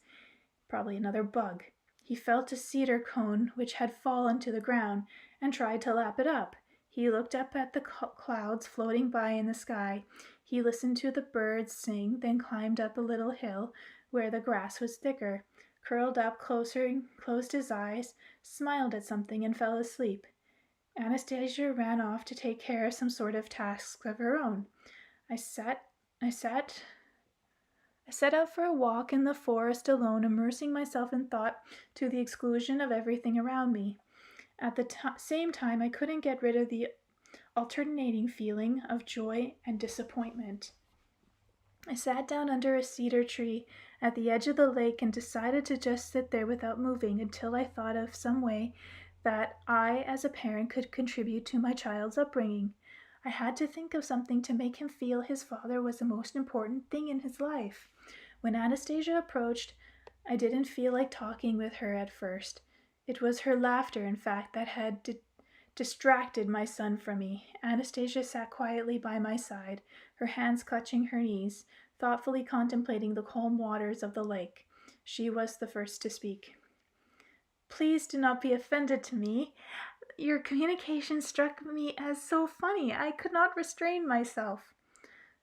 [SPEAKER 1] probably another bug. He felt a cedar cone which had fallen to the ground and tried to lap it up. He looked up at the clouds floating by in the sky. He listened to the birds sing, then climbed up a little hill where the grass was thicker, curled up closer, closed his eyes, smiled at something, and fell asleep. Anastasia ran off to take care of some sort of tasks of her own. I set out for a walk in the forest alone, immersing myself in thought to the exclusion of everything around me. At the same time, I couldn't get rid of the alternating feeling of joy and disappointment. I sat down under a cedar tree at the edge of the lake and decided to just sit there without moving until I thought of some way that I, as a parent, could contribute to my child's upbringing. I had to think of something to make him feel his father was the most important thing in his life. When Anastasia approached, I didn't feel like talking with her at first. It was her laughter, in fact, that had distracted my son from me. Anastasia sat quietly by my side, her hands clutching her knees, thoughtfully contemplating the calm waters of the lake. She was the first to speak. "Please do not be offended to me. Your communication struck me as so funny. I could not restrain myself."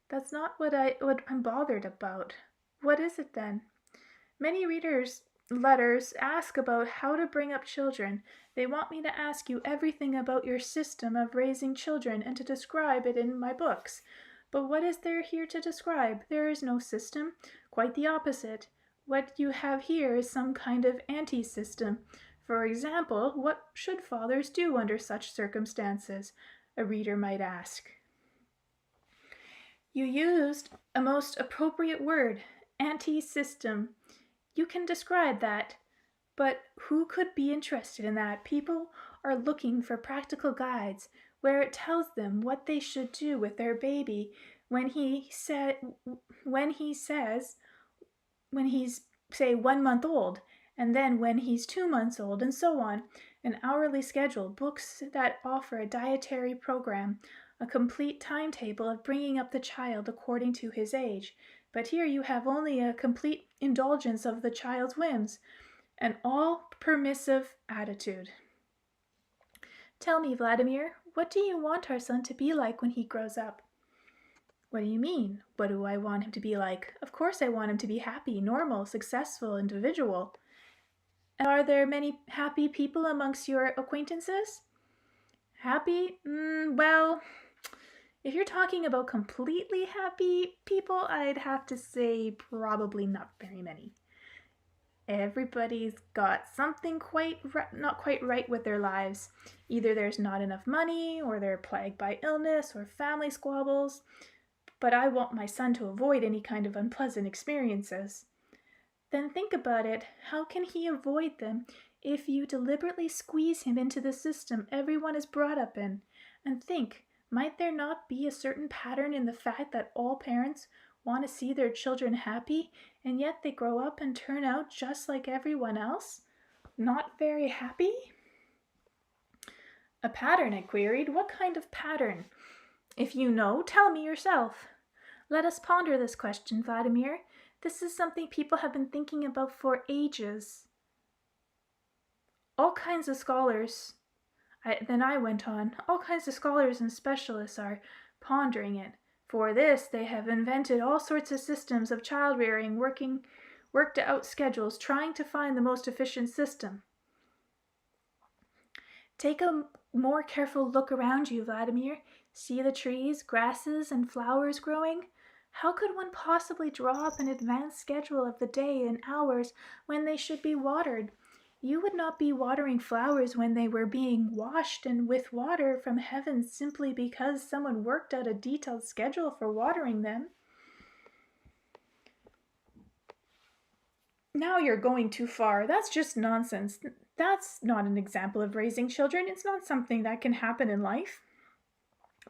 [SPEAKER 1] "That's not what I'm bothered about. What is it then?" "Many readers' letters ask about how to bring up children. They want me to ask you everything about your system of raising children and to describe it in my books. But what is there here to describe? There is no system. Quite the opposite. What you have here is some kind of anti-system. For example, what should fathers do under such circumstances?" a reader might ask. "You used a most appropriate word, anti-system. You can describe that. But who could be interested in that? People are looking for practical guides where it tells them what they should do with their baby when he said when he says when he's say 1 month old, and then when he's 2 months old, and so on. An hourly schedule, books that offer a dietary program, a complete timetable of bringing up the child according to his age. But here you have only a complete indulgence of the child's whims, an all permissive attitude. Tell me, Vladimir, what do you want our son to be like when he grows up? What do you mean? What do I want him to be like? Of course I want him to be happy, normal, successful, individual. Are there many happy people amongst your acquaintances? Happy? Well, if you're talking about completely happy people, I'd have to say probably not very many. Everybody's got something not quite right with their lives. Either there's not enough money, or they're plagued by illness or family squabbles. But I want my son to avoid any kind of unpleasant experiences. Then think about it. How can he avoid them if you deliberately squeeze him into the system everyone is brought up in? And think, might there not be a certain pattern in the fact that all parents want to see their children happy, and yet they grow up and turn out just like everyone else? Not very happy? A pattern, I queried. What kind of pattern? If you know, tell me yourself. Let us ponder this question, Vladimir. This is something people have been thinking about for ages. All kinds of scholars, I went on, all kinds of scholars and specialists are pondering it. For this, they have invented all sorts of systems of child rearing, worked out schedules, trying to find the most efficient system. Take a more careful look around you, Vladimir. See the trees, grasses, and flowers growing? How could one possibly draw up an advanced schedule of the day and hours when they should be watered? You would not be watering flowers when they were being washed and with water from heaven simply because someone worked out a detailed schedule for watering them. Now you're going too far. That's just nonsense. That's not an example of raising children. It's not something that can happen in life.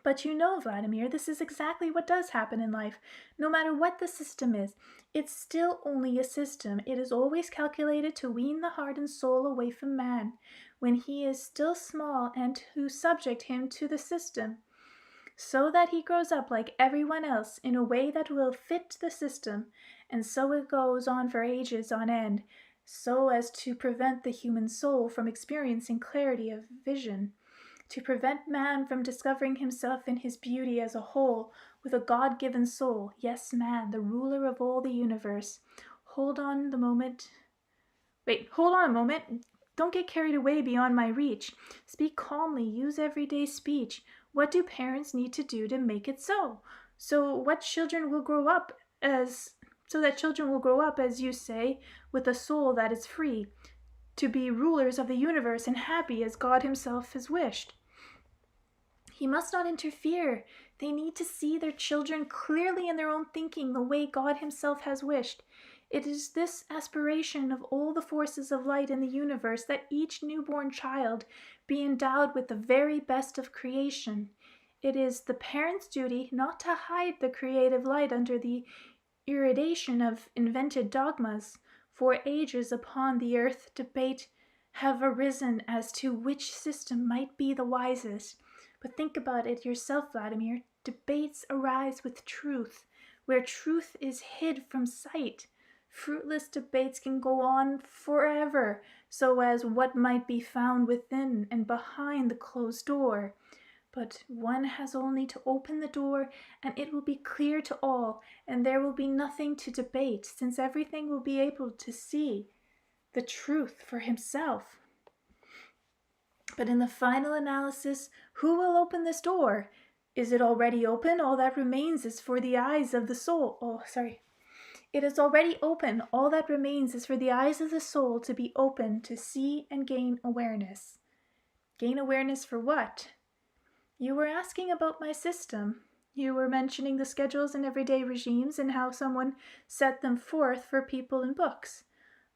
[SPEAKER 1] But you know, Vladimir, this is exactly what does happen in life. No matter what the system is, it's still only a system. It is always calculated to wean the heart and soul away from man, when he is still small, and to subject him to the system, so that he grows up like everyone else in a way that will fit the system, and so it goes on for ages on end, so as to prevent the human soul from experiencing clarity of vision, to prevent man from discovering himself in his beauty as a whole, with a God-given soul. Yes, man, the ruler of all the universe. Hold on a moment. Don't get carried away beyond my reach. Speak calmly. Use everyday speech. What do parents need to do to make it so? So that children will grow up, as you say, with a soul that is free, to be rulers of the universe and happy as God himself has wished. He must not interfere. They need to see their children clearly in their own thinking, the way God himself has wished. It is this aspiration of all the forces of light in the universe that each newborn child be endowed with the very best of creation. It is the parent's duty not to hide the creative light under the irradiation of invented dogmas. For ages upon the earth debate have arisen as to which system might be the wisest. But think about it yourself, Vladimir. Debates arise with truth, where truth is hid from sight. Fruitless debates can go on forever, so as what might be found within and behind the closed door. But one has only to open the door, and it will be clear to all, and there will be nothing to debate, since everything will be able to see the truth for himself. But in the final analysis, who will open this door? Is it already open? All that remains is for the eyes of the soul. It is already open. All that remains is for the eyes of the soul to be open to see and gain awareness. Gain awareness for what? You were asking about my system. You were mentioning the schedules and everyday regimes and how someone set them forth for people in books.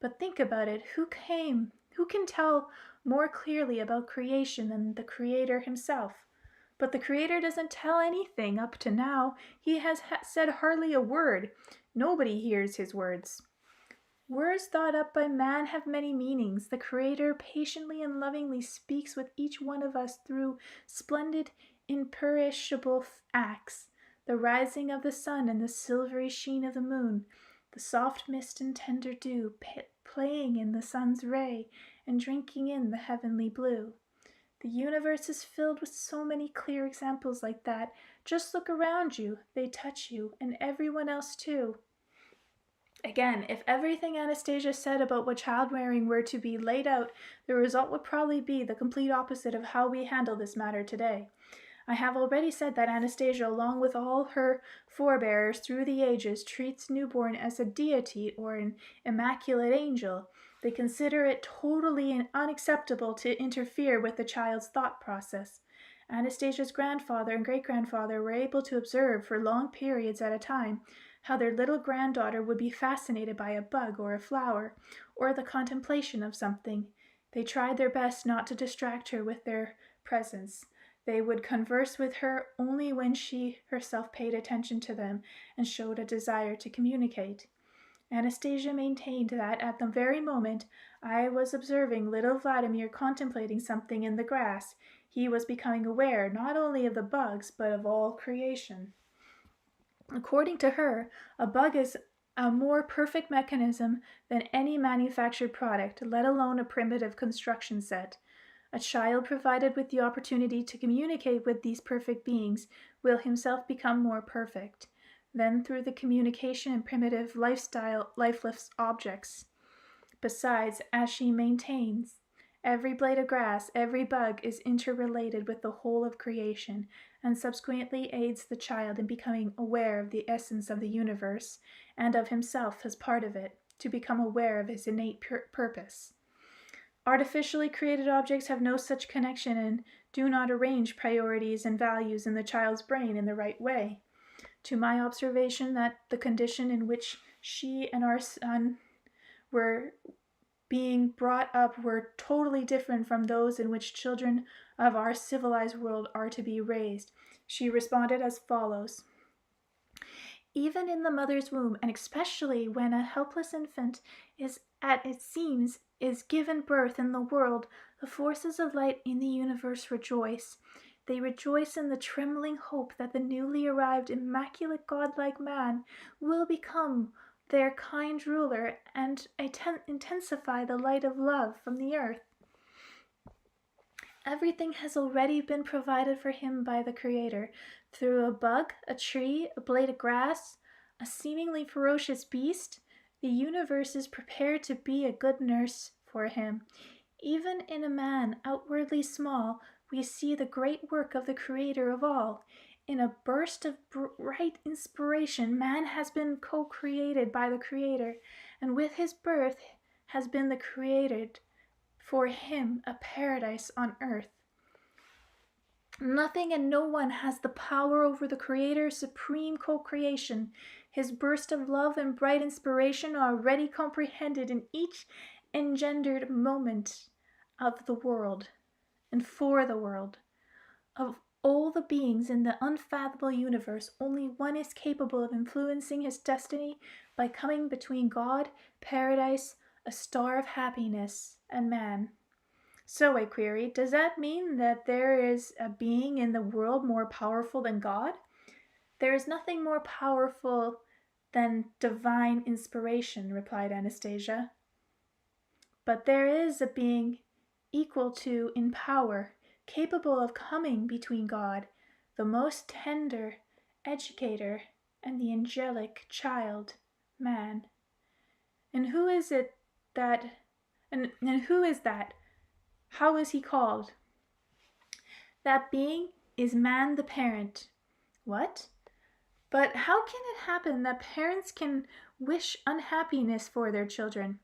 [SPEAKER 1] But think about it, who can tell more clearly about creation than the Creator himself? But the Creator doesn't tell anything up to now. He has said hardly a word. Nobody hears his words. Words thought up by man have many meanings. The Creator patiently and lovingly speaks with each one of us through splendid, imperishable acts. The rising of the sun and the silvery sheen of the moon, the soft mist and tender dew, playing in the sun's ray and drinking in the heavenly blue. The universe is filled with so many clear examples like that. Just look around you. They touch you, and everyone else too. Again, if everything Anastasia said about what child rearing were to be laid out, the result would probably be the complete opposite of how we handle this matter today. I have already said that Anastasia, along with all her forebears through the ages, treats newborn as a deity or an immaculate angel. They consider it totally unacceptable to interfere with the child's thought process. Anastasia's grandfather and great-grandfather were able to observe for long periods at a time how their little granddaughter would be fascinated by a bug or a flower, or the contemplation of something. They tried their best not to distract her with their presence. They would converse with her only when she herself paid attention to them and showed a desire to communicate. Anastasia maintained that at the very moment I was observing little Vladimir contemplating something in the grass, he was becoming aware not only of the bugs but of all creation. According to her, a bug is a more perfect mechanism than any manufactured product, let alone a primitive construction set. A child provided with the opportunity to communicate with these perfect beings will himself become more perfect. Then through the communication and primitive lifeless objects. Besides, as she maintains, every blade of grass, every bug is interrelated with the whole of creation, and subsequently aids the child in becoming aware of the essence of the universe, and of himself as part of it, to become aware of his innate purpose. Artificially created objects have no such connection and do not arrange priorities and values in the child's brain in the right way. To my observation, that the condition in which she and our son were being brought up were totally different from those in which children of our civilized world are to be raised. She responded as follows. Even in the mother's womb, and especially when a helpless infant is given birth in the world, the forces of light in the universe rejoice. They rejoice in the trembling hope that the newly arrived immaculate godlike man will become their kind ruler and intensify the light of love from the earth. Everything has already been provided for him by the Creator, through a bug, a tree, a blade of grass, a seemingly ferocious beast. The universe is prepared to be a good nurse for him. Even in a man outwardly small, we see the great work of the Creator of all. In a burst of bright inspiration, man has been co-created by the Creator, and with his birth has been created for him a paradise on earth. Nothing and no one has the power over the Creator's supreme co-creation. His burst of love and bright inspiration are already comprehended in each engendered moment of the world and for the world. Of all the beings in the unfathomable universe, only one is capable of influencing his destiny by coming between God, paradise, a star of happiness, and man. So I queried, does that mean that there is a being in the world more powerful than God? There is nothing more powerful than divine inspiration, replied Anastasia. But there is a being equal to in power, capable of coming between God, the most tender educator, and the angelic child, man. And who is it that, and who is that? How is he called? That being is man the parent. What? But how can it happen that parents can wish unhappiness for their children?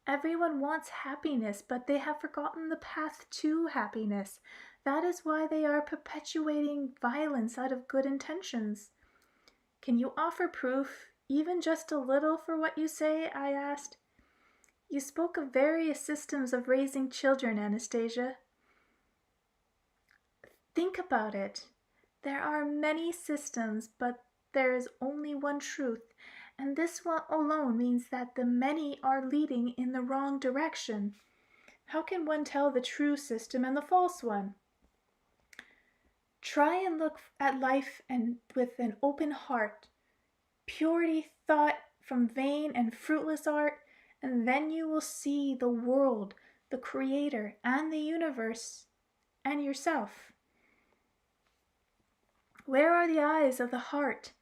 [SPEAKER 1] Everyone wants happiness, but they have forgotten the path to happiness. That is why they are perpetuating violence out of good intentions. Can you offer proof, even just a little, for what you say? I asked. You spoke of various systems of raising children, Anastasia. Think about it. There are many systems, but there is only one truth, and this one alone means that the many are leading in the wrong direction. How can one tell the true system and the false one? Try and look at life and with an open heart, purity thought from vain and fruitless art, and then you will see the world, the Creator, and the universe, and yourself. Where are the eyes of the heart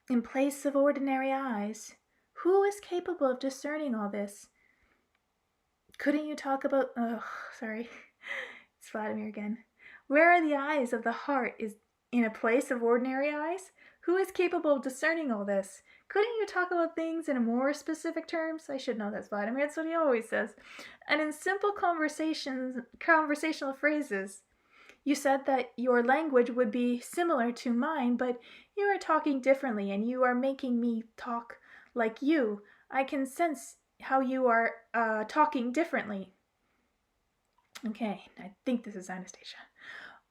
[SPEAKER 1] in place of ordinary eyes? Who is capable of discerning all this? Couldn't you talk about... sorry. It's Vladimir again. Where are the eyes of the heart is in a place of ordinary eyes? Who is capable of discerning all this? Couldn't you talk about things in more specific terms? I should know that's Vladimir. That's what he always says. And in simple conversational phrases. You said that your language would be similar to mine, but you are talking differently and you are making me talk like you. I can sense how you are talking differently. Okay, I think this is Anastasia.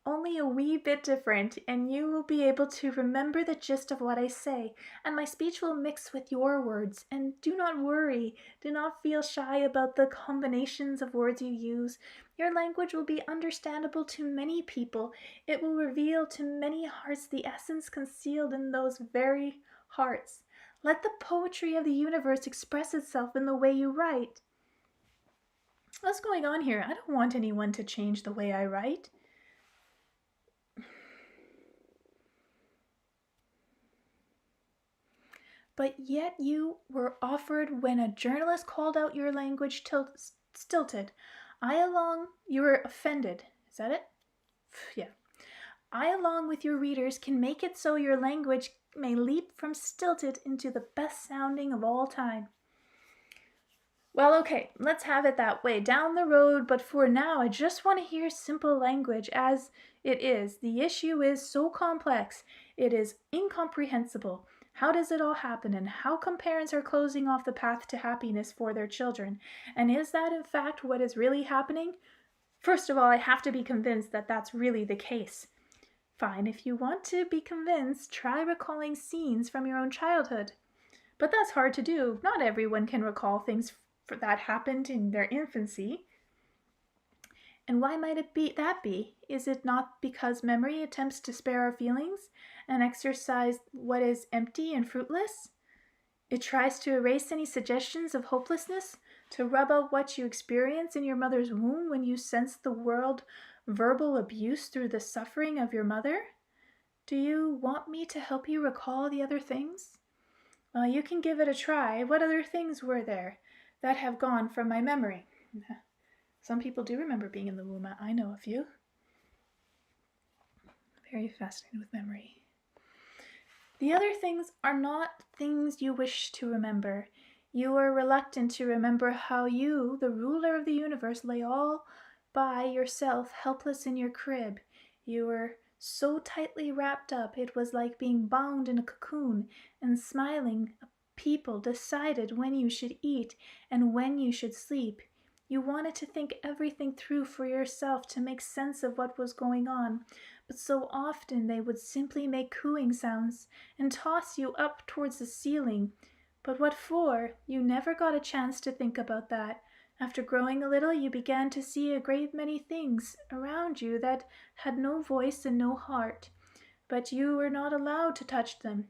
[SPEAKER 1] Only a wee bit different, and you will be able to remember the gist of what I say, and my speech will mix with your words. And do not worry, do not feel shy about the combinations of words you use. Your language will be understandable to many people. It will reveal to many hearts the essence concealed in those very hearts. Let the poetry of the universe express itself in the way you write. What's going on here? I don't want anyone to change the way I write. But yet you were offered when a journalist called out your language stilted. You were offended. Is that it? Yeah. I, along with your readers, can make it so your language may leap from stilted into the best sounding of all time. Well, okay, let's have it that way down the road, but for now I just want to hear simple language as it is. The issue is so complex, it is incomprehensible. How does it all happen, and how come parents are closing off the path to happiness for their children? And is that in fact what is really happening? First of all, I have to be convinced that that's really the case. Fine, if you want to be convinced, try recalling scenes from your own childhood. But that's hard to do. Not everyone can recall things that happened in their infancy. And why might it be? Is it not because memory attempts to spare our feelings and exercise what is empty and fruitless? It tries to erase any suggestions of hopelessness, to rub out what you experience in your mother's womb when you sense the world verbal abuse through the suffering of your mother. Do you want me to help you recall the other things? Well, you can give it a try. What other things were there that have gone from my memory? Some people do remember being in the womb. I know a few. Very fascinated with memory. The other things are not things you wish to remember. You are reluctant to remember how you, the ruler of the universe, lay all by yourself, helpless in your crib. You were so tightly wrapped up, it was like being bound in a cocoon, and smiling people decided when you should eat and when you should sleep. You wanted to think everything through for yourself to make sense of what was going on, but so often they would simply make cooing sounds and toss you up towards the ceiling. But what for? You never got a chance to think about that. After growing a little, you began to see a great many things around you that had no voice and no heart. But you were not allowed to touch them.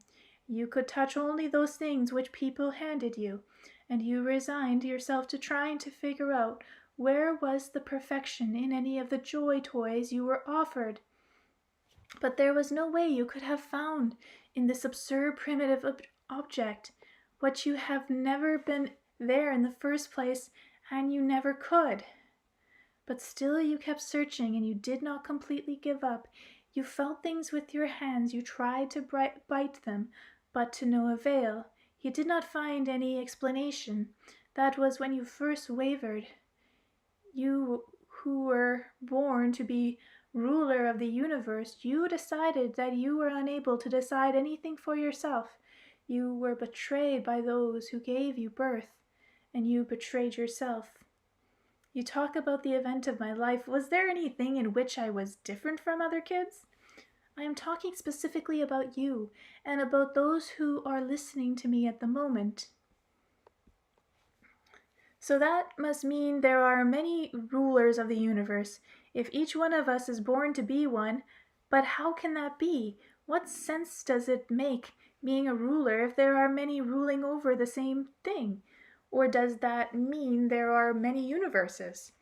[SPEAKER 1] You could touch only those things which people handed you, and you resigned yourself to trying to figure out where was the perfection in any of the joy toys you were offered. But there was no way you could have found in this absurd primitive object what you have never been there in the first place, and you never could. But still you kept searching, and you did not completely give up. You felt things with your hands, you tried to bite them, but to no avail. You did not find any explanation. That was when you first wavered. You who were born to be ruler of the universe, you decided that you were unable to decide anything for yourself. You were betrayed by those who gave you birth. and you betrayed yourself. You talk about the event of my life. Was there anything in which I was different from other kids? I am talking specifically about you and about those who are listening to me at the moment. So that must mean there are many rulers of the universe, if each one of us is born to be one. But how can that be? What sense does it make being a ruler if there are many ruling over the same thing? Or does that mean there are many universes?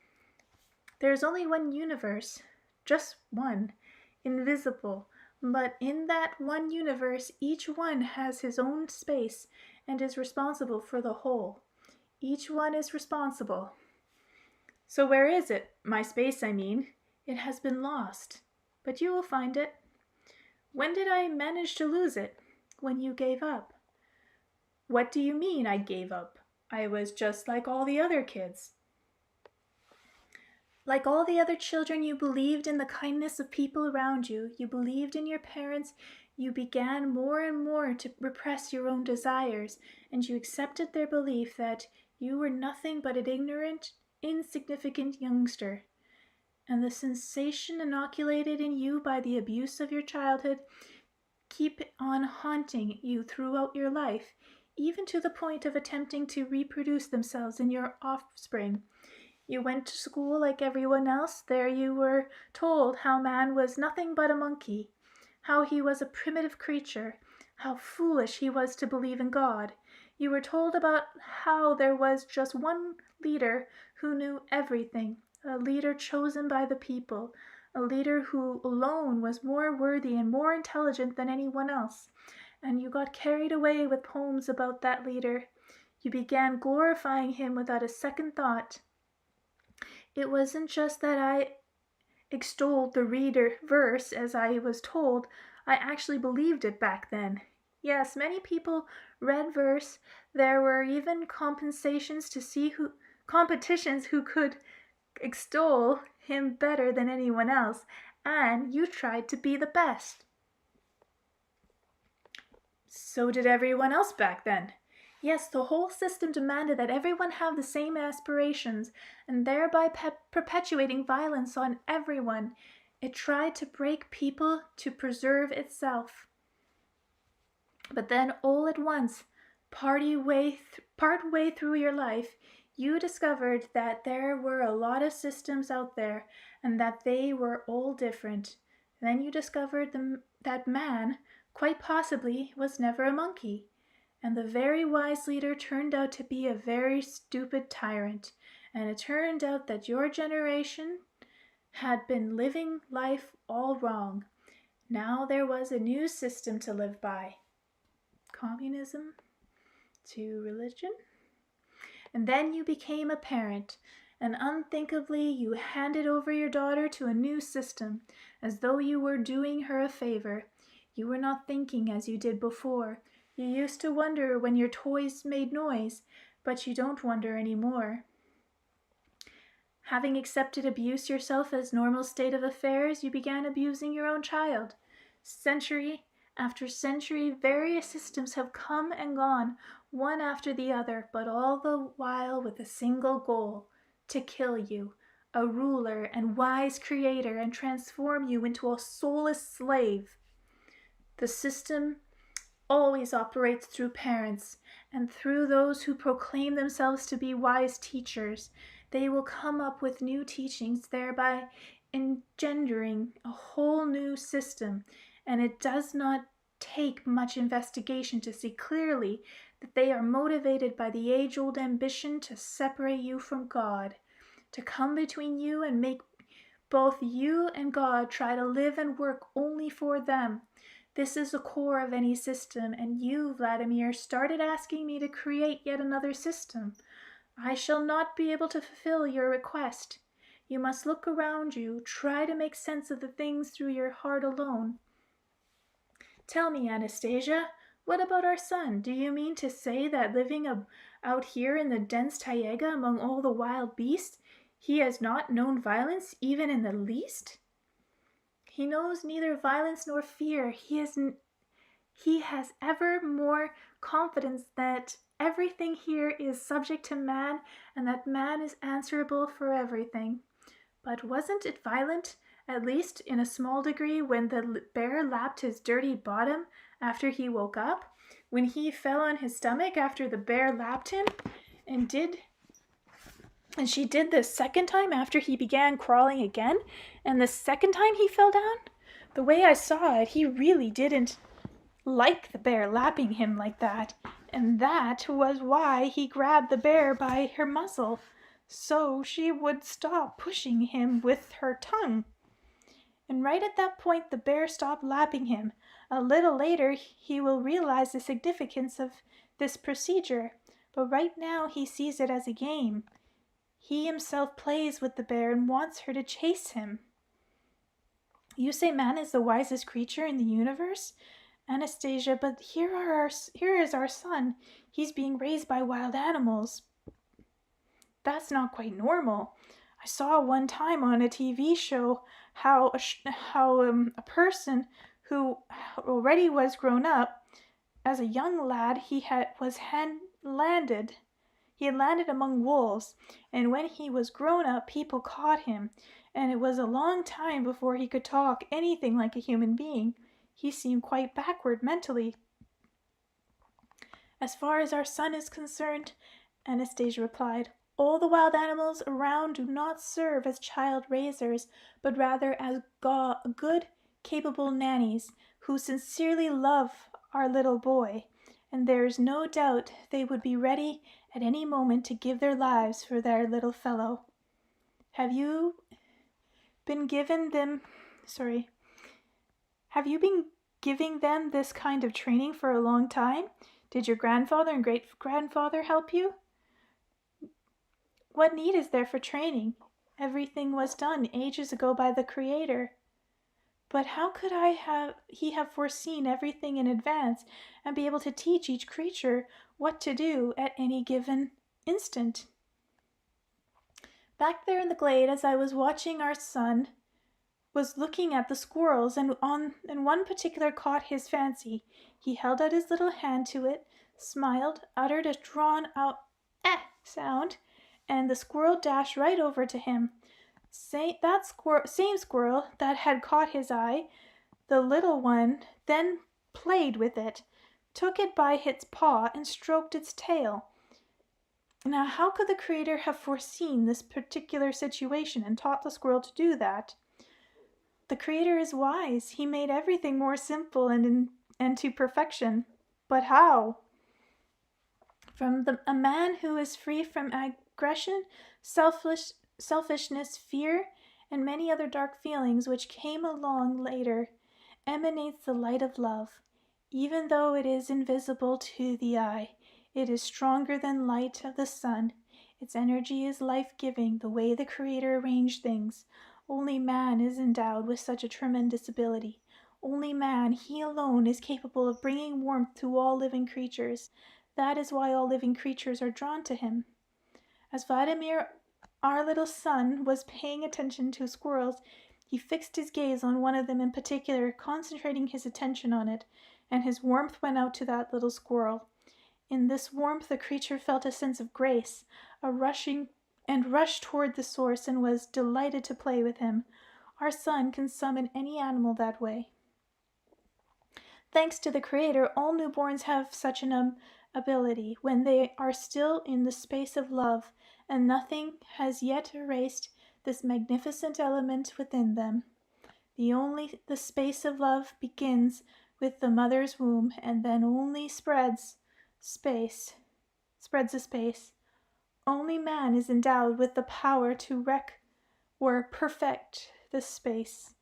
[SPEAKER 1] There's only one universe, just one, invisible. But in that one universe, each one has his own space and is responsible for the whole. Each one is responsible. So where is it? My space, I mean. It has been lost. But you will find it. When did I manage to lose it? When you gave up. What do you mean I gave up? I was just like all the other kids. Like all the other children, you believed in the kindness of people around you. You believed in your parents. You began more and more to repress your own desires, and you accepted their belief that you were nothing but an ignorant, insignificant youngster. And the sensation inoculated in you by the abuse of your childhood keep on haunting you throughout your life, even to the point of attempting to reproduce themselves in your offspring. You went to school like everyone else. There you were told how man was nothing but a monkey, how he was a primitive creature, how foolish he was to believe in God. You were told about how there was just one leader who knew everything, a leader chosen by the people, a leader who alone was more worthy and more intelligent than anyone else. And you got carried away with poems about that leader. You began glorifying him without a second thought. It wasn't just that I extolled the reader verse as I was told. I actually believed it back then. Yes, many people read verse. There were even competitions who could extol him better than anyone else, and you tried to be the best. So did everyone else back then. Yes, the whole system demanded that everyone have the same aspirations, and thereby perpetuating violence on everyone. It tried to break people to preserve itself. But then all at once, part way through your life, you discovered that there were a lot of systems out there and that they were all different. Then you discovered that man, quite possibly, was never a monkey. And the very wise leader turned out to be a very stupid tyrant. And it turned out that your generation had been living life all wrong. Now there was a new system to live by. Communism to religion. And then you became a parent, and unthinkably you handed over your daughter to a new system, as though you were doing her a favor. You were not thinking as you did before. You used to wonder when your toys made noise, but you don't wonder anymore. Having accepted abuse yourself as normal state of affairs, you began abusing your own child. Century after century, various systems have come and gone, one after the other, but all the while with a single goal: to kill you, a ruler and wise creator, and transform you into a soulless slave. The system always operates through parents and through those who proclaim themselves to be wise teachers. They will come up with new teachings, thereby engendering a whole new system, and it does not take much investigation to see clearly that they are motivated by the age-old ambition to separate you from God, to come between you and make both you and God try to live and work only for them. This is the core of any system, and you, Vladimir, started asking me to create yet another system. I shall not be able to fulfill your request. You must look around you, try to make sense of the things through your heart alone. Tell me, Anastasia, what about our son? Do you mean to say that living out here in the dense taiga among all the wild beasts, he has not known violence even in the least? He knows neither violence nor fear. He has ever more confidence that everything here is subject to man, and that man is answerable for everything. But wasn't it violent, at least in a small degree, when the bear lapped his dirty bottom after he woke up? When he fell on his stomach after the bear lapped him? And she did the second time after he began crawling again? And the second time he fell down? The way I saw it, he really didn't like the bear lapping him like that. And that was why he grabbed the bear by her muzzle, so she would stop pushing him with her tongue. And right at that point, the bear stopped lapping him. A little later, he will realize the significance of this procedure, but right now he sees it as a game. He himself plays with the bear and wants her to chase him. You say man is the wisest creature in the universe? Anastasia, but here is our son. He's being raised by wild animals. That's not quite normal. I saw one time on a TV show how a person who already was grown up, as a young lad, he had landed among wolves, and when he was grown up, people caught him, and it was a long time before he could talk anything like a human being. He seemed quite backward mentally. As far as our son is concerned, Anastasia replied, all the wild animals around do not serve as child raisers, but rather as good, capable nannies who sincerely love our little boy, and there is no doubt they would be ready at any moment to give their lives for their little fellow. Have you been giving them this kind of training for a long time? Did your grandfather and great-grandfather help you? What need is there for training? Everything was done ages ago by the Creator. But how could he have foreseen everything in advance and be able to teach each creature what to do at any given instant? Back there in the glade, as I was watching, our son was looking at the squirrels, and one particular caught his fancy. He held out his little hand to it, smiled, uttered a drawn-out sound, and the squirrel dashed right over to him. Same squirrel that had caught his eye, the little one then played with it, took it by its paw, and stroked its tail. Now, how could the Creator have foreseen this particular situation and taught the squirrel to do that? The Creator is wise. He made everything more simple and to perfection. But how? From a man who is free from aggression, selfishness, fear, and many other dark feelings which came along later, emanates the light of love. Even though it is invisible to the eye, it is stronger than light of the sun. Its energy is life-giving, the way the Creator arranged things. Only man is endowed with such a tremendous ability. Only man, he alone, is capable of bringing warmth to all living creatures. That is why all living creatures are drawn to him. As Vladimir, our little son, was paying attention to squirrels, he fixed his gaze on one of them in particular, concentrating his attention on it, and his warmth went out to that little squirrel. In this warmth the creature felt a sense of grace, rushed toward the source and was delighted to play with him. Our son can summon any animal that way. Thanks to the Creator, all newborns have such an ability when they are still in the space of love, and nothing has yet erased this magnificent element within them. The space of love begins with the mother's womb, and then only spreads a space. Only man is endowed with the power to wreck or perfect this space.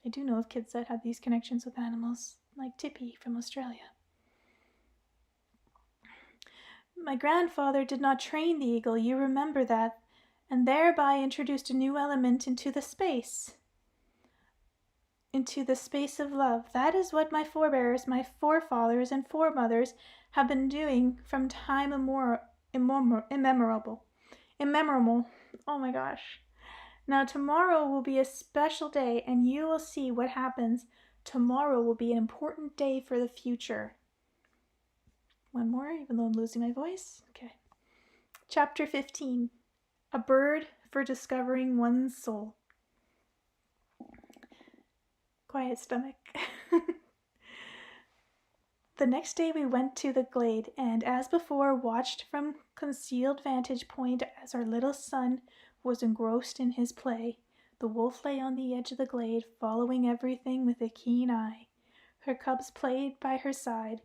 [SPEAKER 1] I do know of kids that have these connections with animals, like Tippy from Australia. My grandfather did not train the eagle, you remember that, and thereby introduced a new element into the space of love. That is what my forebears, my forefathers and foremothers have been doing from time immemorable. Oh my gosh. Now tomorrow will be a special day, and you will see what happens. Tomorrow will be an important day for the future. one more, even though I'm losing my voice. Okay. Chapter 15. A Bird for Discovering One's Soul. Quiet stomach. The next day we went to the glade, and as before watched from concealed vantage point as our little son was engrossed in his play. The wolf lay on the edge of the glade, following everything with a keen eye. Her cubs played by her side.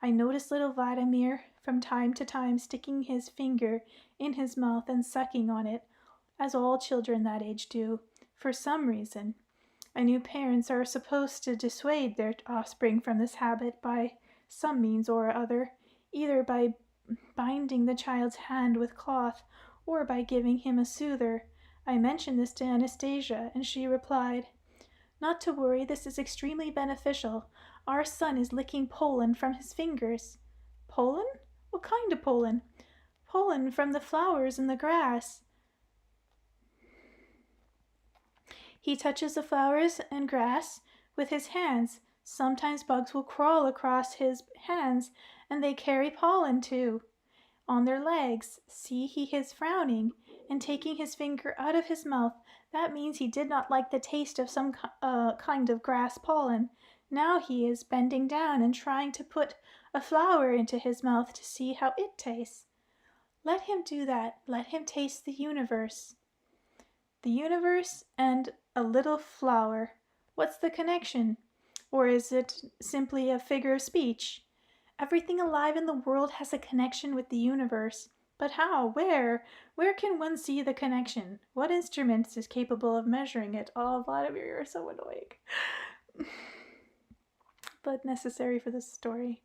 [SPEAKER 1] I noticed little Vladimir from time to time sticking his finger in his mouth and sucking on it, as all children that age do, for some reason. I knew parents are supposed to dissuade their offspring from this habit by some means or other, either by binding the child's hand with cloth or by giving him a soother. I mentioned this to Anastasia, and she replied, "Not to worry, this is extremely beneficial. Our son is licking pollen from his fingers." "Pollen? What kind of pollen?" "Pollen from the flowers and the grass." He touches the flowers and grass with his hands. Sometimes bugs will crawl across his hands, and they carry pollen too on their legs. See, he is frowning and taking his finger out of his mouth. That means he did not like the taste of some kind of grass pollen. Now he is bending down and trying to put a flower into his mouth to see how it tastes. Let him do that. Let him taste the universe. The universe and a little flower. What's the connection? Or is it simply a figure of speech? Everything alive in the world has a connection with the universe. But how? Where? Where can one see the connection? What instrument is capable of measuring it? Oh, Vladimir, you're so annoying. But necessary for this story.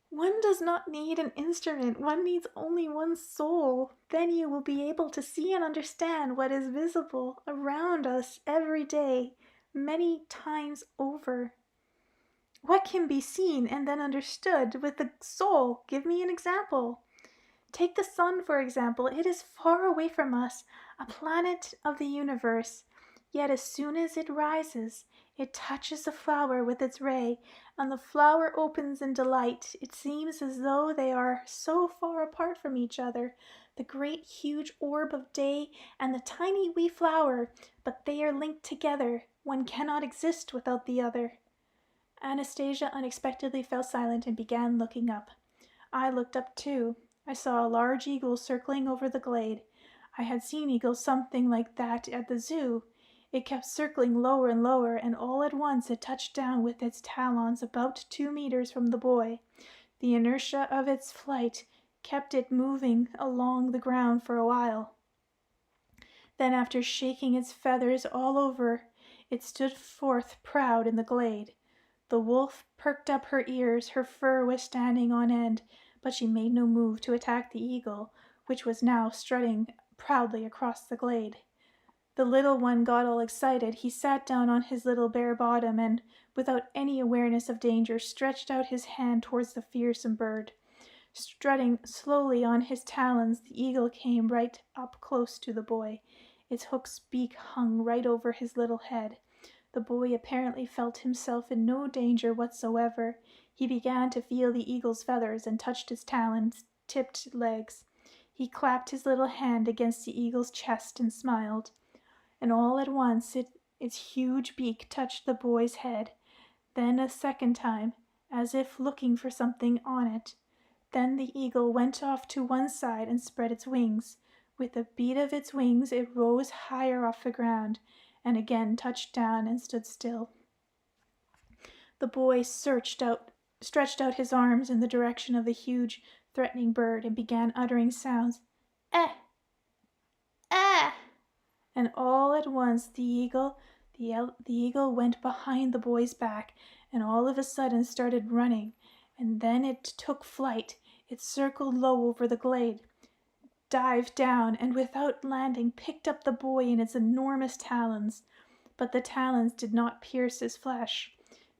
[SPEAKER 1] One does not need an instrument. One needs only one's soul. Then you will be able to see and understand what is visible around us every day, many times over. What can be seen and then understood with the soul? Give me an example. Take the sun, for example. It is far away from us, a planet of the universe. Yet as soon as it rises, it touches the flower with its ray, and the flower opens in delight. It seems as though they are so far apart from each other, the great huge orb of day and the tiny wee flower, but they are linked together. One cannot exist without the other. Anastasia unexpectedly fell silent and began looking up. I looked up too. I saw a large eagle circling over the glade. I had seen eagles something like that at the zoo. It kept circling lower and lower, and all at once it touched down with its talons about 2 meters from the boy. The inertia of its flight kept it moving along the ground for a while. Then, after shaking its feathers all over, it stood forth proud in the glade. The wolf perked up her ears, her fur was standing on end, but she made no move to attack the eagle, which was now strutting proudly across the glade. The little one got all excited. He sat down on his little bare bottom and, without any awareness of danger, stretched out his hand towards the fearsome bird. Strutting slowly on his talons, the eagle came right up close to the boy. Its hooked beak hung right over his little head. The boy apparently felt himself in no danger whatsoever. He began to feel the eagle's feathers and touched his talon-tipped legs. He clapped his little hand against the eagle's chest and smiled. And all at once its huge beak touched the boy's head. Then a second time, as if looking for something on it. Then the eagle went off to one side and spread its wings. With a beat of its wings it rose higher off the ground, and again touched down and stood still. The boy stretched out his arms in the direction of the huge, threatening bird and began uttering sounds. Eh! Eh! And all at once the eagle went behind the boy's back, and all of a sudden started running, and then it took flight. It circled low over the glade, dived down, and without landing picked up the boy in its enormous talons. But the talons did not pierce his flesh.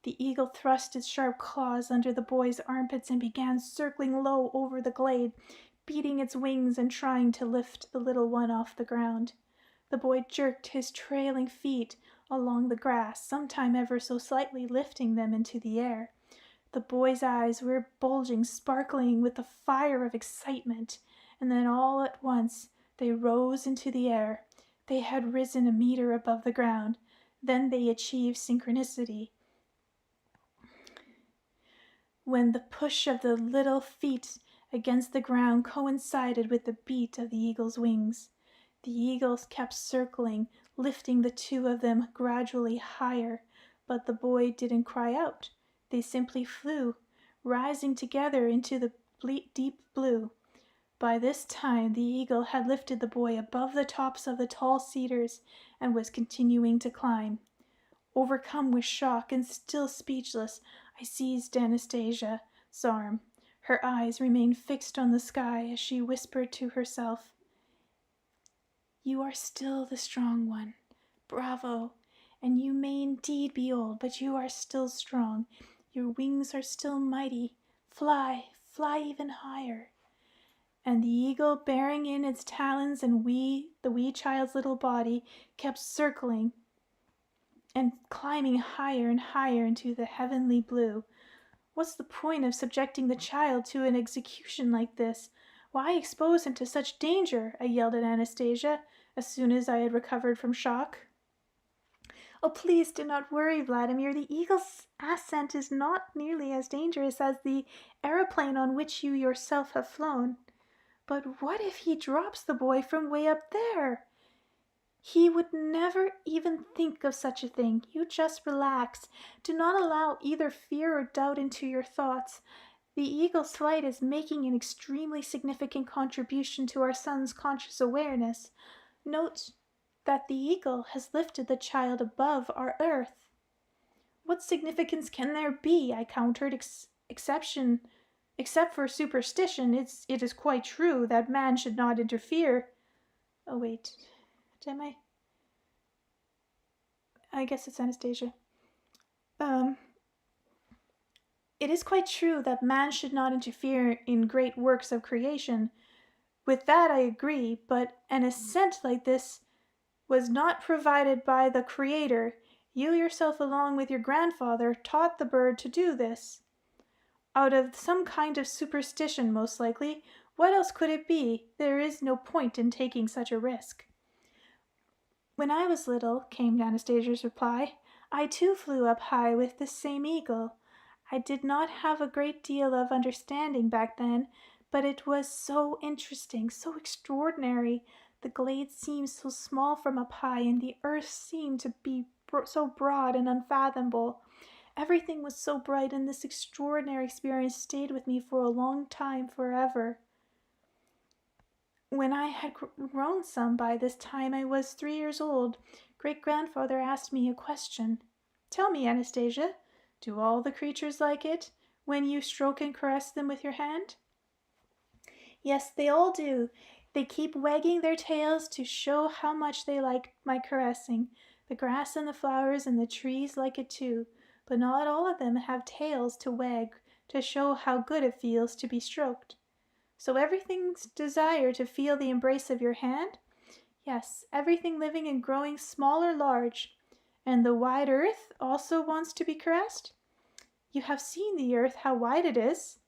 [SPEAKER 1] The eagle thrust its sharp claws under the boy's armpits and began circling low over the glade, beating its wings and trying to lift the little one off the ground. The boy jerked his trailing feet along the grass, sometime ever so slightly lifting them into the air. The boy's eyes were bulging, sparkling with the fire of excitement, and then all at once they rose into the air. They had risen a meter above the ground. Then they achieved synchronicity. When the push of the little feet against the ground coincided with the beat of the eagle's wings. The eagles kept circling, lifting the two of them gradually higher, but the boy didn't cry out. They simply flew, rising together into the deep blue. By this time the eagle had lifted the boy above the tops of the tall cedars and was continuing to climb. Overcome with shock and still speechless, I seized Anastasia's arm. Her eyes remained fixed on the sky as she whispered to herself, "You are still the strong one. Bravo! And you may indeed be old, but you are still strong. Your wings are still mighty. Fly, fly even higher." And the eagle, bearing in its talons and the wee child's little body, kept circling and climbing higher and higher into the heavenly blue. What's the point of subjecting the child to an execution like this? Why expose him to such danger? I yelled at Anastasia as soon as I had recovered from shock. "Oh, please do not worry, Vladimir. The eagle's ascent is not nearly as dangerous as the aeroplane on which you yourself have flown. But what if he drops the boy from way up there?" "He would never even think of such a thing. You just relax. Do not allow either fear or doubt into your thoughts. The eagle's flight is making an extremely significant contribution to our son's conscious awareness. Note that the eagle has lifted the child above our earth." "What significance can there be?" I countered. Except for superstition, it is quite true that man should not interfere." Oh, wait. I guess it's Anastasia. "It is quite true that man should not interfere in great works of creation. With that I agree, but an ascent like this was not provided by the Creator. You yourself, along with your grandfather, taught the bird to do this. Out of some kind of superstition, most likely. What else could it be? There is no point in taking such a risk." "When I was little," came Anastasia's reply, "I too flew up high with the same eagle. I did not have a great deal of understanding back then, but it was so interesting, so extraordinary. The glade seemed so small from up high, and the earth seemed to be so broad and unfathomable. Everything was so bright, and this extraordinary experience stayed with me for a long time, forever. When I had grown some by this time, I was 3 years old. Great-grandfather asked me a question. Tell me, Anastasia, do all the creatures like it when you stroke and caress them with your hand?" "Yes, they all do. They keep wagging their tails to show how much they like my caressing. The grass and the flowers and the trees like it too, but not all of them have tails to wag to show how good it feels to be stroked." "So everything's desire to feel the embrace of your hand?" "Yes, everything living and growing, small or large." "And the wide earth also wants to be caressed?" "You have seen the earth, how wide it is."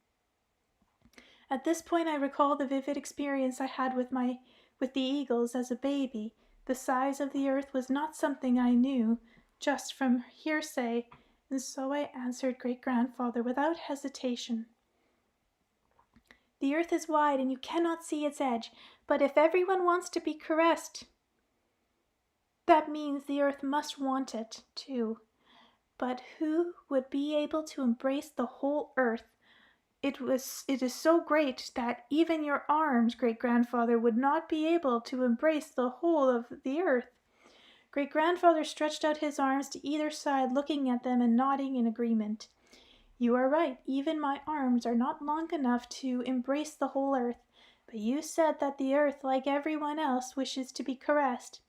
[SPEAKER 1] At this point I recalled the vivid experience I had with the eagles as a baby. The size of the earth was not something I knew just from hearsay, and so I answered great-grandfather without hesitation. "The earth is wide and you cannot see its edge, but if everyone wants to be caressed, that means the earth must want it, too. But who would be able to embrace the whole earth? It is so great that even your arms, great-grandfather, would not be able to embrace the whole of the earth." Great-grandfather stretched out his arms to either side, looking at them and nodding in agreement. "You are right, even my arms are not long enough to embrace the whole earth. But you said that the earth, like everyone else, wishes to be caressed."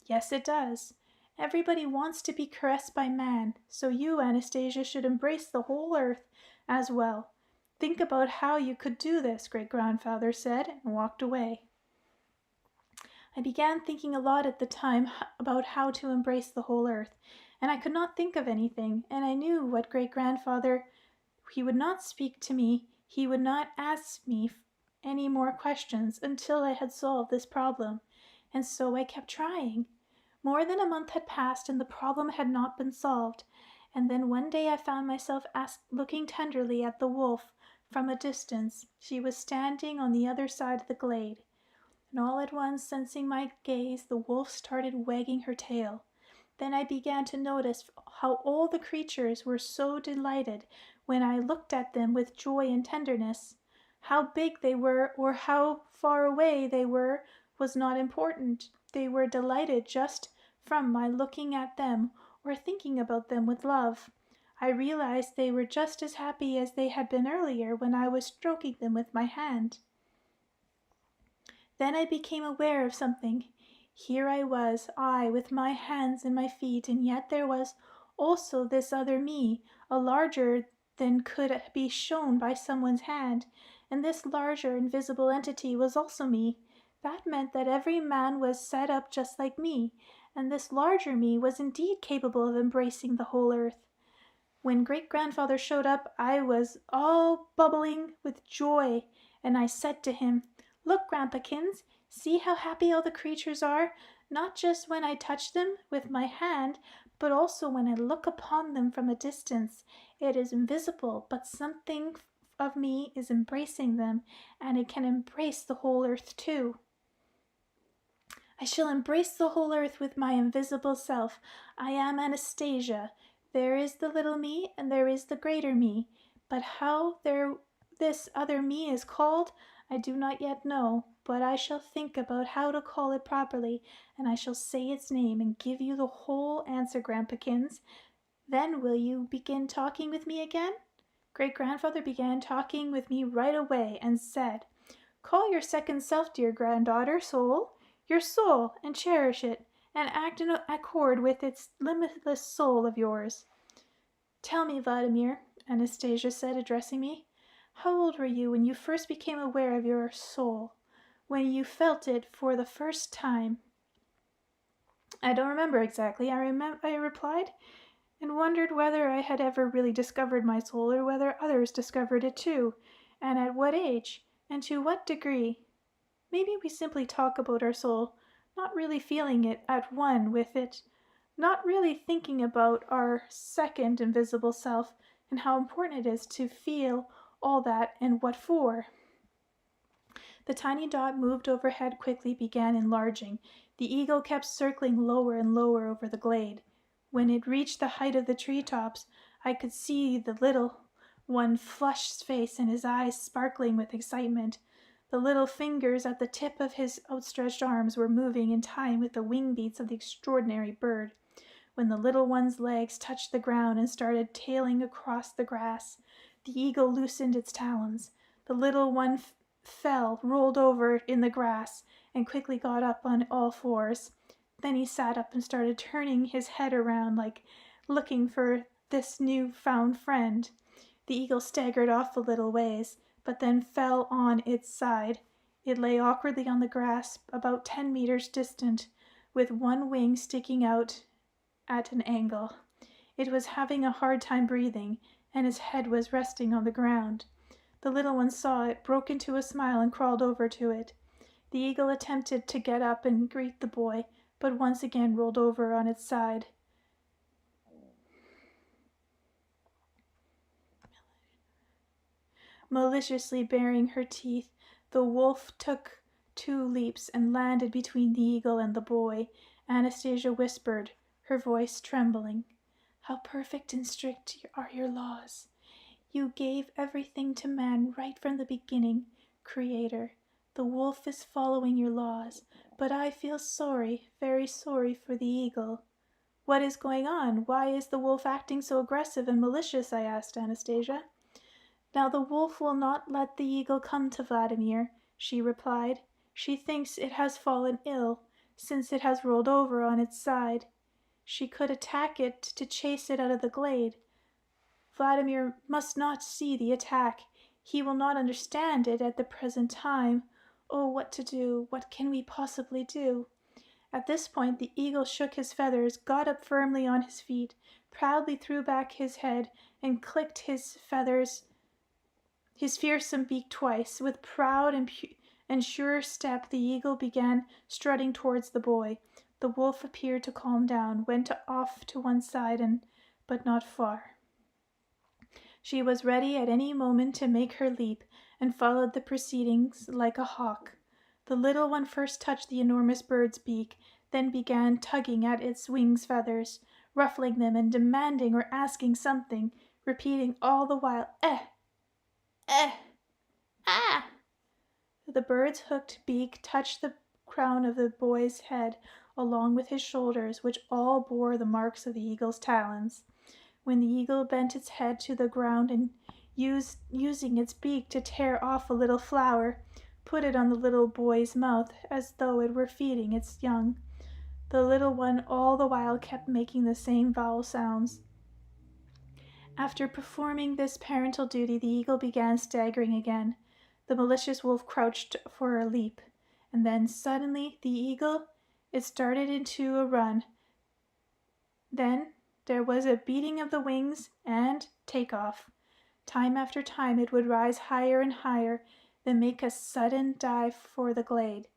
[SPEAKER 1] "Yes, it does. Everybody wants to be caressed by man, so you, Anastasia, should embrace the whole earth as well. Think about how you could do this," great-grandfather said, and walked away. I began thinking a lot at the time about how to embrace the whole earth, and I could not think of anything, and I knew what great-grandfather He would not speak to me. He would not ask me any more questions until I had solved this problem. And so I kept trying. More than a month had passed and the problem had not been solved. And then one day I found myself looking tenderly at the wolf from a distance. She was standing on the other side of the glade. And all at once, sensing my gaze, the wolf started wagging her tail. Then I began to notice how all the creatures were so delighted when I looked at them with joy and tenderness. How big they were or how far away they were was not important. They were delighted just from my looking at them or thinking about them with love. I realized they were just as happy as they had been earlier when I was stroking them with my hand. Then I became aware of something. Here I was, I with my hands and my feet, and yet there was also this other me, a larger than could be shown by someone's hand, and this larger invisible entity was also me. That meant that every man was set up just like me, and this larger me was indeed capable of embracing the whole earth. When great-grandfather showed up, I was all bubbling with joy, and I said to him, "Look, Grandpakins, see how happy all the creatures are, not just when I touch them with my hand, but also when I look upon them from a distance. It is invisible, but something of me is embracing them, and it can embrace the whole earth too. I shall embrace the whole earth with my invisible self. I am Anastasia. There is the little me, and there is the greater me. But how this other me is called, I do not yet know, but I shall think about how to call it properly, and I shall say its name and give you the whole answer, Grandpakins. Then will you begin talking with me again?" Great-grandfather began talking with me right away and said, "Call your second self, dear granddaughter, soul, your soul, and cherish it, and act in accord with its limitless soul of yours." "Tell me, Vladimir," Anastasia said, addressing me, "how old were you when you first became aware of your soul, when you felt it for the first time?" "I don't remember exactly," I replied, and wondered whether I had ever really discovered my soul or whether others discovered it too, and at what age, and to what degree. Maybe we simply talk about our soul, not really feeling it at one with it, not really thinking about our second invisible self and how important it is to feel all that and what for. The tiny dot moved overhead quickly, began enlarging. The eagle kept circling lower and lower over the glade. When it reached the height of the treetops, I could see the little one flushed face and his eyes sparkling with excitement. The little fingers at the tip of his outstretched arms were moving in time with the wing beats of the extraordinary bird. When the little one's legs touched the ground and started tailing across the grass, the eagle loosened its talons. The little one fell, rolled over in the grass, and quickly got up on all fours. Then he sat up and started turning his head around like looking for this new-found friend. The eagle staggered off a little ways, but then fell on its side. It lay awkwardly on the grass about 10 meters distant, with one wing sticking out at an angle. It was having a hard time breathing, and its head was resting on the ground. The little one saw it, broke into a smile, and crawled over to it. The eagle attempted to get up and greet the boy, but once again rolled over on its side. Maliciously baring her teeth, the wolf took 2 leaps and landed between the eagle and the boy. Anastasia whispered, her voice trembling, "How perfect and strict are your laws. You gave everything to man right from the beginning, Creator. The wolf is following your laws, but I feel sorry, very sorry for the eagle." "What is going on? Why is the wolf acting so aggressive and malicious?" I asked Anastasia. "Now the wolf will not let the eagle come to Vladimir," she replied. "She thinks it has fallen ill, since it has rolled over on its side. She could attack it to chase it out of the glade. Vladimir must not see the attack. He will not understand it at the present time. Oh, what to do? What can we possibly do?" At this point the eagle shook his feathers, got up firmly on his feet, proudly threw back his head, and clicked his fearsome beak twice. With proud and sure step the eagle began strutting towards the boy. The wolf appeared to calm down, went off to one side, but not far. She was ready at any moment to make her leap, and followed the proceedings like a hawk. The little one first touched the enormous bird's beak, then began tugging at its wings feathers, ruffling them and demanding or asking something, repeating all the while, "Eh, eh, ah!" The bird's hooked beak touched the crown of the boy's head, along with his shoulders, which all bore the marks of the eagle's talons. When the eagle bent its head to the ground and using its beak to tear off a little flower, put it on the little boy's mouth as though it were feeding its young. The little one all the while kept making the same vowel sounds. After performing this parental duty, the eagle began staggering again. The malicious wolf crouched for a leap, and then suddenly it started into a run. Then there was a beating of the wings and take-off. Time after time it would rise higher and higher, then make a sudden dive for the glade,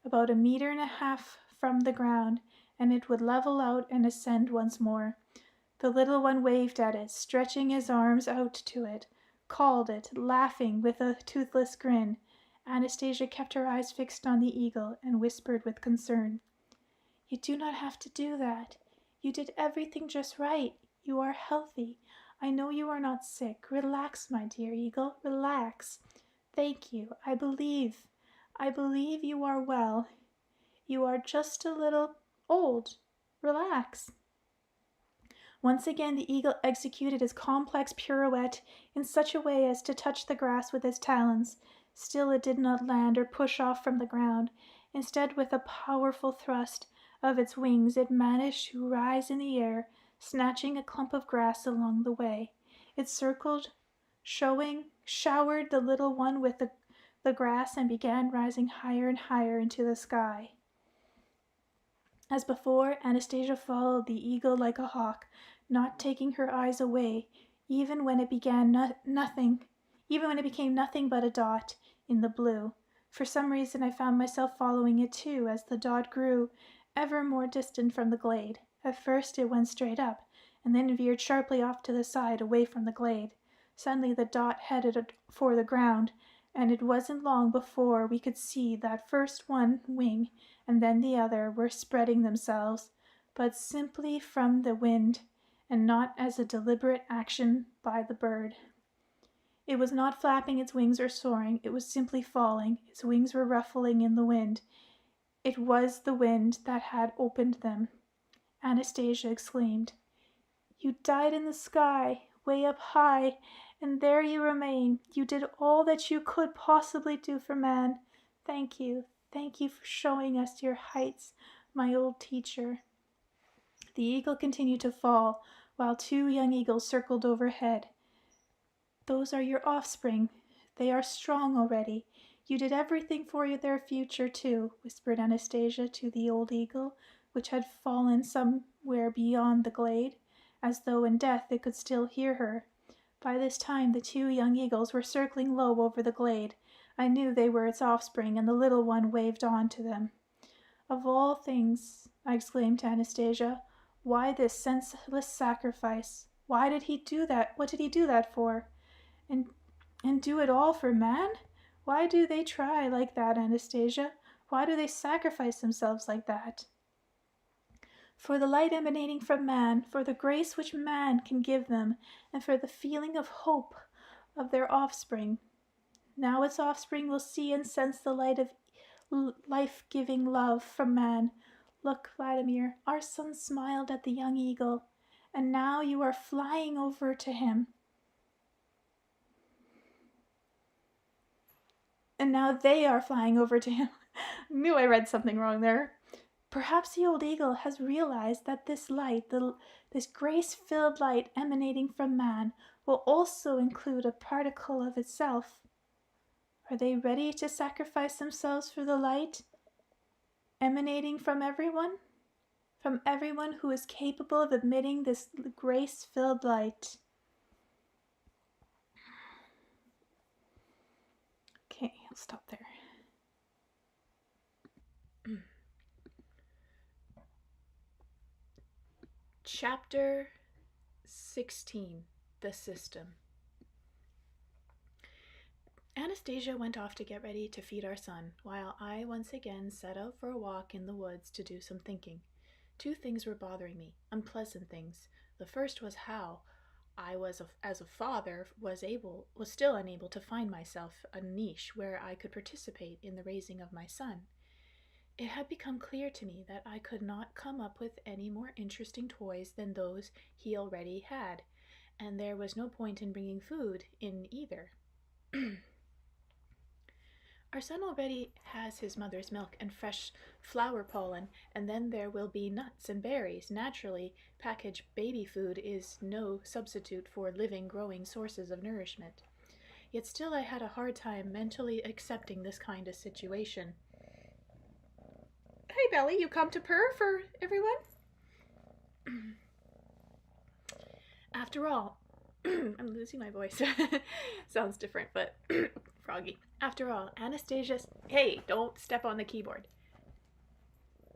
[SPEAKER 1] about 1.5 meters from the ground, and it would level out and ascend once more. The little one waved at it, stretching his arms out to it, called it, laughing with a toothless grin. Anastasia kept her eyes fixed on the eagle and whispered with concern, "You do not have to do that. You did everything just right. You are healthy. I know you are not sick. Relax, my dear eagle, relax. Thank you. I believe you are well. You are just a little old. Relax." Once again the eagle executed his complex pirouette in such a way as to touch the grass with its talons. Still it did not land or push off from the ground. Instead, with a powerful thrust of its wings, it managed to rise in the air, snatching a clump of grass along the way. It circled, showered the little one with the grass, and began rising higher and higher into the sky. As before, Anastasia followed the eagle like a hawk, not taking her eyes away, even when it became nothing but a dot in the blue. For some reason I found myself following it too, as the dot grew ever more distant from the glade. At first it went straight up, and then veered sharply off to the side, away from the glade. Suddenly the dot headed for the ground, and it wasn't long before we could see that first one wing and then the other were spreading themselves, but simply from the wind, and not as a deliberate action by the bird. It was not flapping its wings or soaring, it was simply falling. Its wings were ruffling in the wind. It was the wind that had opened them. Anastasia exclaimed, "You died in the sky, way up high, and there you remain. You did all that you could possibly do for man. Thank you. Thank you for showing us your heights, my old teacher." The eagle continued to fall, while 2 young eagles circled overhead. "Those are your offspring. They are strong already. You did everything for their future, too," whispered Anastasia to the old eagle, which had fallen somewhere beyond the glade, as though in death it could still hear her. By this time the 2 young eagles were circling low over the glade. I knew they were its offspring, and the little one waved on to them. "Of all things," I exclaimed to Anastasia, "why this senseless sacrifice? Why did he do that? What did he do that for? And do it all for man? Why do they try like that, Anastasia? Why do they sacrifice themselves like that?" "For the light emanating from man, for the grace which man can give them, and for the feeling of hope of their offspring. Now its offspring will see and sense the light of life-giving love from man. Look, Vladimir, our son smiled at the young eagle, and now you are flying over to him. And now they are flying over to him." Knew I read something wrong there. "Perhaps the old eagle has realized that this light, this grace-filled light emanating from man, will also include a particle of itself. Are they ready to sacrifice themselves for the light?" emanating from everyone who is capable of emitting this grace-filled light. Okay, I'll stop there. Chapter 16, The System. Anastasia went off to get ready to feed our son, while I once again set out for a walk in the woods to do some thinking. Two things were bothering me, unpleasant things. The first was how I as a father, was still unable to find myself a niche where I could participate in the raising of my son. It had become clear to me that I could not come up with any more interesting toys than those he already had, and there was no point in bringing food in either. Our son already has his mother's milk and fresh flower pollen, and then there will be nuts and berries. Naturally, packaged baby food is no substitute for living, growing sources of nourishment. Yet still I had a hard time mentally accepting this kind of situation. Hey, Belly, you come to purr for everyone? After all, I'm losing my voice. Sounds different, but froggy. After all, hey, don't step on the keyboard.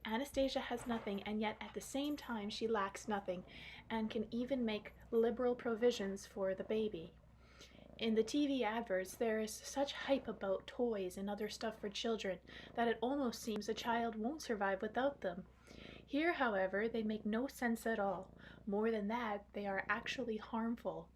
[SPEAKER 1] Anastasia has nothing, and yet at the same time she lacks nothing, and can even make liberal provisions for the baby. In the TV adverts, there is such hype about toys and other stuff for children that it almost seems a child won't survive without them. Here, however, they make no sense at all. More than that, they are actually harmful.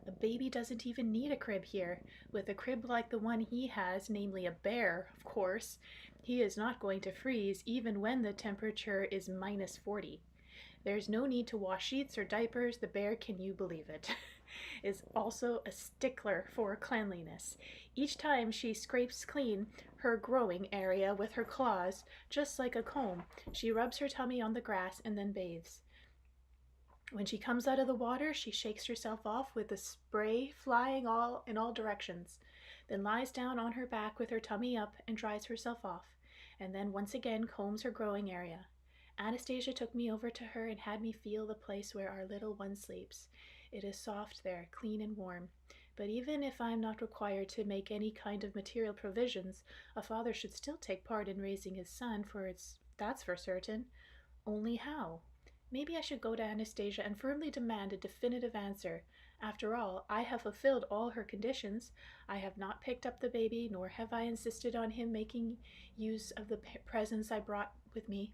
[SPEAKER 1] A baby doesn't even need a crib here. With a crib like the one he has, namely a bear, of course, he is not going to freeze even when the temperature is minus 40. There's no need to wash sheets or diapers. The bear, can you believe it, is also a stickler for cleanliness. Each time she scrapes clean her growing area with her claws, just like a comb, she rubs her tummy on the grass and then bathes. When she comes out of the water, she shakes herself off with the spray flying in all directions, then lies down on her back with her tummy up and dries herself off, and then once again combs her growing area. Anastasia took me over to her and had me feel the place where our little one sleeps. It is soft there, clean and warm. But even if I'm not required to make any kind of material provisions, a father should still take part in raising his son, that's for certain. Only how? Maybe I should go to Anastasia and firmly demand a definitive answer. After all, I have fulfilled all her conditions. I have not picked up the baby, nor have I insisted on him making use of the presents I brought with me.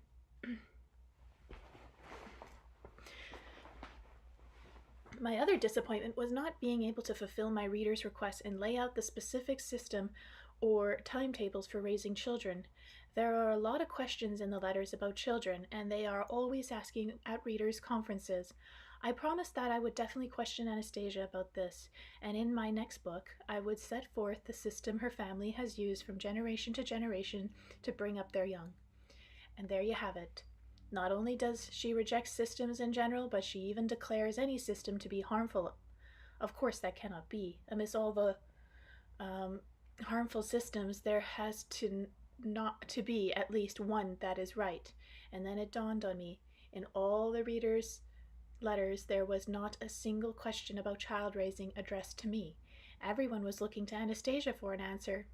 [SPEAKER 1] My other disappointment was not being able to fulfill my readers' requests and lay out the specific system or timetables for raising children. There are a lot of questions in the letters about children, and they are always asking at readers' conferences. I promised that I would definitely question Anastasia about this, and in my next book, I would set forth the system her family has used from generation to generation to bring up their young. And there you have it. Not only does she reject systems in general, but she even declares any system to be harmful. Of course, that cannot be. Amidst all the harmful systems, there has not to be at least one that is right. And then it dawned on me, in all the readers' letters, there was not a single question about child raising addressed to me. Everyone was looking to Anastasia for an answer.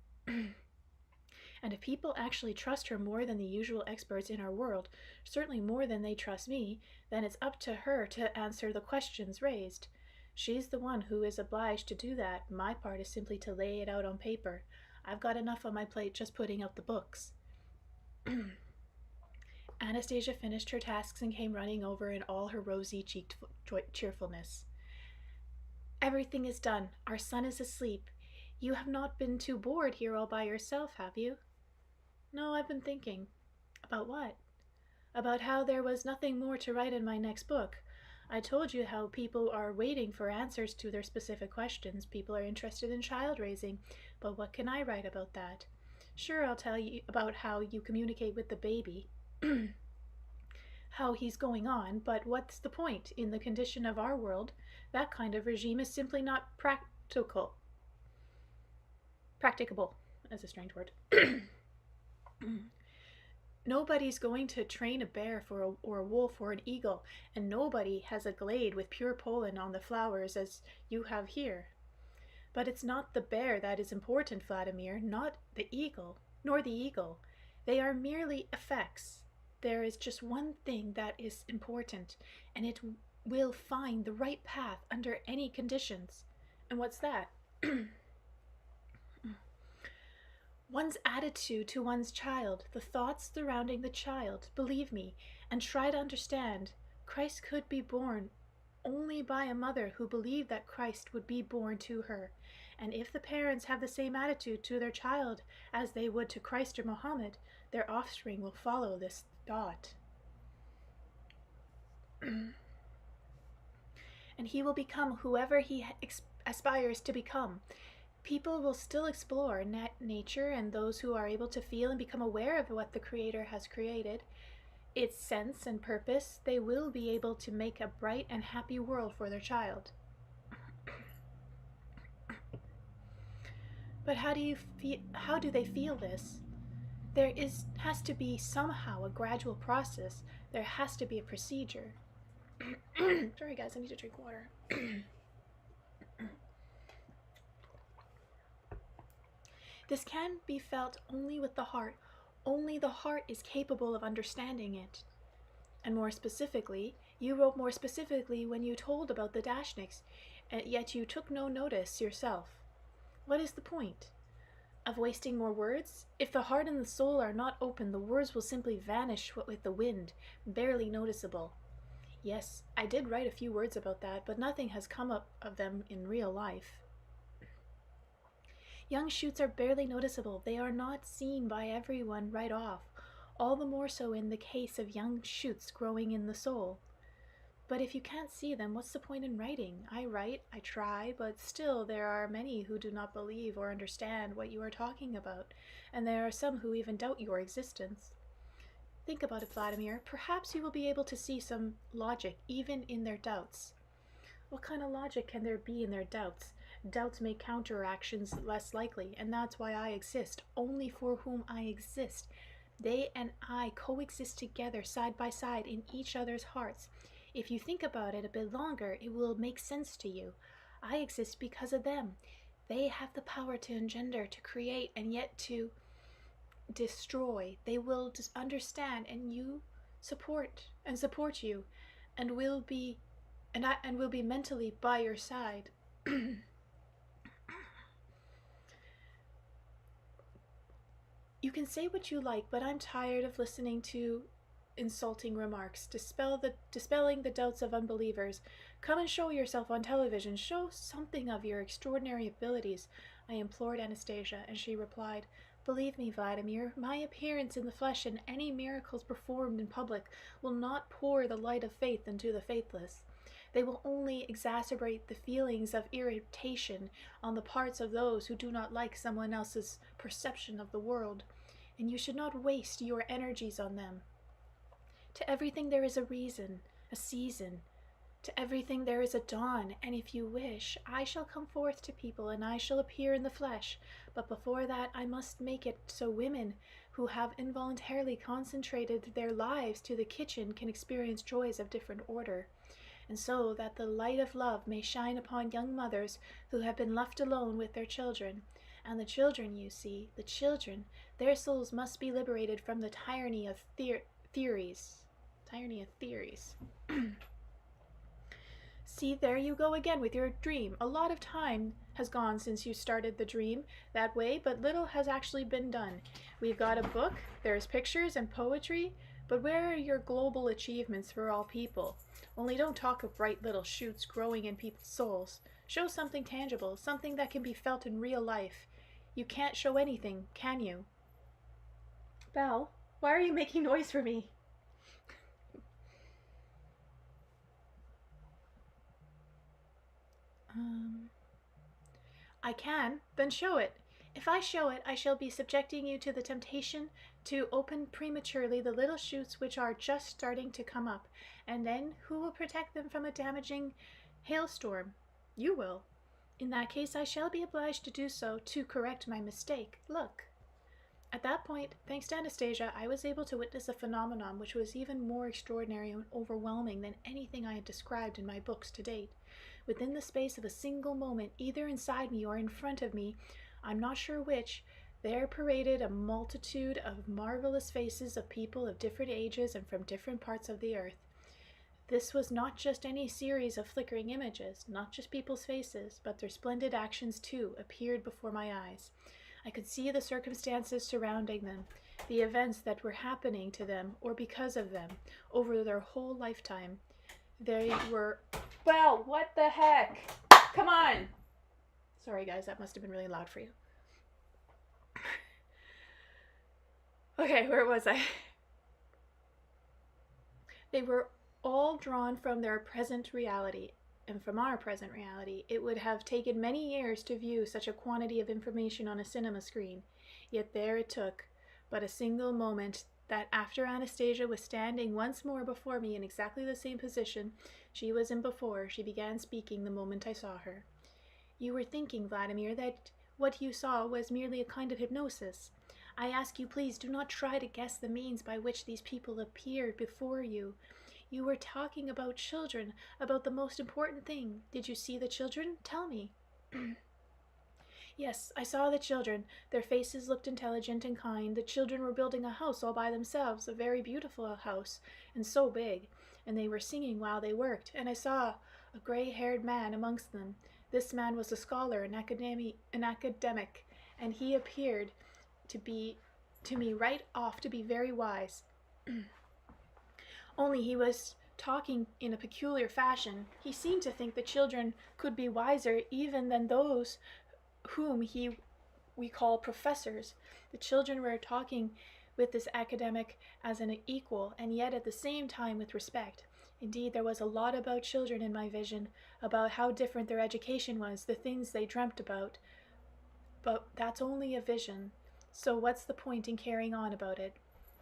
[SPEAKER 1] And if people actually trust her more than the usual experts in our world, certainly more than they trust me, then it's up to her to answer the questions raised. She's the one who is obliged to do that. My part is simply to lay it out on paper. I've got enough on my plate just putting out the books. Anastasia finished her tasks and came running over in all her rosy-cheeked cheerfulness. Everything is done. Our son is asleep. You have not been too bored here all by yourself, have you? No, I've been thinking. About what? About how there was nothing more to write in my next book. I told you how people are waiting for answers to their specific questions. People are interested in child raising, but what can I write about that? Sure, I'll tell you about how you communicate with the baby, how he's going on, but what's the point? In the condition of our world, that kind of regime is simply not practicable. Practicable, as a strange word. Nobody's going to train a bear or a wolf or an eagle, and nobody has a glade with pure pollen on the flowers as you have here. But it's not the bear that is important, Vladimir, not the eagle, nor the eagle. They are merely effects. There is just one thing that is important, and it will find the right path under any conditions. And what's that? One's attitude to one's child, the thoughts surrounding the child. Believe me, and try to understand. Christ could be born only by a mother who believed that Christ would be born to her. And if the parents have the same attitude to their child as they would to Christ or Muhammad, their offspring will follow this thought. And he will become whoever he aspires to become. People will still explore nature, and those who are able to feel and become aware of what the Creator has created, its sense and purpose, they will be able to make a bright and happy world for their child. But how do they feel this? There has to be somehow a gradual process. There has to be a procedure. Sorry guys, I need to drink water. This can be felt only with the heart. Only the heart is capable of understanding it. And more specifically, you wrote more specifically when you told about the Dashniks, yet you took no notice yourself. What is the point of wasting more words? If the heart and the soul are not open, the words will simply vanish with the wind, barely noticeable. Yes, I did write a few words about that, but nothing has come up of them in real life. Young shoots are barely noticeable. They are not seen by everyone right off, all the more so in the case of young shoots growing in the soul. But if you can't see them, what's the point in writing? I write, I try, but still there are many who do not believe or understand what you are talking about, and there are some who even doubt your existence. Think about it, Vladimir. Perhaps you will be able to see some logic even in their doubts. What kind of logic can there be in their doubts? Doubts make counteractions less likely, and that's why I exist, only for whom I exist. They and I coexist together side by side in each other's hearts. If you think about it a bit longer, it will make sense to you. I exist because of them. They have the power to engender, to create, and yet to destroy. They will understand, and you support you, and will be mentally by your side. You can say what you like, but I'm tired of listening to insulting remarks, dispelling the doubts of unbelievers. Come and show yourself on television. Show something of your extraordinary abilities, I implored Anastasia, and she replied, Believe me, Vladimir, my appearance in the flesh and any miracles performed in public will not pour the light of faith into the faithless. They will only exacerbate the feelings of irritation on the parts of those who do not like someone else's perception of the world, and you should not waste your energies on them. To everything there is a reason, a season. To everything there is a dawn, and if you wish, I shall come forth to people, and I shall appear in the flesh. But before that, I must make it so women who have involuntarily concentrated their lives to the kitchen can experience joys of different order, and so that the light of love may shine upon young mothers who have been left alone with their children. And the children, you see, the children, their souls must be liberated from the tyranny of theories. See, there you go again with your dream. A lot of time has gone since you started the dream that way, but little has actually been done. We've got a book, there's pictures and poetry, but where are your global achievements for all people? Only don't talk of bright little shoots growing in people's souls. Show something tangible, something that can be felt in real life. You can't show anything, can you? Belle, why are you making noise for me? I can, then show it. If I show it, I shall be subjecting you to the temptation to open prematurely the little shoots which are just starting to come up, and then who will protect them from a damaging hailstorm? You will. In that case, I shall be obliged to do so to correct my mistake. Look. At that point, thanks to Anastasia, I was able to witness a phenomenon which was even more extraordinary and overwhelming than anything I had described in my books to date. Within the space of a single moment, either inside me or in front of me, I'm not sure which, there paraded a multitude of marvelous faces of people of different ages and from different parts of the earth. This was not just any series of flickering images, not just people's faces, but their splendid actions too appeared before my eyes. I could see the circumstances surrounding them, the events that were happening to them or because of them over their whole lifetime. They were... Well, what the heck? Come on! Sorry guys, that must have been really loud for you. Okay, where was I? They were all drawn from their present reality, and from our present reality. It would have taken many years to view such a quantity of information on a cinema screen, yet there it took but a single moment that after Anastasia was standing once more before me in exactly the same position she was in before, she began speaking the moment I saw her. You were thinking, Vladimir, that what you saw was merely a kind of hypnosis. I ask you, please do not try to guess the means by which these people appeared before you. You were talking about children, about the most important thing. Did you see the children? Tell me. Yes, I saw the children. Their faces looked intelligent and kind. The children were building a house all by themselves, a very beautiful house, and so big. And they were singing while they worked, and I saw a gray-haired man amongst them. This man was a scholar, an academic, and he appeared to me right off to be very wise. Only he was talking in a peculiar fashion. He seemed to think the children could be wiser even than those whom we call professors. The children were talking with this academic as an equal, and yet at the same time with respect. Indeed, there was a lot about children in my vision, about how different their education was, the things they dreamt about. But that's only a vision, so what's the point in carrying on about it?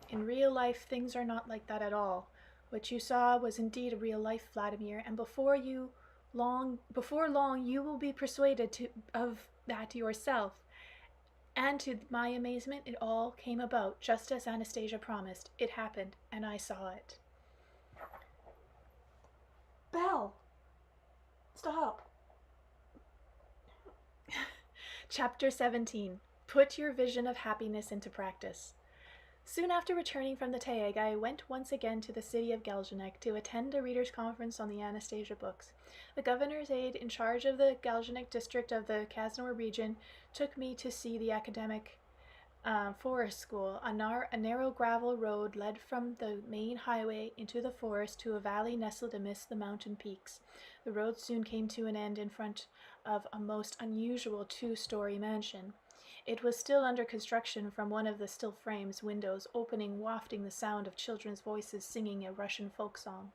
[SPEAKER 1] In real life, things are not like that at all. What you saw was indeed a real life, Vladimir, and before long you will be persuaded of that yourself. And to my amazement, it all came about just as Anastasia promised. It happened, and I saw it. Belle! Stop! Chapter 17. Put your vision of happiness into practice. Soon after returning from the Taeg, I went once again to the city of Galjanek to attend a readers' conference on the Anastasia books. The governor's aide in charge of the Galjanek district of the Krasnor region took me to see the academic forest school. A narrow gravel road led from the main highway into the forest to a valley nestled amidst the mountain peaks. The road soon came to an end in front of a most unusual two-story mansion. It was still under construction from one of the still frames, windows opening, wafting the sound of children's voices singing a Russian folk song.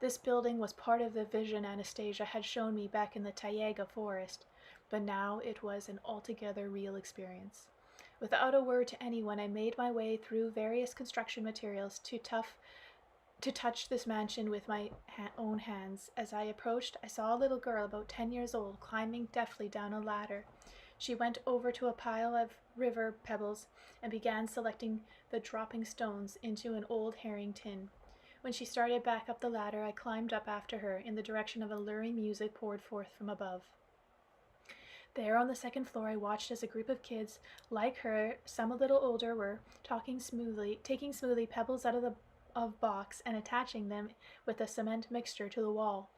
[SPEAKER 1] This building was part of the vision Anastasia had shown me back in the Taiga forest, but now it was an altogether real experience. Without a word to anyone, I made my way through various construction materials to touch this mansion with my own hands. As I approached, I saw a little girl about 10 years old climbing deftly down a ladder. She went over to a pile of river pebbles and began selecting the dropping stones into an old herring tin. When she started back up the ladder, I climbed up after her in the direction of alluring music poured forth from above. There on the second floor, I watched as a group of kids, like her, some a little older, were taking smoothly pebbles out of box and attaching them with a cement mixture to the wall,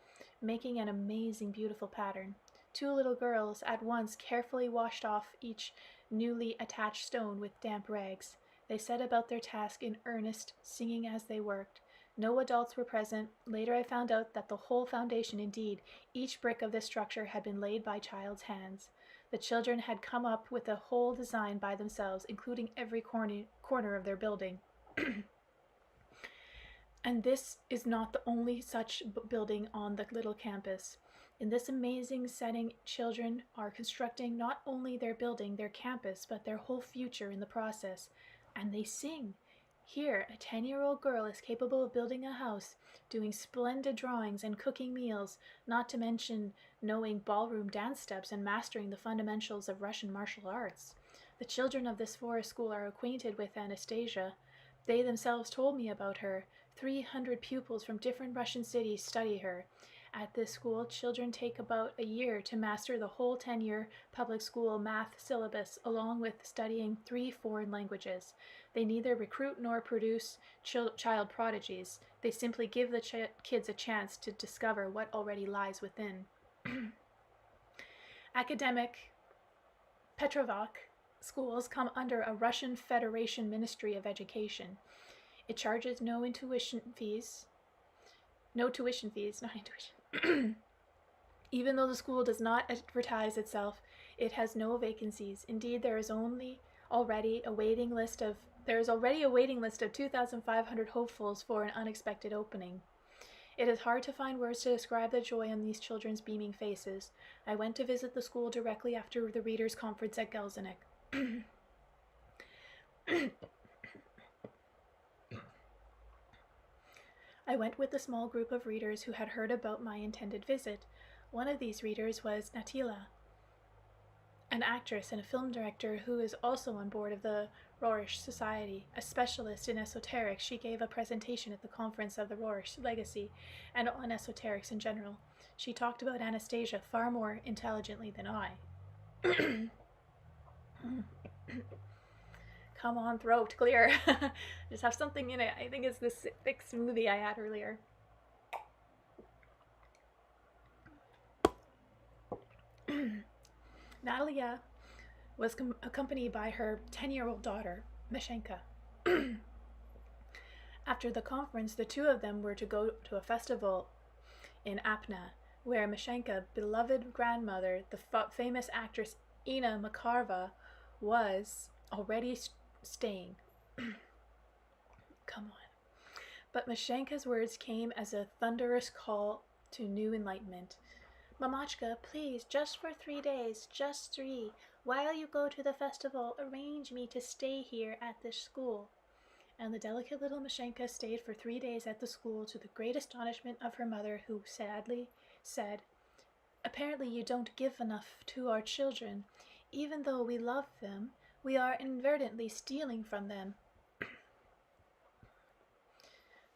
[SPEAKER 1] making an amazing, beautiful pattern. Two little girls at once carefully washed off each newly attached stone with damp rags. They set about their task in earnest, singing as they worked. No adults were present. Later I found out that the whole foundation, indeed, each brick of this structure had been laid by child's hands. The children had come up with the whole design by themselves, including every corner of their building. And this is not the only such building on the little campus. In this amazing setting, children are constructing not only their building, their campus, but their whole future in the process. And they sing. Here, a 10-year-old girl is capable of building a house, doing splendid drawings and cooking meals, not to mention knowing ballroom dance steps and mastering the fundamentals of Russian martial arts. The children of this forest school are acquainted with Anastasia. They themselves told me about her. 300 pupils from different Russian cities study her. At this school, children take about a year to master the whole 10-year public school math syllabus, along with studying 3 foreign languages. They neither recruit nor produce child prodigies. They simply give the kids a chance to discover what already lies within. Academic Petrovac schools come under a Russian Federation Ministry of Education. It charges no tuition fees, not intuition. Even though the school does not advertise itself, it has no vacancies. Indeed, there is already a waiting list of 2,500 hopefuls for an unexpected opening. It is hard to find words to describe the joy on these children's beaming faces. I went to visit the school directly after the readers' conference at Gelsenik. I went with a small group of readers who had heard about my intended visit. One of these readers was Natila, an actress and a film director who is also on board of the Rorish Society. A specialist in esoterics, she gave a presentation at the conference of the Rorish Legacy and on esoterics in general. She talked about Anastasia far more intelligently than I. Come on, throat, clear. Just have something in it. I think it's this thick smoothie I had earlier. Natalia was accompanied by her 10-year-old daughter, Mashenka. After the conference, the two of them were to go to a festival in Apna, where Mashenka's beloved grandmother, the famous actress Ina Makarova, was already staying. Come on. But Mashenka's words came as a thunderous call to new enlightenment. Mamachka, please, just for 3 days, just 3. While you go to the festival, arrange me to stay here at this school. And the delicate little Mashenka stayed for 3 days at the school, to the great astonishment of her mother, who sadly said, "Apparently you don't give enough to our children. Even though we love them, we are inadvertently stealing from them."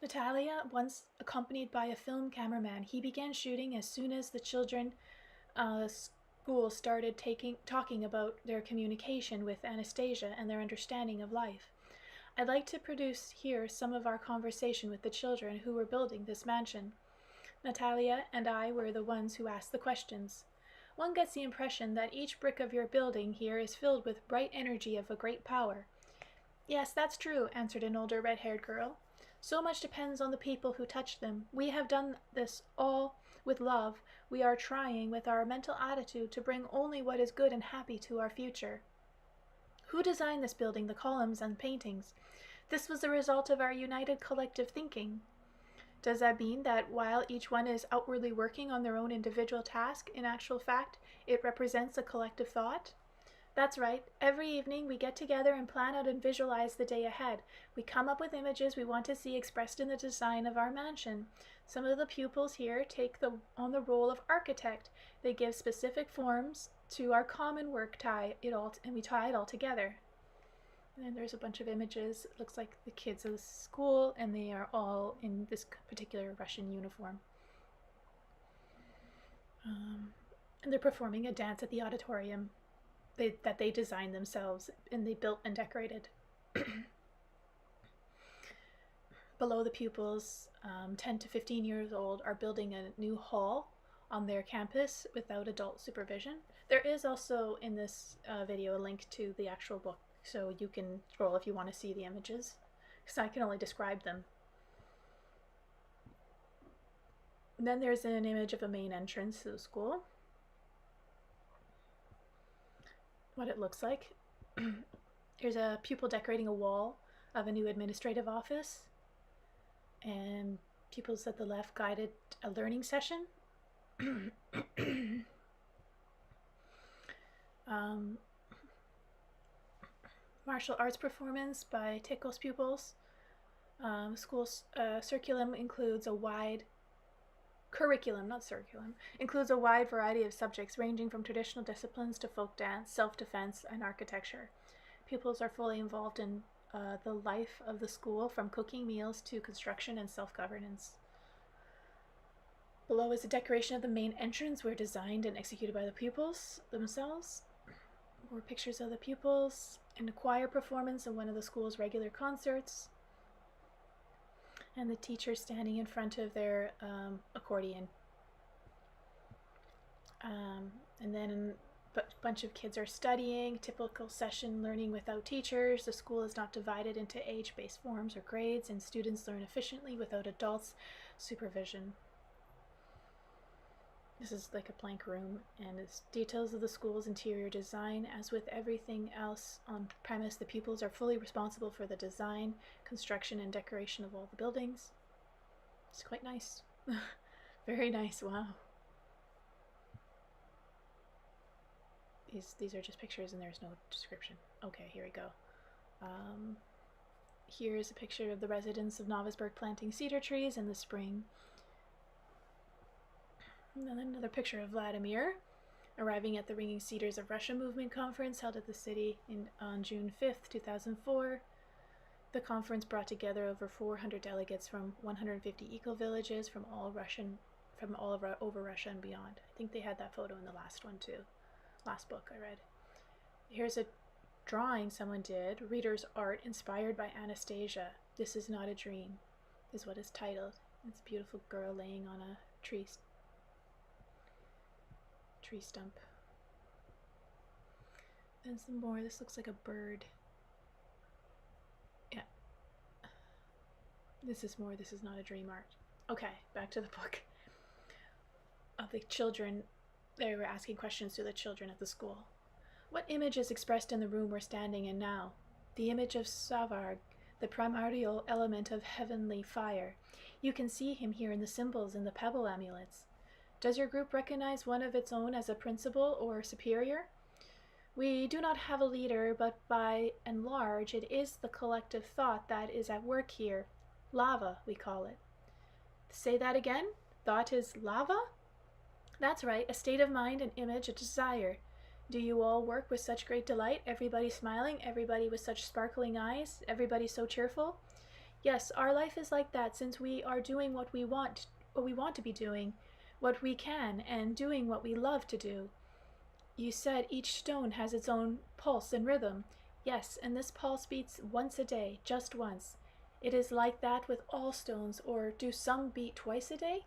[SPEAKER 1] Natalia, once accompanied by a film cameraman, he began shooting as soon as the children school started talking about their communication with Anastasia and their understanding of life. I'd like to produce here some of our conversation with the children who were building this mansion. Natalia and I were the ones who asked the questions. One gets the impression that each brick of your building here is filled with bright energy of a great power. Yes, that's true, answered an older red-haired girl. So much depends on the people who touch them. We have done this all with love. We are trying with our mental attitude to bring only what is good and happy to our future. Who designed this building, the columns and paintings? This was the result of our united collective thinking. Does that mean that while each one is outwardly working on their own individual task, in actual fact, it represents a collective thought? That's right. Every evening we get together and plan out and visualize the day ahead. We come up with images we want to see expressed in the design of our mansion. Some of the pupils here take on the role of architect. They give specific forms to our common work, and we tie it all together. And then there's a bunch of images. It looks like the kids of the school, and they are all in this particular Russian uniform. And they're performing a dance at the auditorium that they designed themselves, and they built and decorated. Below the pupils, 10 to 15 years old, are building a new hall on their campus without adult supervision. There is also in this video a link to the actual book, so you can scroll if you want to see the images, because I can only describe them. And then there's an image of a main entrance to the school. What it looks like. Here's a pupil decorating a wall of a new administrative office, and pupils at the left guided a learning session. Martial arts performance by Tickle's pupils. School's curriculum includes a wide variety of subjects ranging from traditional disciplines to folk dance, self-defense, and architecture. Pupils are fully involved in the life of the school, from cooking meals to construction and self-governance. Below is a decoration of the main entrance, where designed and executed by the pupils themselves. More pictures of the pupils in a choir performance in one of the school's regular concerts. And the teacher standing in front of their accordion. And then a bunch of kids are studying, typical session learning without teachers. The school is not divided into age-based forms or grades, and students learn efficiently without adults' supervision. This is like a blank room, and it's details of the school's interior design. As with everything else on premise, the pupils are fully responsible for the design, construction, and decoration of all the buildings. It's quite nice. Very nice, wow. These are just pictures and there's no description. Okay, here we go. Here's a picture of the residents of Novisburg planting cedar trees in the spring. And then another picture of Vladimir arriving at the Ringing Cedars of Russia movement conference held at the city on June 5th, 2004. The conference brought together over 400 delegates from 150 eco-villages from all over Russia and beyond. I think they had that photo in the last one too. Last book I read. Here's a drawing someone did, reader's art inspired by Anastasia. This is not a dream, is what it's titled. It's a beautiful girl laying on a tree stump. And some more. This looks like a bird. Yeah. This is more. This is not a dream art. Okay, back to the book. Of the children. They were asking questions to the children at the school. What image is expressed in the room we're standing in now? The image of Savarg, the primordial element of heavenly fire. You can see him here in the symbols in the pebble amulets. Does your group recognize one of its own as a principal or superior? We do not have a leader, but by and large it is the collective thought that is at work here. Lava, we call it. Say that again? Thought is lava? That's right, a state of mind, an image, a desire. Do you all work with such great delight, everybody smiling, everybody with such sparkling eyes, everybody so cheerful? Yes, our life is like that, since we are doing what we want to be doing, what we can, and doing what we love to do. You said each stone has its own pulse and rhythm. Yes, and this pulse beats once a day, just once. It is like that with all stones, or do some beat twice a day?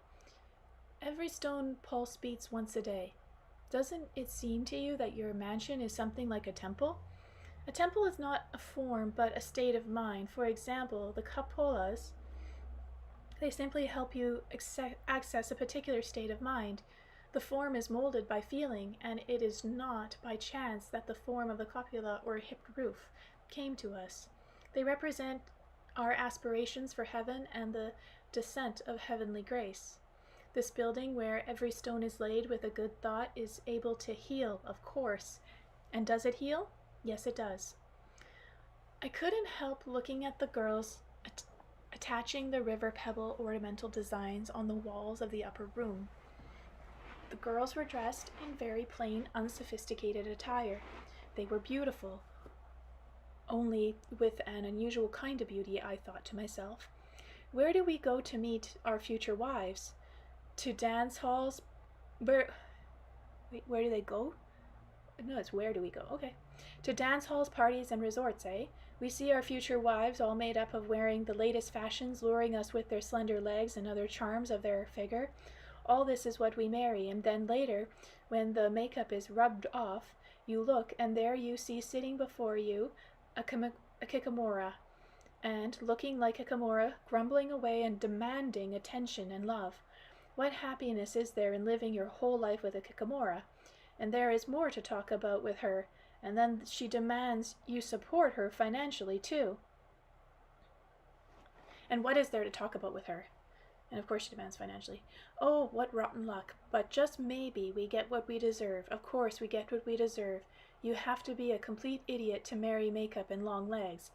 [SPEAKER 1] Every stone pulse beats once a day. Doesn't it seem to you that your mansion is something like a temple? A temple is not a form, but a state of mind. For example, the cupolas, they simply help you access a particular state of mind. The form is molded by feeling, and it is not by chance that the form of the cupola or hipped roof came to us. They represent our aspirations for heaven and the descent of heavenly grace. This building, where every stone is laid with a good thought, is able to heal, of course. And does it heal? Yes, it does. I couldn't help looking at the girls attaching the river pebble ornamental designs on the walls of the upper room. The girls were dressed in very plain, unsophisticated attire. They were beautiful, only with an unusual kind of beauty, I thought to myself. Where do we go to meet our future wives? To dance halls? Where do they go? No, it's where do we go? Okay. To dance halls, parties, and resorts, eh? We see our future wives all made up of wearing the latest fashions, luring us with their slender legs and other charms of their figure. All this is what we marry, and then later, when the makeup is rubbed off, you look, and there you see sitting before you a kikamora, and, looking like a kimura, grumbling away and demanding attention and love. What happiness is there in living your whole life with a kikamora? And there is more to talk about with her, and then she demands you support her financially too. And what is there to talk about with her? And of course she demands financially. Oh, what rotten luck. But just maybe we get what we deserve. Of course we get what we deserve. You have to be a complete idiot to marry makeup and long legs.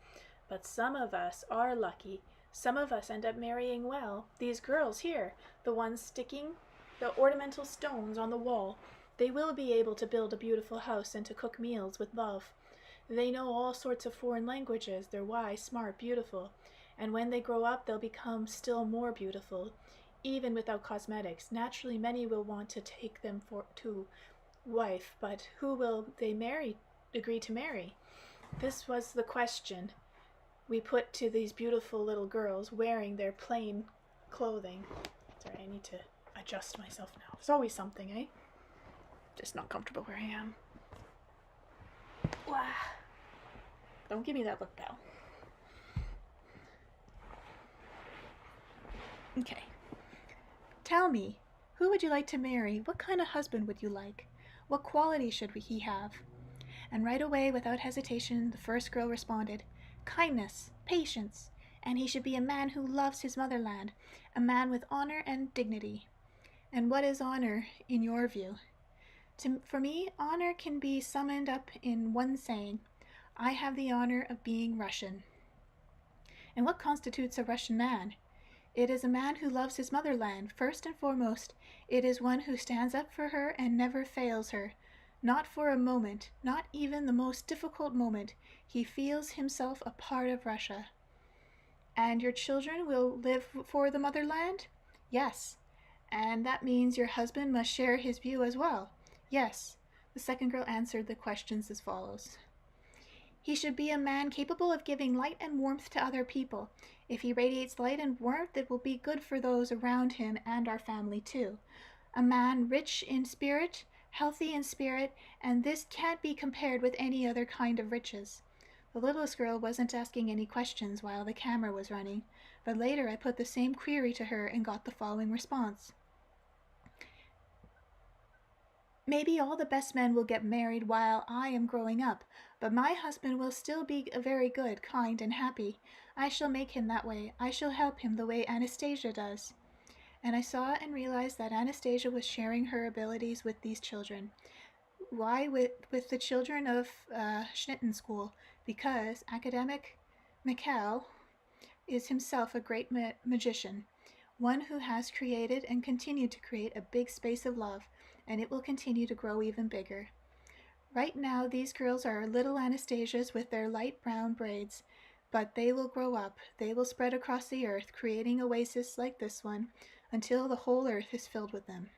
[SPEAKER 1] But some of us are lucky. Some of us end up marrying well. These girls here, the ones sticking the ornamental stones on the wall, they will be able to build a beautiful house and to cook meals with love. They know all sorts of foreign languages. They're wise, smart, beautiful. And when they grow up, they'll become still more beautiful, even without cosmetics. Naturally, many will want to take them to wife, but who will they agree to marry? This was the question we put to these beautiful little girls wearing their plain clothing. Sorry, I need to adjust myself now. There's always something, eh? Just not comfortable where I am. Wow. Don't give me that look, pal. Okay. Tell me, who would you like to marry? What kind of husband would you like? What qualities should he have? And right away, without hesitation, the first girl responded, kindness, patience, and he should be a man who loves his motherland, a man with honor and dignity. And what is honor in your view? For me, honor can be summed up in one saying, I have the honor of being Russian. And what constitutes a Russian man? It is a man who loves his motherland. First and foremost, it is one who stands up for her and never fails her. Not for a moment, not even the most difficult moment, he feels himself a part of Russia. And your children will live for the motherland? Yes. And that means your husband must share his view as well. Yes. The second girl answered the questions as follows. He should be a man capable of giving light and warmth to other people. If he radiates light and warmth, it will be good for those around him and our family too. A man rich in spirit, healthy in spirit, and this can't be compared with any other kind of riches. The littlest girl wasn't asking any questions while the camera was running, but later I put the same query to her and got the following response. Maybe all the best men will get married while I am growing up, but my husband will still be very good, kind, and happy. I shall make him that way. I shall help him the way Anastasia does. And I saw and realized that Anastasia was sharing her abilities with these children. Why with the children of Schnitten School? Because academic Mikhail is himself a great magician, one who has created and continued to create a big space of love, and it will continue to grow even bigger. Right now, these girls are little Anastasias with their light brown braids, but they will grow up. They will spread across the earth, creating oases like this one, until the whole earth is filled with them.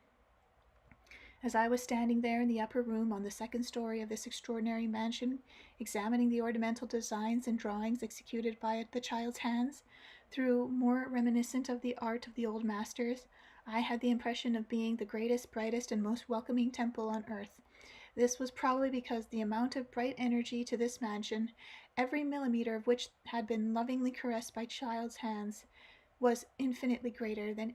[SPEAKER 1] As I was standing there in the upper room on the second story of this extraordinary mansion, examining the ornamental designs and drawings executed by the child's hands, through more reminiscent of the art of the old masters, I had the impression of being the greatest, brightest, and most welcoming temple on earth. This was probably because the amount of bright energy to this mansion, every millimeter of which had been lovingly caressed by child's hands, was infinitely greater than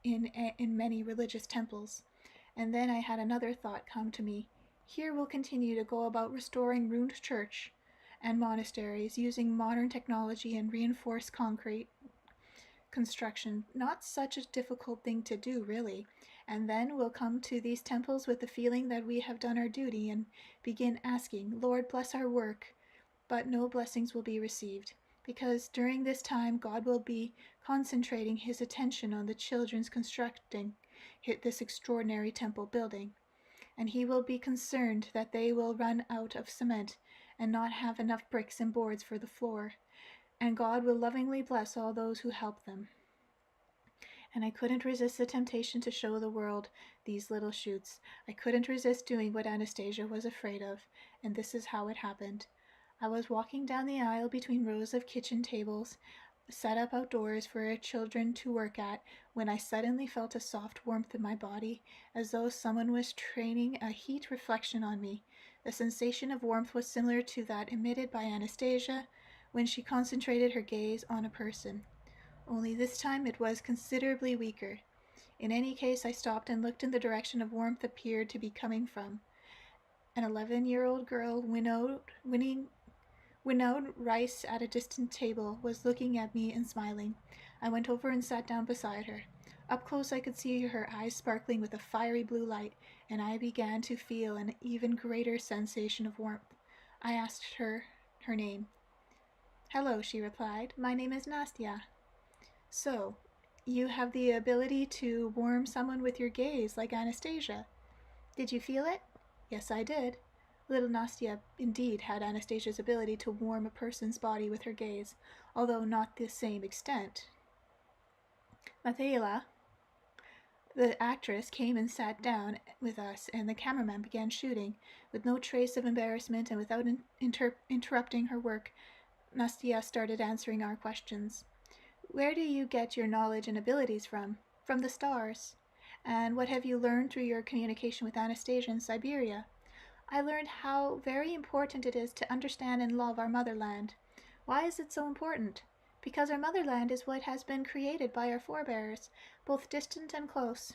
[SPEAKER 1] in many religious temples. And then I had another thought come to me. Here we'll continue to go about restoring ruined church and monasteries using modern technology and reinforced concrete construction. Not such a difficult thing to do, really. And then we'll come to these temples with the feeling that we have done our duty and begin asking, Lord, bless our work. But no blessings will be received, because during this time God will be concentrating his attention on the children's constructing this extraordinary temple building, and he will be concerned that they will run out of cement and not have enough bricks and boards for the floor, and God will lovingly bless all those who help them. And I couldn't resist the temptation to show the world these little shoots. I couldn't resist doing what Anastasia was afraid of, and this is how it happened. I was walking down the aisle between rows of kitchen tables, set up outdoors for children to work at, when I suddenly felt a soft warmth in my body, as though someone was training a heat reflection on me. The sensation of warmth was similar to that emitted by Anastasia when she concentrated her gaze on a person. Only this time it was considerably weaker. In any case, I stopped and looked in the direction of warmth appeared to be coming from. An 11-year-old girl winnowed rice at a distant table was looking at me and smiling. I went over and sat down beside her. Up close I could see her eyes sparkling with a fiery blue light, and I began to feel an even greater sensation of warmth. I asked her name. Hello, she replied. My name is Nastya. So, you have the ability to warm someone with your gaze like Anastasia. Did you feel it? Yes, I did. Little Nastya indeed had Anastasia's ability to warm a person's body with her gaze, although not the same extent. Mathaila, the actress, came and sat down with us, and the cameraman began shooting. With no trace of embarrassment and without interrupting her work, Nastya started answering our questions. Where do you get your knowledge and abilities from? From the stars. And what have you learned through your communication with Anastasia in Siberia? I learned how very important it is to understand and love our motherland. Why is it so important? Because our motherland is what has been created by our forebears, both distant and close.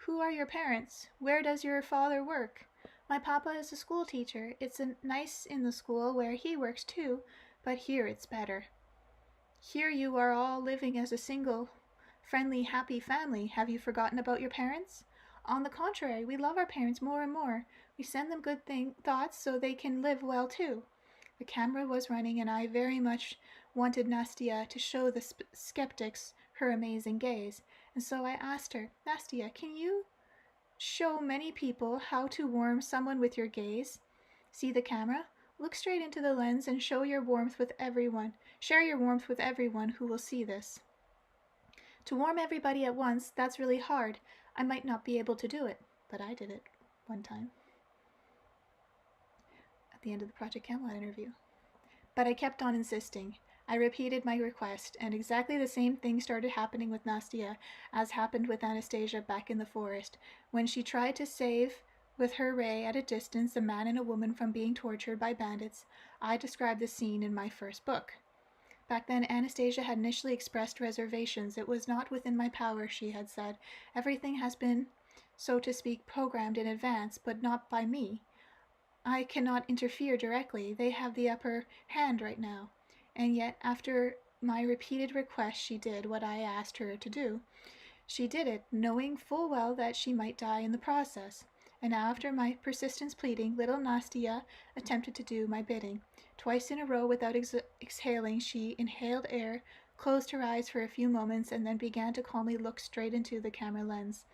[SPEAKER 1] Who are your parents? Where does your father work? My papa is a school teacher. It's nice in the school where he works too, but here it's better. Here you are all living as a single, friendly, happy family. Have you forgotten about your parents? On the contrary, we love our parents more and more. We send them good thoughts so they can live well too. The camera was running, and I very much wanted Nastya to show the skeptics her amazing gaze, and so I asked her, Nastya, can you show many people how to warm someone with your gaze? See the camera? Look straight into the lens and show your warmth with everyone. Share your warmth with everyone who will see this. To warm everybody at once, that's really hard. I might not be able to do it, but I did it one time at the end of the Project Camelot interview. But I kept on insisting. I repeated my request, and exactly the same thing started happening with Nastya as happened with Anastasia back in the forest, when she tried to save with her ray at a distance a man and a woman from being tortured by bandits. I described the scene in my first book. Back then, Anastasia had initially expressed reservations. It was not within my power, she had said. Everything has been, so to speak, programmed in advance, but not by me. I cannot interfere directly. They have the upper hand right now. And yet, after my repeated request, she did what I asked her to do. She did it, knowing full well that she might die in the process. And after my persistent pleading, little Nastya attempted to do my bidding. Twice in a row, without exhaling, she inhaled air, closed her eyes for a few moments, and then began to calmly look straight into the camera lens.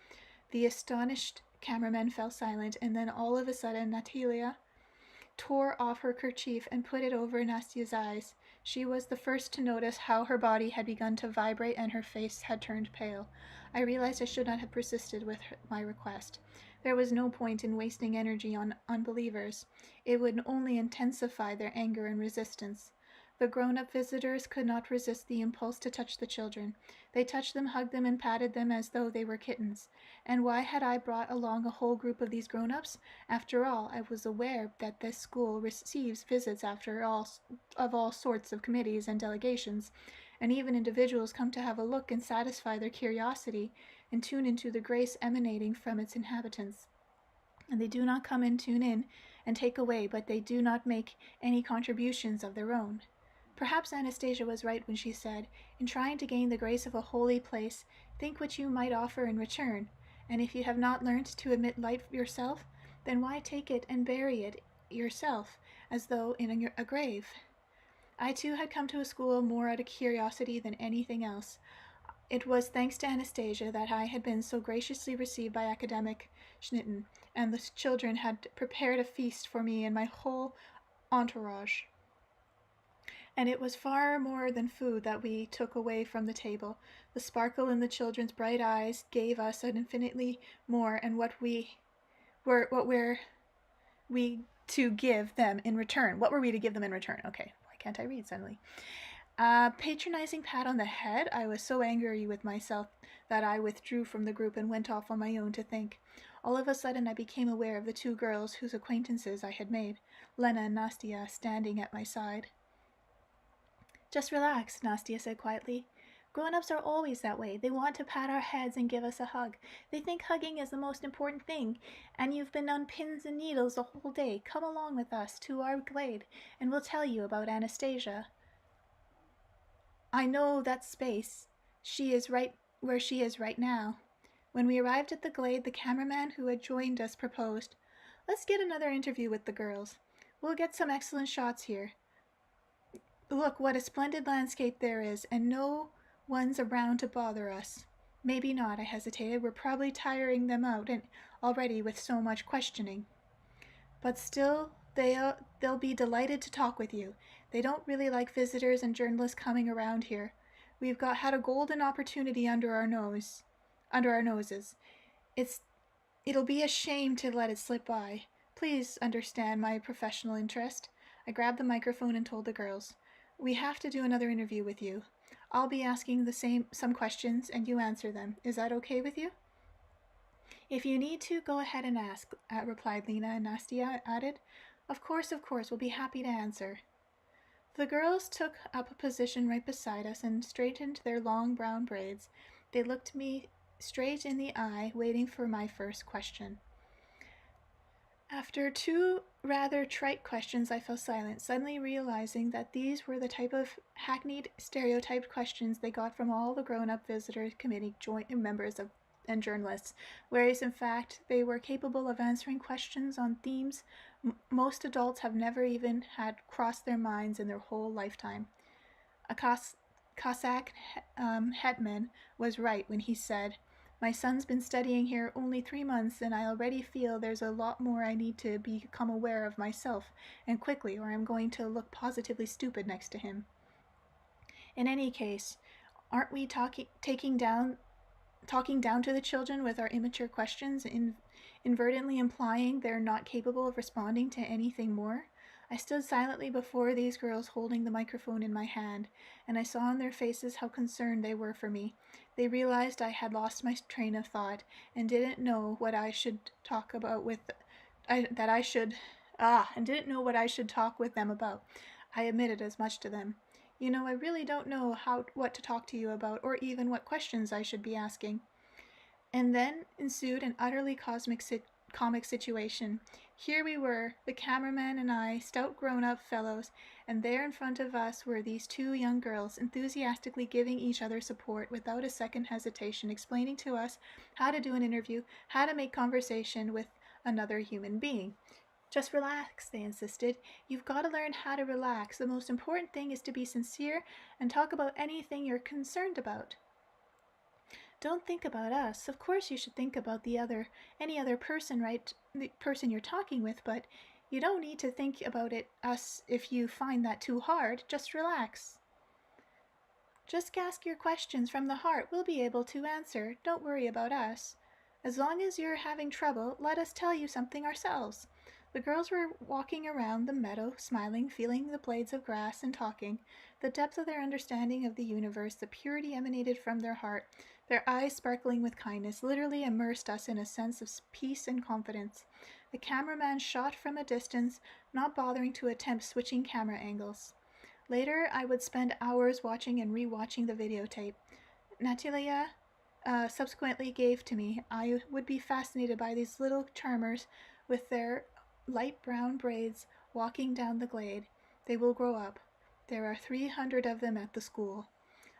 [SPEAKER 1] The astonished cameraman fell silent, and then all of a sudden Natalia tore off her kerchief and put it over Nastya's eyes. She was the first to notice how her body had begun to vibrate and her face had turned pale. I realized I should not have persisted with my request. There was no point in wasting energy on unbelievers. It would only intensify their anger and resistance. The grown-up visitors could not resist the impulse to touch the children. They touched them, hugged them, and patted them as though they were kittens. And why had I brought along a whole group of these grown-ups? After all, I was aware that this school receives visits of all sorts of committees and delegations, and even individuals come to have a look and satisfy their curiosity and tune into the grace emanating from its inhabitants. And they do not come and tune in and take away, but they do not make any contributions of their own. Perhaps Anastasia was right when she said, in trying to gain the grace of a holy place, think what you might offer in return, and if you have not learned to emit light yourself, then why take it and bury it yourself, as though in a grave? I too had come to a school more out of curiosity than anything else. It was thanks to Anastasia that I had been so graciously received by academic Schnitten, and the children had prepared a feast for me and my whole entourage. And it was far more than food that we took away from the table. The sparkle in the children's bright eyes gave us an infinitely more, and what were we to give them in return? What were we to give them in return? Okay, why can't I read suddenly? Patronizing pat on the head. I was so angry with myself that I withdrew from the group and went off on my own to think. All of a sudden I became aware of the two girls whose acquaintances I had made, Lena and Nastya, standing at my side. Just relax, Nastya said quietly. Grown-ups are always that way. They want to pat our heads and give us a hug. They think hugging is the most important thing, and you've been on pins and needles the whole day. Come along with us to our glade, and we'll tell you about Anastasia. I know that space. She is right where she is right now. When we arrived at the glade, the cameraman who had joined us proposed, let's get another interview with the girls. We'll get some excellent shots here. Look, what a splendid landscape there is, and no one's around to bother us. Maybe not, I hesitated. We're probably tiring them out already with so much questioning. But still, they'll be delighted to talk with you. They don't really like visitors and journalists coming around here. We've had a golden opportunity under our noses. It's It'll be a shame to let it slip by. Please understand my professional interest. I grabbed the microphone and told the girls, "We have to do another interview with you. I'll be asking some questions and you answer them. Is that okay with you?" "If you need to, go ahead and ask," replied Lena, and Nastia added, of course, we'll be happy to answer." The girls took up a position right beside us and straightened their long brown braids. They looked me straight in the eye, waiting for my first question. After two rather trite questions, I fell silent, suddenly realizing that these were the type of hackneyed, stereotyped questions they got from all the grown-up visitor committee joint members and journalists, whereas in fact they were capable of answering questions on themes most adults have never even had cross their minds in their whole lifetime. A Cossack hetman was right when he said, "My son's been studying here only 3 months, and I already feel there's a lot more I need to become aware of myself, and quickly, or I'm going to look positively stupid next to him." In any case, aren't we talking down to the children with our immature questions, inadvertently implying they're not capable of responding to anything more? I stood silently before these girls holding the microphone in my hand, and I saw in their faces how concerned they were for me. They realized I had lost my train of thought and didn't know what I should talk about with and didn't know what I should talk with them about. I admitted as much to them. I really don't know what to talk to you about, or even what questions I should be asking." And then ensued an utterly comic situation. Here we were, the cameraman and I, stout grown-up fellows, and there in front of us were these two young girls, enthusiastically giving each other support without a second hesitation, explaining to us how to do an interview, how to make conversation with another human being. "Just relax," they insisted. "You've got to learn how to relax. The most important thing is to be sincere and talk about anything you're concerned about. Don't think about us. Of course you should think about any other person, right? The person you're talking with, but you don't need to think about us if you find that too hard. Just relax. Just ask your questions from the heart. We'll be able to answer. Don't worry about us. As long as you're having trouble, let us tell you something ourselves." The girls were walking around the meadow, smiling, feeling the blades of grass, and talking. The depth of their understanding of the universe, the purity emanated from their heart, their eyes sparkling with kindness, literally immersed us in a sense of peace and confidence. The cameraman shot from a distance, not bothering to attempt switching camera angles. Later, I would spend hours watching and re-watching the videotape. Natalia subsequently gave to me. I would be fascinated by these little charmers with their light brown braids walking down the glade. They will grow up. There are 300 of them at the school.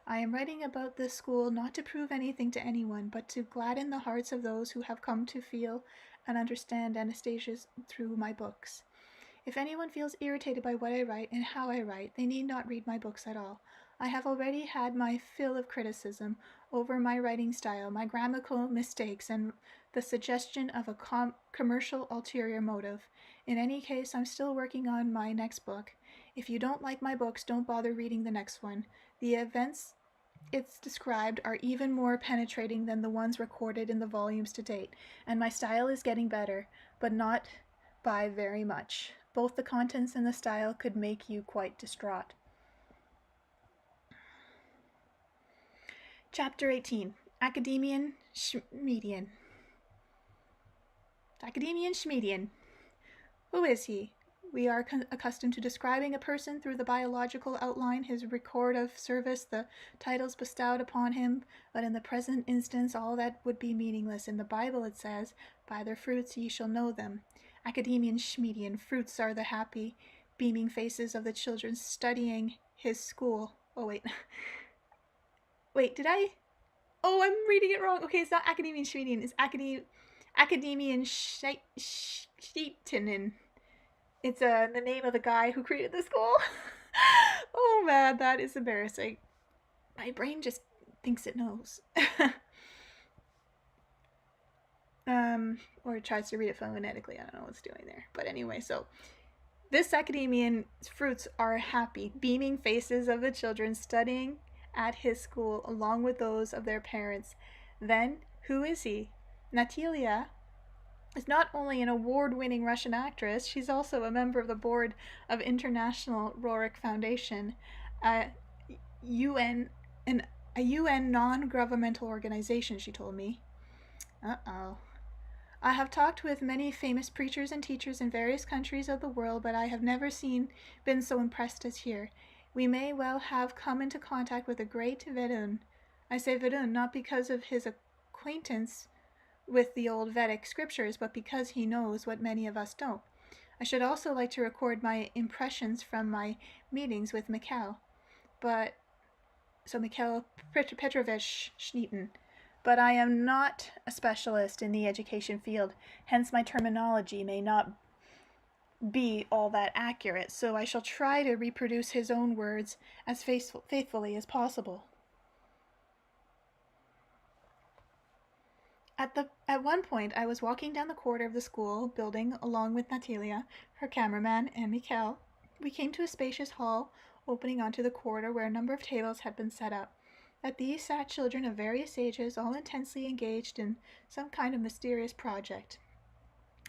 [SPEAKER 1] I am writing about this school not to prove anything to anyone, but to gladden the hearts of those who have come to feel and understand Anastasia through my books. If anyone feels irritated by what I write and how I write, they need not read my books at all. I have already had my fill of criticism over my writing style, my grammatical mistakes, and the suggestion of a commercial ulterior motive. In any case, I'm still working on my next book. If you don't like my books, don't bother reading the next one. The events it's described are even more penetrating than the ones recorded in the volumes to date, and my style is getting better, but not by very much. Both the contents and the style could make you quite distraught. Chapter 18. Academian Schmedian. Academian Schmedian. Who is he? We are accustomed to describing a person through the biological outline, his record of service, the titles bestowed upon him, but in the present instance all that would be meaningless. In the Bible it says, "By their fruits ye shall know them." Academian Schmedian. Fruits are the happy, beaming faces of the children studying his school. Oh, wait. Wait, did I? Oh, I'm reading it wrong. Okay, it's not Academian Schmedian. It's Academian Scheitinen. It's the name of the guy who created the school. Oh man, that is embarrassing. My brain just thinks it knows. or tries to read it phonetically. I don't know what's doing there. But anyway, so this academian fruits are happy, beaming faces of the children studying at his school along with those of their parents. Then, who is he? Natalia is not only an award-winning Russian actress, she's also a member of the board of International Rorik Foundation, a UN an, a UN non-governmental organization, she told me. Uh-oh. I have talked with many famous preachers and teachers in various countries of the world, but I have never been so impressed as here. We may well have come into contact with a great Vedun. I say Vedun not because of his acquaintance with the old Vedic scriptures, but because he knows what many of us don't. I should also like to record my impressions from my meetings with Mikhail, Mikhail Petrovich Schneeten. But I am not a specialist in the education field, hence my terminology may not be all that accurate, so I shall try to reproduce his own words as faithfully as possible. At one point, I was walking down the corridor of the school building along with Natalia, her cameraman, and Mikhail. We came to a spacious hall opening onto the corridor where a number of tables had been set up. At these sat children of various ages, all intensely engaged in some kind of mysterious project,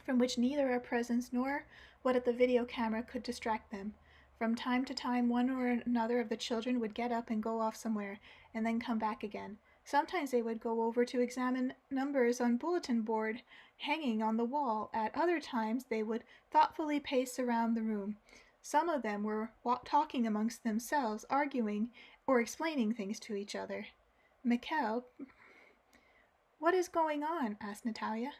[SPEAKER 1] from which neither our presence nor what at the video camera could distract them. From time to time, one or another of the children would get up and go off somewhere, and then come back again. Sometimes they would go over to examine numbers on bulletin board hanging on the wall. At other times they would thoughtfully pace around the room. Some of them were talking amongst themselves, arguing or explaining things to each other. Mikhail, what is going on? Asked Natalia.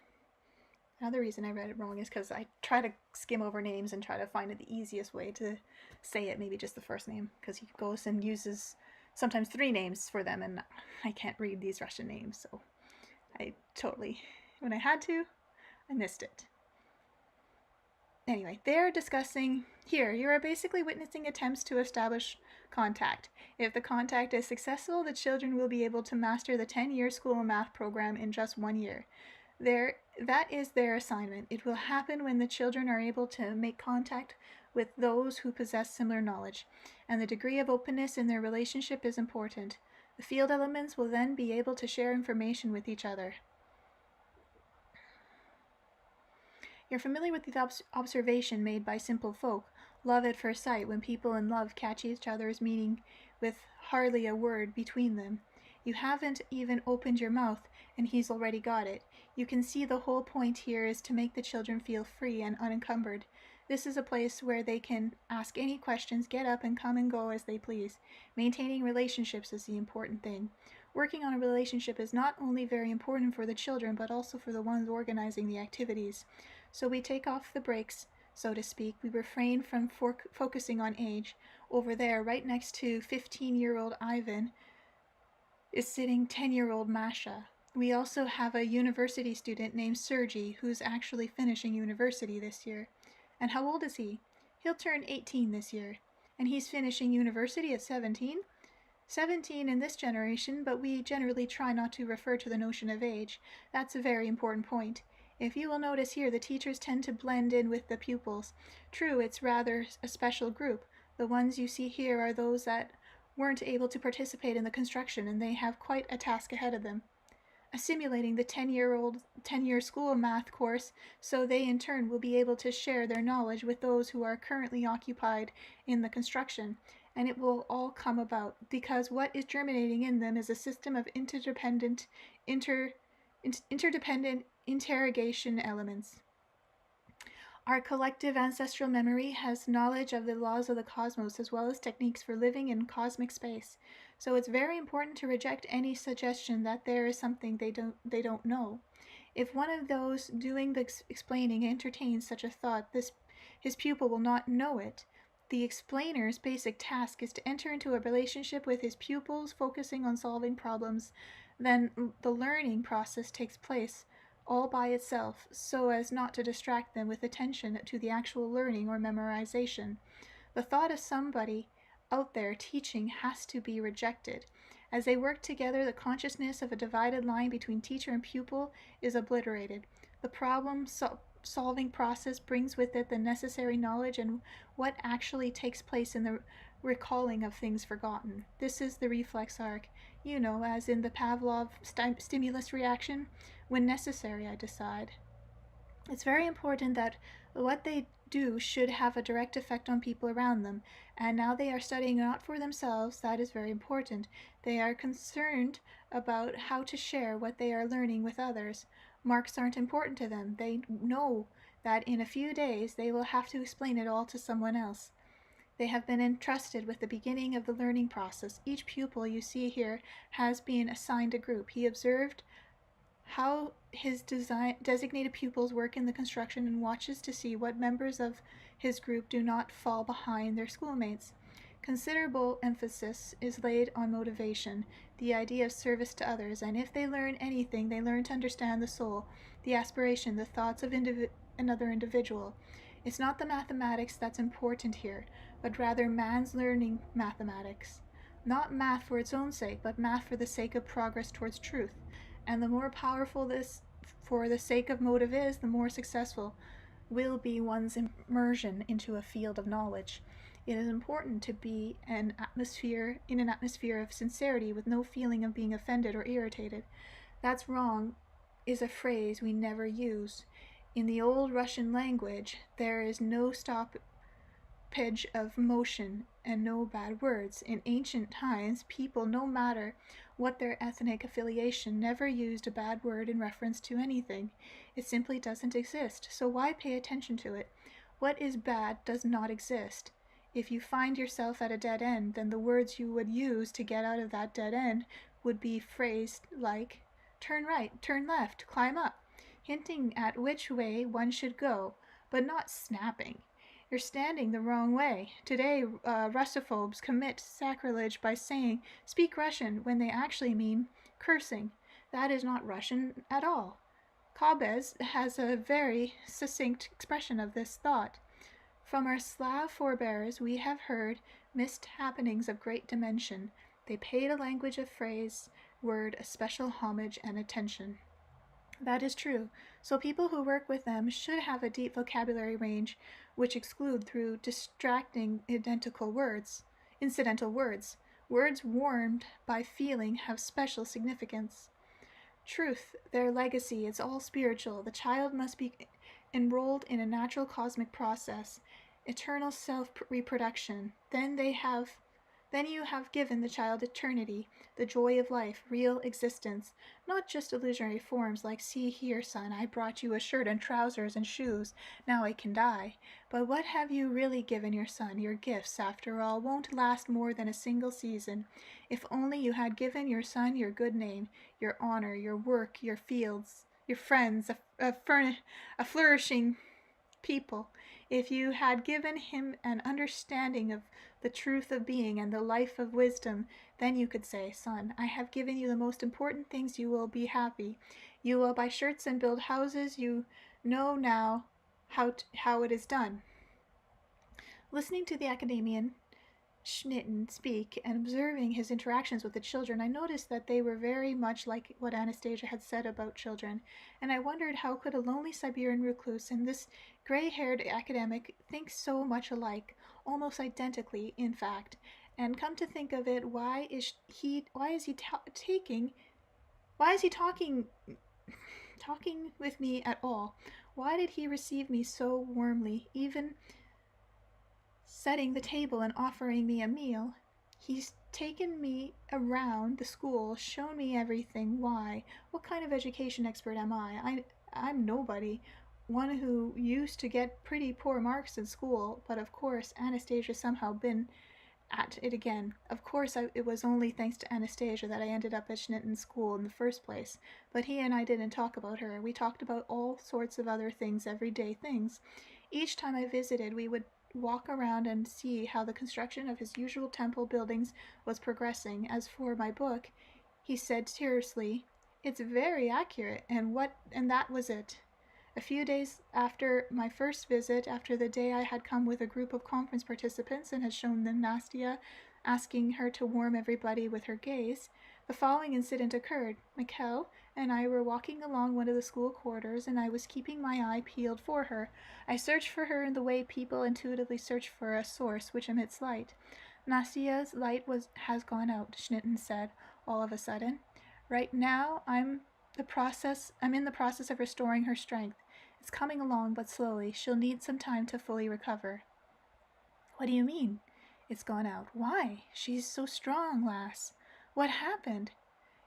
[SPEAKER 1] Another reason I read it wrong is because I try to skim over names and try to find the easiest way to say it, maybe just the first name, because he goes and uses sometimes 3 names for them, and I can't read these Russian names, so when I had to, I missed it. Anyway, they're discussing, here, you are basically witnessing attempts to establish contact. If the contact is successful, the children will be able to master the 10-year school math program in just 1 year. That is their assignment. It will happen when the children are able to make contact with those who possess similar knowledge, and the degree of openness in their relationship is important. The field elements will then be able to share information with each other. You're familiar with the observation made by simple folk, love at first sight, when people in love catch each other's meaning with hardly a word between them. You haven't even opened your mouth, and he's already got it. You can see the whole point here is to make the children feel free and unencumbered. This is a place where they can ask any questions, get up and come and go as they please. Maintaining relationships is the important thing. Working on a relationship is not only very important for the children, but also for the ones organizing the activities. So we take off the brakes, so to speak. We refrain from focusing on age. Over there, right next to 15-year-old Ivan, is sitting 10-year-old Masha. We also have a university student named Sergey, who's actually finishing university this year. And how old is he? He'll turn 18 this year. And he's finishing university at 17? 17 in this generation, but we generally try not to refer to the notion of age. That's a very important point. If you will notice here, the teachers tend to blend in with the pupils. True, it's rather a special group. The ones you see here are those that weren't able to participate in the construction, and they have quite a task ahead of them. Assimilating the 10-year school math course, so they in turn will be able to share their knowledge with those who are currently occupied in the construction, and it will all come about because what is germinating in them is a system of interdependent interrogation elements. Our collective ancestral memory has knowledge of the laws of the cosmos as well as techniques for living in cosmic space. So it's very important to reject any suggestion that there is something they don't know. If one of those doing the explaining entertains such a thought, his pupil will not know it. The explainer's basic task is to enter into a relationship with his pupils, focusing on solving problems. Then the learning process takes place all by itself, so as not to distract them with attention to the actual learning or memorization. The thought of somebody out there teaching has to be rejected. As they work together, the consciousness of a divided line between teacher and pupil is obliterated. The solving process brings with it the necessary knowledge and what actually takes place in the recalling of things forgotten. This is the reflex arc, as in the Pavlov stimulus reaction. When necessary, I decide. It's very important that what they do should have a direct effect on people around them, and now they are studying not for themselves. That is very important. They are concerned about how to share what they are learning with others. Marks aren't important to them. They know that in a few days they will have to explain it all to someone else. They have been entrusted with the beginning of the learning process. Each pupil you see here has been assigned a group. He observed how his designated pupils work in the construction and watches to see what members of his group do not fall behind their schoolmates. Considerable emphasis is laid on motivation, the idea of service to others, and if they learn anything, they learn to understand the soul, the aspiration, the thoughts of another individual. It's not the mathematics that's important here, but rather man's learning mathematics. Not math for its own sake, but math for the sake of progress towards truth. And the more powerful this for the sake of motive is, the more successful will be one's immersion into a field of knowledge. It is important to be in an atmosphere of sincerity with no feeling of being offended or irritated. That's wrong is a phrase we never use. In the old Russian language, there is no stoppage of motion and no bad words. In ancient times, people, no matter what their ethnic affiliation, never used a bad word in reference to anything. It simply doesn't exist, so why pay attention to it? What is bad does not exist. If you find yourself at a dead end, then the words you would use to get out of that dead end would be phrased like turn right, turn left, climb up, hinting at which way one should go, but not snapping. You're standing the wrong way. Today, Russophobes commit sacrilege by saying, speak Russian, when they actually mean cursing. That is not Russian at all. Cabez has a very succinct expression of this thought. From our Slav forebears, we have heard missed happenings of great dimension. They paid a language of phrase, word, a special homage and attention. That is true. So people who work with them should have a deep vocabulary range, which exclude through distracting incidental words. Words warmed by feeling have special significance. Truth, their legacy, is all spiritual. The child must be enrolled in a natural cosmic process, eternal self-reproduction. Then you have given the child eternity, the joy of life, real existence, not just illusionary forms like, see here, son, I brought you a shirt and trousers and shoes, now I can die. But what have you really given your son? Your gifts, after all, won't last more than a single season. If only you had given your son your good name, your honor, your work, your fields, your friends, a flourishing people. If you had given him an understanding of the truth of being and the life of wisdom, then you could say, son, I have given you the most important things. You will be happy. You will buy shirts and build houses. You know now how it is done. Listening to the academician Schnitten speak and observing his interactions with the children, I noticed that they were very much like what Anastasia had said about children, and I wondered how could a lonely Siberian recluse and this gray-haired academic think so much alike, almost identically, in fact. And come to think of it, why is he talking with me at all? Why did he receive me so warmly, even setting the table and offering me a meal? He's taken me around the school, shown me everything. Why? What kind of education expert am I? I'm nobody. One who used to get pretty poor marks in school, but of course Anastasia's somehow been at it again. Of course it was only thanks to Anastasia that I ended up at Schnitten School in the first place, but he and I didn't talk about her. We talked about all sorts of other things, everyday things. Each time I visited, we would walk around and see how the construction of his usual temple buildings was progressing. As for my book, he said seriously, it's very accurate, and that was it. A few days after my first visit, after the day I had come with a group of conference participants and had shown them Nastya asking her to warm everybody with her gaze, the following incident occurred. Mikkel and I were walking along one of the school corridors, and I was keeping my eye peeled for her. I searched for her in the way people intuitively search for a source which emits light. Nastia's light has gone out, Schnitten said, all of a sudden. Right now, I'm in the process of restoring her strength. It's coming along, but slowly. She'll need some time to fully recover. What do you mean? It's gone out. Why? She's so strong, lass. What happened?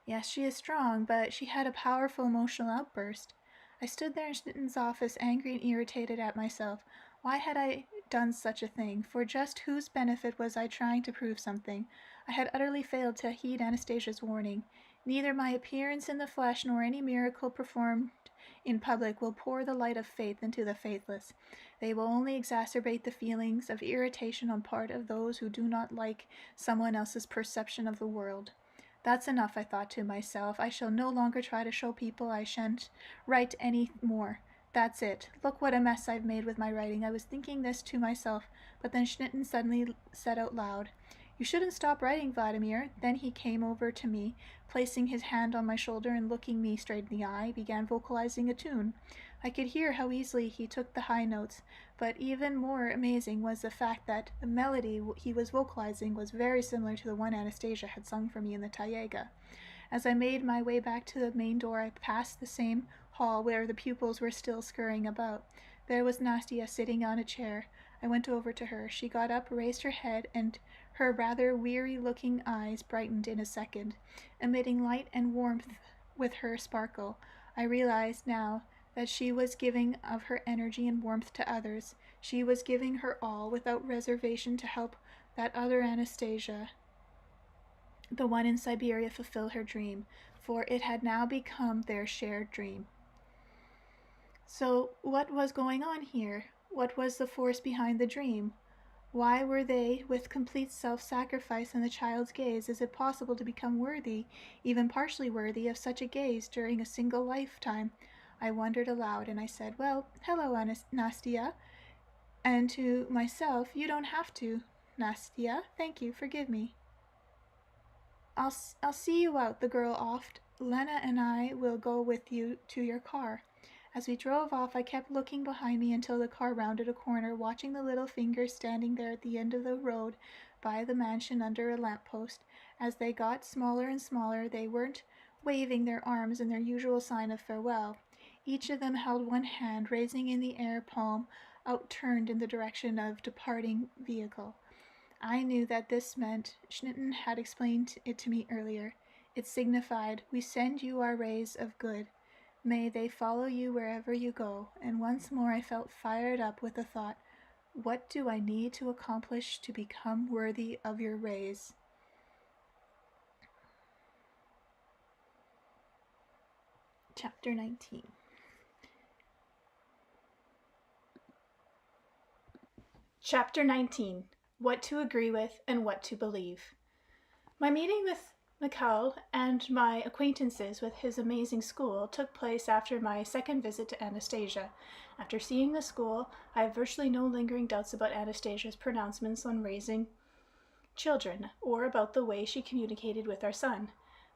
[SPEAKER 1] Yes, she is strong, but she had a powerful emotional outburst. I stood there in Schnitten's office, angry and irritated at myself. Why had I done such a thing? For just whose benefit was I trying to prove something? I had utterly failed to heed Anastasia's warning. Neither my appearance in the flesh nor any miracle performed in public will pour the light of faith into the faithless. They will only exacerbate the feelings of irritation on part of those who do not like someone else's perception of the world. That's enough, I thought to myself. I shall no longer try to show people I shan't write any more. That's it. Look what a mess I've made with my writing. I was thinking this to myself, but then Schnitten suddenly said out loud, You shouldn't stop writing, Vladimir. Then he came over to me, placing his hand on my shoulder and looking me straight in the eye, began vocalizing a tune. I could hear how easily he took the high notes, but even more amazing was the fact that the melody he was vocalizing was very similar to the one Anastasia had sung for me in the Tayega. As I made my way back to the main door, I passed the same hall where the pupils were still scurrying about. There was Nastia sitting on a chair. I went over to her. She got up, raised her head, and her rather weary-looking eyes brightened in a second, emitting light and warmth with her sparkle. I realized now that she was giving of her energy and warmth to others. She was giving her all, without reservation, to help that other Anastasia, the one in Siberia, fulfill her dream, for it had now become their shared dream. So what was going on here? What was the force behind the dream? Why were they, with complete self-sacrifice in the child's gaze, is it possible to become worthy, even partially worthy, of such a gaze during a single lifetime? I wondered aloud, and I said, Well, hello, Nastia. And to myself, You don't have to, Nastia. Thank you, forgive me. I'll see you out, the girl offed. Lena and I will go with you to your car. As we drove off, I kept looking behind me until the car rounded a corner, watching the little fingers standing there at the end of the road by the mansion under a lamppost. As they got smaller and smaller, they weren't waving their arms in their usual sign of farewell. Each of them held one hand, raising in the air, palm outturned in the direction of departing vehicle. I knew that this meant, Schnitten had explained it to me earlier, it signified, We send you our rays of good. May they follow you wherever you go. And once more I felt fired up with the thought, What do I need to accomplish to become worthy of your rays? Chapter 19. Chapter 19. What to agree with and what to believe. My meeting with Mikhail and my acquaintances with his amazing school took place after my second visit to Anastasia. After seeing the school, I have virtually no lingering doubts about Anastasia's pronouncements on raising children, or about the way she communicated with our son.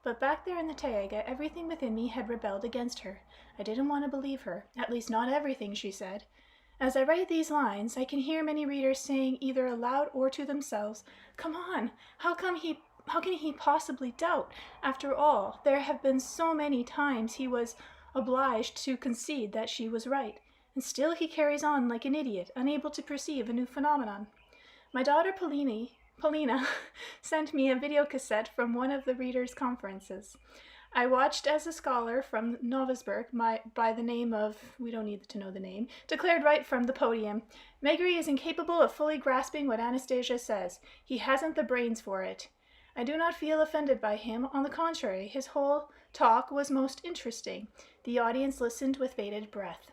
[SPEAKER 1] But back there in the Tayega, everything within me had rebelled against her. I didn't want to believe her, at least not everything she said. As I write these lines, I can hear many readers saying either aloud or to themselves, Come on, how can he possibly doubt? After all, there have been so many times he was obliged to concede that she was right, and still he carries on like an idiot, unable to perceive a new phenomenon. My daughter Polina sent me a video cassette from one of the readers' conferences. I watched as a scholar from Novosibirsk by the name of, we don't need to know the name, declared right from the podium, Megre is incapable of fully grasping what Anastasia says. He hasn't the brains for it. I do not feel offended by him. On the contrary, his whole talk was most interesting. The audience listened with bated breath.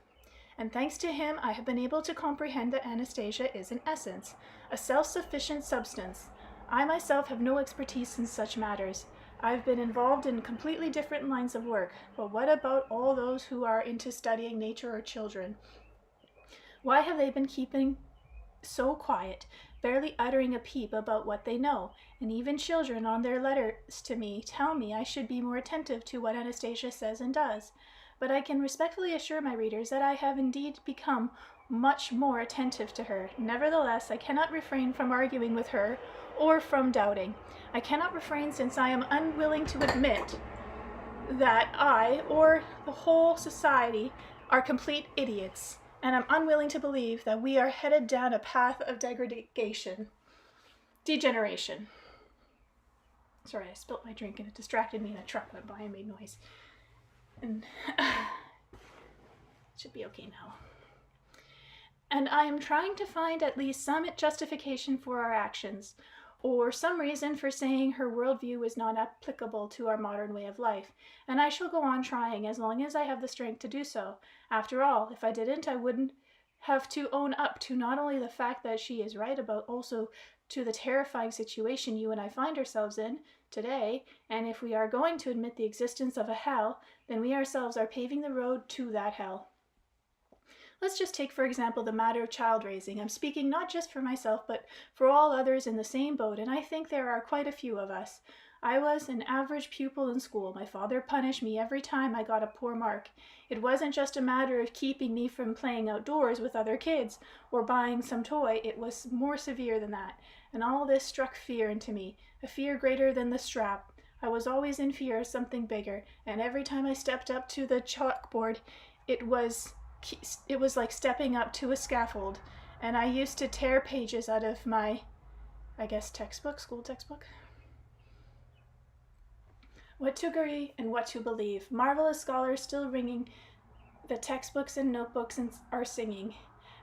[SPEAKER 1] And thanks to him, I have been able to comprehend that Anastasia is in essence a self-sufficient substance. I myself have no expertise in such matters. I've been involved in completely different lines of work, but what about all those who are into studying nature or children? Why have they been keeping so quiet? barely uttering a peep about what they know, and even children on their letters to me tell me I should be more attentive to what Anastasia says and does. But I can respectfully assure my readers that I have indeed become much more attentive to her. Nevertheless, I cannot refrain from arguing with her or from doubting. I cannot refrain, since I am unwilling to admit that I, or the whole society, are complete idiots, and I'm unwilling to believe that we are headed down a path of degeneration. Sorry, I spilt my drink and it distracted me, and a truck went by and made noise. And it should be okay now. And I am trying to find at least some justification for our actions, or some reason for saying her worldview is not applicable to our modern way of life, and I shall go on trying as long as I have the strength to do so. After all, if I didn't, I wouldn't have to own up to not only the fact that she is right, but also to the terrifying situation you and I find ourselves in today, and if we are going to admit the existence of a hell, then we ourselves are paving the road to that hell. Let's just take, for example, the matter of child raising. I'm speaking not just for myself, but for all others in the same boat, and I think there are quite a few of us. I was an average pupil in school. My father punished me every time I got a poor mark. It wasn't just a matter of keeping me from playing outdoors with other kids or buying some toy. It was more severe than that, and all this struck fear into me, a fear greater than the strap. I was always in fear of something bigger, and every time I stepped up to the chalkboard, it was like stepping up to a scaffold, and I used to tear pages out of my, school textbook. What to agree and what to believe. Marvelous scholars still ringing, the textbooks and notebooks are singing.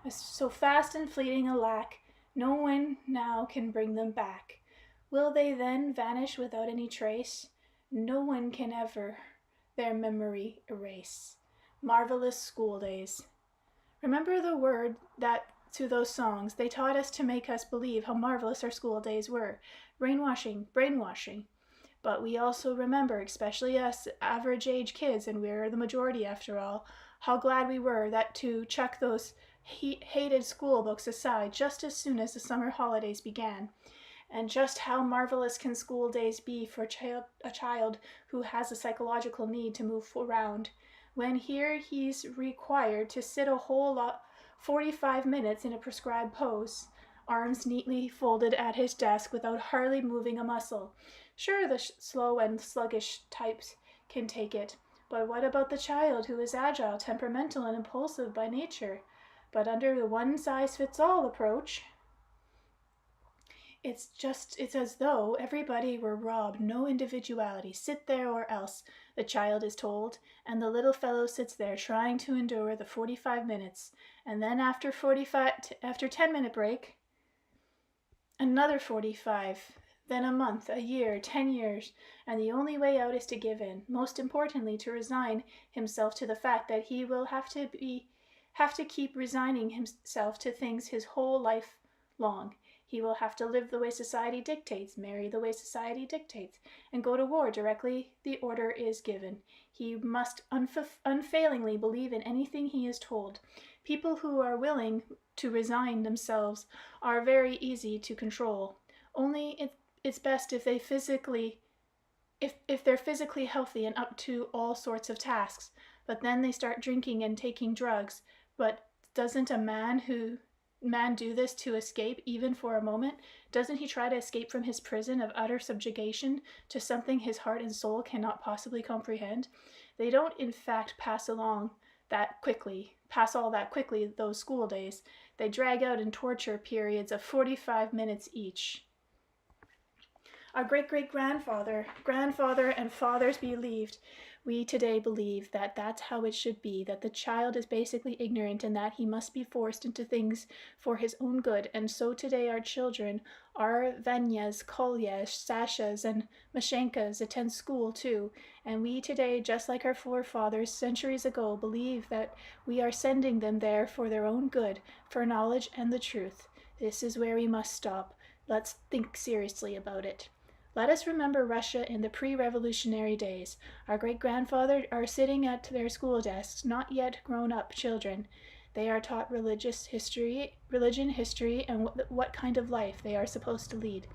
[SPEAKER 1] So fast and fleeting alack, no one now can bring them back. Will they then vanish without any trace? No one can ever their memory erase. Marvelous school days. Remember the word that to those songs. They taught us to make us believe how marvelous our school days were. Brainwashing. But we also remember, especially us average age kids, and we're the majority after all, how glad we were that to chuck those hated school books aside just as soon as the summer holidays began. And just how marvelous can school days be for a child who has a psychological need to move around, when here he's required to sit a whole lot 45 minutes in a prescribed pose, arms neatly folded at his desk without hardly moving a muscle. Sure, the slow and sluggish types can take it, but what about the child who is agile, temperamental, and impulsive by nature? But under the one-size-fits-all approach, it's as though everybody were robbed, no individuality. Sit there or else, the child is told, and the little fellow sits there trying to endure the 45 minutes, and then after 10-minute break, another 45, then a month, a year, 10 years, and the only way out is to give in. Most importantly, to resign himself to the fact that he will have to keep resigning himself to things his whole life long. He will have to live the way society dictates, marry the way society dictates, and go to war directly the order is given. He must unfailingly believe in anything he is told. People who are willing to resign themselves are very easy to control. Only it's best if they're physically healthy and up to all sorts of tasks. But then they start drinking and taking drugs. But doesn't a man do this to escape, even for a moment? Doesn't he try to escape from his prison of utter subjugation to something his heart and soul cannot possibly comprehend? They don't, in fact, pass all that quickly, those school days. They drag out in torture periods of 45 minutes each. Our great-great-grandfather, and fathers believed. We today believe that that's how it should be, that the child is basically ignorant and that he must be forced into things for his own good. And so today our children, our Vanyas, Kolyas, Sashas, and Mashenkas attend school too. And we today, just like our forefathers centuries ago, believe that we are sending them there for their own good, for knowledge and the truth. This is where we must stop. Let's think seriously about it. Let us remember Russia in the pre-revolutionary days. Our great-grandfathers are sitting at their school desks, not yet grown-up children. They are taught religion, history, and what kind of life they are supposed to lead.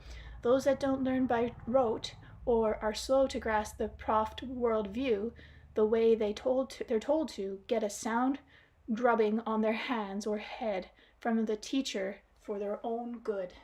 [SPEAKER 1] Those that don't learn by rote or are slow to grasp the proft worldview the way they're told to get a sound drubbing on their hands or head from the teacher for their own good.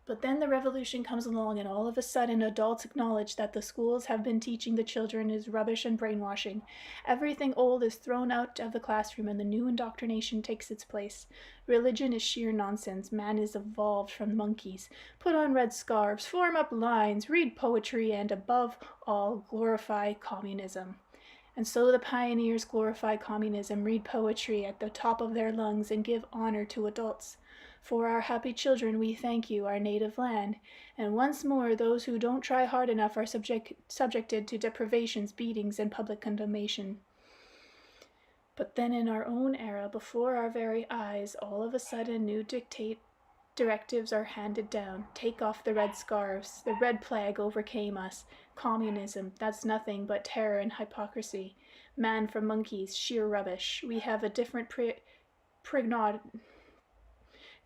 [SPEAKER 1] But then the revolution comes along, and all of a sudden adults acknowledge that the schools have been teaching the children is rubbish and brainwashing. Everything old is thrown out of the classroom and the new indoctrination takes its place. Religion is sheer nonsense. Man is evolved from monkeys. Put on red scarves, form up lines, read poetry, and above all, glorify communism. And so the pioneers glorify communism, read poetry at the top of their lungs, and give honor to adults. For our happy children we thank you, our native land. And once more those who don't try hard enough are subjected to deprivations, beatings, and public condemnation. But then in our own era, before our very eyes, all of a sudden new directives are handed down. Take off the red scarves. The red plague overcame us. Communism, that's nothing but terror and hypocrisy. Man for monkeys, sheer rubbish. We have a different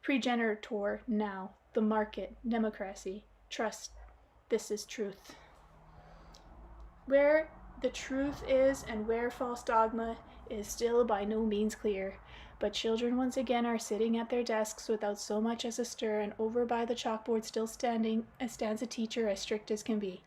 [SPEAKER 1] progenitor now. The market, democracy, trust. This is truth. Where the truth is and where false dogma is still by no means clear. But children once again are sitting at their desks without so much as a stir, and over by the chalkboard still stands a teacher as strict as can be.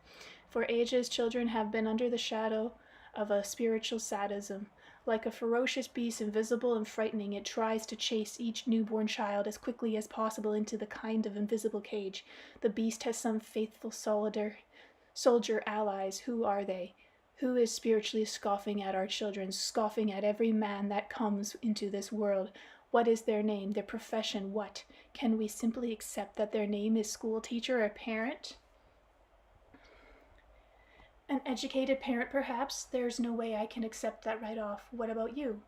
[SPEAKER 1] For ages children have been under the shadow of a spiritual sadism. Like a ferocious beast, invisible and frightening, it tries to chase each newborn child as quickly as possible into the kind of invisible cage. The beast has some faithful soldier allies. Who are they? Who is spiritually scoffing at our children, scoffing at every man that comes into this world? What is their name, their profession, what? Can we simply accept that their name is school teacher or parent? An educated parent, perhaps? There's no way I can accept that right off. What about you?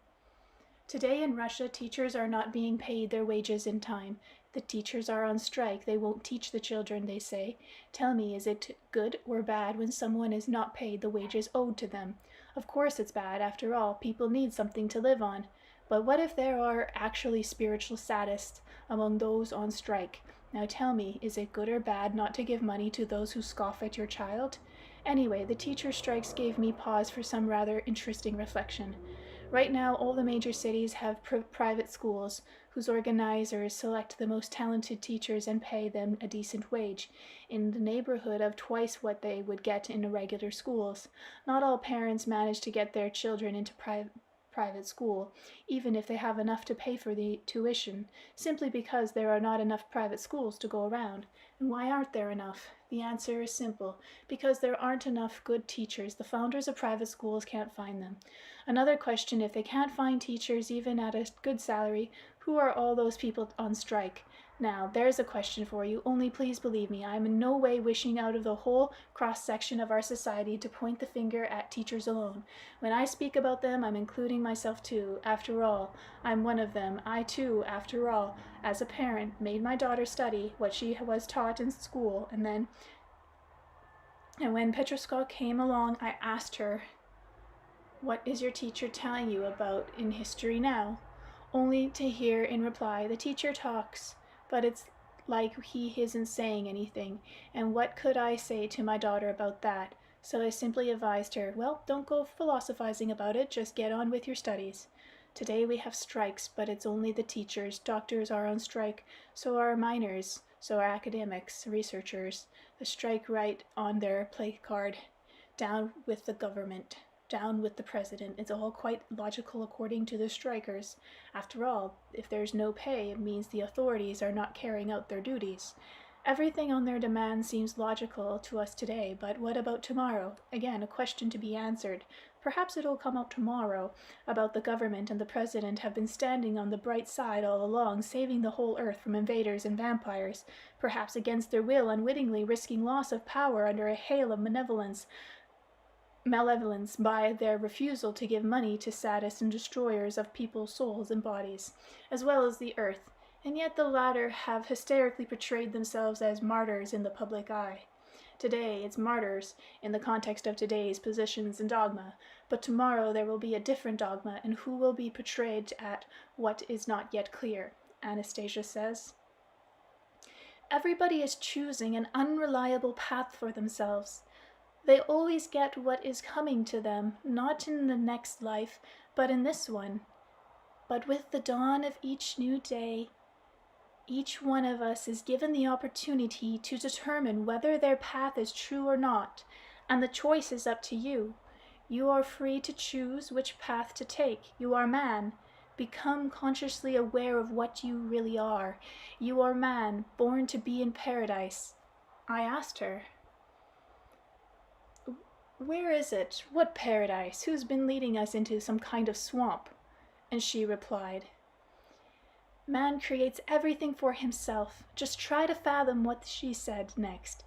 [SPEAKER 1] Today in Russia, teachers are not being paid their wages in time. The teachers are on strike. They won't teach the children, they say. Tell me, is it good or bad when someone is not paid the wages owed to them? Of course it's bad. After all, people need something to live on. But what if there are actually spiritual sadists among those on strike? Now tell me, is it good or bad not to give money to those who scoff at your child? Anyway, the teacher strikes gave me pause for some rather interesting reflection. Right now, all the major cities have private schools whose organizers select the most talented teachers and pay them a decent wage, in the neighborhood of twice what they would get in regular schools. Not all parents manage to get their children into private school, even if they have enough to pay for the tuition, simply because there are not enough private schools to go around. And why aren't there enough? The answer is simple. Because there aren't enough good teachers. The founders of private schools can't find them. Another question, if they can't find teachers even at a good salary, who are all those people on strike? Now, there's a question for you, only please believe me, I am in no way wishing out of the whole cross-section of our society to point the finger at teachers alone. When I speak about them, I'm including myself too. After all, I'm one of them. I too, after all, as a parent, made my daughter study what she was taught in school, and when Petroska came along, I asked her, "What is your teacher telling you about in history now?" Only to hear in reply, "The teacher talks, but it's like he isn't saying anything." And what could I say to my daughter about that? So I simply advised her, well, don't go philosophizing about it, just get on with your studies. Today we have strikes, but it's only the teachers. Doctors are on strike, so are miners, so are academics, researchers. The strike right on their placard. Down with the government. Down with the president. It's all quite logical according to the strikers. After all, if there's no pay, it means the authorities are not carrying out their duties. Everything on their demand seems logical to us today, but what about tomorrow? Again, a question to be answered. Perhaps it'll come out tomorrow about the government and the president have been standing on the bright side all along, saving the whole earth from invaders and vampires, perhaps against their will, unwittingly risking loss of power under a hail of malevolence by their refusal to give money to sadists and destroyers of people's souls and bodies, as well as the earth, and yet the latter have hysterically portrayed themselves as martyrs in the public eye. Today it's martyrs in the context of today's positions and dogma, but tomorrow there will be a different dogma, and who will be portrayed at what is not yet clear, Anastasia says. Everybody is choosing an unreliable path for themselves. They always get what is coming to them, not in the next life, but in this one. But with the dawn of each new day, each one of us is given the opportunity to determine whether their path is true or not, and the choice is up to you. You are free to choose which path to take. You are man. Become consciously aware of what you really are. You are man, born to be in paradise. I asked her, "Where is it? What paradise? Who's been leading us into some kind of swamp?" And she replied, "Man creates everything for himself." Just try to fathom what she said next.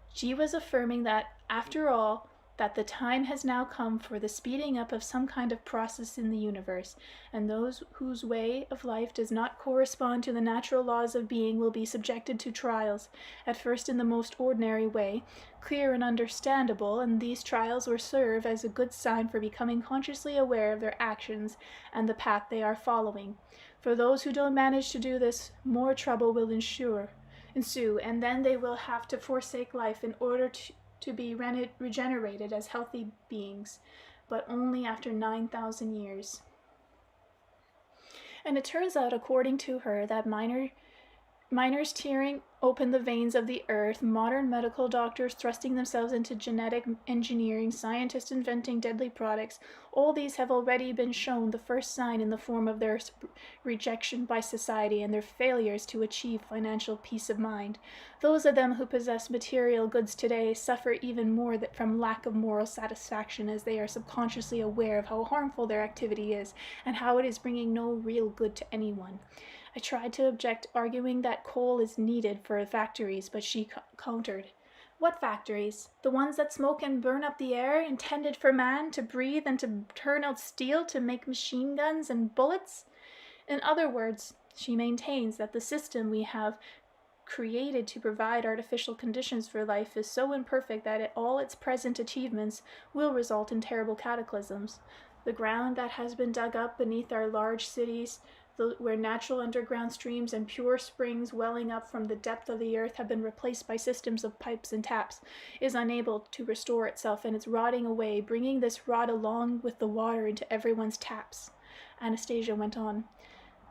[SPEAKER 1] She was affirming that, after all, that the time has now come for the speeding up of some kind of process in the universe, and those whose way of life does not correspond to the natural laws of being will be subjected to trials, at first in the most ordinary way, clear and understandable, and these trials will serve as a good sign for becoming consciously aware of their actions and the path they are following. For those who don't manage to do this, more trouble will ensue, and then they will have to forsake life in order to be regenerated as healthy beings, but only after 9,000 years. And it turns out, according to her, that miners tearing open the veins of the earth, modern medical doctors thrusting themselves into genetic engineering, scientists inventing deadly products, all these have already been shown the first sign in the form of their rejection by society and their failures to achieve financial peace of mind. Those of them who possess material goods today suffer even more from lack of moral satisfaction, as they are subconsciously aware of how harmful their activity is and how it is bringing no real good to anyone. I tried to object, arguing that coal is needed for factories, but she countered. What factories? The ones that smoke and burn up the air, intended for man to breathe and to turn out steel to make machine guns and bullets? In other words, she maintains that the system we have created to provide artificial conditions for life is so imperfect that all its present achievements will result in terrible cataclysms. The ground that has been dug up beneath our large cities, where natural underground streams and pure springs welling up from the depth of the earth have been replaced by systems of pipes and taps, is unable to restore itself, and it's rotting away, bringing this rot along with the water into everyone's taps. Anastasia went on.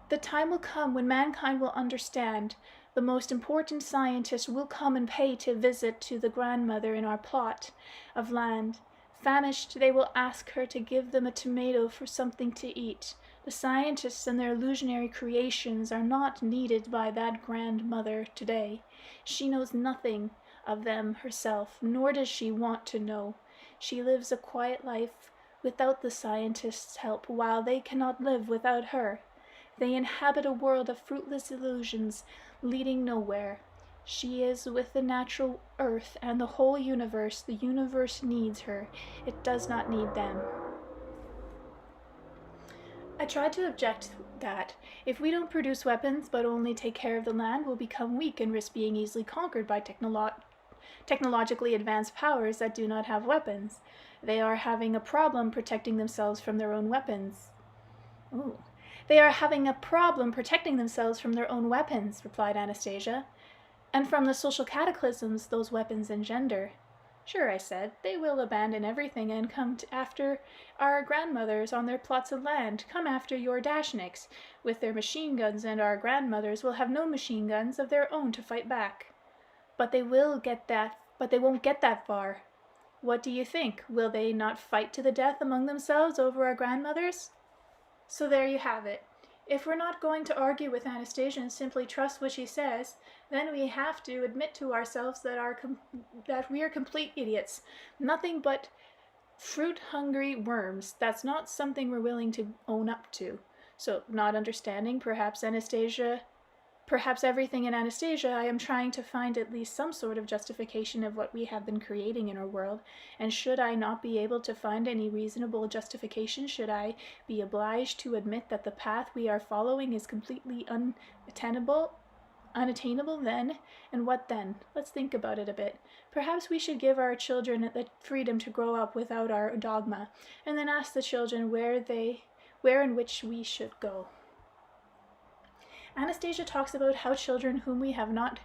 [SPEAKER 1] The time will come when mankind will understand. The most important scientists will come and pay a visit to the grandmother in our plot of land. Famished, they will ask her to give them a tomato for something to eat. The scientists and their illusionary creations are not needed by that grandmother today. She knows nothing of them herself, nor does she want to know. She lives a quiet life without the scientists' help, while they cannot live without her. They inhabit a world of fruitless illusions, leading nowhere. She is with the natural earth and the whole universe. The universe needs her. It does not need them. I tried to object that, if we don't produce weapons but only take care of the land, we'll become weak and risk being easily conquered by technologically advanced powers that do not have weapons. They are having a problem protecting themselves from their own weapons. Ooh. They are having a problem protecting themselves from their own weapons, replied Anastasia, and from the social cataclysms those weapons engender. Sure, I said, they will abandon everything and come after our grandmothers on their plots of land, come after your Dashniks with their machine guns, and our grandmothers will have no machine guns of their own to fight back. But they won't get that far. What do you think? Will they not fight to the death among themselves over our grandmothers? So there you have it. If we're not going to argue with Anastasia and simply trust what she says, then we have to admit to ourselves that we are complete idiots. Nothing but fruit-hungry worms. That's not something we're willing to own up to. So, not understanding, perhaps everything in Anastasia, I am trying to find at least some sort of justification of what we have been creating in our world, and should I not be able to find any reasonable justification, should I be obliged to admit that the path we are following is completely untenable, unattainable then? And what then? Let's think about it a bit. Perhaps we should give our children the freedom to grow up without our dogma, and then ask the children where and which we should go. Anastasia talks about how children whom we have not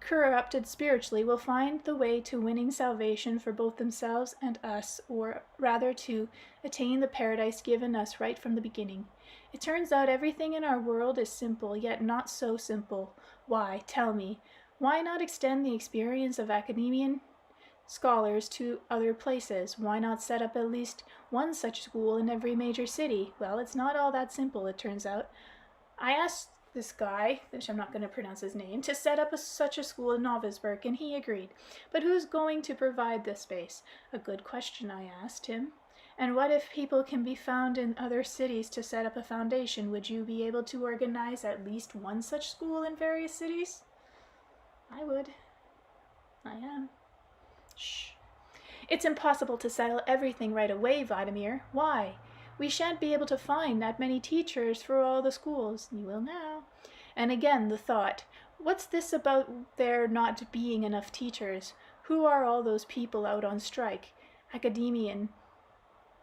[SPEAKER 1] corrupted spiritually will find the way to winning salvation for both themselves and us, or rather to attain the paradise given us right from the beginning. It turns out everything in our world is simple, yet not so simple. Why? Tell me. Why not extend the experience of academician scholars to other places? Why not set up at least one such school in every major city? Well, it's not all that simple, it turns out. I asked this guy, which I'm not going to pronounce his name, to set up such a school in Novosburg, and he agreed. But who's going to provide the space? A good question, I asked him. And what if people can be found in other cities to set up a foundation? Would you be able to organize at least one such school in various cities? I would. I am. Shh. It's impossible to settle everything right away, Vladimir. Why? We shan't be able to find that many teachers for all the schools. You will now. And again the thought, what's this about there not being enough teachers? Who are all those people out on strike? Academician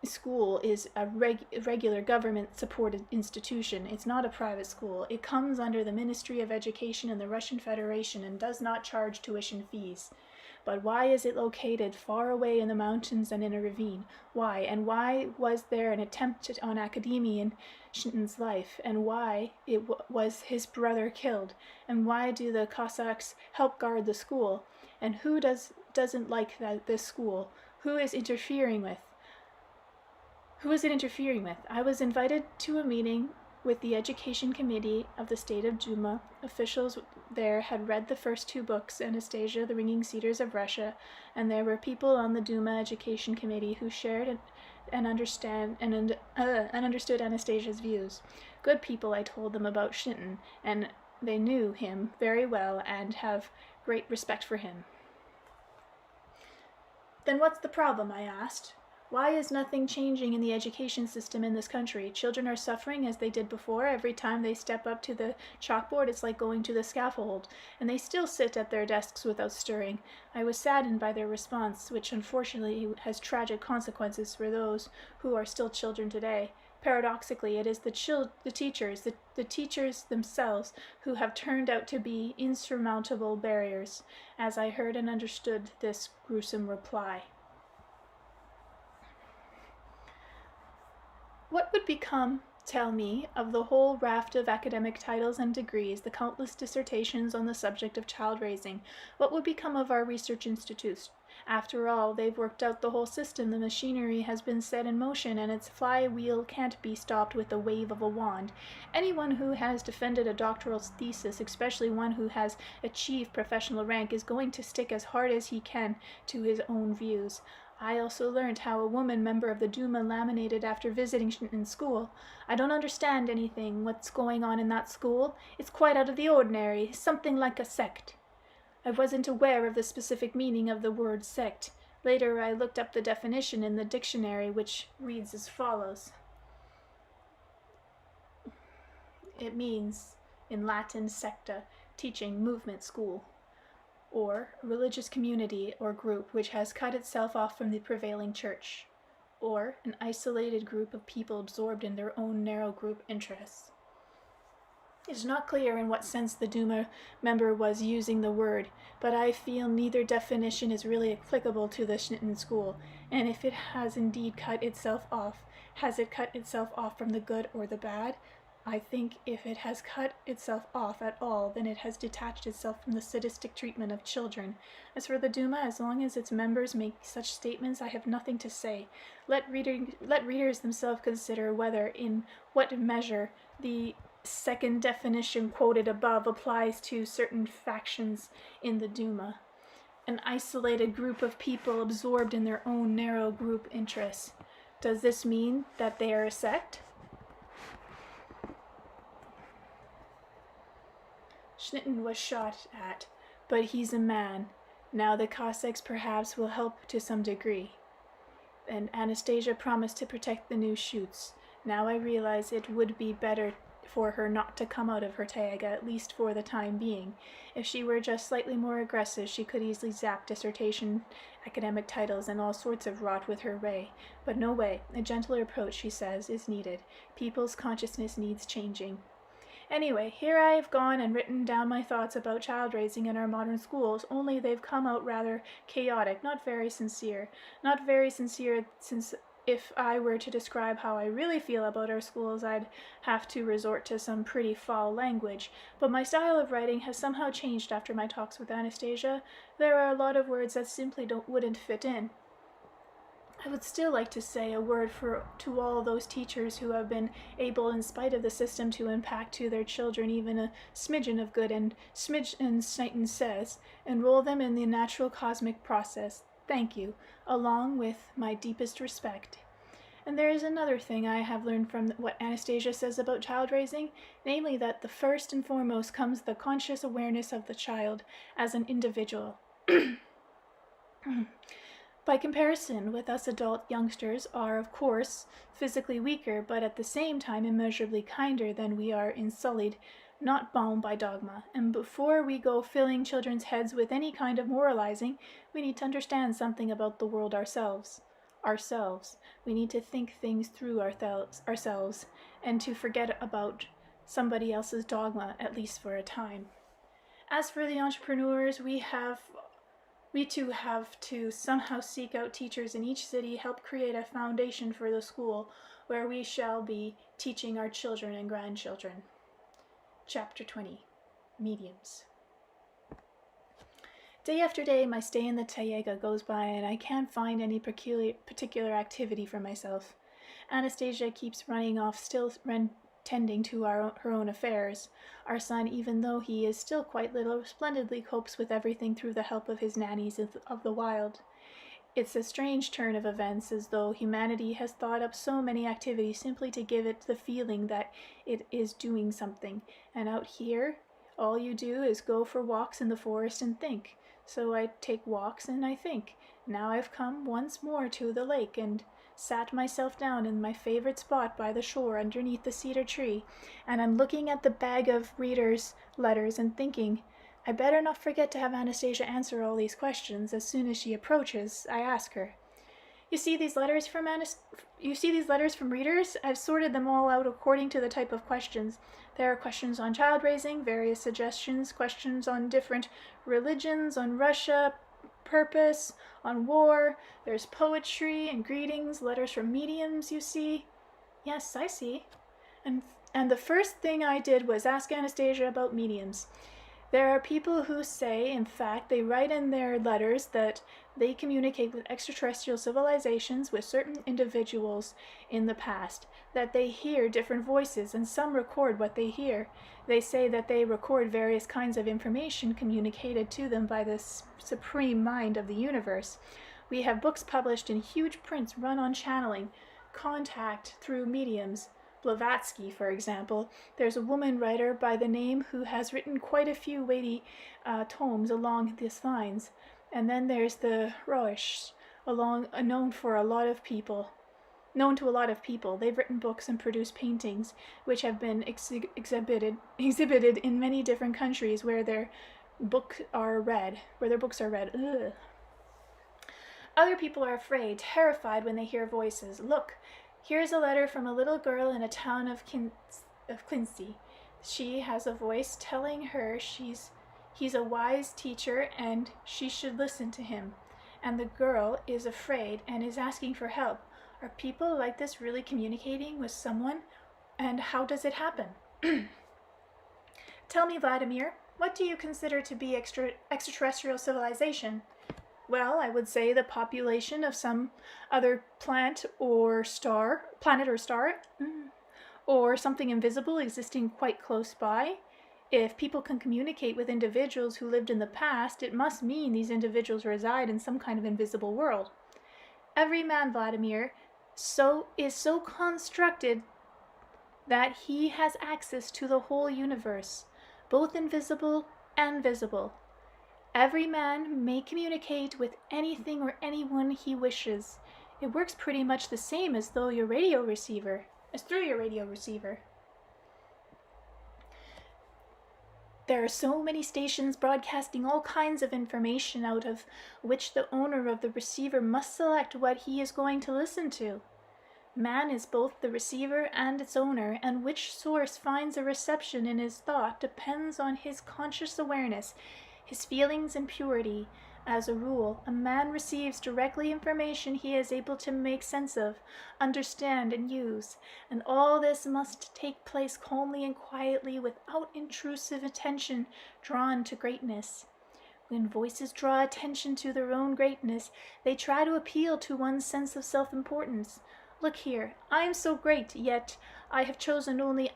[SPEAKER 1] school is a regular government-supported institution. It's not a private school. It comes under the Ministry of Education in the Russian Federation and does not charge tuition fees. But why is it located far away in the mountains and in a ravine? Why? And why was there an attempt on academician Shinton's life? And why was his brother killed? And why do the Cossacks help guard the school? And who doesn't like this school? Who is interfering with? Who is it interfering with? I was invited to a meeting with the Education Committee of the State of Duma. Officials there had read the first two books, Anastasia, The Ringing Cedars of Russia, and there were people on the Duma Education Committee who shared and understood Anastasia's views. Good people, I told them about Shinton, and they knew him very well and have great respect for him. Then what's the problem? I asked. Why is nothing changing in the education system in this country? Children are suffering as they did before. Every time they step up to the chalkboard, it's like going to the scaffold, and they still sit at their desks without stirring. I was saddened by their response, which unfortunately has tragic consequences for those who are still children today. Paradoxically, it is the teachers themselves who have turned out to be insurmountable barriers, as I heard and understood this gruesome reply. What would become, tell me, of the whole raft of academic titles and degrees, the countless dissertations on the subject of child raising? What would become of our research institutes? After all, they've worked out the whole system. The machinery has been set in motion, and its flywheel can't be stopped with the wave of a wand. Anyone who has defended a doctoral thesis, especially one who has achieved professional rank, is going to stick as hard as he can to his own views. I also learned how a woman member of the Duma laminated after visiting in school. I don't understand anything. What's going on in that school? It's quite out of the ordinary, something like a sect. I wasn't aware of the specific meaning of the word sect. Later I looked up the definition in the dictionary, which reads as follows. It means, in Latin, secta, teaching, movement, school, or a religious community or group which has cut itself off from the prevailing church, or an isolated group of people absorbed in their own narrow group interests. It is not clear in what sense the Duma member was using the word, but I feel neither definition is really applicable to the Shinton school, and if it has indeed cut itself off, has it cut itself off from the good or the bad? I think if it has cut itself off at all, then it has detached itself from the sadistic treatment of children. As for the Duma, as long as its members make such statements, I have nothing to say. Let readers themselves consider whether, in what measure, the second definition quoted above applies to certain factions in the Duma. An isolated group of people absorbed in their own narrow group interests. Does this mean that they are a sect? Shinton was shot at, but he's a man. Now the Cossacks perhaps will help to some degree. And Anastasia promised to protect the new shoots. Now I realize it would be better for her not to come out of her taiga, at least for the time being. If she were just slightly more aggressive, she could easily zap dissertation, academic titles, and all sorts of rot with her ray. But no way. A gentler approach, she says, is needed. People's consciousness needs changing. Anyway, here I have gone and written down my thoughts about child raising in our modern schools, only they've come out rather chaotic, not very sincere. Not very sincere, since if I were to describe how I really feel about our schools, I'd have to resort to some pretty foul language. But my style of writing has somehow changed after my talks with Anastasia. There are a lot of words that simply wouldn't fit in. I would still like to say a word to all those teachers who have been able, in spite of the system, to impact to their children even a smidgen of good, and Snyton says, enroll them in the natural cosmic process. Thank you, along with my deepest respect. And there is another thing I have learned from what Anastasia says about child raising, namely that the first and foremost comes the conscious awareness of the child as an individual. By comparison with us adult youngsters are, of course, physically weaker, but at the same time immeasurably kinder than we are in sullied, not bound by dogma. And before we go filling children's heads with any kind of moralizing, we need to understand something about the world ourselves. We need to think things through ourselves, and to forget about somebody else's dogma, at least for a time. As for the entrepreneurs, we too have to somehow seek out teachers in each city, help create a foundation for the school where we shall be teaching our children and grandchildren. Chapter 20. Mediums. Day after day, my stay in the taiga goes by, and I can't find any particular activity for myself. Anastasia keeps running off, still tending to her own affairs. Our son, even though he is still quite little, splendidly copes with everything through the help of his nannies of the wild. It's a strange turn of events, as though humanity has thought up so many activities simply to give it the feeling that it is doing something. And out here, all you do is go for walks in the forest and think. So I take walks and I think. Now I've come once more to the lake and sat myself down in my favorite spot by the shore underneath the cedar tree, and I'm looking at the bag of readers' letters and thinking, I better not forget to have Anastasia answer all these questions. As soon as she approaches, I ask her, You see these letters from readers? I've sorted them all out according to the type of questions. There are questions on child raising, various suggestions, questions on different religions, on Russia, purpose, on war. There's poetry and greetings, letters from mediums, you see. Yes, I see. And the first thing I did was ask Anastasia about mediums. There are people who say, in fact, they write in their letters that they communicate with extraterrestrial civilizations, with certain individuals in the past, that they hear different voices, and some record what they hear. They say that they record various kinds of information communicated to them by the supreme mind of the universe. We have books published in huge prints run on channeling, contact through mediums. Blavatsky, for example. There's a woman writer by the name who has written quite a few weighty tomes along these lines. And then there's the Roish, known to a lot of people. They've written books and produced paintings, which have been exhibited in many different countries where their books are read. Ugh. Other people are afraid, terrified when they hear voices. Look, here's a letter from a little girl in a town of Quincy. She has a voice telling her he's a wise teacher and she should listen to him. And the girl is afraid and is asking for help. Are people like this really communicating with someone? And how does it happen? Tell me, Vladimir, what do you consider to be extraterrestrial civilization? Well, I would say the population of some other planet or star, or something invisible existing quite close by. If people can communicate with individuals who lived in the past, it must mean these individuals reside in some kind of invisible world. Every man, Vladimir, is so constructed that he has access to the whole universe, both invisible and visible. Every man may communicate with anything or anyone he wishes. It works pretty much the same as through your radio receiver. There are so many stations broadcasting all kinds of information, out of which the owner of the receiver must select what he is going to listen to. Man is both the receiver and its owner, and which source finds a reception in his thought depends on his conscious awareness, his feelings and purity. As a rule, a man receives directly information he is able to make sense of, understand, and use, and all this must take place calmly and quietly without intrusive attention drawn to greatness. When voices draw attention to their own greatness, they try to appeal to one's sense of self-importance. Look here, I am so great, yet I have chosen only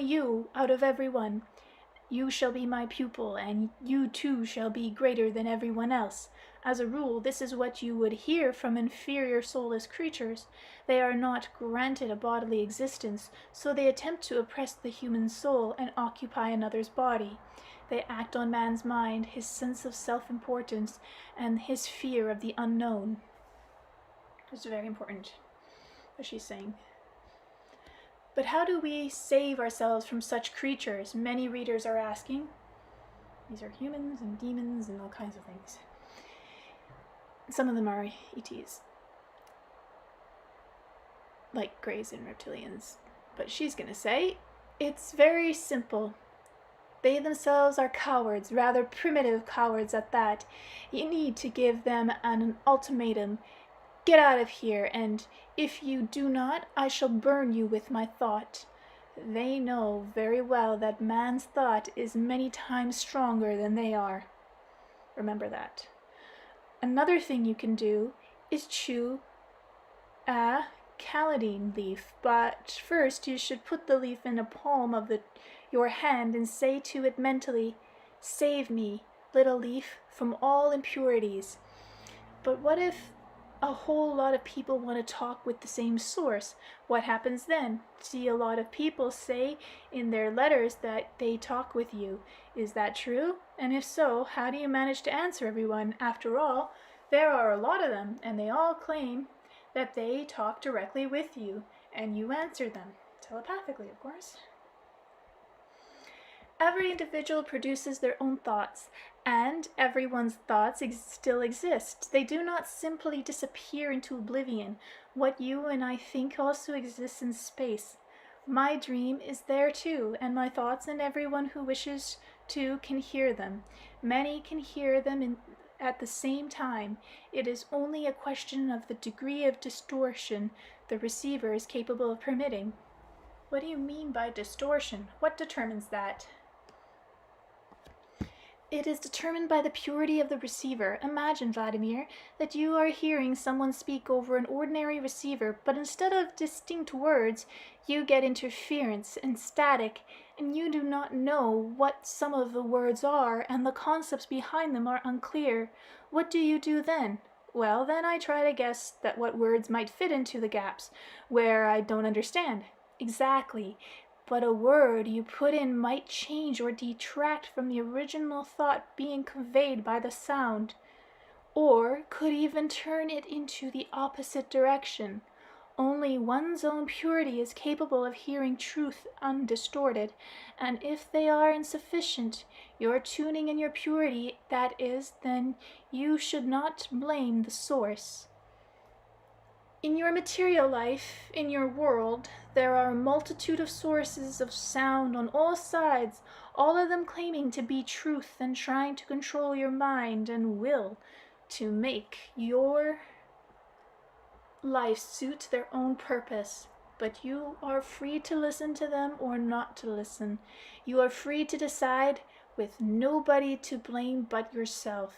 [SPEAKER 1] you out of everyone. You shall be my pupil, and you too shall be greater than everyone else. As a rule, this is what you would hear from inferior soulless creatures. They are not granted a bodily existence, so they attempt to oppress the human soul and occupy another's body. They act on man's mind, his sense of self-importance, and his fear of the unknown. It's very important, what she's saying. But how do we save ourselves from such creatures? Many readers are asking. These are humans and demons and all kinds of things. Some of them are ETs, like greys and reptilians. But she's going to say, it's very simple. They themselves are cowards, rather primitive cowards at that. You need to give them an ultimatum. Get out of here, and if you do not, I shall burn you with my thought. They know very well that man's thought is many times stronger than they are. Remember that. Another thing you can do is chew a caladine leaf, but first you should put the leaf in the palm of your hand and say to it mentally, "Save me, little leaf, from all impurities." But what if a whole lot of people want to talk with the same source? What happens then? See, a lot of people say in their letters that they talk with you. Is that true? And if so, how do you manage to answer everyone? After all, there are a lot of them, and they all claim that they talk directly with you, and you answer them. Telepathically, of course. Every individual produces their own thoughts, and everyone's thoughts still exist. They do not simply disappear into oblivion. What you and I think also exists in space. My dream is there too, and my thoughts, and everyone who wishes to can hear them. Many can hear them at the same time. It is only a question of the degree of distortion the receiver is capable of permitting. What do you mean by distortion? What determines that? It is determined by the purity of the receiver. Imagine, Vladimir, that you are hearing someone speak over an ordinary receiver, but instead of distinct words, you get interference and static, and you do not know what some of the words are, and the concepts behind them are unclear. What do you do then? Well, then I try to guess that what words might fit into the gaps where I don't understand. Exactly. But a word you put in might change or detract from the original thought being conveyed by the sound, or could even turn it into the opposite direction. Only one's own purity is capable of hearing truth undistorted, and if they are insufficient, your tuning and your purity, that is, then you should not blame the source. In your material life, in your world, there are a multitude of sources of sound on all sides, all of them claiming to be truth and trying to control your mind and will to make your life suit their own purpose. But you are free to listen to them or not to listen. You are free to decide with nobody to blame but yourself.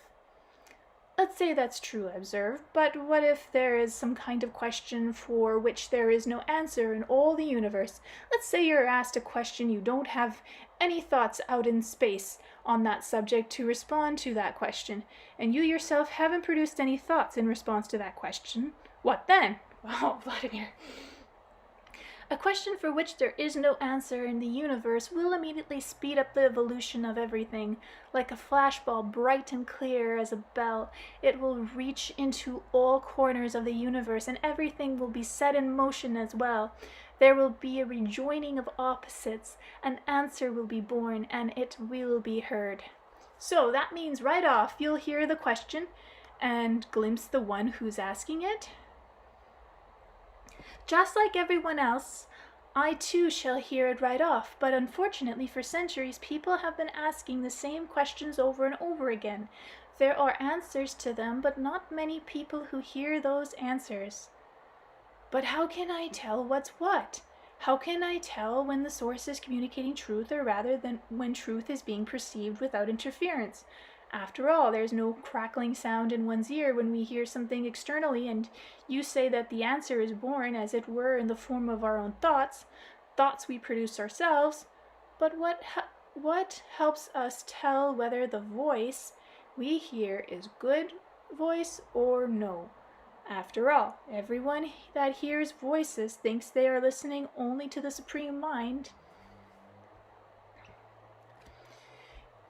[SPEAKER 1] Let's say that's true, I observe, but what if there is some kind of question for which there is no answer in all the universe? Let's say you're asked a question, you don't have any thoughts out in space on that subject to respond to that question, and you yourself haven't produced any thoughts in response to that question. What then? Well, Vladimir, A question for which there is no answer in the universe will immediately speed up the evolution of everything. Like a flashball, bright and clear as a bell, it will reach into all corners of the universe, and everything will be set in motion as well. There will be a rejoining of opposites, an answer will be born, and it will be heard. So that means right off you'll hear the question and glimpse the one who's asking it. Just like everyone else, I too shall hear it right off, but unfortunately for centuries people have been asking the same questions over and over again. There are answers to them, but not many people who hear those answers. But how can I tell what's what? How can I tell when the source is communicating truth, or rather than when truth is being perceived without interference? After all, there's no crackling sound in one's ear when we hear something externally, and you say that the answer is born, as it were, in the form of our own thoughts we produce ourselves. But what helps us tell whether the voice we hear is good voice or no? After all, everyone that hears voices thinks they are listening only to the Supreme Mind.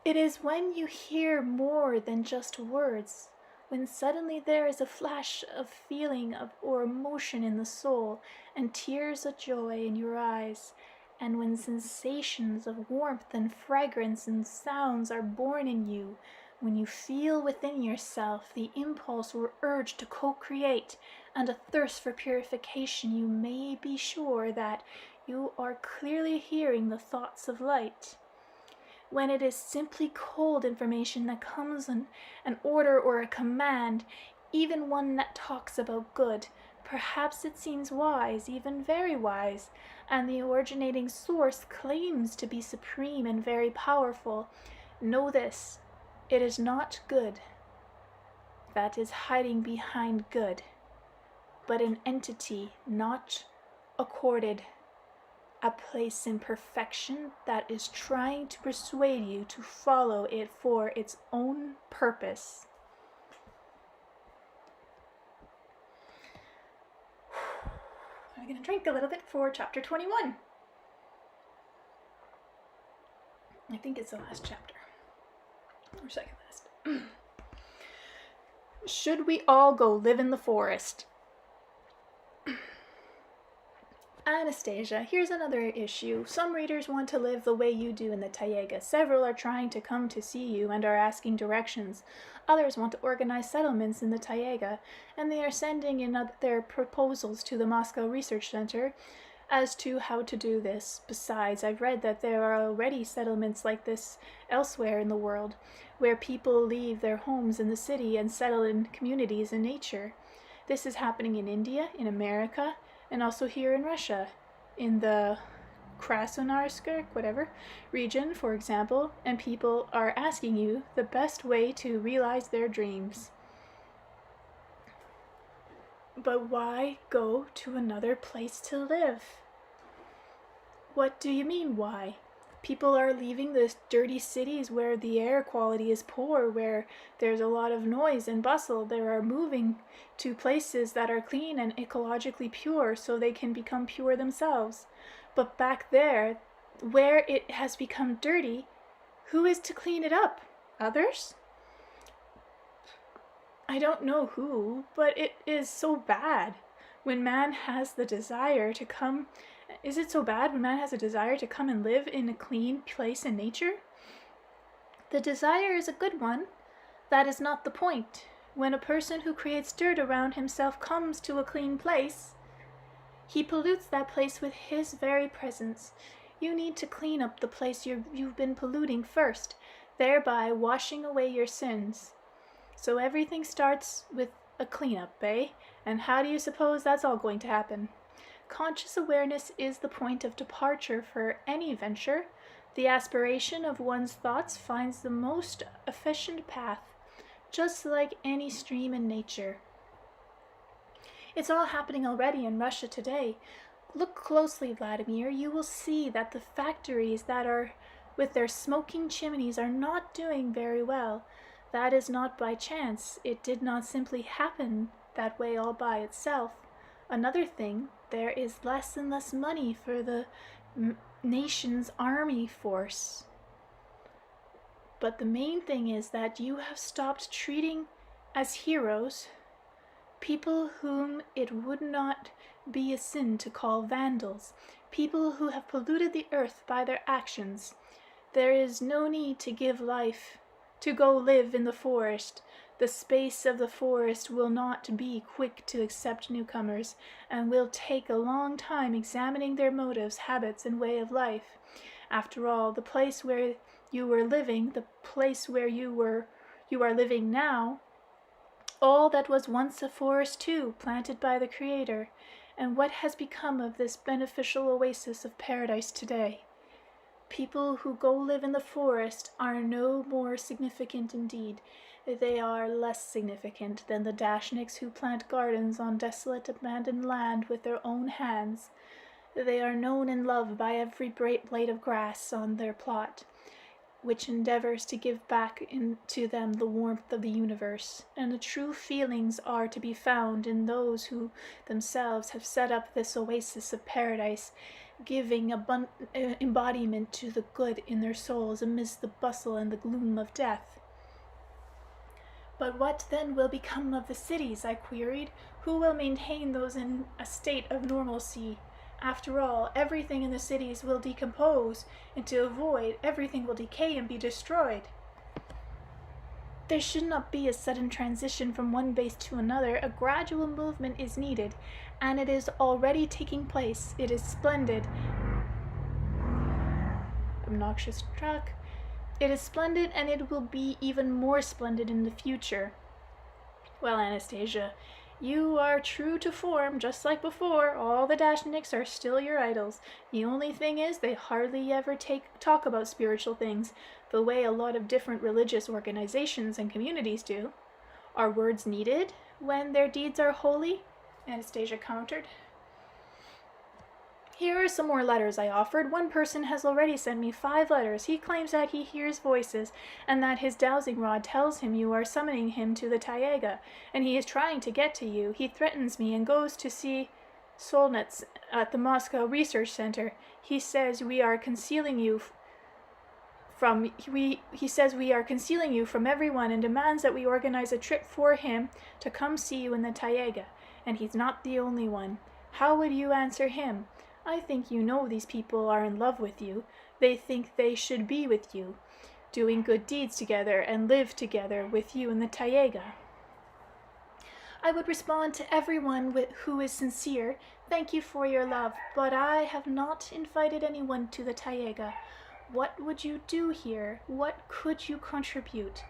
[SPEAKER 1] It is when you hear more than just words, when suddenly there is a flash of feeling or emotion in the soul, and tears of joy in your eyes, and when sensations of warmth and fragrance and sounds are born in you, when you feel within yourself the impulse or urge to co-create and a thirst for purification, you may be sure that you are clearly hearing the thoughts of light. When it is simply cold information that comes in an order or a command, even one that talks about good, perhaps it seems wise, even very wise, and the originating source claims to be supreme and very powerful. Know this, it is not good that is hiding behind good, but an entity not accorded a place in perfection that is trying to persuade you to follow it for its own purpose. I'm going to drink a little bit for chapter 21. I think it's the last chapter, or second last. Should we all go live in the forest? Anastasia, here's another issue. Some readers want to live the way you do in the Taiga. Several are trying to come to see you and are asking directions. Others want to organize settlements in the Taiga, and they are sending in their proposals to the Moscow Research Center as to how to do this. Besides, I've read that there are already settlements like this elsewhere in the world, where people leave their homes in the city and settle in communities in nature. This is happening in India, in America, and also here in Russia, in the Krasnoyarsk, region, for example, and people are asking you the best way to realize their dreams. But why go to another place to live? What do you mean, why? People are leaving the dirty cities where the air quality is poor, where there's a lot of noise and bustle. They are moving to places that are clean and ecologically pure so they can become pure themselves. But back there, where it has become dirty, who is to clean it up? Others? I don't know who, but it is so bad when man has the desire to come. Is it so bad when man has a desire to come and live in a clean place in nature? The desire is a good one. That is not the point. When a person who creates dirt around himself comes to a clean place, he pollutes that place with his very presence. You need to clean up the place you've been polluting first, thereby washing away your sins. So everything starts with a cleanup, eh? And how do you suppose that's all going to happen? Conscious awareness is the point of departure for any venture. The aspiration of one's thoughts finds the most efficient path, just like any stream in nature. It's all happening already in Russia today. Look closely, Vladimir. You will see that the factories that are with their smoking chimneys are not doing very well. That is not by chance. It did not simply happen that way all by itself. Another thing, there is less and less money for the nation's army force. But the main thing is that you have stopped treating as heroes people whom it would not be a sin to call vandals, people who have polluted the earth by their actions. There is no need to give life, to go live in the forest. The space of the forest will not be quick to accept newcomers, and will take a long time examining their motives, habits, and way of life. After all, the place where you were living, the place where you are living now, all that was once a forest too, planted by the Creator, and what has become of this beneficial oasis of paradise today? People who go live in the forest are no more significant indeed. They are less significant than the Dashniks who plant gardens on desolate abandoned land with their own hands. They are known and loved by every blade of grass on their plot, which endeavors to give back to them the warmth of the universe, and the true feelings are to be found in those who themselves have set up this oasis of paradise, giving embodiment to the good in their souls amidst the bustle and the gloom of death. But what then will become of the cities, I queried? Who will maintain those in a state of normalcy? After all, everything in the cities will decompose into a void, everything will decay and be destroyed. There should not be a sudden transition from one base to another. A gradual movement is needed, and it is already taking place. It is splendid. Obnoxious truck. It is splendid, and it will be even more splendid in the future. Well, Anastasia, you are true to form, just like before. All the Dashniks are still your idols. The only thing is, they hardly ever talk about spiritual things, the way a lot of different religious organizations and communities do. Are words needed when their deeds are holy? Anastasia countered. Here are some more letters, I offered. One person has already sent me 5 letters. He claims that he hears voices, and that his dowsing rod tells him you are summoning him to the Taiga, and he is trying to get to you. He threatens me and goes to see Solnitz at the Moscow Research Center. He says we are concealing you from everyone, and demands that we organize a trip for him to come see you in the Taiga, and he's not the only one. How would you answer him? I think you know these people are in love with you. They think they should be with you, doing good deeds together and live together with you in the Taiga. I would respond to everyone who is sincere, thank you for your love, but I have not invited anyone to the Taiga. What would you do here? What could you contribute?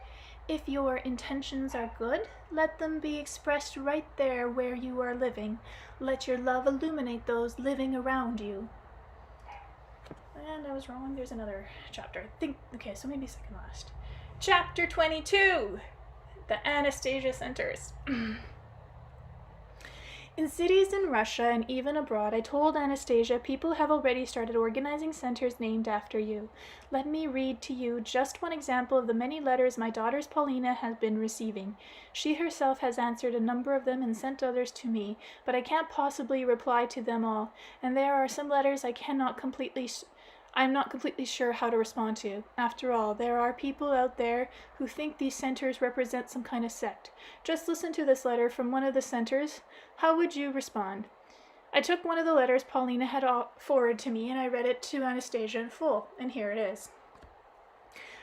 [SPEAKER 1] If your intentions are good, let them be expressed right there where you are living. Let your love illuminate those living around you. And I was wrong, there's another chapter. Okay, so maybe second last. Chapter 22! The Anastasia Centers. In cities in Russia and even abroad, I told Anastasia, people have already started organizing centers named after you. Let me read to you just one example of the many letters my daughter Paulina has been receiving. She herself has answered a number of them and sent others to me, but I can't possibly reply to them all, and there are some letters I'm not completely sure how to respond to. After all, there are people out there who think these centers represent some kind of sect. Just listen to this letter from one of the centers. How would you respond? I took one of the letters Paulina had forwarded to me, and I read it to Anastasia in full, and here it is.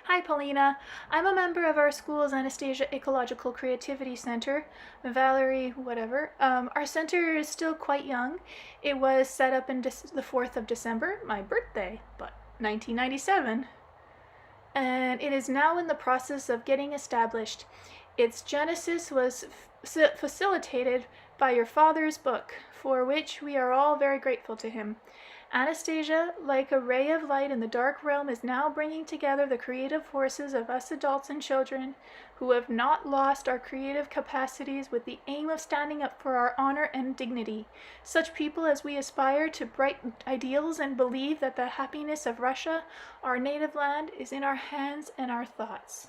[SPEAKER 1] Hi, Paulina. I'm a member of our school's Anastasia Ecological Creativity Center. Valerie, whatever. Our center is still quite young. It was set up on the 4th of December, my birthday, but 1997. And it is now in the process of getting established. Its genesis was facilitated by your father's book, for which we are all very grateful to him. Anastasia, like a ray of light in the dark realm, is now bringing together the creative forces of us adults and children who have not lost our creative capacities with the aim of standing up for our honor and dignity. Such people as we aspire to bright ideals and believe that the happiness of Russia, our native land, is in our hands and our thoughts.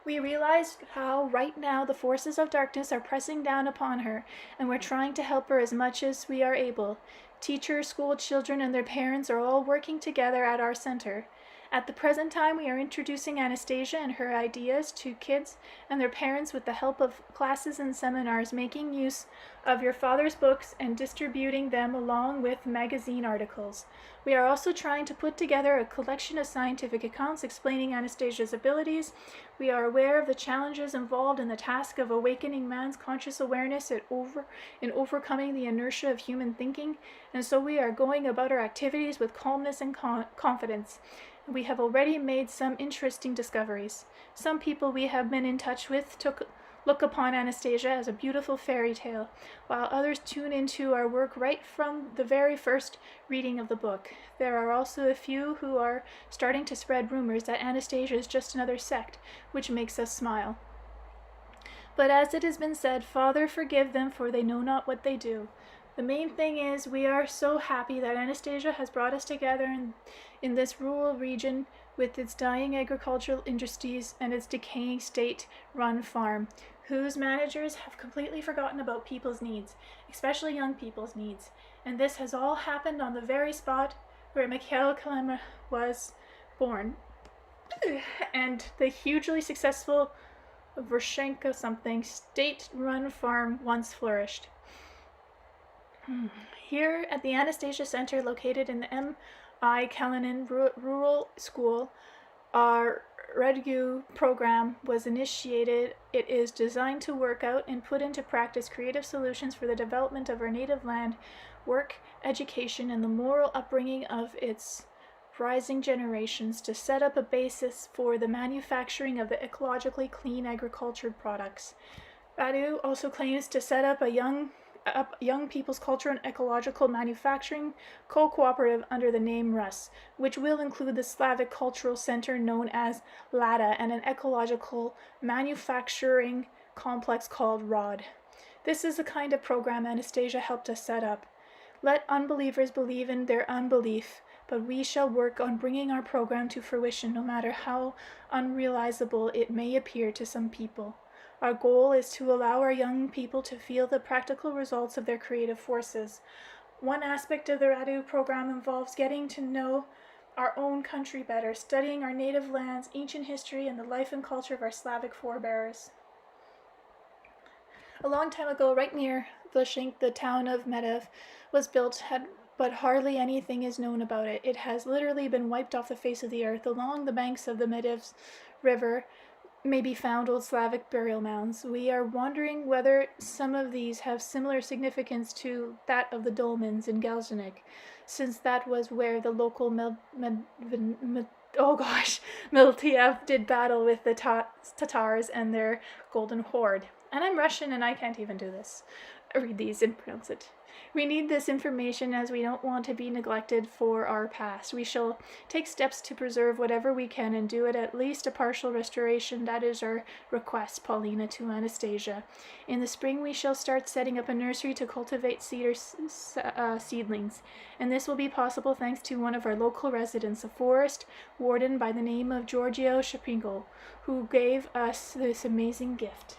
[SPEAKER 1] We realize how right now the forces of darkness are pressing down upon her, and we're trying to help her as much as we are able. Teachers, school children, and their parents are all working together at our center. At the present time, we are introducing Anastasia and her ideas to kids and their parents with the help of classes and seminars, making use of your father's books and distributing them along with magazine articles. We are also trying to put together a collection of scientific accounts explaining Anastasia's abilities. We are aware of the challenges involved in the task of awakening man's conscious awareness in overcoming the inertia of human thinking, and so we are going about our activities with calmness and confidence. We have already made some interesting discoveries. Some people we have been in touch with look upon Anastasia as a beautiful fairy tale, while others tune into our work right from the very first reading of the book. There are also a few who are starting to spread rumors that Anastasia is just another sect, which makes us smile. But as it has been said, Father, forgive them, for they know not what they do. The main thing is we are so happy that Anastasia has brought us together in this rural region with its dying agricultural industries and its decaying state-run farm, whose managers have completely forgotten about people's needs, especially young people's needs. And this has all happened on the very spot where Mikhail Kalema was born. And the hugely successful Vershenka something state-run farm once flourished. Here at the Anastasia Center, located in the M.I. Kalinin Rural School, our Redgu program was initiated. It is designed to work out and put into practice creative solutions for the development of our native land, work, education, and the moral upbringing of its rising generations, to set up a basis for the manufacturing of the ecologically clean agricultural products. Radu also claims to set up a young people's culture and ecological manufacturing co-cooperative under the name RUS, which will include the Slavic Cultural Center known as LADA and an ecological manufacturing complex called ROD. This is the kind of program Anastasia helped us set up. Let unbelievers believe in their unbelief, but we shall work on bringing our program to fruition, no matter how unrealizable it may appear to some people. Our goal is to allow our young people to feel the practical results of their creative forces. One aspect of the Radu program involves getting to know our own country better, studying our native lands, ancient history, and the life and culture of our Slavic forebears. A long time ago, right near Vlshink, the town of Medev was built, but hardly anything is known about it. It has literally been wiped off the face of the earth. Along the banks of the Medev River may be found old Slavic burial mounds. We are wondering whether some of these have similar significance to that of the dolmens in Gelzenik, since that was where the local Miltiev did battle with the Tatars and their Golden Horde. And I'm Russian and I can't even do this. Read these and pronounce it. We need this information as we don't want to be neglected for our past. We shall take steps to preserve whatever we can and do it at least a partial restoration. That is our request, Paulina, to Anastasia. In the spring we shall start setting up a nursery to cultivate cedar seedlings, and this will be possible thanks to one of our local residents, a forest warden by the name of Giorgio Shapringo, who gave us this amazing gift.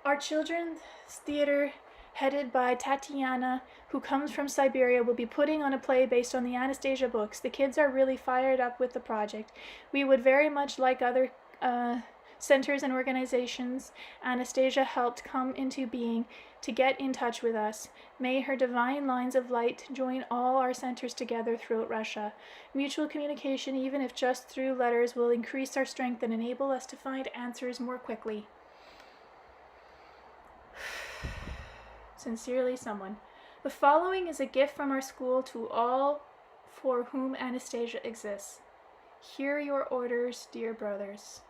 [SPEAKER 1] Our children's theater, headed by Tatiana, who comes from Siberia, will be putting on a play based on the Anastasia books. The kids are really fired up with the project. We would very much like other centers and organizations Anastasia helped come into being to get in touch with us. May her divine lines of light join all our centers together throughout Russia. Mutual communication, even if just through letters, will increase our strength and enable us to find answers more quickly. Sincerely, someone. The following is a gift from our school to all for whom Anastasia exists. Hear your orders, dear brothers.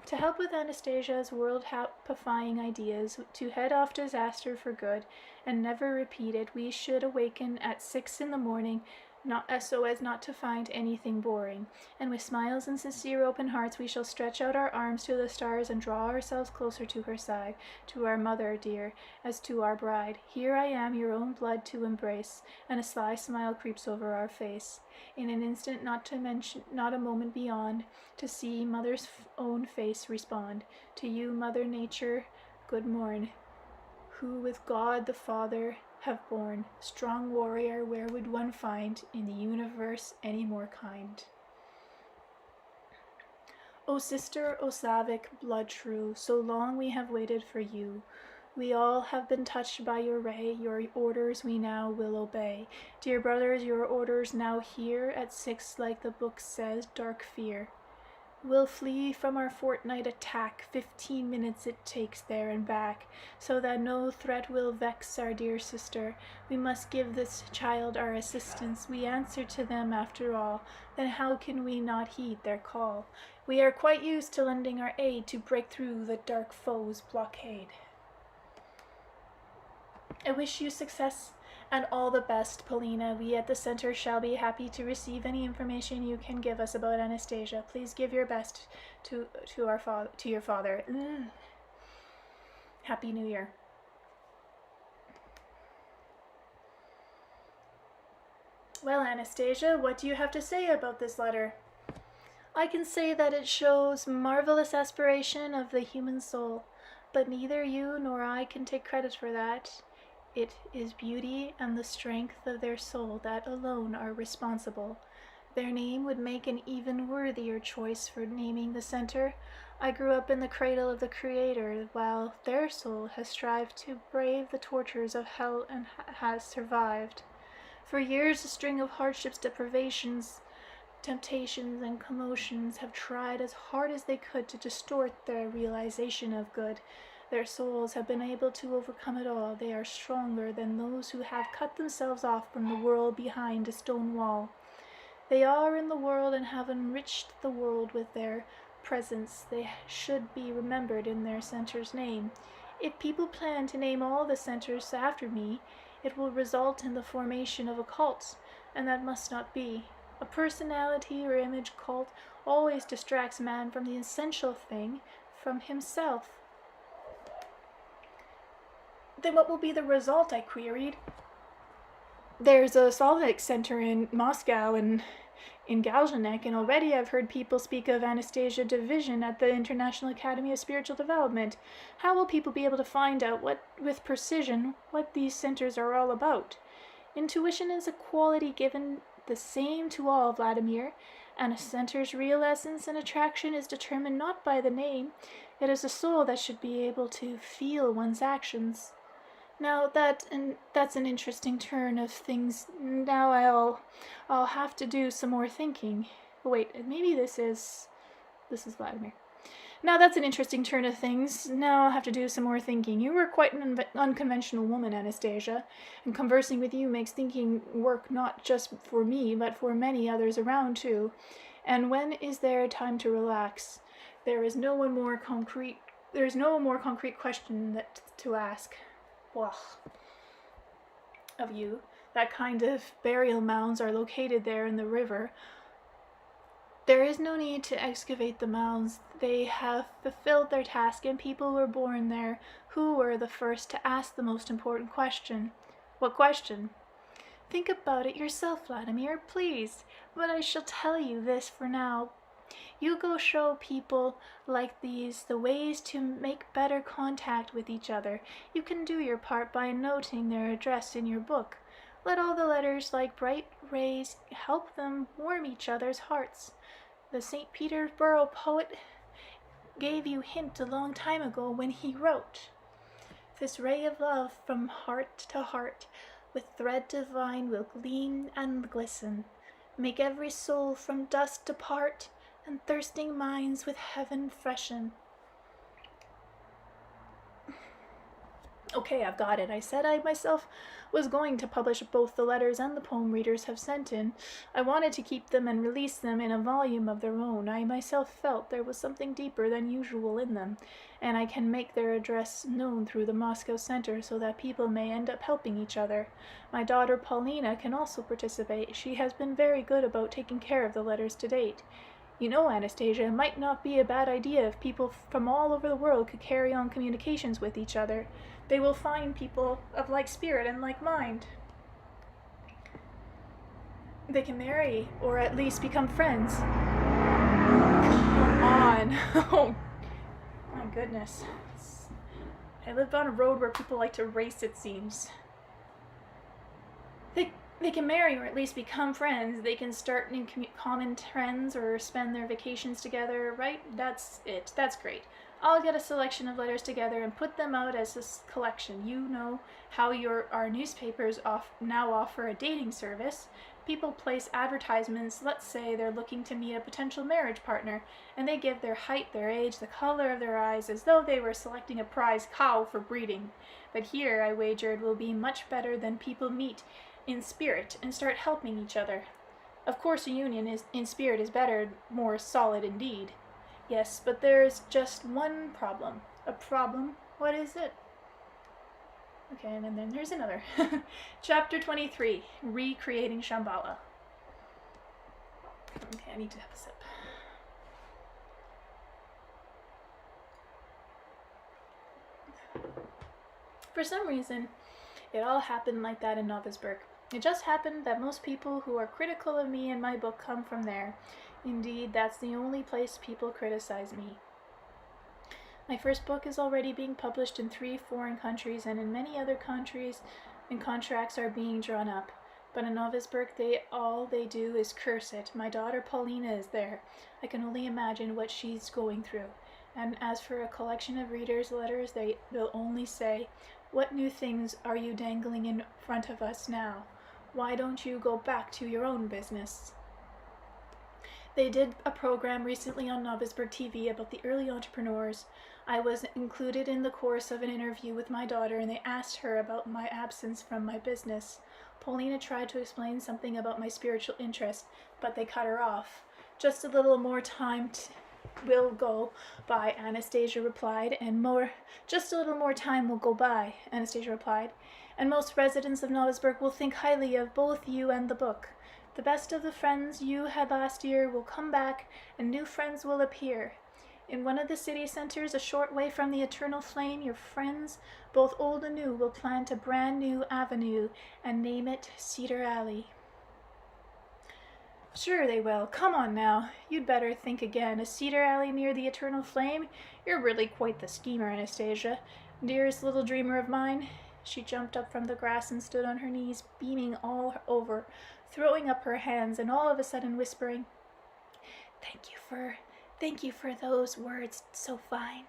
[SPEAKER 1] To help with Anastasia's world-happifying ideas, to head off disaster for good and never repeat it, we should awaken at 6 in the morning not so as not to find anything boring, and with smiles and sincere open hearts we shall stretch out our arms to the stars and draw ourselves closer to her side, to our mother dear, as to our bride. Here I am, your own blood to embrace, and a sly smile creeps over our face. In an instant, not a moment beyond, to see mother's own face respond. To you, Mother Nature, good morn, who with God the Father have borne. Strong warrior, where would one find in the universe any more kind? O sister, O Slavic blood true, so long we have waited for you. We all have been touched by your ray, your orders we now will obey. Dear brothers, your orders now here, at 6, like the book says, dark fear. We'll flee from our fortnight attack, 15 minutes it takes there and back, so that no threat will vex our dear sister. We must give this child our assistance, we answer to them after all, then how can we not heed their call? We are quite used to lending our aid to break through the dark foe's blockade. I wish you success and all the best, Polina. We at the center shall be happy to receive any information you can give us about Anastasia. Please give your best to your father. Happy New Year. Well, Anastasia, what do you have to say about this letter? I can say that it shows marvelous aspiration of the human soul, but neither you nor I can take credit for that. It is beauty and the strength of their soul that alone are responsible. Their name would make an even worthier choice for naming the center. I grew up in the cradle of the Creator, while their soul has strived to brave the tortures of hell and has survived. For years, a string of hardships, deprivations, temptations, and commotions have tried as hard as they could to distort their realization of good. Their souls have been able to overcome it all. They are stronger than those who have cut themselves off from the world behind a stone wall. They are in the world and have enriched the world with their presence. They should be remembered in their center's name. If people plan to name all the centers after me, it will result in the formation of a cult, and that must not be. A personality or image cult always distracts man from the essential thing, from himself. Then what will be the result? I queried. There's a Slavic center in Moscow and in Galzhanek, and already I've heard people speak of Anastasia Division at the International Academy of Spiritual Development. How will people be able to find out with precision what these centers are all about? Intuition is a quality given the same to all, Vladimir, and a center's real essence and attraction is determined not by the name. It is the soul that should be able to feel one's actions. Now that's an interesting turn of things. Now I'll have to do some more thinking. Wait, maybe this is Vladimir. Now that's an interesting turn of things. Now I'll have to do some more thinking. You were quite an unconventional woman, Anastasia, and conversing with you makes thinking work not just for me, but for many others around too. And when is there time to relax? There is no more concrete question to ask. Of you. That kind of burial mounds are located there in the river. There is no need to excavate the mounds. They have fulfilled their task, and people were born there who were the first to ask the most important question. What question? Think about it yourself, Vladimir, please. But I shall tell you this for now. You go show people like these the ways to make better contact with each other. You can do your part by noting their address in your book. Let all the letters like bright rays help them warm each other's hearts. The St. Petersburg poet gave you hint a long time ago when he wrote, "This ray of love from heart to heart with thread divine will gleam and glisten. Make every soul from dust depart, and thirsting minds with heaven freshen." Okay, I've got it. I said I myself was going to publish both the letters and the poem readers have sent in. I wanted to keep them and release them in a volume of their own. I myself felt there was something deeper than usual in them, and I can make their address known through the Moscow Center so that people may end up helping each other. My daughter Paulina can also participate. She has been very good about taking care of the letters to date. You know, Anastasia, it might not be a bad idea if people from all over the world could carry on communications with each other. They will find people of like spirit and like mind. They can marry, or at least become friends. Come on. Oh, my goodness. I lived on a road where people like to race, it seems. They can marry or at least become friends. They can start new common trends or spend their vacations together, right? That's it. That's great. I'll get a selection of letters together and put them out as a collection. You know how our newspapers now offer a dating service. People place advertisements, let's say they're looking to meet a potential marriage partner, and they give their height, their age, the color of their eyes, as though they were selecting a prize cow for breeding. But here, I wager, it will be much better than people meet in spirit and start helping each other. Of course, a union in spirit is better, more solid indeed. Yes, but there's just one problem. A problem? What is it? Okay, and then there's another. Chapter 23, Recreating Shambhala. Okay, I need to have a sip. For some reason, it all happened like that in Novosburg. It just happened that most people who are critical of me and my book come from there. Indeed, that's the only place people criticize me. My first book is already being published in 3 foreign countries, and in many other countries, and contracts are being drawn up. But in Novosburg, all they do is curse it. My daughter Paulina is there. I can only imagine what she's going through. And as for a collection of readers' letters, they will only say, "What new things are you dangling in front of us now? Why don't you go back to your own business?" They did a program recently on Novosburg TV about the early entrepreneurs. I was included in the course of an interview with my daughter, and they asked her about my absence from my business. Paulina tried to explain something about my spiritual interest, but they cut her off. "Just a little more time will go by," Anastasia replied, just a little more time will go by, Anastasia replied, "and most residents of Novosburg will think highly of both you and the book. The best of the friends you had last year will come back, and new friends will appear. In one of the city centers, a short way from the eternal flame, your friends, both old and new, will plant a brand new avenue and name it Cedar Alley." "Sure they will. Come on now. You'd better think again. A cedar alley near the eternal flame? You're really quite the schemer, Anastasia. Dearest little dreamer of mine." She jumped up from the grass and stood on her knees, beaming all over, throwing up her hands, and all of a sudden whispering, Thank you for those words so fine.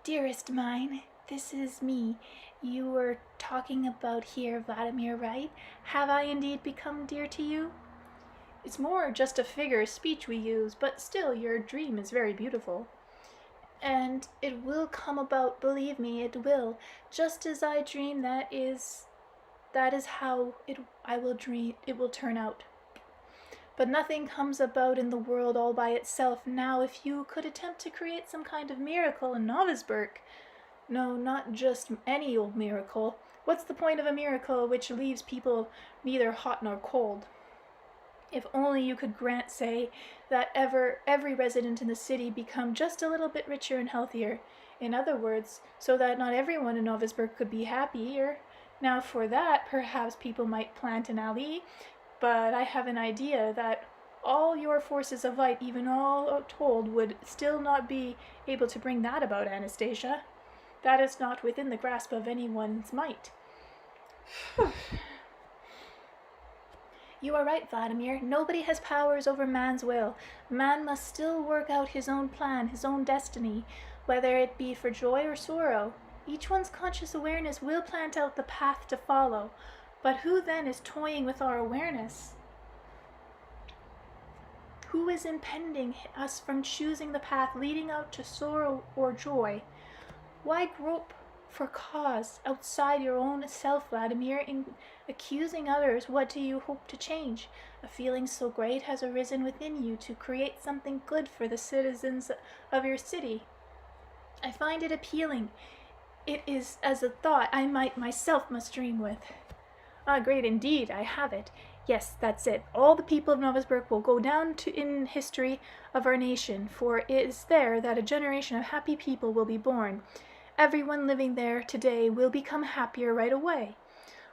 [SPEAKER 1] Dearest mine, this is me. You were talking about here, Vladimir, right? Have I indeed become dear to you?" "It's more just a figure of speech we use, but still your dream is very beautiful." "And it will come about, believe me, it will. Just as I dream, that is how it will turn out. But nothing comes about in the world all by itself. Now, if you could attempt to create some kind of miracle in Novosburg, no, not just any old miracle. What's the point of a miracle which leaves people neither hot nor cold? If only you could grant, say, that every resident in the city become just a little bit richer and healthier. In other words, so that not everyone in Novosburg could be happier. Now, for that, perhaps people might plant an alley, but I have an idea that all your forces of light, even all told, would still not be able to bring that about, Anastasia. That is not within the grasp of anyone's might." "You are right, Vladimir. Nobody has powers over man's will. Man must still work out his own plan, his own destiny, whether it be for joy or sorrow. Each one's conscious awareness will plant out the path to follow. But who then is toying with our awareness? Who is impeding us from choosing the path leading out to sorrow or joy? Why grope for cause outside your own self, Vladimir, in accusing others. What do you hope to change? A feeling so great has arisen within you to create something good for the citizens of your city. I find it appealing. It is as a thought I might myself must dream with. Ah, great indeed, I have it. Yes, that's it. All the people of Novosburg will go down in history of our nation, for it is there that a generation of happy people will be born. Everyone living there today will become happier right away.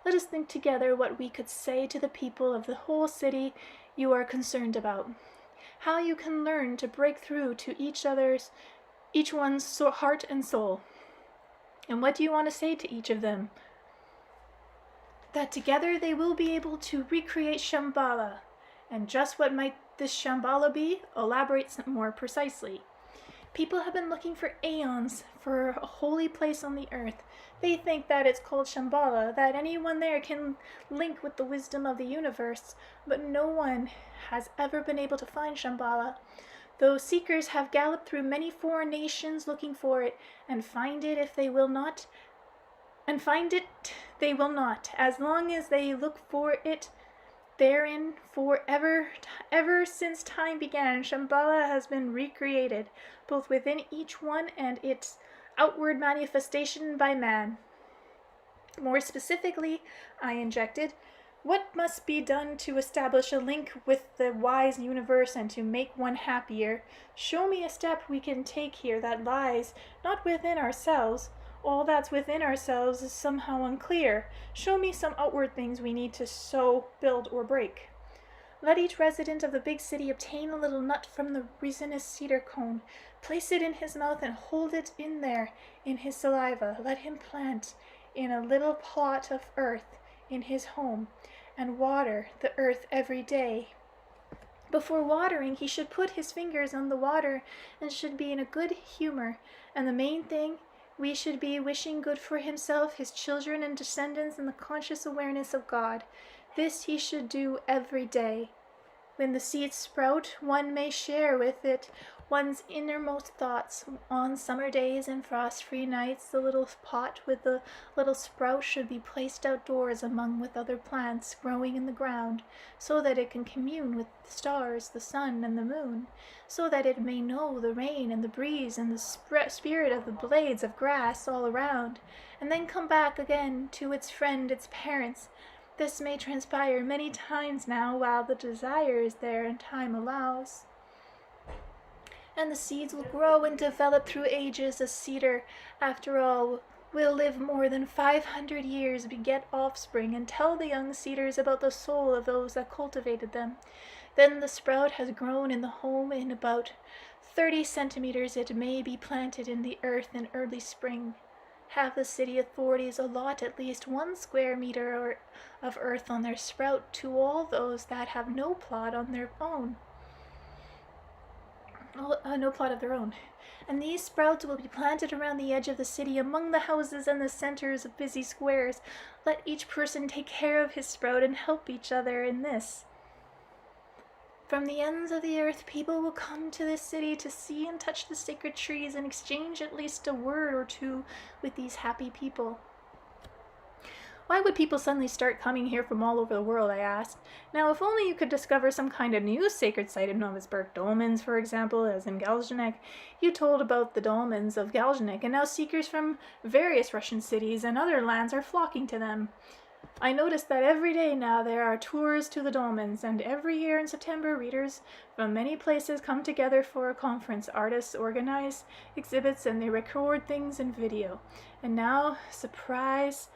[SPEAKER 1] Let us think together what we could say to the people of the whole city you are concerned about. How you can learn to break through to each one's heart and soul. And what do you want to say to each of them? That together they will be able to recreate Shambhala. And just what might this Shambhala be? Elaborate more precisely. People have been looking for aeons for a holy place on the earth. They think that it's called Shambhala, that anyone there can link with the wisdom of the universe, but no one has ever been able to find Shambhala. Though seekers have galloped through many foreign nations looking for it, and find it they will not. As long as they look for it therein ever since time began, Shambhala has been recreated, both within each one and its outward manifestation by man. More specifically, I injected, what must be done to establish a link with the wise universe and to make one happier? Show me a step we can take here that lies not within ourselves. All that's within ourselves is somehow unclear. Show me some outward things we need to sow, build, or break. Let each resident of the big city obtain a little nut from the resinous cedar cone, place it in his mouth and hold it in there in his saliva. Let him plant in a little plot of earth in his home and water the earth every day. Before watering, he should put his fingers on the water and should be in a good humor. And the main thing, we should be wishing good for himself, his children and descendants, and the conscious awareness of God. This he should do every day. When the seeds sprout, one may share with it one's innermost thoughts. On summer days and frost-free nights, the little pot with the little sprout should be placed outdoors among with other plants growing in the ground, so that it can commune with the stars, the sun, and the moon, so that it may know the rain and the breeze and the spirit of the blades of grass all around, and then come back again to its friend, its parents. This may transpire many times now while the desire is there and time allows. And the seeds will grow and develop through ages. A cedar, after all, will live more than 500 years, beget offspring, and tell the young cedars about the soul of those that cultivated them. Then the sprout has grown in the home. In about 30 centimeters it may be planted in the earth in early spring. Have the city authorities allot at least 1 square meter of earth on their sprout to all those that have no plot of their own. And these sprouts will be planted around the edge of the city, among the houses and the centers of busy squares. Let each person take care of his sprout and help each other in this. From the ends of the earth, people will come to this city to see and touch the sacred trees and exchange at least a word or two with these happy people. Why would people suddenly start coming here from all over the world, I asked. Now, if only you could discover some kind of new sacred site in Novosburg, dolmens, for example, as in Galzhenik. You told about the dolmens of Galzhenik, and now seekers from various Russian cities and other lands are flocking to them. I noticed that every day now there are tours to the dolmens, and every year in September readers from many places come together for a conference. Artists organize exhibits and they record things in video. And now, surprise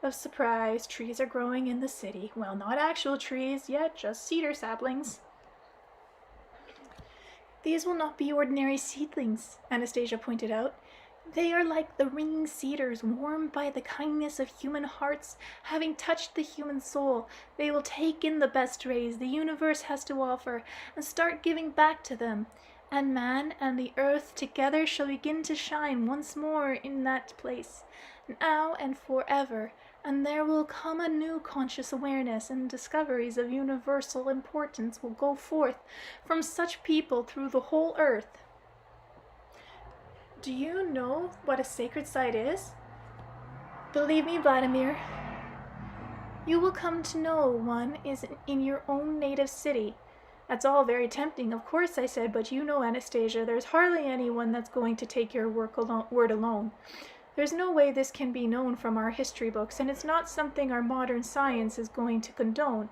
[SPEAKER 1] of surprise, trees are growing in the city. Well, not actual trees yet, just cedar saplings. These will not be ordinary seedlings, Anastasia pointed out. They are like the ringing cedars, warmed by the kindness of human hearts, having touched the human soul. They will take in the best rays the universe has to offer and start giving back to them. And man and the earth together shall begin to shine once more in that place, now and forever. And there will come a new conscious awareness, and discoveries of universal importance will go forth from such people through the whole earth. Do you know what a sacred site is? Believe me, Vladimir, you will come to know one is in your own native city. That's all very tempting, of course, I said, but you know, Anastasia, there's hardly anyone that's going to take your word alone. There's no way this can be known from our history books, and it's not something our modern science is going to condone.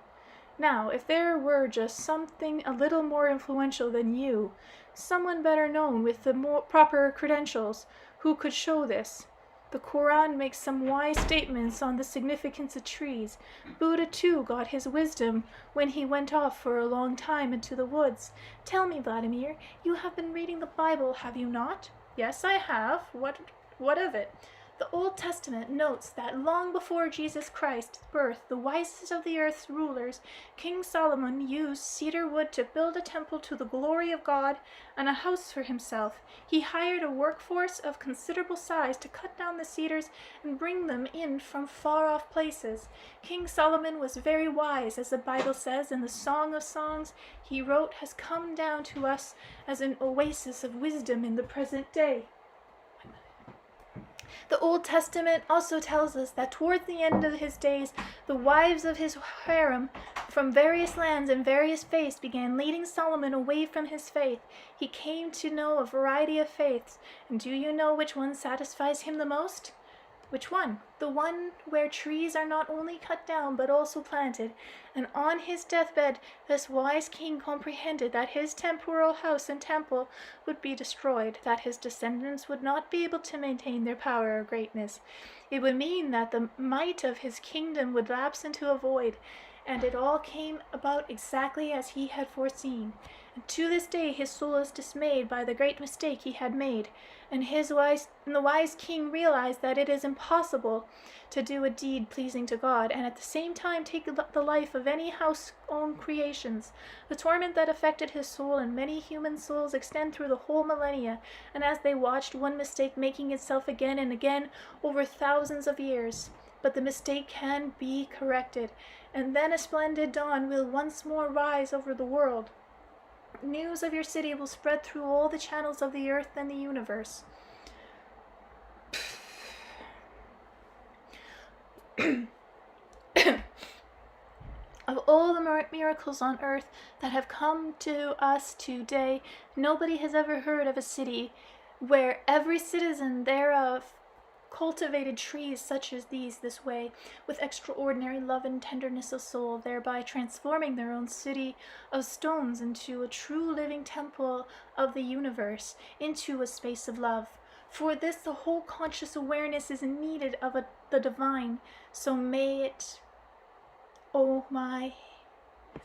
[SPEAKER 1] Now, if there were just something a little more influential than you, someone better known with the proper credentials, who could show this. The Quran makes some wise statements on the significance of trees. Buddha, too, got his wisdom when he went off for a long time into the woods. Tell me, Vladimir, you have been reading the Bible, have you not?
[SPEAKER 2] Yes, I have. What of it?
[SPEAKER 1] The Old Testament notes that long before Jesus Christ's birth, the wisest of the earth's rulers, King Solomon, used cedar wood to build a temple to the glory of God and a house for himself. He hired a workforce of considerable size to cut down the cedars and bring them in from far-off places. King Solomon was very wise, as the Bible says in the Song of Songs he wrote has come down to us as an oasis of wisdom in the present day. The Old Testament also tells us that toward the end of his days, the wives of his harem from various lands and various faiths began leading Solomon away from his faith. He came to know a variety of faiths, and do you know which one satisfies him the most? Which one? The one where trees are not only cut down but also planted. And on his deathbed, this wise king comprehended that his temporal house and temple would be destroyed, that his descendants would not be able to maintain their power or greatness. It would mean that the might of his kingdom would lapse into a void, and it all came about exactly as he had foreseen. And to this day his soul is dismayed by the great mistake he had made, and the wise king realized that it is impossible to do a deed pleasing to God, and at the same time take the life of any house-owned creations. The torment that affected his soul and many human souls extend through the whole millennia, and as they watched one mistake making itself again and again over thousands of years. But the mistake can be corrected, and then a splendid dawn will once more rise over the world. News of your city will spread through all the channels of the earth and the universe. Of all the miracles on earth that have come to us today, nobody has ever heard of a city where every citizen thereof cultivated trees such as these this way, with extraordinary love and tenderness of soul, thereby transforming their own city of stones into a true living temple of the universe, into a space of love. For this the whole conscious awareness is needed of the divine, so may it,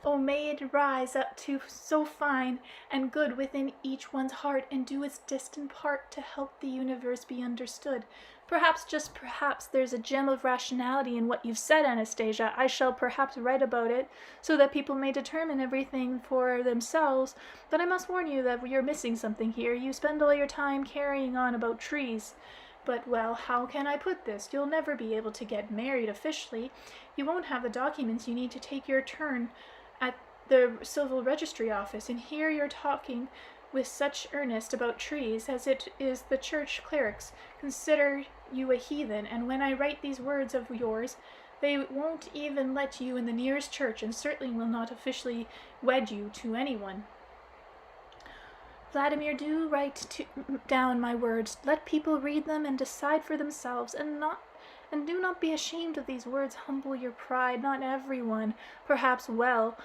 [SPEAKER 1] may it rise up to so fine and good within each one's heart, and do its distant part to help the universe be understood. Perhaps, just perhaps, there's a gem of rationality in what you've said, Anastasia. I shall perhaps write about it, so that people may determine everything for themselves, but I must warn you that you're missing something here. You spend all your time carrying on about trees. But, well, how can I put this? You'll never be able to get married officially. You won't have the documents you need to take your turn at the civil registry office, and here you're talking with such earnest about trees as it is the church clerics consider you a heathen, and when I write these words of yours, they won't even let you in the nearest church, and certainly will not officially wed you to anyone. Vladimir, do write down my words. Let people read them and decide for themselves, and do not be ashamed of these words. Humble your pride. Not everyone, perhaps will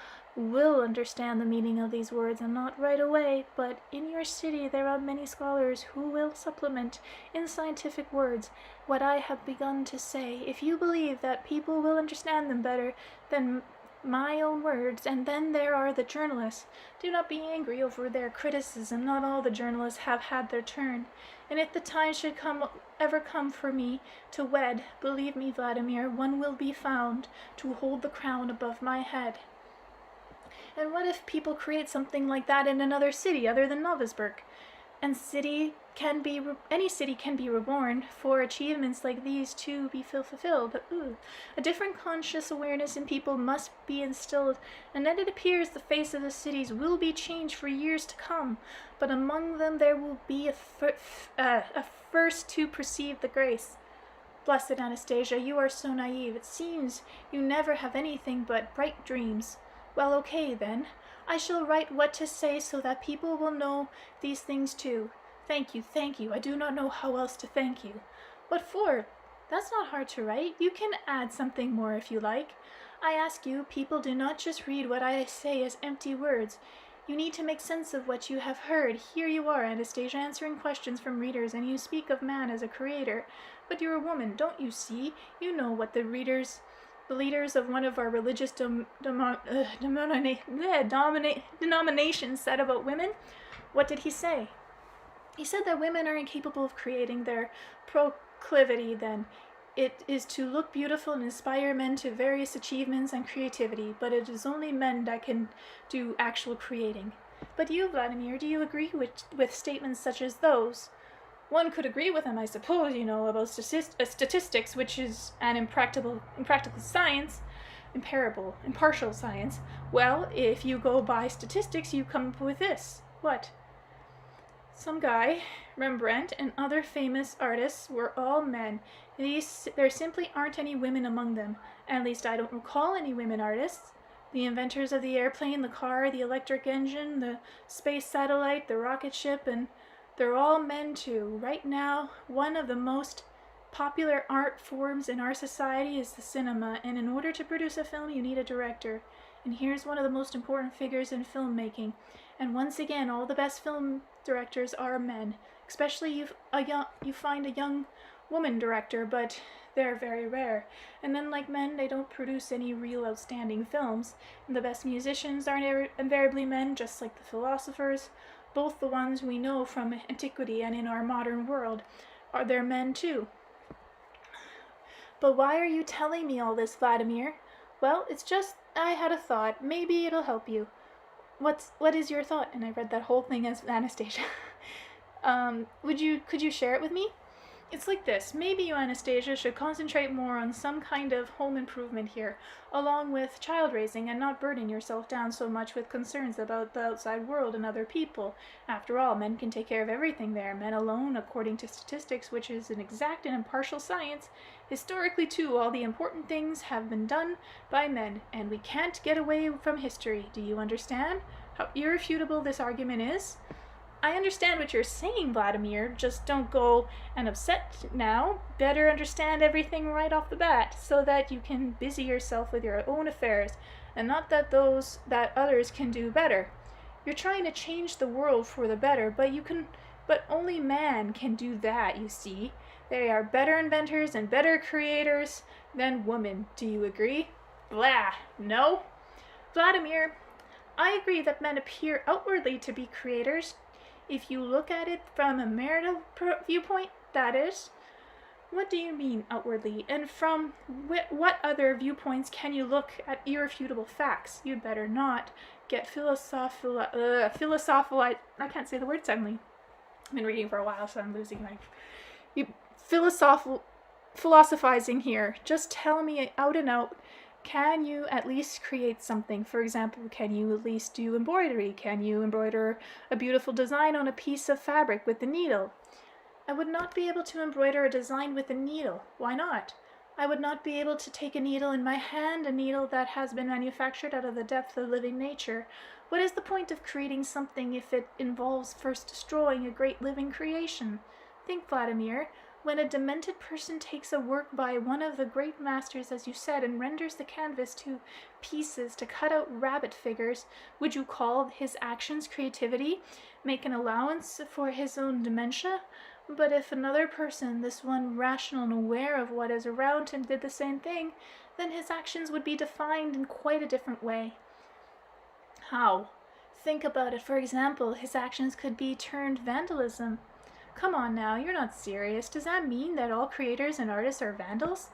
[SPEAKER 1] understand the meaning of these words, and not right away, but in your city there are many scholars who will supplement in scientific words what I have begun to say, if you believe that people will understand them better than my own words. And then there are the journalists. Do not be angry over their criticism. Not all the journalists have had their turn, and if the time should ever come for me to wed, believe me, Vladimir, one will be found to hold the crown above my head. And what if people create something like that in another city other than Novosburg? And any city can be reborn for achievements like these to be fulfilled. A different conscious awareness in people must be instilled, and then it appears the face of the cities will be changed for years to come, but among them there will be a first to perceive the grace.
[SPEAKER 2] Blessed Anastasia, you are so naive. It seems you never have anything but bright dreams. Well, okay, then. I shall write what to say so that people will know these things too. Thank you, thank you. I do not know how else to thank you. What for? That's not hard to write. You can add something more if you like. I ask you, people do not just read what I say as empty words. You need to make sense of what you have heard. Here you are, Anastasia, answering questions from readers, and you speak of man as a creator. But you're a woman, don't you see? You know what the leaders of one of our religious denominations said about women. What did he say? He said that women are incapable of creating their proclivity, then. It is to look beautiful and inspire men to various achievements and creativity, but it is only men that can do actual creating. But you, Vladimir, do you agree with statements such as those? One could agree with them, I suppose, about statistics, which is an impractical science, impartial science. Well, if you go by statistics, you come up with this. What? Some guy, Rembrandt, and other famous artists were all men. There simply aren't any women among them. At least I don't recall any women artists. The inventors of the airplane, the car, the electric engine, the space satellite, the rocket ship, and they're all men too. Right now, one of the most popular art forms in our society is the cinema, and in order to produce a film, you need a director. And here's one of the most important figures in filmmaking. And once again, all the best film directors are men. Especially you find a young woman director, but they're very rare. And unlike men, they don't produce any real outstanding films. And the best musicians aren't invariably men, just like the philosophers. Both the ones we know from antiquity and in our modern world are their men too. But why are you telling me all this, Vladimir? Well, it's just I had a thought. Maybe it'll help you. What is your thought? And I read that whole thing as Anastasia. Could you share it with me? It's like this. Maybe you, Anastasia, should concentrate more on some kind of home improvement here, along with child raising, and not burden yourself down so much with concerns about the outside world and other people. After all, men can take care of everything there. Men alone, according to statistics, which is an exact and impartial science. Historically, too, all the important things have been done by men, and we can't get away from history. Do you understand how irrefutable this argument is? I understand what you're saying, Vladimir. Just don't go and upset now. Better understand everything right off the bat, so that you can busy yourself with your own affairs, and not that others can do better. You're trying to change the world for the better, but only man can do that, you see. They are better inventors and better creators than women. Do you agree? Blah. No? Vladimir, I agree that men appear outwardly to be creators. If you look at it from a marital viewpoint, that is. What do you mean, outwardly? And from what other viewpoints can you look at irrefutable facts? You'd better not get philosophical. I can't say the word suddenly. I've been reading for a while, so I'm losing my philosophizing here. Just tell me out and out. Can you at least create something? For example, can you at least do embroidery? Can you embroider a beautiful design on a piece of fabric with the needle? I would not be able to embroider a design with a needle. Why not? I would not be able to take a needle in my hand, a needle that has been manufactured out of the depth of living nature. What is the point of creating something if it involves first destroying a great living creation? Think, Vladimir. When a demented person takes a work by one of the great masters, as you said, and renders the canvas to pieces to cut out rabbit figures, would you call his actions creativity? Make an allowance for his own dementia? But if another person, this one rational and aware of what is around him, did the same thing, then his actions would be defined in quite a different way. How? Think about it. For example, his actions could be turned vandalism. Come on now, you're not serious. Does that mean that all creators and artists are vandals?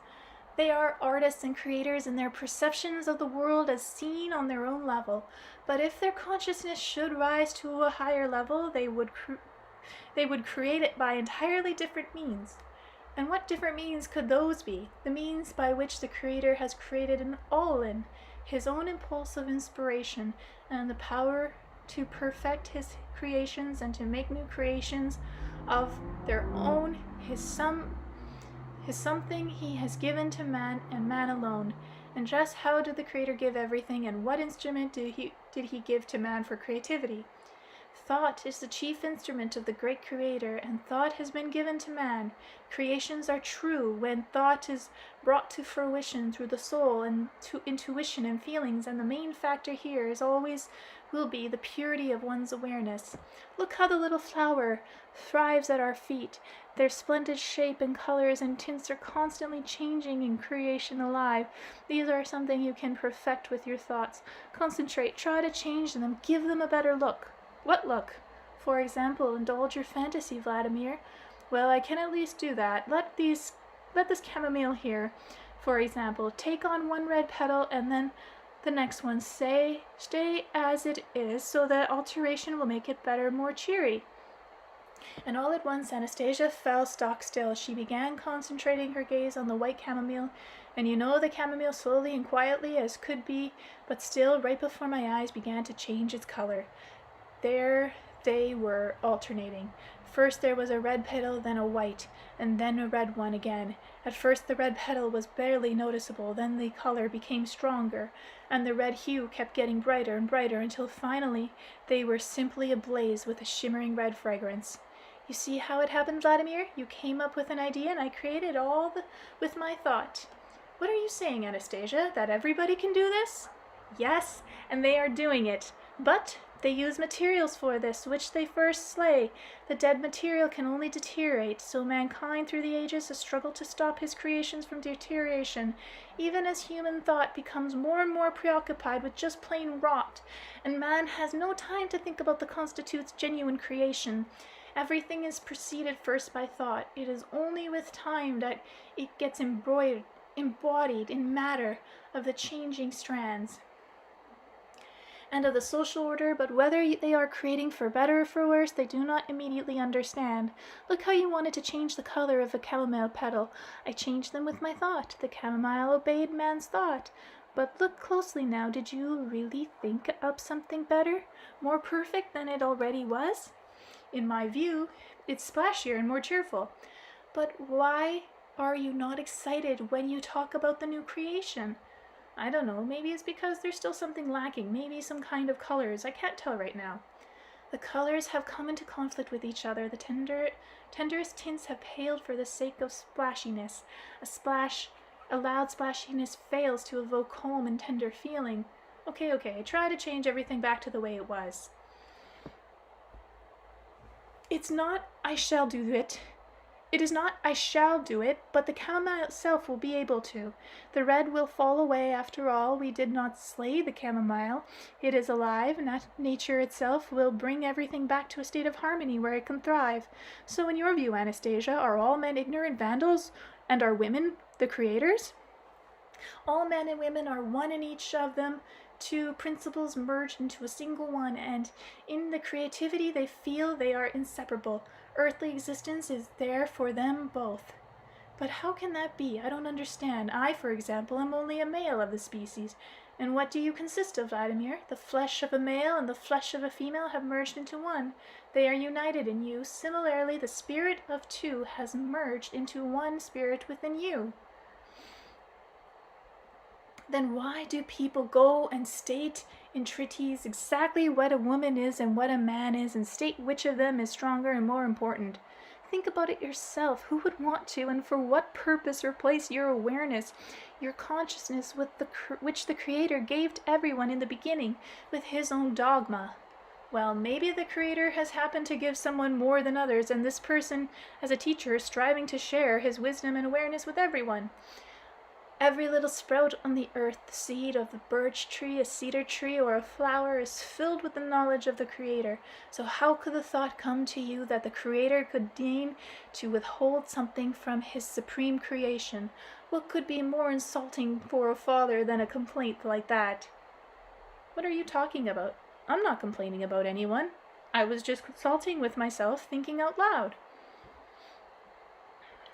[SPEAKER 2] They are artists and creators in their perceptions of the world as seen on their own level. But if their consciousness should rise to a higher level, they would create it by entirely different means. And what different means could those be? The means by which the creator has created an all-in, his own impulse of inspiration, and the power to perfect his creations and to make new creations of their own, is something he has given to man and man alone. And just how did the Creator give everything, and what instrument did he give to man for creativity? Thought is the chief instrument of the great Creator, and thought has been given to man. Creations are true when thought is brought to fruition through the soul and to intuition and feelings, and the main factor here is always will be the purity of one's awareness. Look how the little flower thrives at our feet. Their splendid shape and colors and tints are constantly changing in creation alive. These are something you can perfect with your thoughts. Concentrate, try to change them, give them a better look. What look? For example, indulge your fantasy, Vladimir. Well, I can at least do that. Let this chamomile here, for example, take on one red petal and then the next one. Stay as it is, so that alteration will make it better, more cheery. And all at once Anastasia fell stock still. She began concentrating her gaze on the white chamomile, and the chamomile slowly and quietly as could be, but still right before my eyes began to change its color. There they were alternating. First there was a red petal, then a white, and then a red one again. At first the red petal was barely noticeable, then the color became stronger, and the red hue kept getting brighter and brighter until finally they were simply ablaze with a shimmering red fragrance. You see how it happened, Vladimir? You came up with an idea and I created with my thought. What are you saying, Anastasia? That everybody can do this? Yes, and they are doing it. But they use materials for this, which they first slay. The dead material can only deteriorate, so mankind through the ages has struggled to stop his creations from deterioration, even as human thought becomes more and more preoccupied with just plain rot, and man has no time to think about the constitutes genuine creation. Everything is preceded first by thought. It is only with time that it gets embodied in matter of the changing strands and of the social order, but whether they are creating for better or for worse, they do not immediately understand. Look how you wanted to change the color of a chamomile petal. I changed them with my thought. The chamomile obeyed man's thought. But look closely now. Did you really think up something better? More perfect than it already was? In my view, it's splashier and more cheerful. But why are you not excited when you talk about the new creation? I don't know, maybe it's because there's still something lacking, maybe some kind of colors. I can't tell right now. The colors have come into conflict with each other. The tenderest tints have paled for the sake of splashiness. A loud splashiness fails to evoke calm and tender feeling. Okay, try to change everything back to the way it was. It's not, I shall do it. It is not, I shall do it, but the chamomile itself will be able to. The red will fall away after all. We did not slay the chamomile. It is alive, and nature itself will bring everything back to a state of harmony where it can thrive. So in your view, Anastasia, are all men ignorant vandals, and are women the creators? All men and women are one in each of them, two principles merged into a single one, and in the creativity they feel they are inseparable. Earthly existence is there for them both. But how can that be? I don't understand. I, for example, am only a male of the species. And what do you consist of, Vladimir? The flesh of a male and the flesh of a female have merged into one. They are united in you. Similarly, the spirit of two has merged into one spirit within you. Then why do people go and state in treaties exactly what a woman is and what a man is, and state which of them is stronger and more important? Think about it yourself. Who would want to, and for what purpose, replace your awareness, your consciousness with which the Creator gave to everyone in the beginning, with his own dogma? Well, maybe the Creator has happened to give someone more than others, and this person, as a teacher, is striving to share his wisdom and awareness with everyone. Every little sprout on the earth, the seed of a birch tree, a cedar tree, or a flower, is filled with the knowledge of the Creator. So how could the thought come to you that the Creator could deign to withhold something from his supreme creation? What could be more insulting for a father than a complaint like that? What are you talking about? I'm not complaining about anyone. I was just consulting with myself, thinking out loud.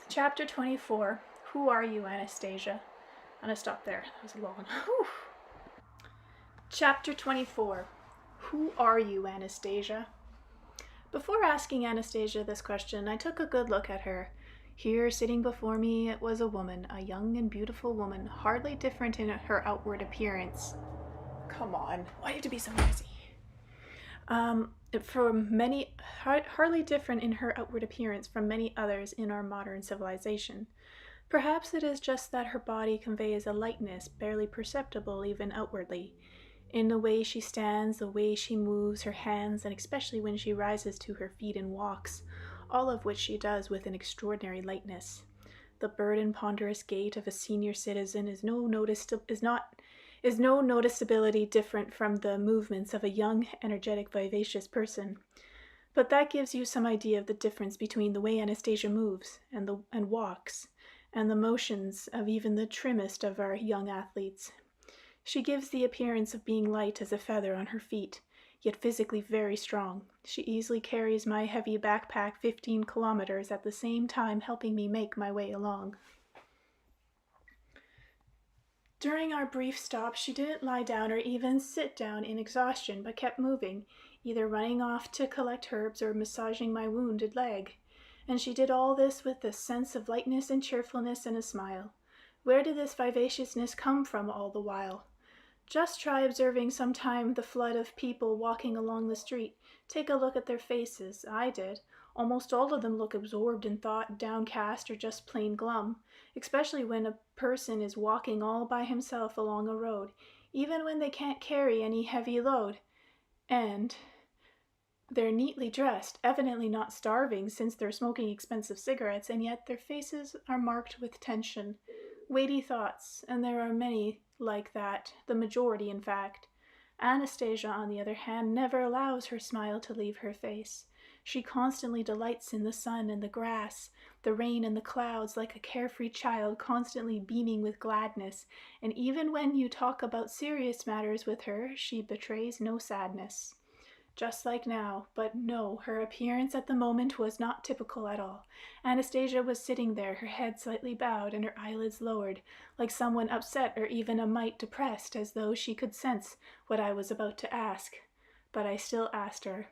[SPEAKER 2] Chapter 24. Who are you, Anastasia? I'm going to stop there. That was long. Whew. Chapter 24. Who are you, Anastasia? Before asking Anastasia this question, I took a good look at her. Here, sitting before me, was a woman, a young and beautiful woman, hardly different in her outward appearance. Come on, why do you have to be so noisy? Hardly different in her outward appearance from many others in our modern civilization. Perhaps it is just that her body conveys a lightness barely perceptible even outwardly, in the way she stands, the way she moves her hands, and especially when she rises to her feet and walks, all of which she does with an extraordinary lightness. The burdened, ponderous gait of a senior citizen is no noticeability different from the movements of a young, energetic, vivacious person. But that gives you some idea of the difference between the way Anastasia moves and walks, and the motions of even the trimmest of our young athletes. She gives the appearance of being light as a feather on her feet, yet physically very strong. She easily carries my heavy backpack 15 kilometers at the same time helping me make my way along. During our brief stop, she didn't lie down or even sit down in exhaustion, but kept moving, either running off to collect herbs or massaging my wounded leg. And she did all this with a sense of lightness and cheerfulness and a smile. Where did this vivaciousness come from all the while? Just try observing sometime the flood of people walking along the street. Take a look at their faces. I did. Almost all of them look absorbed in thought, downcast, or just plain glum, especially when a person is walking all by himself along a road, even when they can't carry any heavy load. And they're neatly dressed, evidently not starving since they're smoking expensive cigarettes, and yet their faces are marked with tension, weighty thoughts, and there are many like that, the majority in fact. Anastasia, on the other hand, never allows her smile to leave her face. She constantly delights in the sun and the grass, the rain and the clouds, like a carefree child constantly beaming with gladness, and even when you talk about serious matters with her, she betrays no sadness. Just like now, but no, her appearance at the moment was not typical at all. Anastasia was sitting there, her head slightly bowed and her eyelids lowered, like someone upset or even a mite depressed, as though she could sense what I was about to ask. But I still asked her.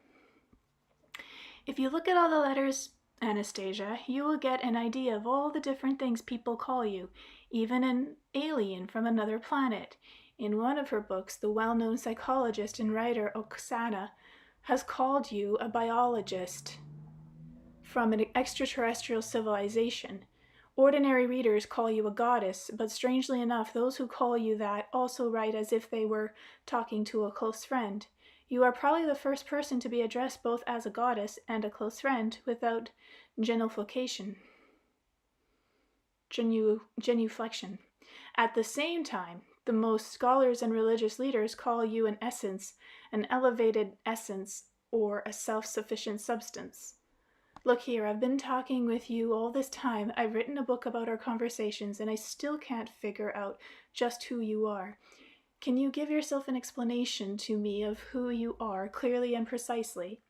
[SPEAKER 2] If you look at all the letters, Anastasia, you will get an idea of all the different things people call you, even an alien from another planet. In one of her books, the well-known psychologist and writer Oksana has called you a biologist from an extraterrestrial civilization. Ordinary readers call you a goddess, but strangely enough, those who call you that also write as if they were talking to a close friend. You are probably the first person to be addressed both as a goddess and a close friend without genuflection. At the same time, the most scholars and religious leaders call you an essence, an elevated essence, or a self-sufficient substance. Look here, I've been talking with you all this time. I've written a book about our conversations, and I still can't figure out just who you are. Can you give yourself an explanation to me of who you are, clearly and precisely?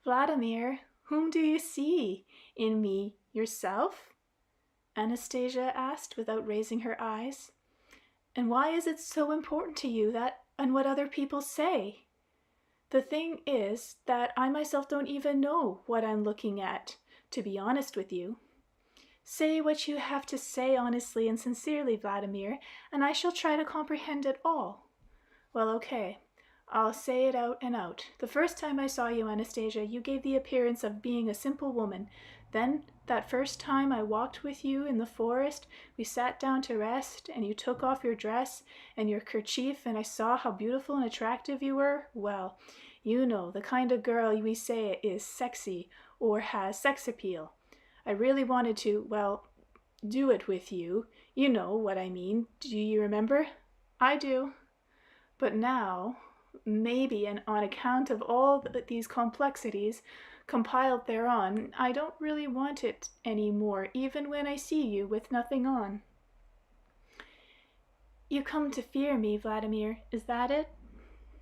[SPEAKER 2] Vladimir, whom do you see in me? Yourself? Anastasia asked without raising her eyes. And why is it so important to you that and what other people say? The thing is that I myself don't even know what I'm looking at, to be honest with you. Say what you have to say honestly and sincerely, Vladimir, and I shall try to comprehend it all. Well, okay. I'll say it out and out. The first time I saw you, Anastasia, you gave the appearance of being a simple woman. Then, that first time I walked with you in the forest, we sat down to rest, and you took off your dress and your kerchief, and I saw how beautiful and attractive you were. Well, you know, the kind of girl we say is sexy or has sex appeal. I really wanted to, well, do it with you. You know what I mean. Do you remember? I do. But now, maybe, and on account of all these complexities compiled thereon, I don't really want it any more, even when I see you with nothing on. You come to fear me, Vladimir, is that it?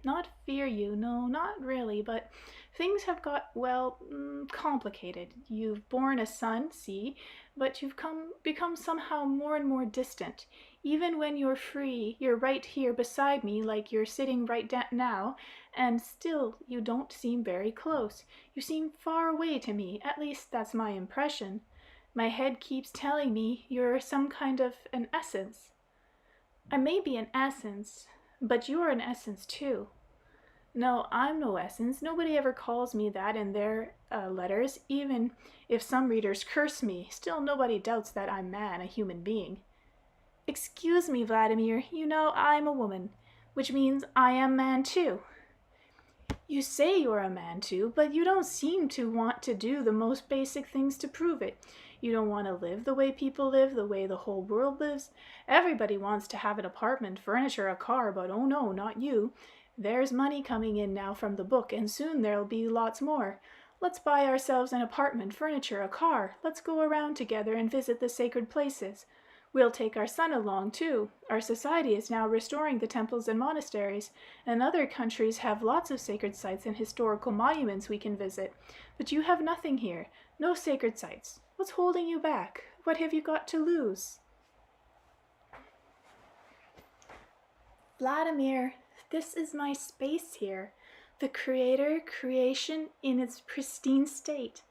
[SPEAKER 2] Not fear you, no, not really, but things have got, well, complicated. You've borne a son, see, but you've become somehow more and more distant. Even when you're free, you're right here beside me like you're sitting right now, and still you don't seem very close. You seem far away to me, at least that's my impression. My head keeps telling me you're some kind of an essence. I may be an essence, but you're an essence too. No, I'm no essence. Nobody ever calls me that in their letters, even if some readers curse me. Still, nobody doubts that I'm man, a human being. Excuse me, Vladimir, you know I'm a woman, which means I am man too. You say you're a man too, but you don't seem to want to do the most basic things to prove it. You don't want to live the way people live, the way the whole world lives. Everybody wants to have an apartment, furniture, a car, but oh no, not you. There's money coming in now from the book, and soon there'll be lots more. Let's buy ourselves an apartment, furniture, a car. Let's go around together and visit the sacred places. We'll take our son along, too. Our society is now restoring the temples and monasteries, and other countries have lots of sacred sites and historical monuments we can visit. But you have nothing here. No sacred sites. What's holding you back? What have you got to lose? Vladimir, this is my space here. The creation in its pristine state.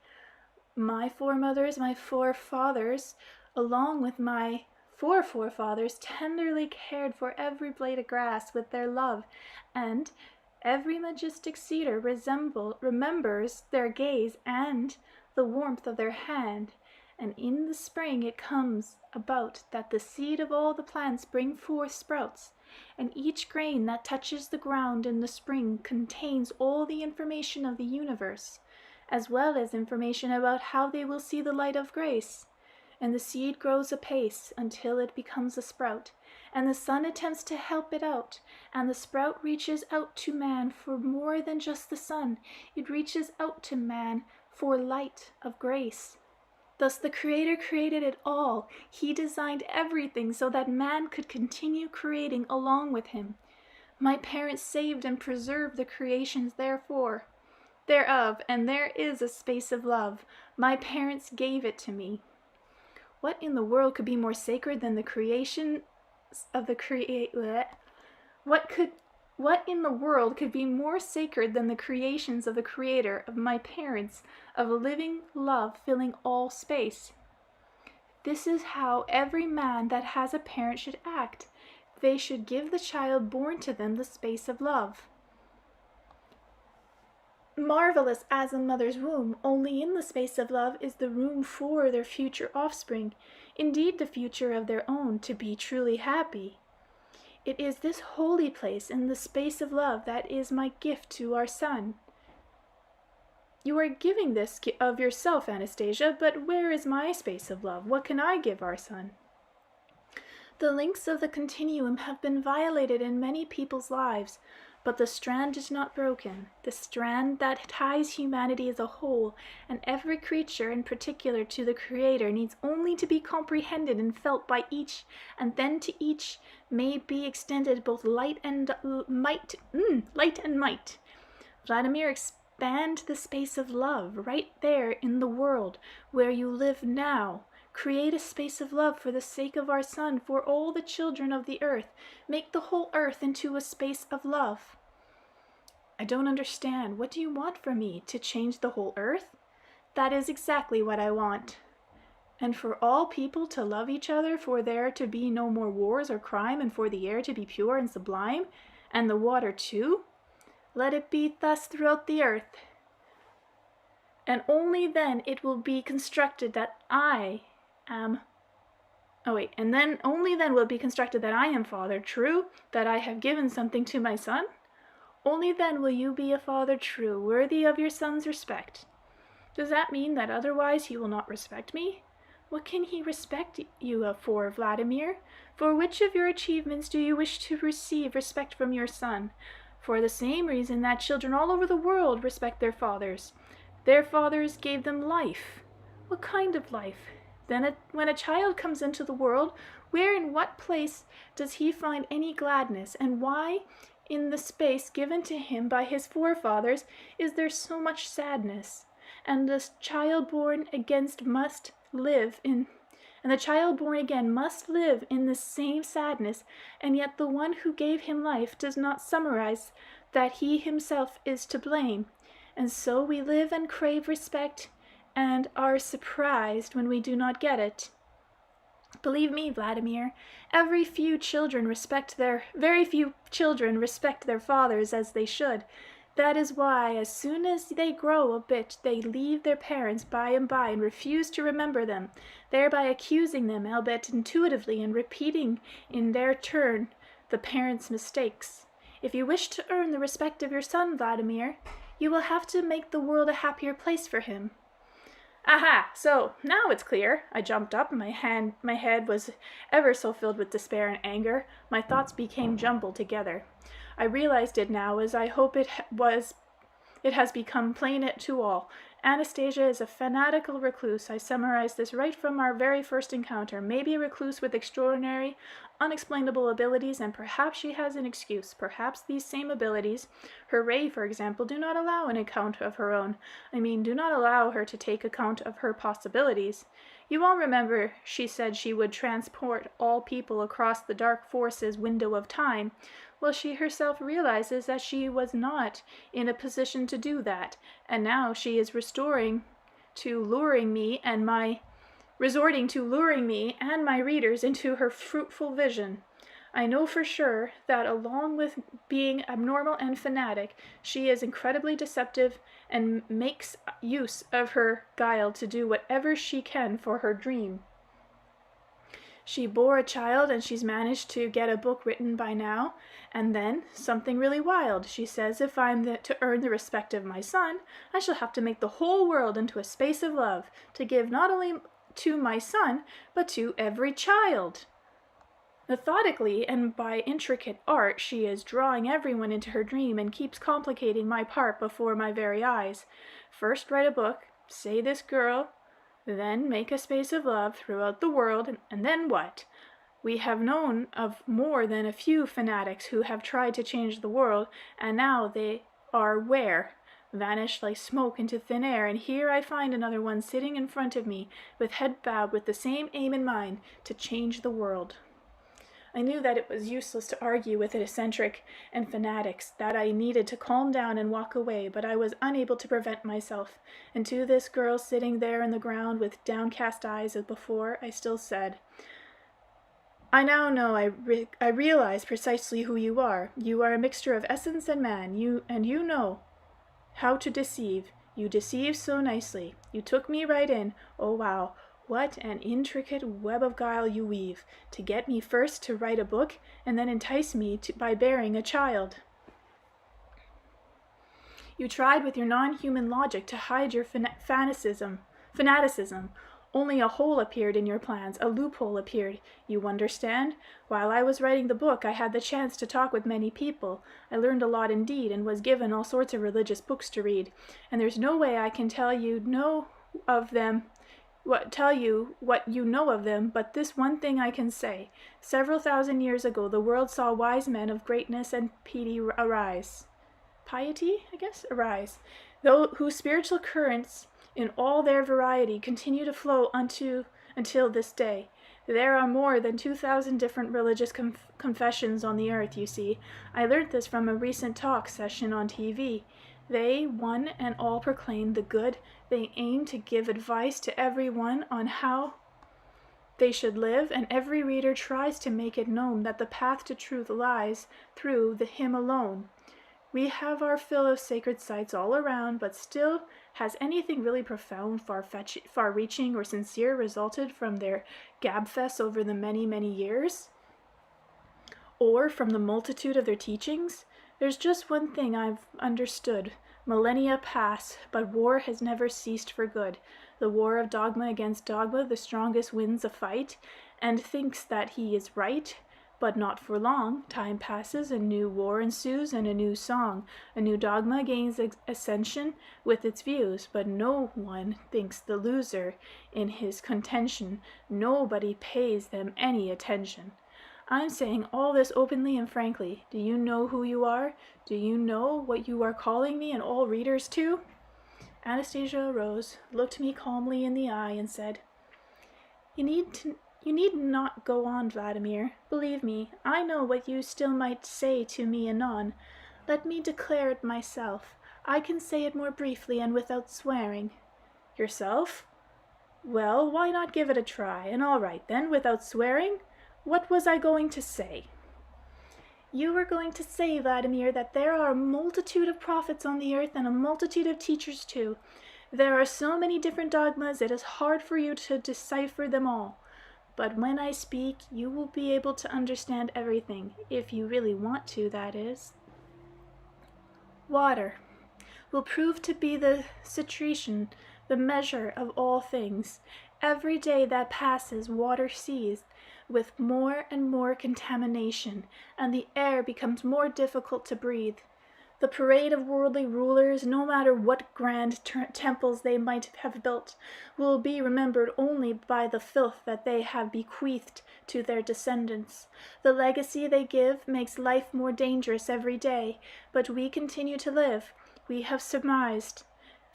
[SPEAKER 2] My foremothers, my forefathers, along with my forefathers, tenderly cared for every blade of grass with their love, and every majestic cedar remembers their gaze and the warmth of their hand. And in the spring it comes about that the seed of all the plants bring forth sprouts, and each grain that touches the ground in the spring contains all the information of the universe, as well as information about how they will see the light of grace. And the seed grows apace until it becomes a sprout, and the sun attempts to help it out, and the sprout reaches out to man for more than just the sun. It reaches out to man for light of grace. Thus the Creator created it all. He designed everything so that man could continue creating along with him. My parents saved and preserved the creations thereof, and there is a space of love. My parents gave it to me. What in the world could be more sacred than the creation of the What in the world could be more sacred than the creations of the Creator, of my parents, of living love filling all space? This is how every man that has a parent should act. They should give the child born to them the space of love. Marvelous as a mother's womb, only in the space of love is the room for their future offspring, indeed the future of their own, to be truly happy. It is this holy place in the space of love that is my gift to our son. You are giving this of yourself, Anastasia, but where is my space of love? What can I give our son? The links of the continuum have been violated in many people's lives, but the strand is not broken. The strand that ties humanity as a whole, and every creature in particular to the Creator, needs only to be comprehended and felt by each, and then to each may be extended both light and might. Vladimir, expand the space of love right there in the world where you live now. Create a space of love for the sake of our son, for all the children of the earth. Make the whole earth into a space of love. I don't understand. What do you want from me? To change the whole earth? That is exactly what I want. And for all people to love each other, for there to be no more wars or crime, and for the air to be pure and sublime, and the water too? Let it be thus throughout the earth. And only then it will be constructed that I am... only then will it be constructed that I am father, true, that I have given something to my son? Only then will you be a father true, worthy of your son's respect. Does that mean that otherwise he will not respect me? What can he respect you for, Vladimir? For which of your achievements do you wish to receive respect from your son? For the same reason that children all over the world respect their fathers. Their fathers gave them life. What kind of life? Then when a child comes into the world, where in what place does he find any gladness, and why in the space given to him by his forefathers is there so much sadness? And the child born again must live in the same sadness, and yet the one who gave him life does not summarize that he himself is to blame. And so we live and crave respect, and are surprised when we do not get it. Believe me, Vladimir, very few children respect their fathers as they should. That is why, as soon as they grow a bit, they leave their parents by and by and refuse to remember them, thereby accusing them, albeit intuitively, and repeating in their turn the parents' mistakes. If you wish to earn the respect of your son, Vladimir, you will have to make the world a happier place for him. Aha! So, now it's clear. I jumped up, my head was ever so filled with despair and anger. My thoughts became jumbled together. I realized it now, as I hope it has become plain to all. Anastasia is a fanatical recluse. I summarized this right from our very first encounter. Maybe a recluse with extraordinary, unexplainable abilities, and perhaps she has an excuse. Perhaps these same abilities, her ray, for example, do not allow an account of her own. Do not allow her to take account of her possibilities. You all remember she said she would transport all people across the dark forces window of time. Well, she herself realizes that she was not in a position to do that, and now she is resorting to luring me and my readers into her fruitful vision. I know for sure that along with being abnormal and fanatic, she is incredibly deceptive and makes use of her guile to do whatever she can for her dream. She bore a child and she's managed to get a book written by now. And then, something really wild. She says if I'm to earn the respect of my son, I shall have to make the whole world into a space of love, to give not only to my son, but to every child. Methodically and by intricate art, she is drawing everyone into her dream and keeps complicating my part before my very eyes. First write a book, say this girl, then make a space of love throughout the world, and then what? We have known of more than a few fanatics who have tried to change the world, and now they are where? Vanished like smoke into thin air, and here I find another one sitting in front of me, with head bowed, with the same aim in mind, to change the world. I knew that it was useless to argue with eccentric and fanatics, that I needed to calm down and walk away, but I was unable to prevent myself, and to this girl sitting there on the ground with downcast eyes as before, I still said, I now know, I realize precisely who you are. You are a mixture of essence and man, you know how to deceive. You deceive so nicely. You took me right in. Oh, wow. What an intricate web of guile you weave, to get me first to write a book, and then entice me by bearing a child. You tried with your non-human logic to hide your fanaticism. Only a hole appeared in your plans, a loophole appeared. You understand? While I was writing the book, I had the chance to talk with many people. I learned a lot indeed, and was given all sorts of religious books to read. And there's no way I can tell you what you know of them, but this one thing I can say. Several thousand years ago, the world saw wise men of greatness and piety arise. Whose spiritual currents, in all their variety, continue to flow until this day. There are more than 2,000 different religious confessions on the earth, you see. I learnt this from a recent talk session on TV. They, one and all, proclaim the good. They aim to give advice to everyone on how they should live, and every reader tries to make it known that the path to truth lies through him alone. We have our fill of sacred sites all around, but still, has anything really profound, far-reaching, or sincere resulted from their gabfests over the many, many years? Or from the multitude of their teachings? There's just one thing I've understood. Millennia pass, but war has never ceased for good. The war of dogma against dogma, the strongest wins a fight, and thinks that he is right, but not for long. Time passes, a new war ensues, and a new song. A new dogma gains ascension with its views, but no one thinks the loser in his contention. Nobody pays them any attention. I'm saying all this openly and frankly. Do you know who you are? Do you know what you are calling me and all readers to? Anastasia arose, looked me calmly in the eye, and said, You need not go on, Vladimir. Believe me, I know what you still might say to me anon. Let me declare it myself. I can say it more briefly and without swearing. Yourself? Well, why not give it a try? And all right then, without swearing, what was I going to say? You were going to say, Vladimir, that there are a multitude of prophets on the earth and a multitude of teachers too. There are so many different dogmas, it is hard for you to decipher them all. But when I speak, you will be able to understand everything, if you really want to, that is. Water will prove to be the situation, the measure of all things. Every day that passes, water seized with more and more contamination, and the air becomes more difficult to breathe. The parade of worldly rulers, no matter what grand temples they might have built, will be remembered only by the filth that they have bequeathed to their descendants. The legacy they give makes life more dangerous every day, but we continue to live. We have surmised,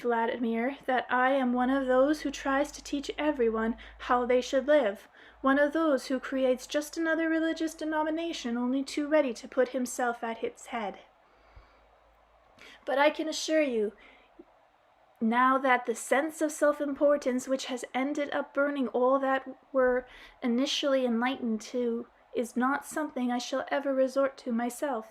[SPEAKER 2] Vladimir, that I am one of those who tries to teach everyone how they should live, one of those who creates just another religious denomination only too ready to put himself at its head. But I can assure you, now that the sense of self-importance which has ended up burning all that were initially enlightened to is not something I shall ever resort to myself.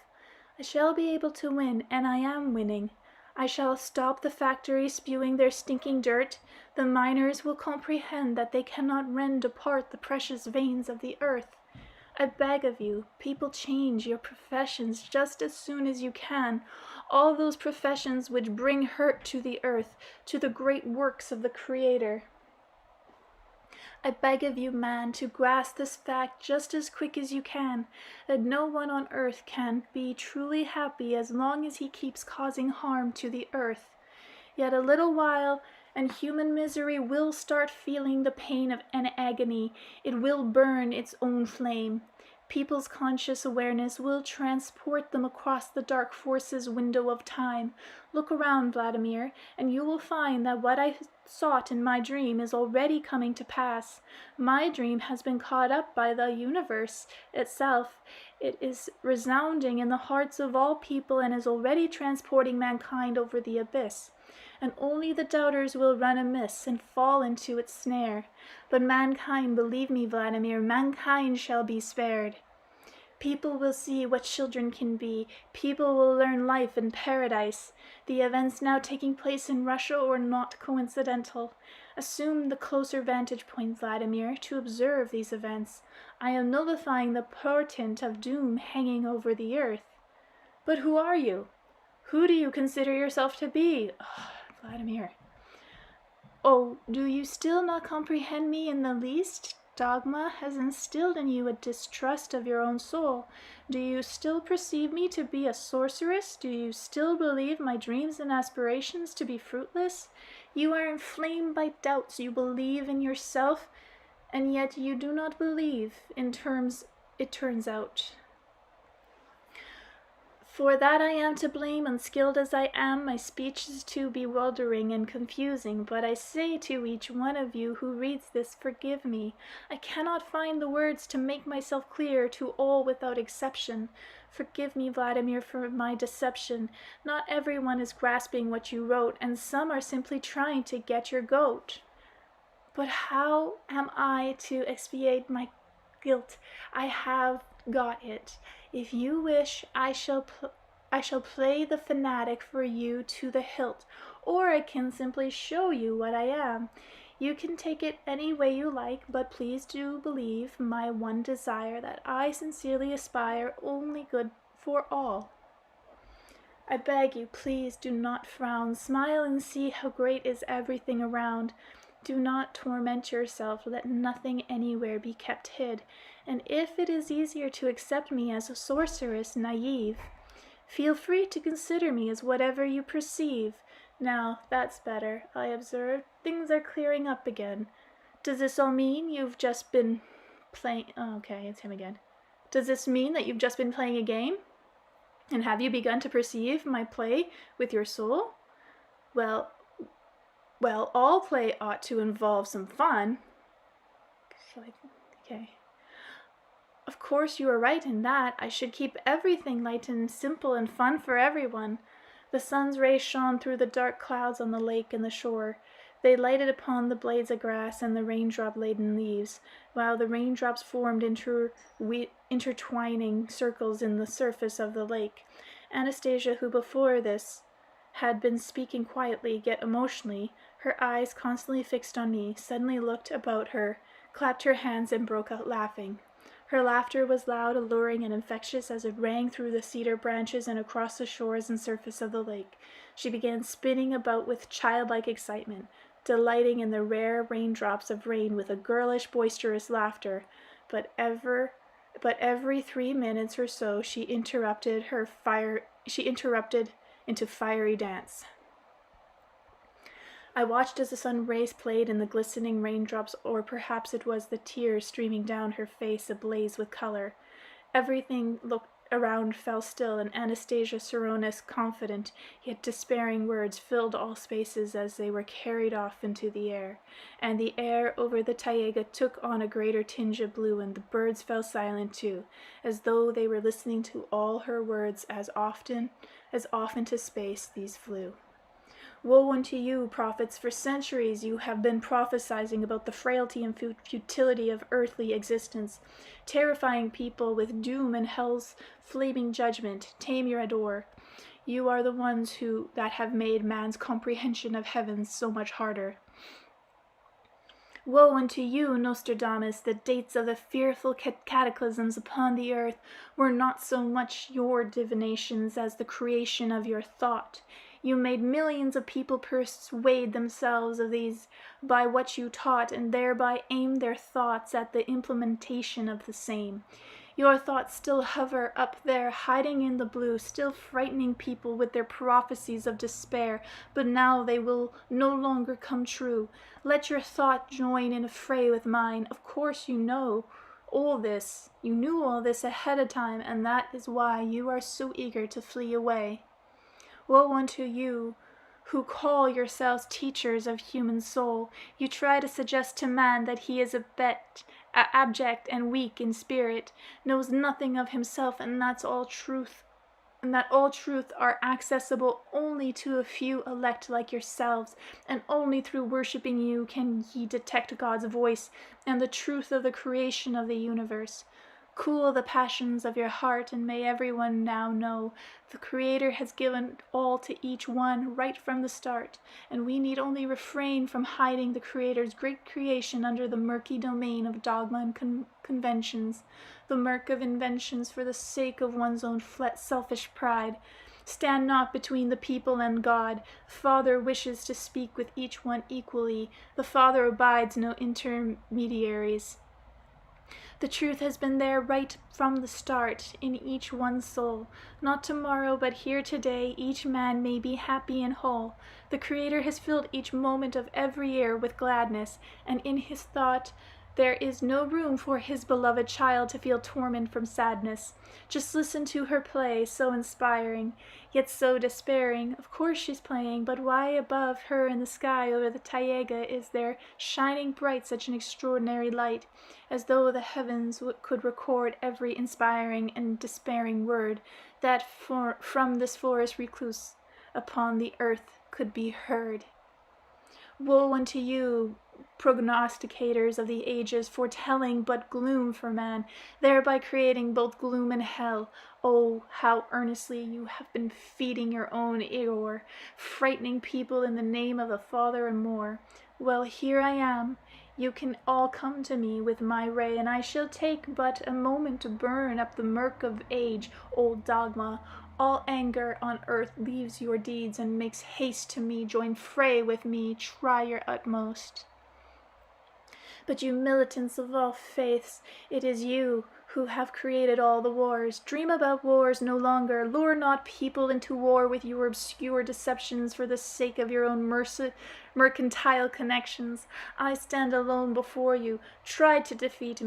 [SPEAKER 2] I shall be able to win, and I am winning. I shall stop the factories spewing their stinking dirt. The miners will comprehend that they cannot rend apart the precious veins of the earth. I beg of you, people, change your professions just as soon as you can. All those professions which bring hurt to the earth, to the great works of the Creator. I beg of you, man, to grasp this fact just as quick as you can, that no one on earth can be truly happy as long as he keeps causing harm to the earth. Yet a little while, and human misery will start feeling the pain of an agony. It will burn its own flame. People's conscious awareness will transport them across the dark forces window of time. Look around, Vladimir, and you will find that what I sought in my dream is already coming to pass. My dream has been caught up by the universe itself. It is resounding in the hearts of all people and is already transporting mankind over the abyss. And only the doubters will run amiss and fall into its snare. But mankind, believe me, Vladimir, mankind shall be spared. People will see what children can be. People will learn life in paradise. The events now taking place in Russia are not coincidental. Assume the closer vantage point, Vladimir, to observe these events. I am nullifying the portent of doom hanging over the earth. But who are you? Who do you consider yourself to be? Oh, Vladimir. Oh, do you still not comprehend me in the least? Dogma has instilled in you a distrust of your own soul. Do you still perceive me to be a sorceress? Do you still believe my dreams and aspirations to be fruitless? You are inflamed by doubts. You believe in yourself, and yet you do not believe in terms it turns out. For that I am to blame, unskilled as I am, my speech is too bewildering and confusing, but I say to each one of you who reads this, forgive me. I cannot find the words to make myself clear to all without exception. Forgive me, Vladimir, for my deception. Not everyone is grasping what you wrote, and some are simply trying to get your goat. But how am I to expiate my guilt? I have got it. If you wish, I shall play the fanatic for you to the hilt, or I can simply show you what I am. You can take it any way you like, but please do believe my one desire, that I sincerely aspire only good for all. I beg you, please do not frown. Smile and see how great is everything around. Do not torment yourself. Let nothing anywhere be kept hid. And if it is easier to accept me as a sorceress, naive, feel free to consider me as whatever you perceive. Now, that's better, I observe. Things are clearing up again. Does this all mean you've just been playing... Oh, okay, it's him again. Does this mean that you've just been playing a game? And have you begun to perceive my play with your soul? Well, all play ought to involve some fun. Okay. Of course you are right in that. I should keep everything light and simple and fun for everyone. The sun's rays shone through the dark clouds on the lake and the shore. They lighted upon the blades of grass and the raindrop-laden leaves, while the raindrops formed intertwining circles in the surface of the lake. Anastasia, who before this had been speaking quietly yet emotionally, her eyes constantly fixed on me, suddenly looked about her, clapped her hands, and broke out laughing. Her laughter was loud, alluring, and infectious as it rang through the cedar branches and across the shores and surface of the lake. She began spinning about with childlike excitement, delighting in the rare raindrops of rain with a girlish, boisterous laughter, but every 3 minutes or so she interrupted into fiery dance. I watched as the sun rays played in the glistening raindrops, or perhaps it was the tears streaming down her face ablaze with color. Everything looked around fell still, and Anastasia Sorona's confident yet despairing words filled all spaces as they were carried off into the air, and the air over the taiga took on a greater tinge of blue, and the birds fell silent too, as though they were listening to all her words. As off into space these flew. Woe unto you, prophets! For centuries you have been prophesying about the frailty and futility of earthly existence, terrifying people with doom and hell's flaming judgment. Tame your ardor. You are the ones that have made man's comprehension of heaven so much harder. Woe unto you, Nostradamus! The dates of the fearful cataclysms upon the earth were not so much your divinations as the creation of your thought. You made millions of people persuade themselves of these by what you taught, and thereby aimed their thoughts at the implementation of the same. Your thoughts still hover up there, hiding in the blue, still frightening people with their prophecies of despair, but now they will no longer come true. Let your thought join in a fray with mine. Of course you know all this. You knew all this ahead of time, and that is why you are so eager to flee away. Woe unto you who call yourselves teachers of human soul. You try to suggest to man that he is abject and weak in spirit, knows nothing of himself, and that all truth are accessible only to a few elect like yourselves, and only through worshipping you can ye detect God's voice and the truth of the creation of the universe. Cool the passions of your heart, and may everyone now know the Creator has given all to each one right from the start, and we need only refrain from hiding the Creator's great creation under the murky domain of dogma and conventions, the murk of inventions for the sake of one's own selfish pride. Stand not between the people and God. The Father wishes to speak with each one equally. The Father abides no intermediaries. The truth has been there right from the start in each one's soul. Not tomorrow, but here today, each man may be happy and whole. The Creator has filled each moment of every year with gladness, and in his thought there is no room for his beloved child to feel torment from sadness. Just listen to her play, so inspiring, yet so despairing. Of course she's playing, but why above her in the sky over the taiga is there shining bright such an extraordinary light, as though the heavens could record every inspiring and despairing word that from this forest recluse upon the earth could be heard. Woe unto you, prognosticators of the ages, foretelling but gloom for man, thereby creating both gloom and hell. Oh, how earnestly you have been feeding your own error, frightening people in the name of the Father and more. Well, here I am. You can all come to me with my ray, and I shall take but a moment to burn up the murk of age, old dogma. All anger on earth leaves your deeds and makes haste to me. Join fray with me, try your utmost. But you militants of all faiths, it is you who have created all the wars. Dream about wars no longer. Lure not people into war with your obscure deceptions for the sake of your own mercantile connections. I stand alone before you. Try to defeat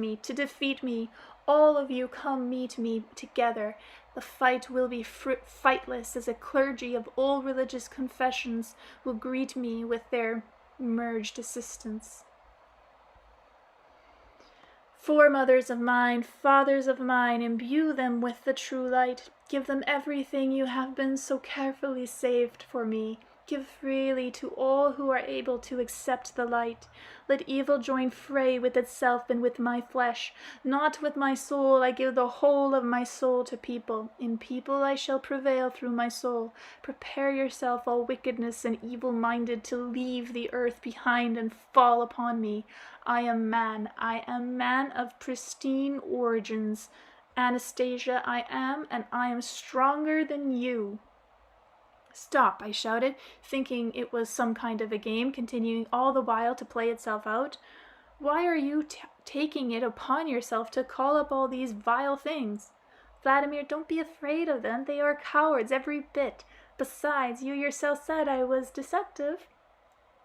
[SPEAKER 2] me. All of you come meet me together. The fight will be fightless, as a clergy of all religious confessions will greet me with their merged assistance. Foremothers of mine, fathers of mine, imbue them with the true light. Give them everything you have been so carefully saved for me. Give freely to all who are able to accept the light. Let evil join fray with itself and with my flesh. Not with my soul. I give the whole of my soul to people. In people I shall prevail through my soul. Prepare yourself, all wickedness and evil-minded, to leave the earth behind and fall upon me. I am man. I am man of pristine origins. Anastasia, I am, and I am stronger than you. Stop, I shouted, thinking it was some kind of a game, continuing all the while to play itself out. Why are you taking it upon yourself to call up all these vile things? Vladimir, don't be afraid of them. They are cowards, every bit. Besides, you yourself said I was deceptive.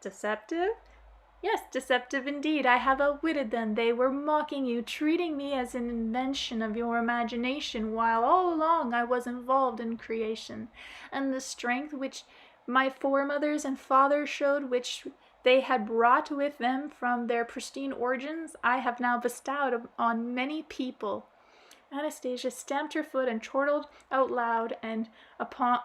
[SPEAKER 2] Deceptive? Yes, deceptive indeed. I have outwitted them. They were mocking you, treating me as an invention of your imagination, while all along I was involved in creation. And the strength which my foremothers and fathers showed, which they had brought with them from their pristine origins, I have now bestowed on many people. Anastasia stamped her foot and chortled out loud and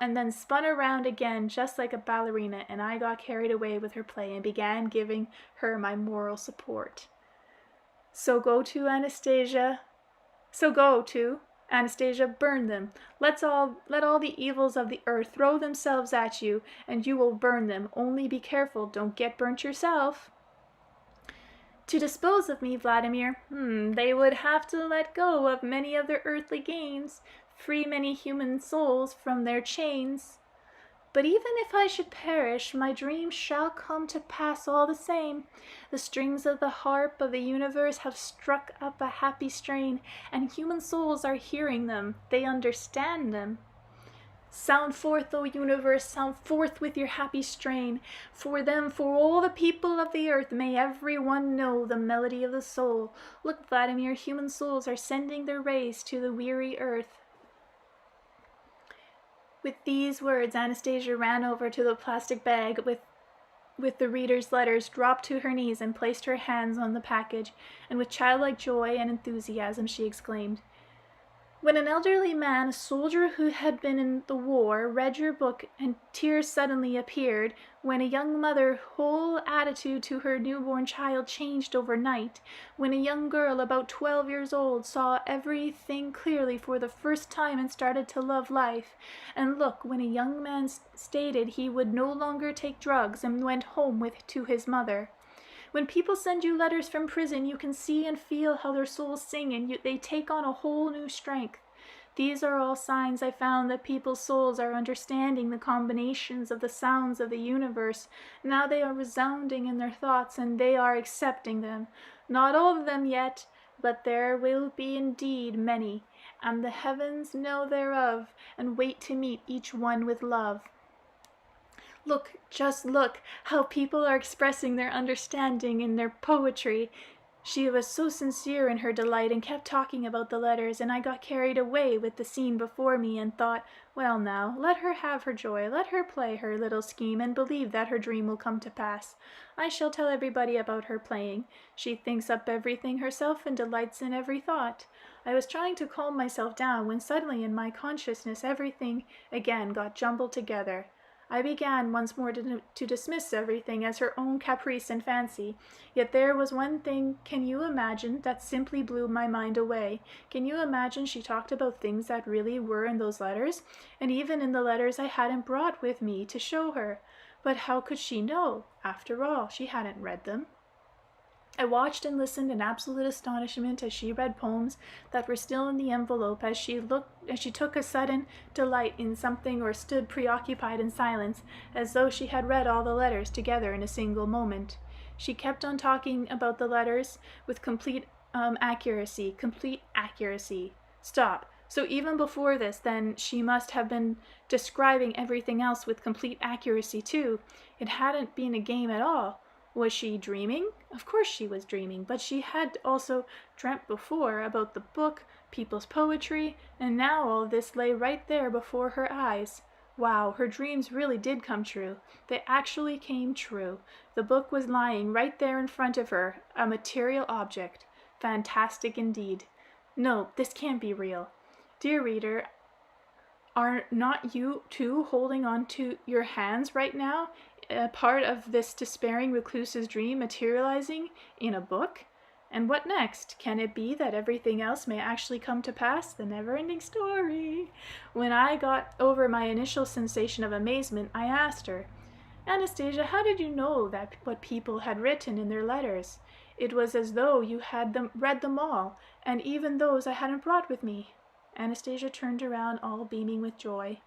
[SPEAKER 2] then spun around again just like a ballerina, and I got carried away with her play and began giving her my moral support. So go to, Anastasia, burn them. Let all the evils of the earth throw themselves at you, and you will burn them. Only be careful, don't get burnt yourself. To dispose of me, Vladimir, they would have to let go of many of their earthly gains, free many human souls from their chains. But even if I should perish, my dreams shall come to pass all the same. The strings of the harp of the universe have struck up a happy strain, and human souls are hearing them. They understand them. Sound forth, O universe, sound forth with your happy strain. For them, for all the people of the earth, may every one know the melody of the soul. Look, Vladimir, human souls are sending their rays to the weary earth. With these words, Anastasia ran over to the plastic bag with the reader's letters, dropped to her knees, and placed her hands on the package, and with childlike joy and enthusiasm she exclaimed, "When an elderly man, a soldier who had been in the war, read your book, and tears suddenly appeared, when a young mother's whole attitude to her newborn child changed overnight, when a young girl about 12 years old saw everything clearly for the first time and started to love life, and look, when a young man stated he would no longer take drugs and went home to his mother. When people send you letters from prison, you can see and feel how their souls sing, and they take on a whole new strength. These are all signs I found that people's souls are understanding the combinations of the sounds of the universe. Now they are resounding in their thoughts, and they are accepting them. Not all of them yet, but there will be indeed many, and the heavens know thereof, and wait to meet each one with love. Look, just look, how people are expressing their understanding in their poetry." She was so sincere in her delight and kept talking about the letters, and I got carried away with the scene before me and thought, well now, let her have her joy, let her play her little scheme and believe that her dream will come to pass. I shall tell everybody about her playing. She thinks up everything herself and delights in every thought. I was trying to calm myself down when suddenly in my consciousness everything again got jumbled together. I began once more to dismiss everything as her own caprice and fancy. Yet there was one thing, can you imagine, that simply blew my mind away. Can you imagine she talked about things that really were in those letters? And even in the letters I hadn't brought with me to show her. But how could she know? After all, she hadn't read them. I watched and listened in absolute astonishment as she read poems that were still in the envelope, as she took a sudden delight in something or stood preoccupied in silence, as though she had read all the letters together in a single moment. She kept on talking about the letters with complete accuracy. Stop. So even before this, then, she must have been describing everything else with complete accuracy too. It hadn't been a game at all. Was she dreaming? Of course she was dreaming, but she had also dreamt before about the book, people's poetry, and now all this lay right there before her eyes. Wow, her dreams really did come true. They actually came true. The book was lying right there in front of her, a material object. Fantastic indeed. No, this can't be real. Dear reader, Are not you too holding on to your hands right now, a part of this despairing recluse's dream materializing in a book? And what next? Can it be that everything else may actually come to pass? The never-ending story. When I got over my initial sensation of amazement, I asked her, Anastasia, how did you know that what people had written in their letters? It was as though you had read them all, and even those I hadn't brought with me. Anastasia turned around, all beaming with joy.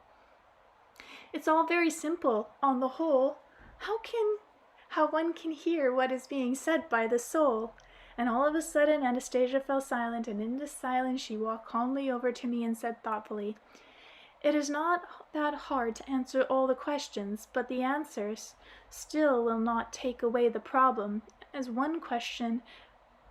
[SPEAKER 2] It's all very simple, on the whole. How one can hear what is being said by the soul. And all of a sudden Anastasia fell silent, and in this silence she walked calmly over to me and said thoughtfully, It is not that hard to answer all the questions, but the answers still will not take away the problem, as one question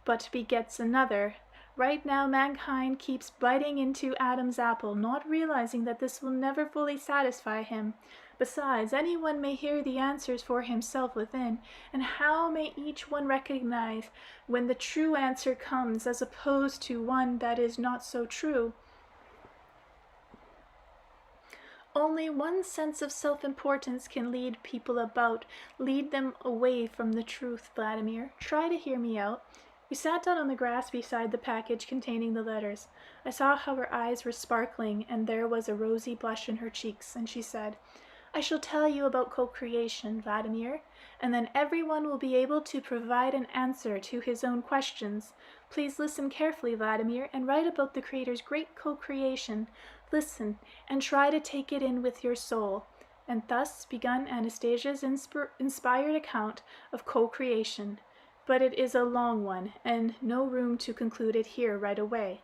[SPEAKER 2] but begets another. Right now mankind keeps biting into Adam's apple, not realizing that this will never fully satisfy him. Besides, anyone may hear the answers for himself within, and how may each one recognize when the true answer comes as opposed to one that is not so true? Only one sense of self-importance can lead them away from the truth, Vladimir. Try to hear me out. We sat down on the grass beside the package containing the letters. I saw how her eyes were sparkling, and there was a rosy blush in her cheeks, and she said, I shall tell you about co-creation, Vladimir, and then everyone will be able to provide an answer to his own questions. Please listen carefully, Vladimir, and write about the Creator's great co-creation. Listen, and try to take it in with your soul. And thus begun Anastasia's inspired account of co-creation. But it is a long one, and no room to conclude it here right away.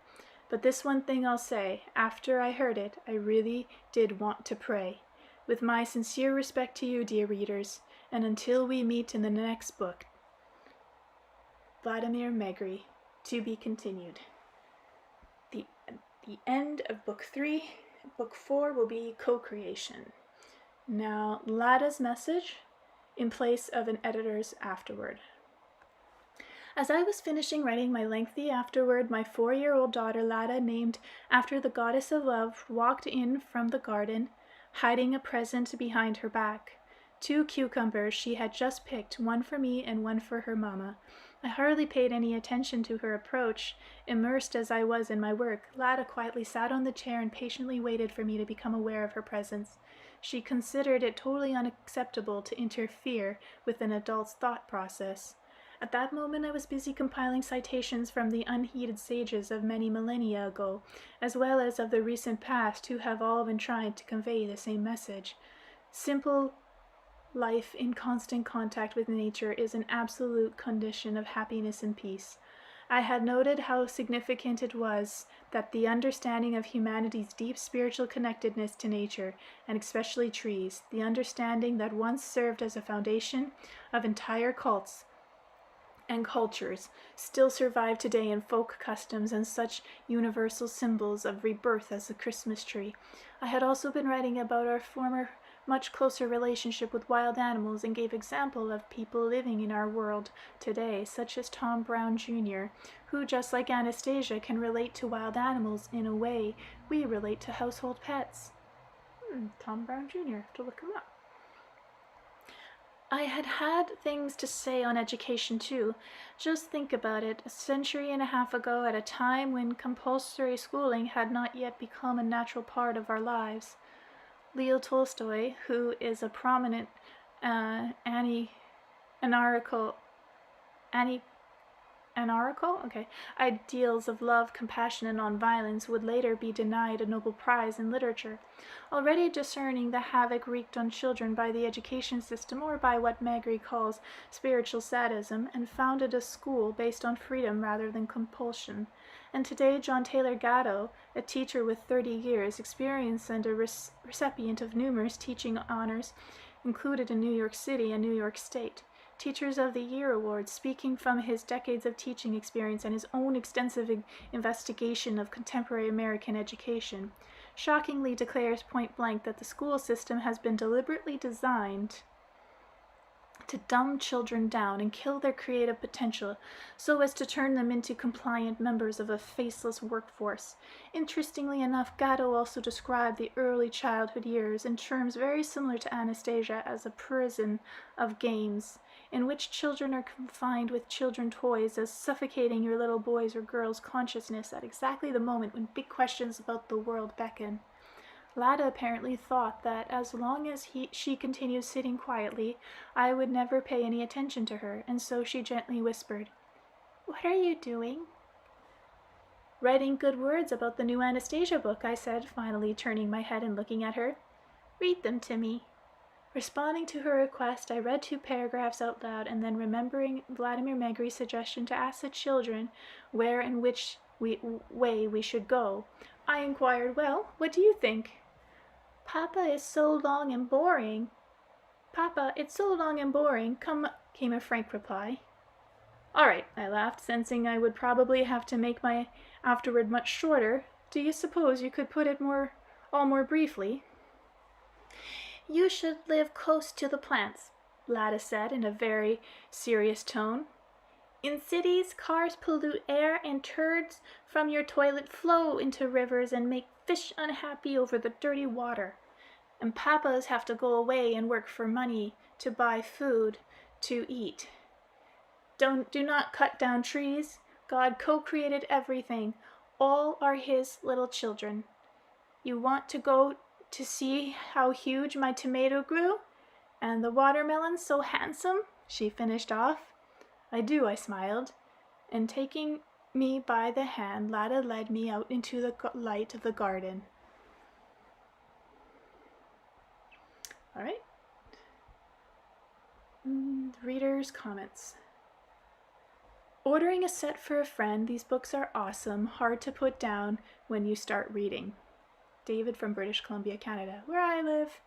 [SPEAKER 2] But this one thing I'll say, after I heard it, I really did want to pray. With my sincere respect to you, dear readers, and until we meet in the next book, Vladimir Megre, to be continued. The end of Book 3. Book 4 will be co-creation. Now, Lada's message in place of an editor's afterword. As I was finishing writing my lengthy afterword, my 4-year-old daughter Lada, named after the goddess of love, walked in from the garden, hiding a present behind her back. 2 cucumbers she had just picked, one for me and one for her mama. I hardly paid any attention to her approach. Immersed as I was in my work, Lada quietly sat on the chair and patiently waited for me to become aware of her presence. She considered it totally unacceptable to interfere with an adult's thought process. At that moment I was busy compiling citations from the unheeded sages of many millennia ago, as well as of the recent past, who have all been trying to convey the same message. Simple life in constant contact with nature is an absolute condition of happiness and peace. I had noted how significant it was that the understanding of humanity's deep spiritual connectedness to nature, and especially trees, the understanding that once served as a foundation of entire cults and cultures, still survive today in folk customs and such universal symbols of rebirth as the Christmas tree. I had also been writing about our former much closer relationship with wild animals, and gave example of people living in our world today, such as Tom Brown Jr., who, just like Anastasia, can relate to wild animals in a way we relate to household pets. Tom Brown Jr., have to look him up. I had things to say on education too. Just think about it, a century and a half ago, at a time when compulsory schooling had not yet become a natural part of our lives. Leo Tolstoy, who is a prominent ideals of love, compassion, and nonviolence, would later be denied a Nobel Prize in literature. Already discerning the havoc wreaked on children by the education system, or by what Megre calls spiritual sadism, and founded a school based on freedom rather than compulsion. And today John Taylor Gatto, a teacher with 30 years experience and a recipient of numerous teaching honors, included in New York City and New York State. Teachers of the Year Award, speaking from his decades of teaching experience and his own extensive investigation of contemporary American education, shockingly declares point blank that the school system has been deliberately designed to dumb children down and kill their creative potential so as to turn them into compliant members of a faceless workforce. Interestingly enough, Gatto also described the early childhood years in terms very similar to Anastasia as a prison of games, in which children are confined with children toys as suffocating your little boy's or girl's consciousness at exactly the moment when big questions about the world beckon. Lada apparently thought that as long as she continued sitting quietly, I would never pay any attention to her, and so she gently whispered, "What are you doing?" "Writing good words about the new Anastasia book," I said, finally turning my head and looking at her. "Read them to me." Responding to her request, I read 2 paragraphs out loud, and then remembering Vladimir Megre's suggestion to ask the children where and which way we should go, I inquired, "Well, what do you think?" "Papa, it's so long and boring." "Papa, it's so long and boring," came a frank reply. "All right," I laughed, sensing I would probably have to make my afterward much shorter. "Do you suppose you could put it more briefly?" "You should live close to the plants," Lada said in a very serious tone. "In cities, cars pollute air, and turds from your toilet flow into rivers and make fish unhappy over the dirty water. And papas have to go away and work for money to buy food to eat. Do not cut down trees. God co-created everything. All are his little children. You want to go to see how huge my tomato grew? And the watermelon so handsome?" she finished off. "I do," I smiled, and taking me by the hand, Lada led me out into the light of the garden. All right. Readers' comments. Ordering a set for a friend. These books are awesome, hard to put down when you start reading. David from British Columbia, Canada, where I live.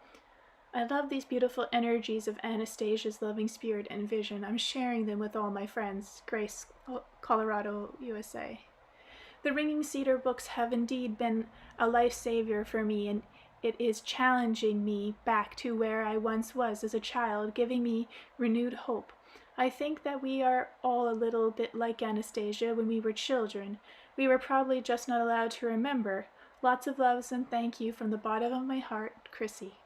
[SPEAKER 2] I love these beautiful energies of Anastasia's loving spirit and vision. I'm sharing them with all my friends. Grace, Colorado, USA. The Ringing Cedar books have indeed been a life savior for me, and it is challenging me back to where I once was as a child, giving me renewed hope. I think that we are all a little bit like Anastasia when we were children. We were probably just not allowed to remember. Lots of loves and thank you from the bottom of my heart, Chrissy.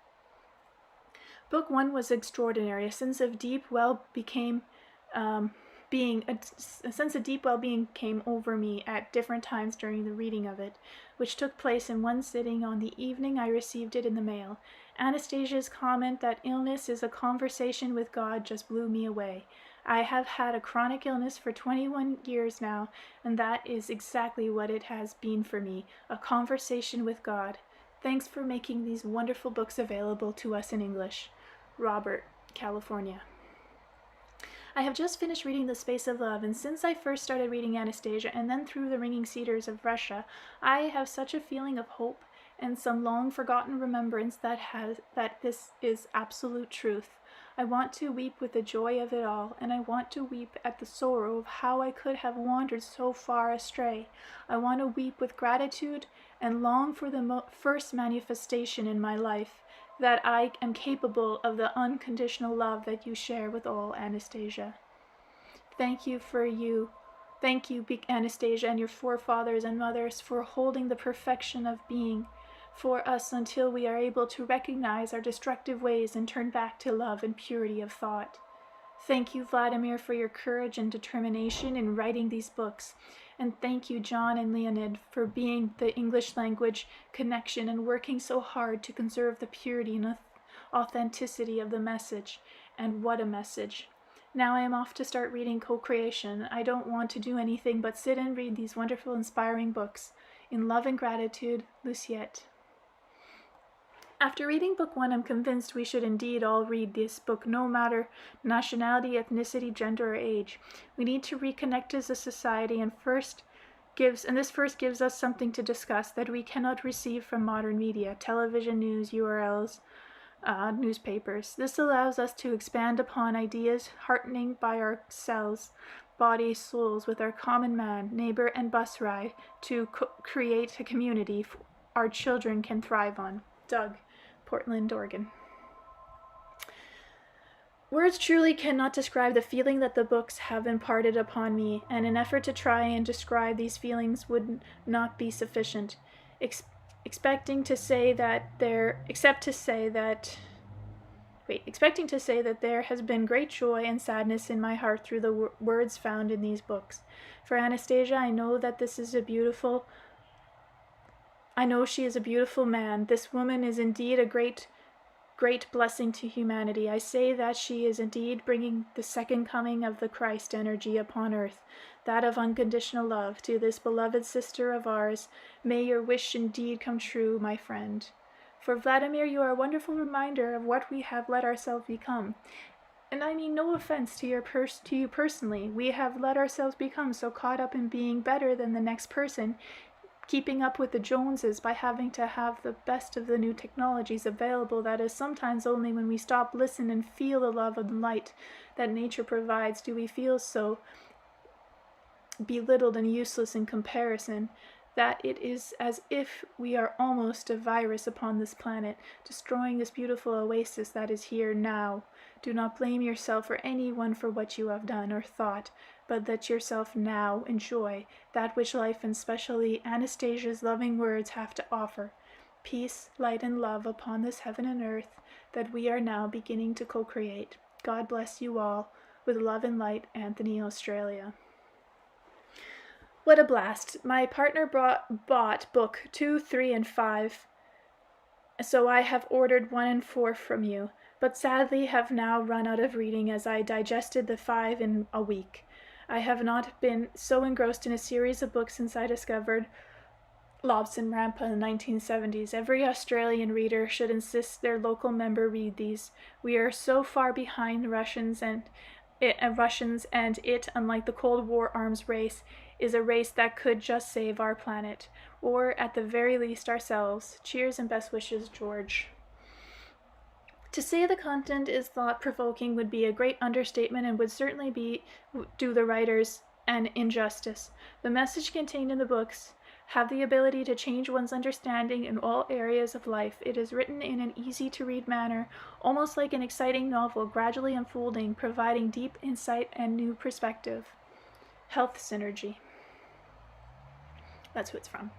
[SPEAKER 2] Book 1 was extraordinary. A sense of deep well-being came over me at different times during the reading of it, which took place in one sitting on the evening I received it in the mail. Anastasia's comment that illness is a conversation with God just blew me away. I have had a chronic illness for 21 years now, and that is exactly what it has been for me, a conversation with God. Thanks for making these wonderful books available to us in English. Robert, California. I have just finished reading The Space of Love, and since I first started reading Anastasia and then through The Ringing Cedars of Russia, I have such a feeling of hope and some long-forgotten remembrance that this is absolute truth. I want to weep with the joy of it all, and I want to weep at the sorrow of how I could have wandered so far astray. I want to weep with gratitude and long for the first manifestation in my life that I am capable of the unconditional love that you share with all, Anastasia. Thank you, big Anastasia, and your forefathers and mothers for holding the perfection of being for us until we are able to recognize our destructive ways and turn back to love and purity of thought. Thank you, Vladimir, for your courage and determination in writing these books. And thank you, John and Leonid, for being the English language connection and working so hard to conserve the purity and authenticity of the message. And what a message. Now I am off to start reading Co-Creation. I don't want to do anything but sit and read these wonderful, inspiring books. In love and gratitude, Luciette. After reading book 1, I'm convinced we should indeed all read this book, no matter nationality, ethnicity, gender, or age. We need to reconnect as a society, and this first gives us something to discuss that we cannot receive from modern media, television, news, URLs, newspapers. This allows us to expand upon ideas heartening by ourselves, bodies, souls, with our common man, neighbor, and bus ride to create a community our children can thrive on. Doug, Portland, Oregon. Words truly cannot describe the feeling that the books have imparted upon me, and an effort to try and describe these feelings would not be sufficient. Expecting to say that there has been great joy and sadness in my heart through the words found in these books. For Anastasia, I know she is a beautiful man. This woman is indeed a great blessing to humanity. I say that she is indeed bringing the second coming of the Christ energy upon earth, that of unconditional love. To this beloved sister of ours, may your wish indeed come true, my friend. For Vladimir, you are a wonderful reminder of what we have let ourselves become. And I mean no offense to you personally. We have let ourselves become so caught up in being better than the next person, keeping up with the Joneses by having to have the best of the new technologies available, that is sometimes only when we stop, listen, and feel the love and light that nature provides do we feel so belittled and useless in comparison, that it is as if we are almost a virus upon this planet, destroying this beautiful oasis that is here now. Do not blame yourself or anyone for what you have done or thought, but let yourself now enjoy that which life, and especially Anastasia's loving words, have to offer. Peace, light, and love upon this heaven and earth that we are now beginning to co-create. God bless you all. With love and light, Anthony, Australia. What a blast. My partner bought book 2, 3, and 5, so I have ordered 1 and 4 from you, but sadly have now run out of reading as I digested the 5 in a week. I have not been so engrossed in a series of books since I discovered Lobson Rampa in the 1970s. Every Australian reader should insist their local member read these. We are so far behind Russians, and it, unlike the Cold War arms race, is a race that could just save our planet, or at the very least ourselves. Cheers and best wishes, George. To say the content is thought-provoking would be a great understatement and would certainly do the writers an injustice. The message contained in the books have the ability to change one's understanding in all areas of life. It is written in an easy-to-read manner, almost like an exciting novel, gradually unfolding, providing deep insight and new perspective. Health Synergy. That's who it's from.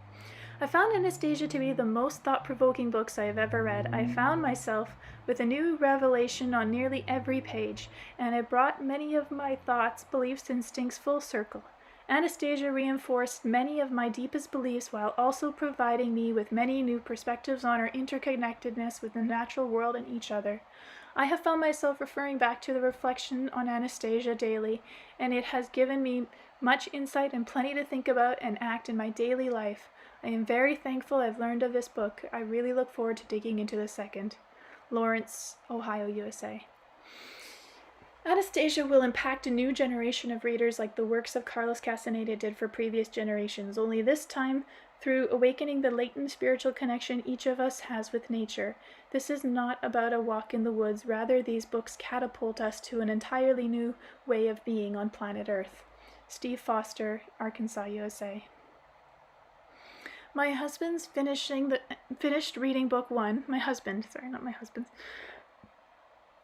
[SPEAKER 2] I found Anastasia to be the most thought-provoking books I have ever read. I found myself with a new revelation on nearly every page, and it brought many of my thoughts, beliefs, instincts full circle. Anastasia reinforced many of my deepest beliefs while also providing me with many new perspectives on our interconnectedness with the natural world and each other. I have found myself referring back to the reflection on Anastasia daily, and it has given me much insight and plenty to think about and act in my daily life. I am very thankful I've learned of this book. I really look forward to digging into the second. Lawrence, Ohio, USA. Anastasia will impact a new generation of readers like the works of Carlos Castaneda did for previous generations, only this time through awakening the latent spiritual connection each of us has with nature. This is not about a walk in the woods, rather these books catapult us to an entirely new way of being on planet Earth. Steve Foster, Arkansas, USA. My husband's finished reading book 1. My husband.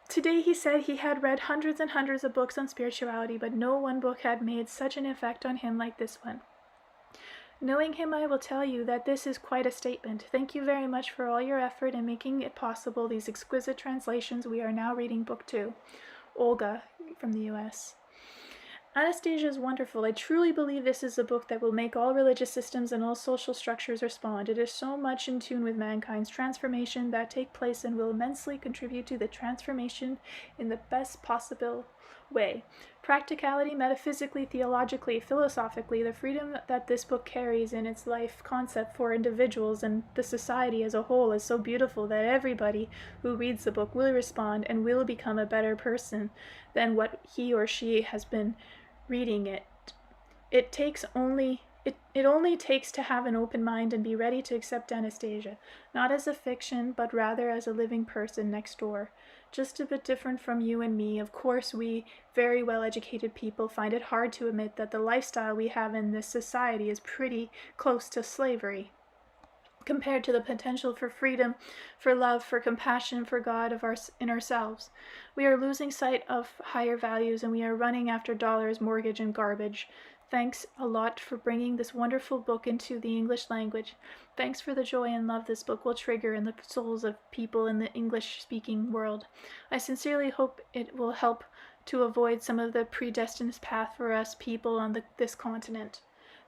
[SPEAKER 2] Today he said he had read hundreds and hundreds of books on spirituality, but no one book had made such an effect on him like this one. Knowing him, I will tell you that this is quite a statement. Thank you very much for all your effort in making it possible, these exquisite translations. We are now reading book 2. Olga, from the US. Anastasia is wonderful. I truly believe this is a book that will make all religious systems and all social structures respond. It is so much in tune with mankind's transformation that take place and will immensely contribute to the transformation in the best possible way. Practicality, metaphysically, theologically, philosophically, the freedom that this book carries in its life concept for individuals and the society as a whole is so beautiful that everybody who reads the book will respond and will become a better person than what he or she has been reading it. It only takes to have an open mind and be ready to accept Anastasia, not as a fiction, but rather as a living person next door. Just a bit different from you and me. Of course, we very well-educated people find it hard to admit that the lifestyle we have in this society is pretty close to slavery. compared to the potential for freedom, for love, for compassion, for God in ourselves. We are losing sight of higher values, and we are running after dollars, mortgage, and garbage. Thanks a lot for bringing this wonderful book into the English language. Thanks for the joy and love this book will trigger in the souls of people in the English-speaking world. I sincerely hope it will help to avoid some of the predestined path for us people on this continent.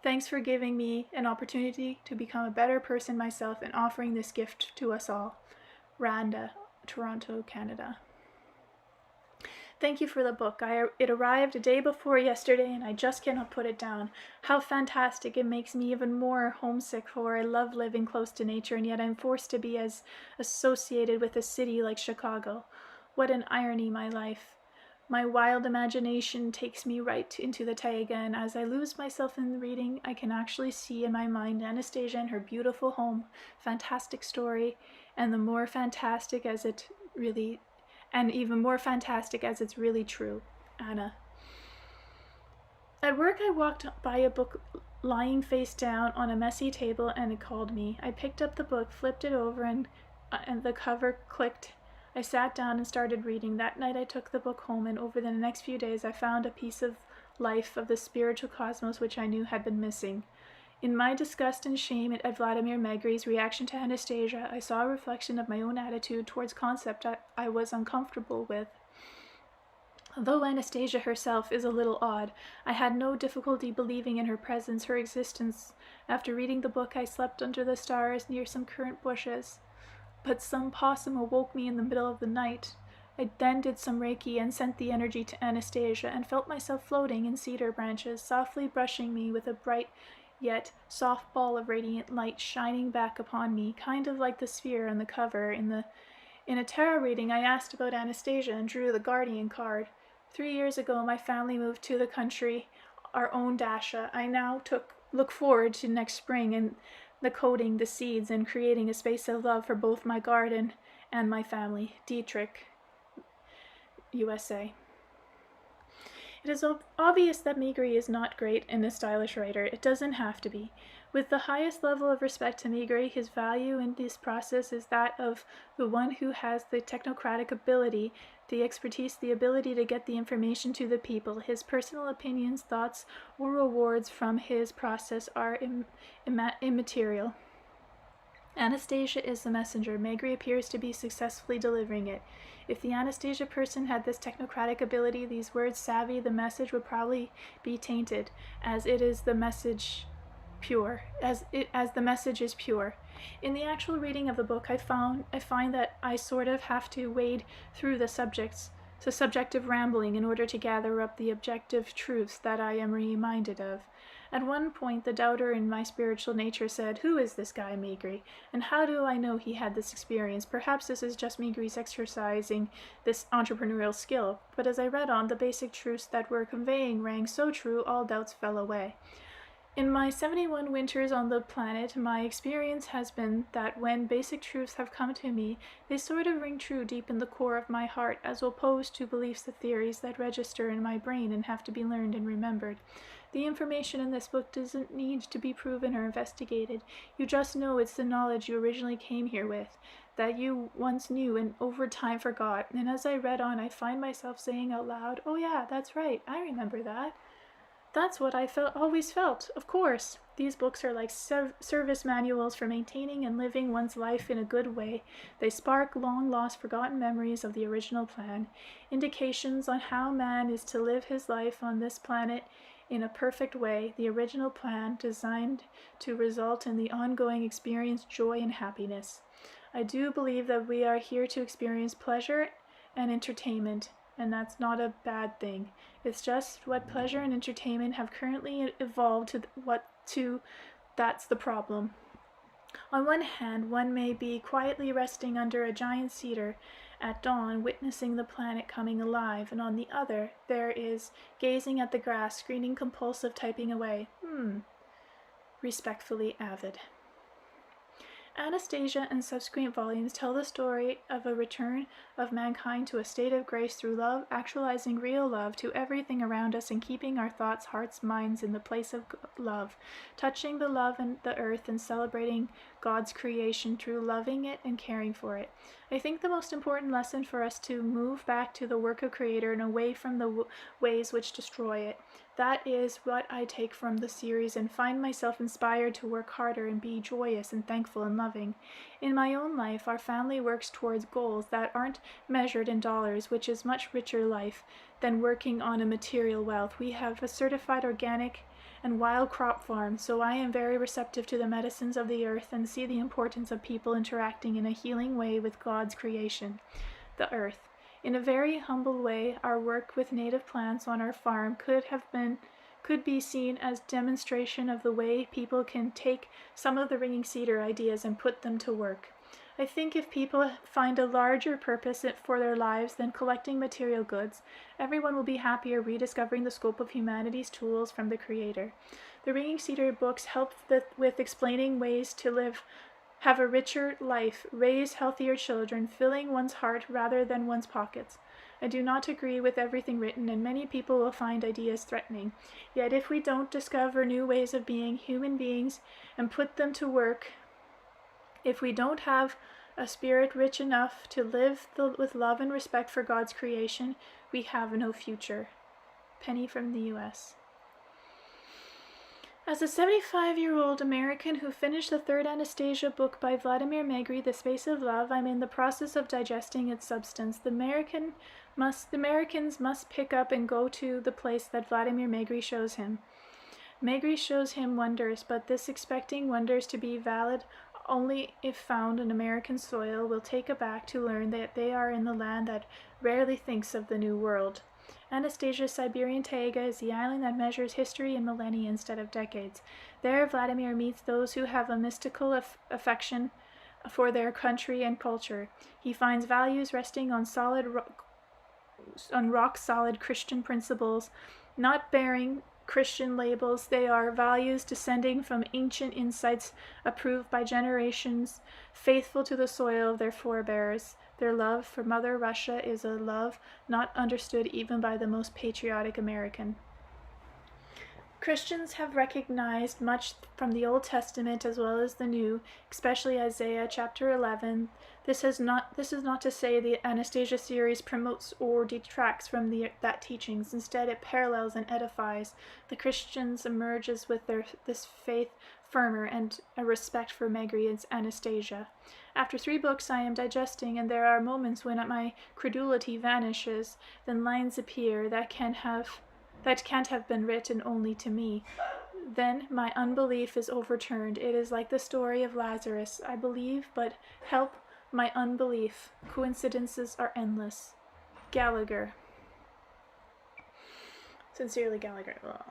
[SPEAKER 2] Thanks for giving me an opportunity to become a better person myself and offering this gift to us all. Randa, Toronto, Canada. Thank you for the book. It arrived a day before yesterday and I just cannot put it down. How fantastic. It makes me even more homesick, for I love living close to nature and yet I'm forced to be as associated with a city like Chicago. What an irony, my life. My wild imagination takes me right into the taiga, and as I lose myself in the reading, I can actually see in my mind Anastasia and her beautiful home, fantastic story, and even more fantastic as it's really true. Anna. At work, I walked by a book lying face down on a messy table, and it called me. I picked up the book, flipped it over, and the cover clicked. I sat down and started reading. That night I took the book home, and over the next few days I found a piece of life of the spiritual cosmos which I knew had been missing. In my disgust and shame at Vladimir Megre's reaction to Anastasia, I saw a reflection of my own attitude towards concept I was uncomfortable with. Although Anastasia herself is a little odd, I had no difficulty believing in her presence, her existence. After reading the book, I slept under the stars near some currant bushes. But some possum awoke me in the middle of the night. I then did some Reiki and sent the energy to Anastasia and felt myself floating in cedar branches, softly brushing me with a bright yet soft ball of radiant light shining back upon me, kind of like the sphere on the cover. In a tarot reading, I asked about Anastasia and drew the Guardian card. 3 years ago, my family moved to the country, our own Dasha. I now look forward to next spring and the coating, the seeds, and creating a space of love for both my garden and my family. Dietrich, USA. It is obvious that Megre is not great and a stylish writer. It doesn't have to be. With the highest level of respect to Megre, his value in this process is that of the one who has the technocratic ability, the expertise, the ability to get the information to the people. His personal opinions, thoughts, or rewards from his process are immaterial. Anastasia is the messenger. Megre appears to be successfully delivering it. If the Anastasia person had this technocratic ability, these words savvy, the message would probably be tainted, as it is the message pure, as the message is pure. In the actual reading of the book, I find that I sort of have to wade through the subjective rambling in order to gather up the objective truths that I am reminded of. At one point, the doubter in my spiritual nature said, "Who is this guy, Megre? And how do I know he had this experience? Perhaps this is just Megre's exercising this entrepreneurial skill." But as I read on, the basic truths that were conveying rang so true, all doubts fell away. In my 71 winters on the planet, my experience has been that when basic truths have come to me, they sort of ring true deep in the core of my heart, as opposed to beliefs and theories that register in my brain and have to be learned and remembered. The information in this book doesn't need to be proven or investigated. You just know it's the knowledge you originally came here with, that you once knew and over time forgot. And as I read on, I find myself saying out loud, "Oh yeah, that's right, I remember that. That's what I always felt, of course." These books are like service manuals for maintaining and living one's life in a good way. They spark long-lost forgotten memories of the original plan, indications on how man is to live his life on this planet in a perfect way, the original plan designed to result in the ongoing experience, joy, and happiness. I do believe that we are here to experience pleasure and entertainment, and that's not a bad thing. It's just what pleasure and entertainment have currently evolved to that's the problem. On one hand, one may be quietly resting under a giant cedar at dawn, witnessing the planet coming alive, and on the other, there is gazing at the grass, screening compulsive typing away. Respectfully, Avid. Anastasia and subsequent volumes tell the story of a return of mankind to a state of grace through love, actualizing real love to everything around us and keeping our thoughts, hearts, minds in the place of love, touching the love and the earth and celebrating God's creation through loving it and caring for it. I think the most important lesson for us to move back to the work of Creator and away from the ways which destroy it. That is what I take from the series and find myself inspired to work harder and be joyous and thankful and loving. In my own life, our family works towards goals that aren't measured in dollars, which is much richer life than working on a material wealth. We have a certified organic and wild crop farm, so I am very receptive to the medicines of the earth and see the importance of people interacting in a healing way with God's creation, the earth. In a very humble way, our work with native plants on our farm could be seen as demonstration of the way people can take some of the ringing cedar ideas and put them to work. I think if people find a larger purpose for their lives than collecting material goods, everyone will be happier rediscovering the scope of humanity's tools from the Creator. The Ringing Cedar books help with explaining ways to have a richer life, raise healthier children, filling one's heart rather than one's pockets. I do not agree with everything written, and many people will find ideas threatening. Yet if we don't discover new ways of being human beings and put them to work, if we don't have a spirit rich enough to live with love and respect for God's creation, we have no future. Penny from the U.S. As a 75-year-old American who finished the third Anastasia book by Vladimir Megre, The Space of Love, I'm in the process of digesting its substance. The Americans must pick up and go to the place that Vladimir Megre shows him. Megre shows him wonders, but this expecting wonders to be valid only if found on American soil will take aback to learn that they are in the land that rarely thinks of the New World. Anastasia's Siberian taiga is the island that measures history in millennia instead of decades. There, Vladimir meets those who have a mystical affection for their country and culture. He finds values resting on rock-solid Christian principles, not bearing Christian labels. They are values descending from ancient insights approved by generations, faithful to the soil of their forebears. Their love for Mother Russia is a love not understood even by the most patriotic American. Christians have recognized much from the Old Testament as well as the New, especially Isaiah chapter 11. This is not to say the Anastasia series promotes or detracts from that teachings. Instead, it parallels and edifies. The Christians emerges with this faith firmer and a respect for Megre and Anastasia. After 3 books I am digesting, and there are moments when my credulity vanishes. Then lines appear that can't have been written only to me. Then my unbelief is overturned. It is like the story of Lazarus. I believe, but help my unbelief. Coincidences are endless. Gallagher. Sincerely, Gallagher. Ugh.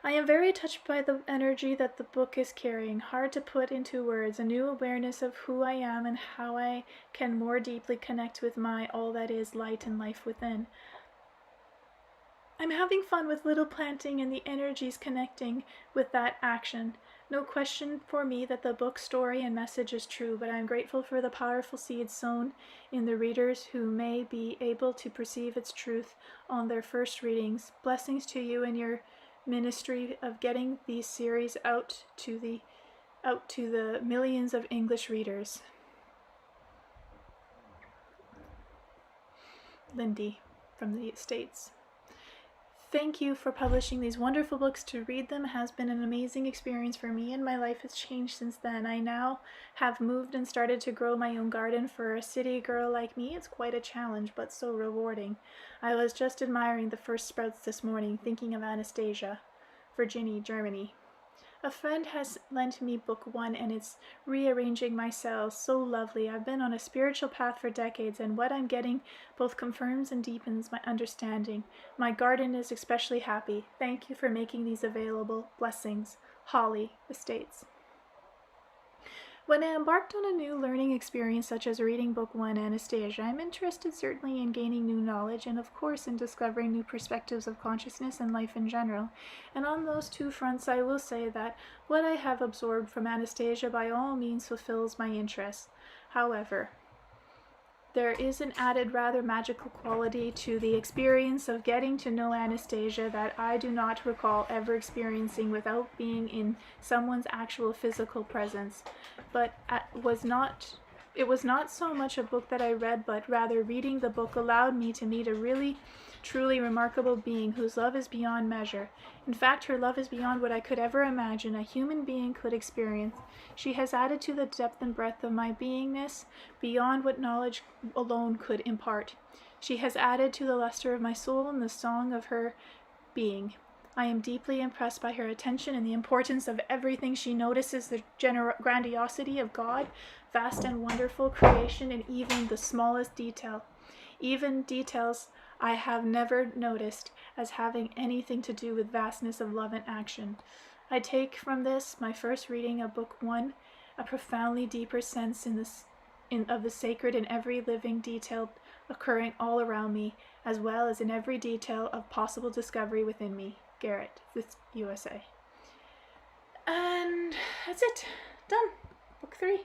[SPEAKER 2] I am very touched by the energy that the book is carrying, hard to put into words, a new awareness of who I am and how I can more deeply connect with my all that is light and life within. I'm having fun with little planting and the energies connecting with that action. No question for me that the book story and message is true, but I'm grateful for the powerful seeds sown in the readers who may be able to perceive its truth on their first readings. Blessings to you and your ministry of getting these series out to the millions of English readers. Lindy from the States. Thank you for publishing these wonderful books. To read them has been an amazing experience for me, and my life has changed since then. I now have moved and started to grow my own garden. For a city girl like me, it's quite a challenge, but so rewarding. I was just admiring the first sprouts this morning, thinking of Anastasia, Virginia, Germany. A friend has lent me book 1, and it's rearranging my cells. So lovely. I've been on a spiritual path for decades, and what I'm getting both confirms and deepens my understanding. My garden is especially happy. Thank you for making these available. Blessings. Holly, Estates. When I embarked on a new learning experience such as reading Book 1, Anastasia, I'm interested certainly in gaining new knowledge and, of course, in discovering new perspectives of consciousness and life in general. And on those two fronts, I will say that what I have absorbed from Anastasia by all means fulfills my interests. However, there is an added, rather magical quality to the experience of getting to know Anastasia that I do not recall ever experiencing without being in someone's actual physical presence. But it was not so much a book that I read, but rather reading the book allowed me to meet a really, truly remarkable being whose love is beyond measure. In fact, her love is beyond what I could ever imagine a human being could experience. She has added to the depth and breadth of my beingness beyond what knowledge alone could impart. She has added to the luster of my soul and the song of her being. I am deeply impressed by her attention and the importance of everything she notices, the grandiosity of God, vast and wonderful creation, and even the smallest detail. Even details I have never noticed as having anything to do with vastness of love and action. I take from this, my first reading of Book 1, a profoundly deeper sense of the sacred in every living detail occurring all around me, as well as in every detail of possible discovery within me. Garrett, this USA. And that's it. Done. Book 3.